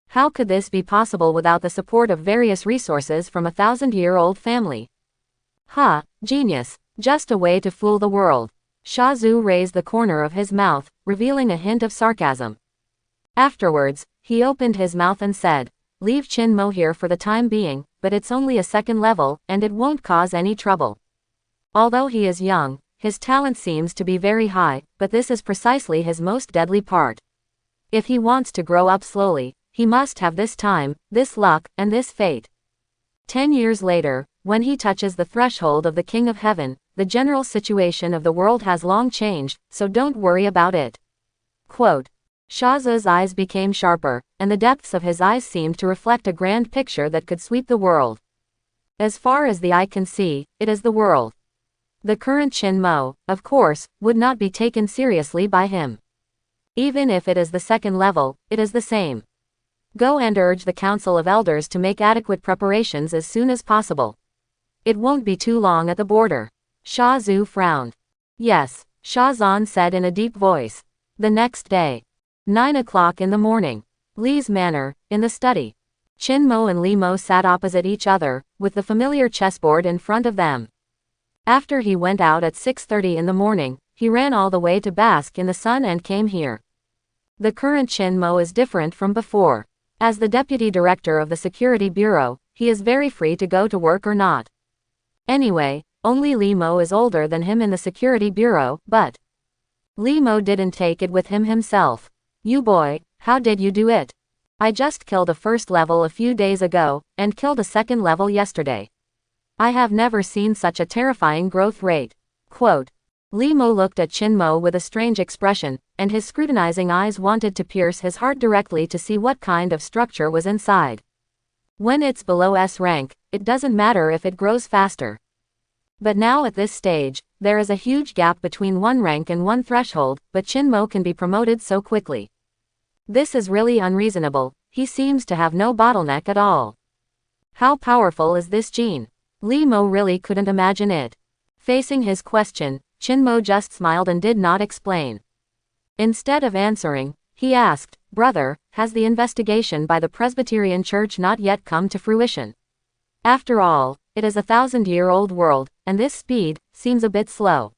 How could this be possible without the support of various resources from a 1,000-year-old family? Ha, genius, just a way to fool the world." Shazu raised the corner of his mouth, revealing a hint of sarcasm. Afterwards, he opened his mouth and said, "Leave Qin Mo here for the time being, but it's only a second level, and it won't cause any trouble. Although he is young, his talent seems to be very high, but this is precisely his most deadly part. If he wants to grow up slowly, he must have this time, this luck, and this fate. 10 years later, when he touches the threshold of the King of Heaven, the general situation of the world has long changed, so don't worry about it." Quote. Shazu's eyes became sharper, and the depths of his eyes seemed to reflect a grand picture that could sweep the world. As far as the eye can see, it is the world. The current Qin Mo, of course, would not be taken seriously by him. Even if it is the second level, it is the same. Go and urge the Council of Elders to make adequate preparations as soon as possible. It won't be too long at the border. Shazu frowned. Yes, Shazan said in a deep voice. The next day. 9 o'clock in the morning. Li's manor, in the study. Qin Mo and Li Mo sat opposite each other, with the familiar chessboard in front of them. After he went out at 6:30 in the morning, he ran all the way to bask in the sun and came here. The current Qin Mo is different from before. As the deputy director of the Security Bureau, he is very free to go to work or not. Anyway, only Li Mo is older than him in the Security Bureau, but Li Mo didn't take it with him himself. "You boy, how did you do it? I just killed a first level a few days ago, and killed a second level yesterday. I have never seen such a terrifying growth rate. Quote. Li Mo looked at Qin Mo with a strange expression, and his scrutinizing eyes wanted to pierce his heart directly to see what kind of structure was inside. When it's below S rank, it doesn't matter if it grows faster. But now at this stage, there is a huge gap between one rank and one threshold, but Qin Mo can be promoted so quickly. This is really unreasonable. He seems to have no bottleneck at all. How powerful is this gene? Li Mo really couldn't imagine it. Facing his question, Qin Mo just smiled and did not explain. Instead of answering, he asked, "Brother, has the investigation by the Presbyterian Church not yet come to fruition? After all, it is a 1,000-year-old world, and this speed seems a bit slow."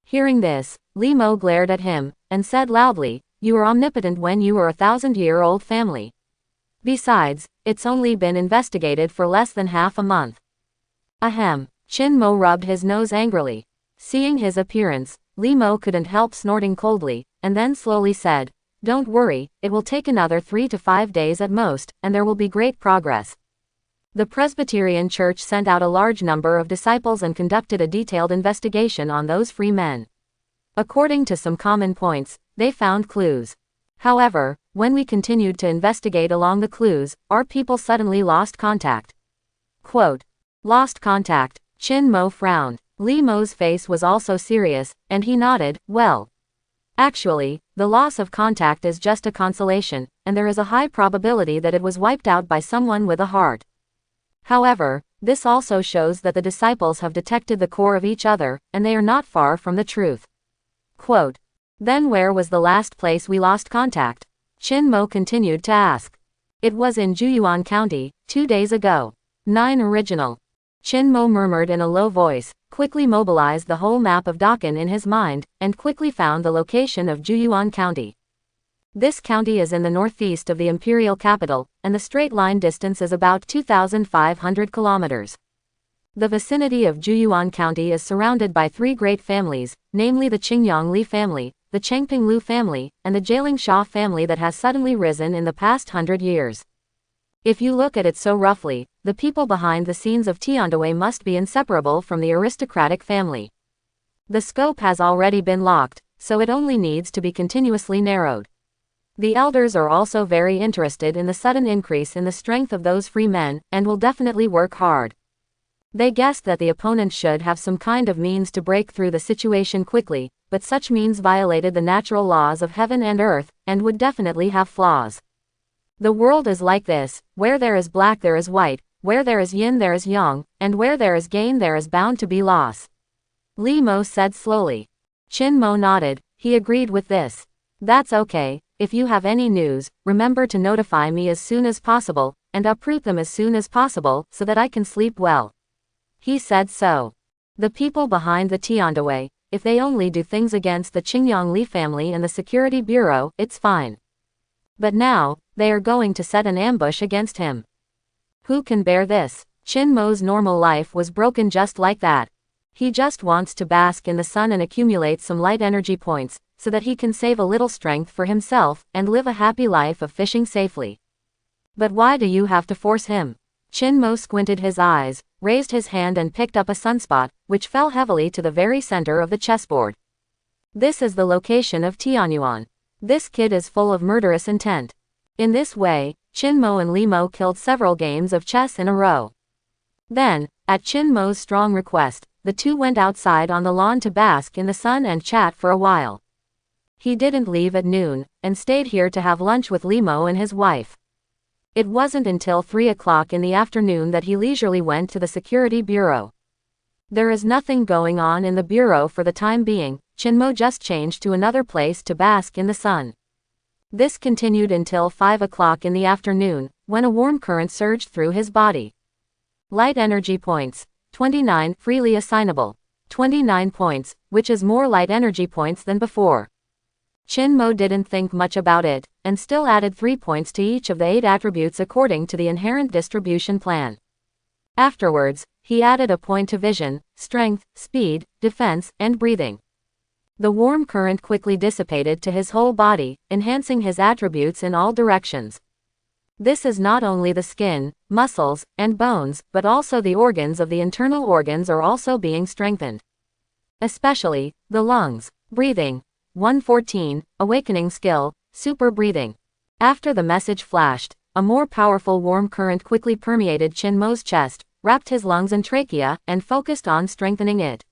Hearing this, Li Mo glared at him, and said loudly, "You were omnipotent when you were a 1,000-year-old family. Besides, it's only been investigated for less than half a month." Ahem. Qin Mo rubbed his nose angrily. Seeing his appearance, Li Mo couldn't help snorting coldly, and then slowly said, "Don't worry, it will take another 3 to 5 days at most, and there will be great progress." The Presbyterian Church sent out a large number of disciples and conducted a detailed investigation on those free men. According to some common points, they found clues. However, when we continued to investigate along the clues, our people suddenly lost contact. Quote. Lost contact. Qin Mo frowned. Li Mo's face was also serious, and he nodded, "Well. Actually, the loss of contact is just a consolation, and there is a high probability that it was wiped out by someone with a heart. However, this also shows that the disciples have detected the core of each other, and they are not far from the truth." Quote. Then where was the last place we lost contact? Qin Mo continued to ask. It was in Juyuan County, 2 days ago. 9 original. Qin Mo murmured in a low voice, quickly mobilized the whole map of Dakan in his mind, and quickly found the location of Juyuan County. This county is in the northeast of the imperial capital, and the straight line distance is about 2,500 kilometers. The vicinity of Juyuan County is surrounded by 3 great families, namely the Qingyang Li family, the Chengping Lu family, and the Jialing Sha family that has suddenly risen in the past 100 years. If you look at it so roughly, the people behind the scenes of Tiandawei must be inseparable from the aristocratic family. The scope has already been locked, so it only needs to be continuously narrowed. The elders are also very interested in the sudden increase in the strength of those free men, and will definitely work hard. They guessed that the opponent should have some kind of means to break through the situation quickly, but such means violated the natural laws of heaven and earth, and would definitely have flaws. The world is like this, where there is black there is white, where there is yin there is yang, and where there is gain there is bound to be loss. Li Mo said slowly. Qin Mo nodded, he agreed with this. That's okay, if you have any news, remember to notify me as soon as possible, and uproot them as soon as possible, so that I can sleep well. He said so. The people behind the Tiandawei, if they only do things against the Qingyang Li family and the Security Bureau, it's fine. But now, they are going to set an ambush against him. Who can bear this? Qin Mo's normal life was broken just like that. He just wants to bask in the sun and accumulate some light energy points, so that he can save a little strength for himself, and live a happy life of fishing safely. But why do you have to force him? Qin Mo squinted his eyes, raised his hand and picked up a sunspot, which fell heavily to the very center of the chessboard. This is the location of Tianyuan. This kid is full of murderous intent. In this way, Qin Mo and Li Mo killed several games of chess in a row. Then, at Qin Mo's strong request, the two went outside on the lawn to bask in the sun and chat for a while. He didn't leave at noon, and stayed here to have lunch with Li Mo and his wife. It wasn't until 3 o'clock in the afternoon that he leisurely went to the Security Bureau. There is nothing going on in the bureau for the time being. Qin Mo just changed to another place to bask in the sun. This continued until 5 o'clock in the afternoon, when a warm current surged through his body. Light energy points, 29 freely assignable. 29 points, which is more light energy points than before. Qin Mo didn't think much about it, and still added 3 points to each of the 8 attributes according to the inherent distribution plan. Afterwards, he added a point to vision, strength, speed, defense, and breathing. The warm current quickly dissipated to his whole body, enhancing his attributes in all directions. This is not only the skin, muscles, and bones, but also the organs of the internal organs are also being strengthened. especially the lungs. Breathing. 114, Awakening Skill, Super Breathing. After the message flashed, a more powerful warm current quickly permeated Chinmo's chest, wrapped his lungs and trachea, and focused on strengthening it.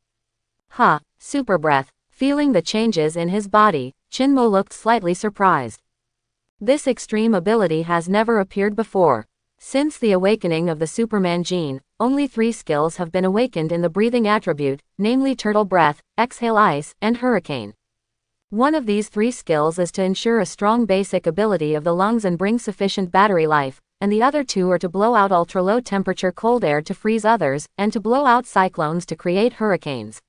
Super breath. Feeling the changes in his body, Chinmo looked slightly surprised. This extreme ability has never appeared before. Since the awakening of the Superman gene, only 3 skills have been awakened in the breathing attribute, namely Turtle Breath, Exhale Ice, and Hurricane. One of these 3 skills is to ensure a strong basic ability of the lungs and bring sufficient battery life, and the other 2 are to blow out ultra-low temperature cold air to freeze others, and to blow out cyclones to create hurricanes.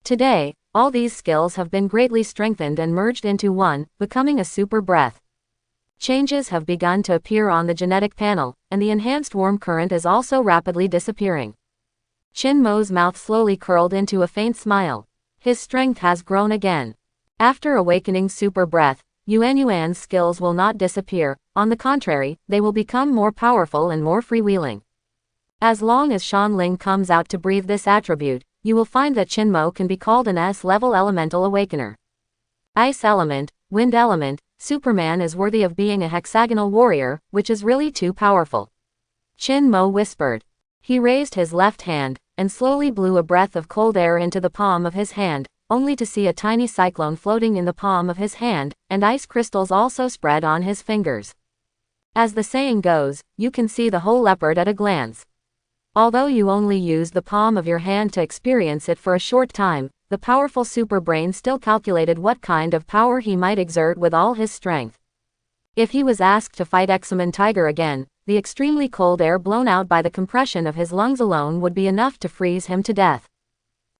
Today, all these skills have been greatly strengthened and merged into one, becoming a super breath. Changes have begun to appear on the genetic panel, and the enhanced warm current is also rapidly disappearing. Chinmo's mouth slowly curled into a faint smile. His strength has grown again. After awakening super breath, Yuan's skills will not disappear, on the contrary, they will become more powerful and more freewheeling. As long as Shanling comes out to breathe this attribute, you will find that Chinmo can be called an S-level elemental awakener. Ice element, wind element, Superman is worthy of being a hexagonal warrior, which is really too powerful. Chinmo whispered. He raised his left hand, and slowly blew a breath of cold air into the palm of his hand, only to see a tiny cyclone floating in the palm of his hand, and ice crystals also spread on his fingers. As the saying goes, you can see the whole leopard at a glance. Although you only use the palm of your hand to experience it for a short time, the powerful super brain still calculated what kind of power he might exert with all his strength. If he was asked to fight Examen Tiger again, the extremely cold air blown out by the compression of his lungs alone would be enough to freeze him to death.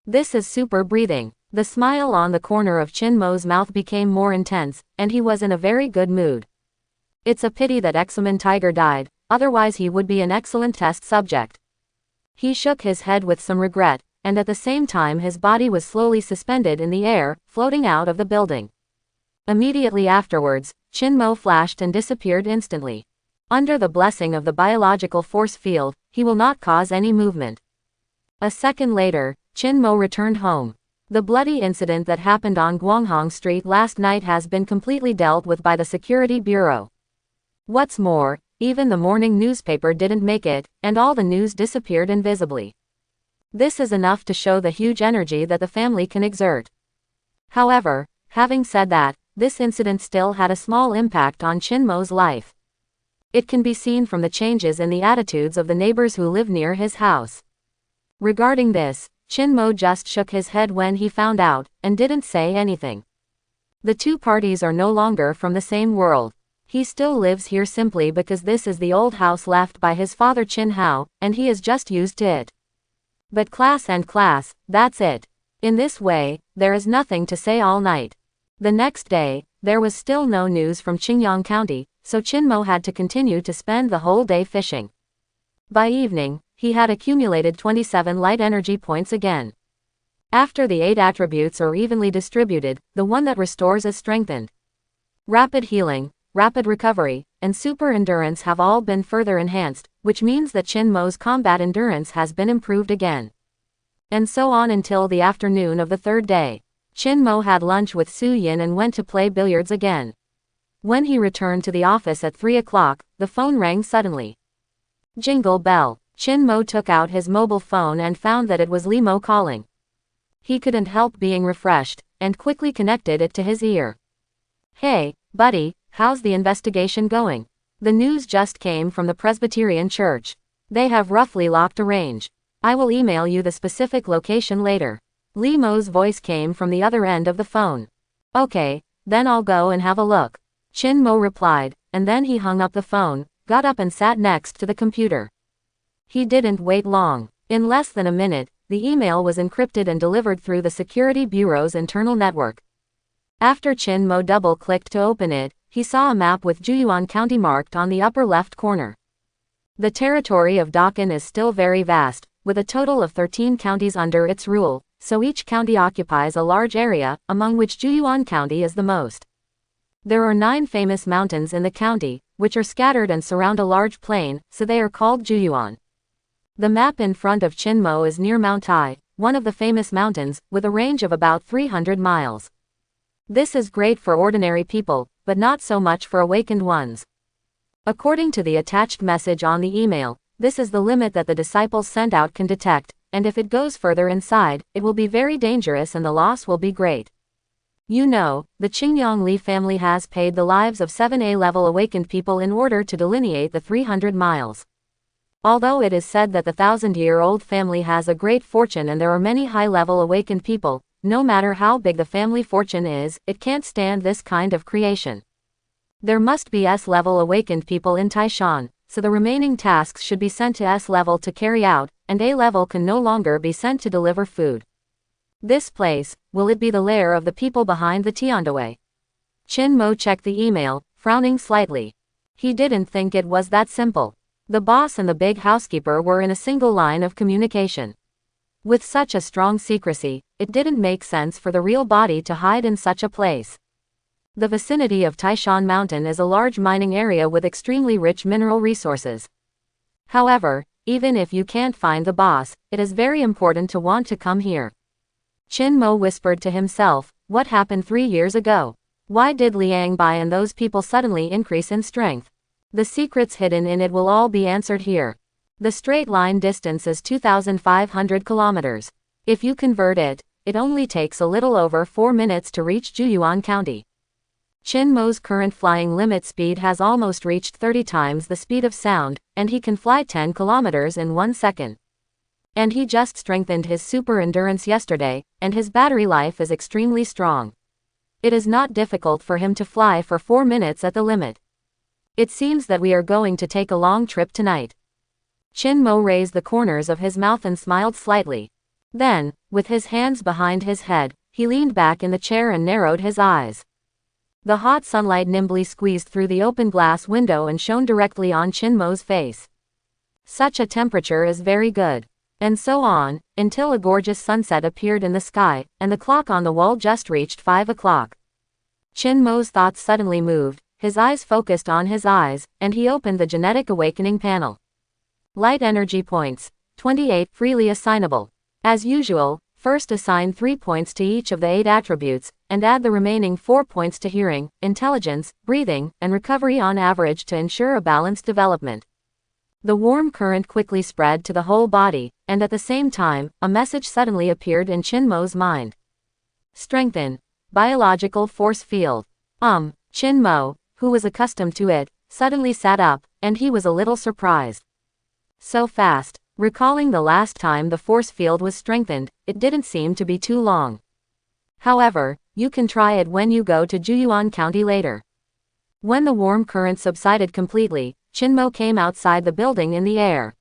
This is super breathing. The smile on the corner of Chinmo's mouth became more intense, and he was in a very good mood. It's a pity that Examen Tiger died, otherwise he would be an excellent test subject. He shook his head with some regret, and at the same time his body was slowly suspended in the air, floating out of the building. Immediately afterwards, Chinmo flashed and disappeared instantly. Under the blessing of the biological force field, he will not cause any movement. A second later, Chinmo returned home. The bloody incident that happened on Guanghong Street last night has been completely dealt with by the Security Bureau. What's more, even the morning newspaper didn't make it, and all the news disappeared invisibly. This is enough to show the huge energy that the family can exert. However, having said that, this incident still had a small impact on Chinmo's life. It can be seen from the changes in the attitudes of the neighbors who live near his house. Regarding this, Chinmo just shook his head when he found out, and didn't say anything. The 2 parties are no longer from the same world. He still lives here simply because this is the old house left by his father Chin Hao, and he is just used to it. But class and class, that's it. In this way, there is nothing to say all night. The next day, there was still no news from Qingyang County, so Chinmo had to continue to spend the whole day fishing. By evening, he had accumulated 27 light energy points again. After the 8 attributes are evenly distributed, the one that restores is strengthened. Rapid healing, rapid recovery, and super endurance have all been further enhanced, which means that Chinmo's combat endurance has been improved again. And so on until the afternoon of the 3rd day. Chinmo had lunch with Su Yin and went to play billiards again. When he returned to the office at 3 o'clock, the phone rang suddenly. Jingle bell. Chinmo took out his mobile phone and found that it was Limo calling. He couldn't help being refreshed, and quickly connected it to his ear. Hey, buddy, how's the investigation going? The news just came from the Presbyterian Church. They have roughly locked a range. I will email you the specific location later. Limo's voice came from the other end of the phone. Okay, then I'll go and have a look. Chinmo replied, and then he hung up the phone, got up and sat next to the computer. He didn't wait long. In less than a minute, the email was encrypted and delivered through the Security Bureau's internal network. After Chinmo double-clicked to open it, he saw a map with Juyuan County marked on the upper left corner. The territory of Dakan is still very vast, with a total of 13 counties under its rule, so each county occupies a large area, among which Juyuan County is the most. There are 9 famous mountains in the county, which are scattered and surround a large plain, so they are called Juyuan. The map in front of Chinmo is near Mount Tai, one of the famous mountains, with a range of about 300 miles. This is great for ordinary people, but not so much for awakened ones. According to the attached message on the email, this is the limit that the disciples sent out can detect, and if it goes further inside, it will be very dangerous and the loss will be great. You know, the Qingyang Li family has paid the lives of 7 A-level awakened people in order to delineate the 300 miles. Although it is said that the 1,000-year-old family has a great fortune and there are many high-level awakened people, no matter how big the family fortune is, it can't stand this kind of creation. There must be S-level awakened people in Taishan, so the remaining tasks should be sent to S-level to carry out, and A-level can no longer be sent to deliver food. This place, will it be the lair of the people behind the Tiandaway? Qin Mo checked the email, frowning slightly. He didn't think it was that simple. The boss and the big housekeeper were in a single line of communication. With such a strong secrecy, it didn't make sense for the real body to hide in such a place. The vicinity of Taishan Mountain is a large mining area with extremely rich mineral resources. However, even if you can't find the boss, it is very important to want to come here. Qin Mo whispered to himself, what happened 3 years ago? Why did Liang Bai and those people suddenly increase in strength? The secrets hidden in it will all be answered here. The straight line distance is 2,500 kilometers. If you convert it, it only takes a little over 4 minutes to reach Juyuan County. Qin Mo's current flying limit speed has almost reached 30 times the speed of sound, and he can fly 10 kilometers in 1 second. And he just strengthened his super endurance yesterday, and his battery life is extremely strong. It is not difficult for him to fly for 4 minutes at the limit. It seems that we are going to take a long trip tonight. Qin Mo raised the corners of his mouth and smiled slightly. Then, with his hands behind his head, he leaned back in the chair and narrowed his eyes. The hot sunlight nimbly squeezed through the open glass window and shone directly on Qin Mo's face. Such a temperature is very good. And so on, until a gorgeous sunset appeared in the sky, and the clock on the wall just reached 5 o'clock. Qin Mo's thoughts suddenly moved, his eyes focused on his eyes, and he opened the genetic awakening panel. Light energy points, 28 freely assignable. As usual, first assign 3 points to each of the 8 attributes, and add the remaining 4 points to hearing, intelligence, breathing, and recovery on average to ensure a balanced development. The warm current quickly spread to the whole body, and at the same time, a message suddenly appeared in Qin Mo's mind. Strengthen. Biological force field. Qin Mo, who was accustomed to it, suddenly sat up, and he was a little surprised. So fast. Recalling the last time the force field was strengthened, it didn't seem to be too long. However, you can try it when you go to Juyuan County later. When the warm current subsided completely, Qin Mo came outside the building in the air.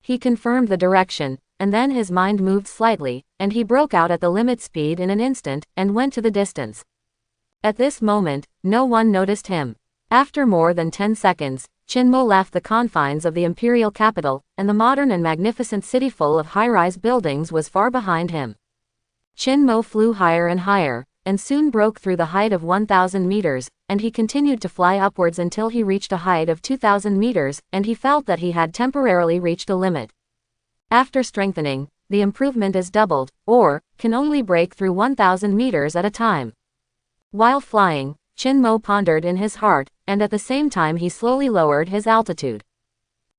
He confirmed the direction, and then his mind moved slightly, and he broke out at the limit speed in an instant, and went to the distance. At this moment, no one noticed him. After more than 10 seconds, Qin Mo left the confines of the imperial capital, and the modern and magnificent city full of high-rise buildings was far behind him. Qin Mo flew higher and higher, and soon broke through the height of 1,000 meters, and he continued to fly upwards until he reached a height of 2,000 meters, and he felt that he had temporarily reached a limit. After strengthening, the improvement is doubled, or can only break through 1,000 meters at a time. While flying, Qin Mo pondered in his heart, and at the same time he slowly lowered his altitude.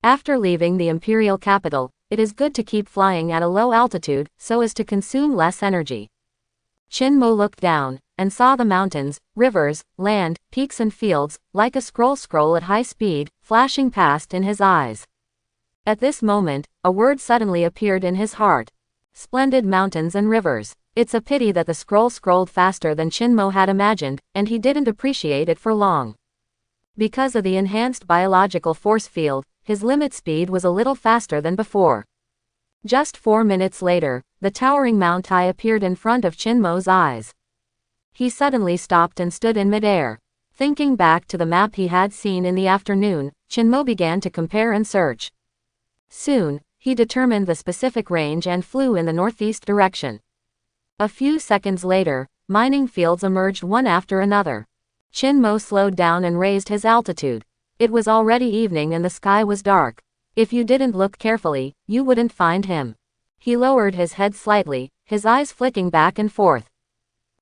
After leaving the imperial capital, it is good to keep flying at a low altitude, so as to consume less energy. Qin Mo looked down, and saw the mountains, rivers, land, peaks and fields, like a scroll at high speed, flashing past in his eyes. At this moment, a word suddenly appeared in his heart. Splendid mountains and rivers. It's a pity that the scrolled faster than Qin Mo had imagined, and he didn't appreciate it for long. Because of the enhanced biological force field, his limit speed was a little faster than before. Just 4 minutes later, the towering Mount Tai appeared in front of Qin Mo's eyes. He suddenly stopped and stood in midair. Thinking back to the map he had seen in the afternoon, Qin Mo began to compare and search. Soon, he determined the specific range and flew in the northeast direction. A few seconds later, mining fields emerged one after another. Qin Mo slowed down and raised his altitude. It was already evening and the sky was dark. If you didn't look carefully, you wouldn't find him. He lowered his head slightly, his eyes flicking back and forth.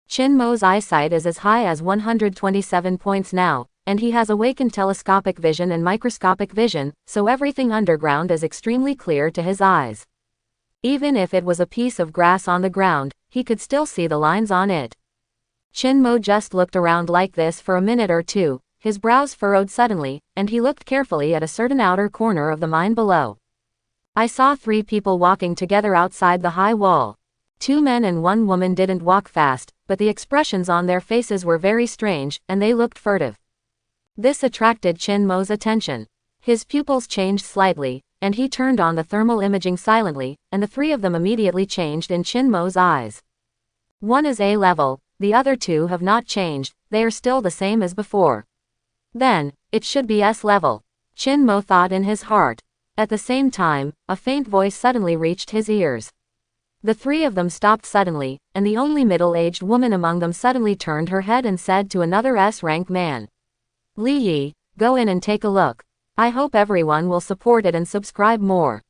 Qin Mo's eyesight is as high as 127 points now, and he has awakened telescopic vision and microscopic vision, so everything underground is extremely clear to his eyes. Even if it was a piece of grass on the ground, he could still see the lines on it. Qin Mo just looked around like this for a minute or two, his brows furrowed suddenly, and he looked carefully at a certain outer corner of the mine below. I saw 3 people walking together outside the high wall. 2 men and 1 woman didn't walk fast, but the expressions on their faces were very strange, and they looked furtive. This attracted Qin Mo's attention. His pupils changed slightly, and he turned on the thermal imaging silently, and the 3 of them immediately changed in Qin Mo's eyes. One is A level, the other 2 have not changed, they are still the same as before. Then, it should be S level, Qin Mo thought in his heart. At the same time, a faint voice suddenly reached his ears. The 3 of them stopped suddenly, and the only middle-aged woman among them suddenly turned her head and said to another S-rank man, "Li Yi, go in and take a look. I hope everyone will support it and subscribe more."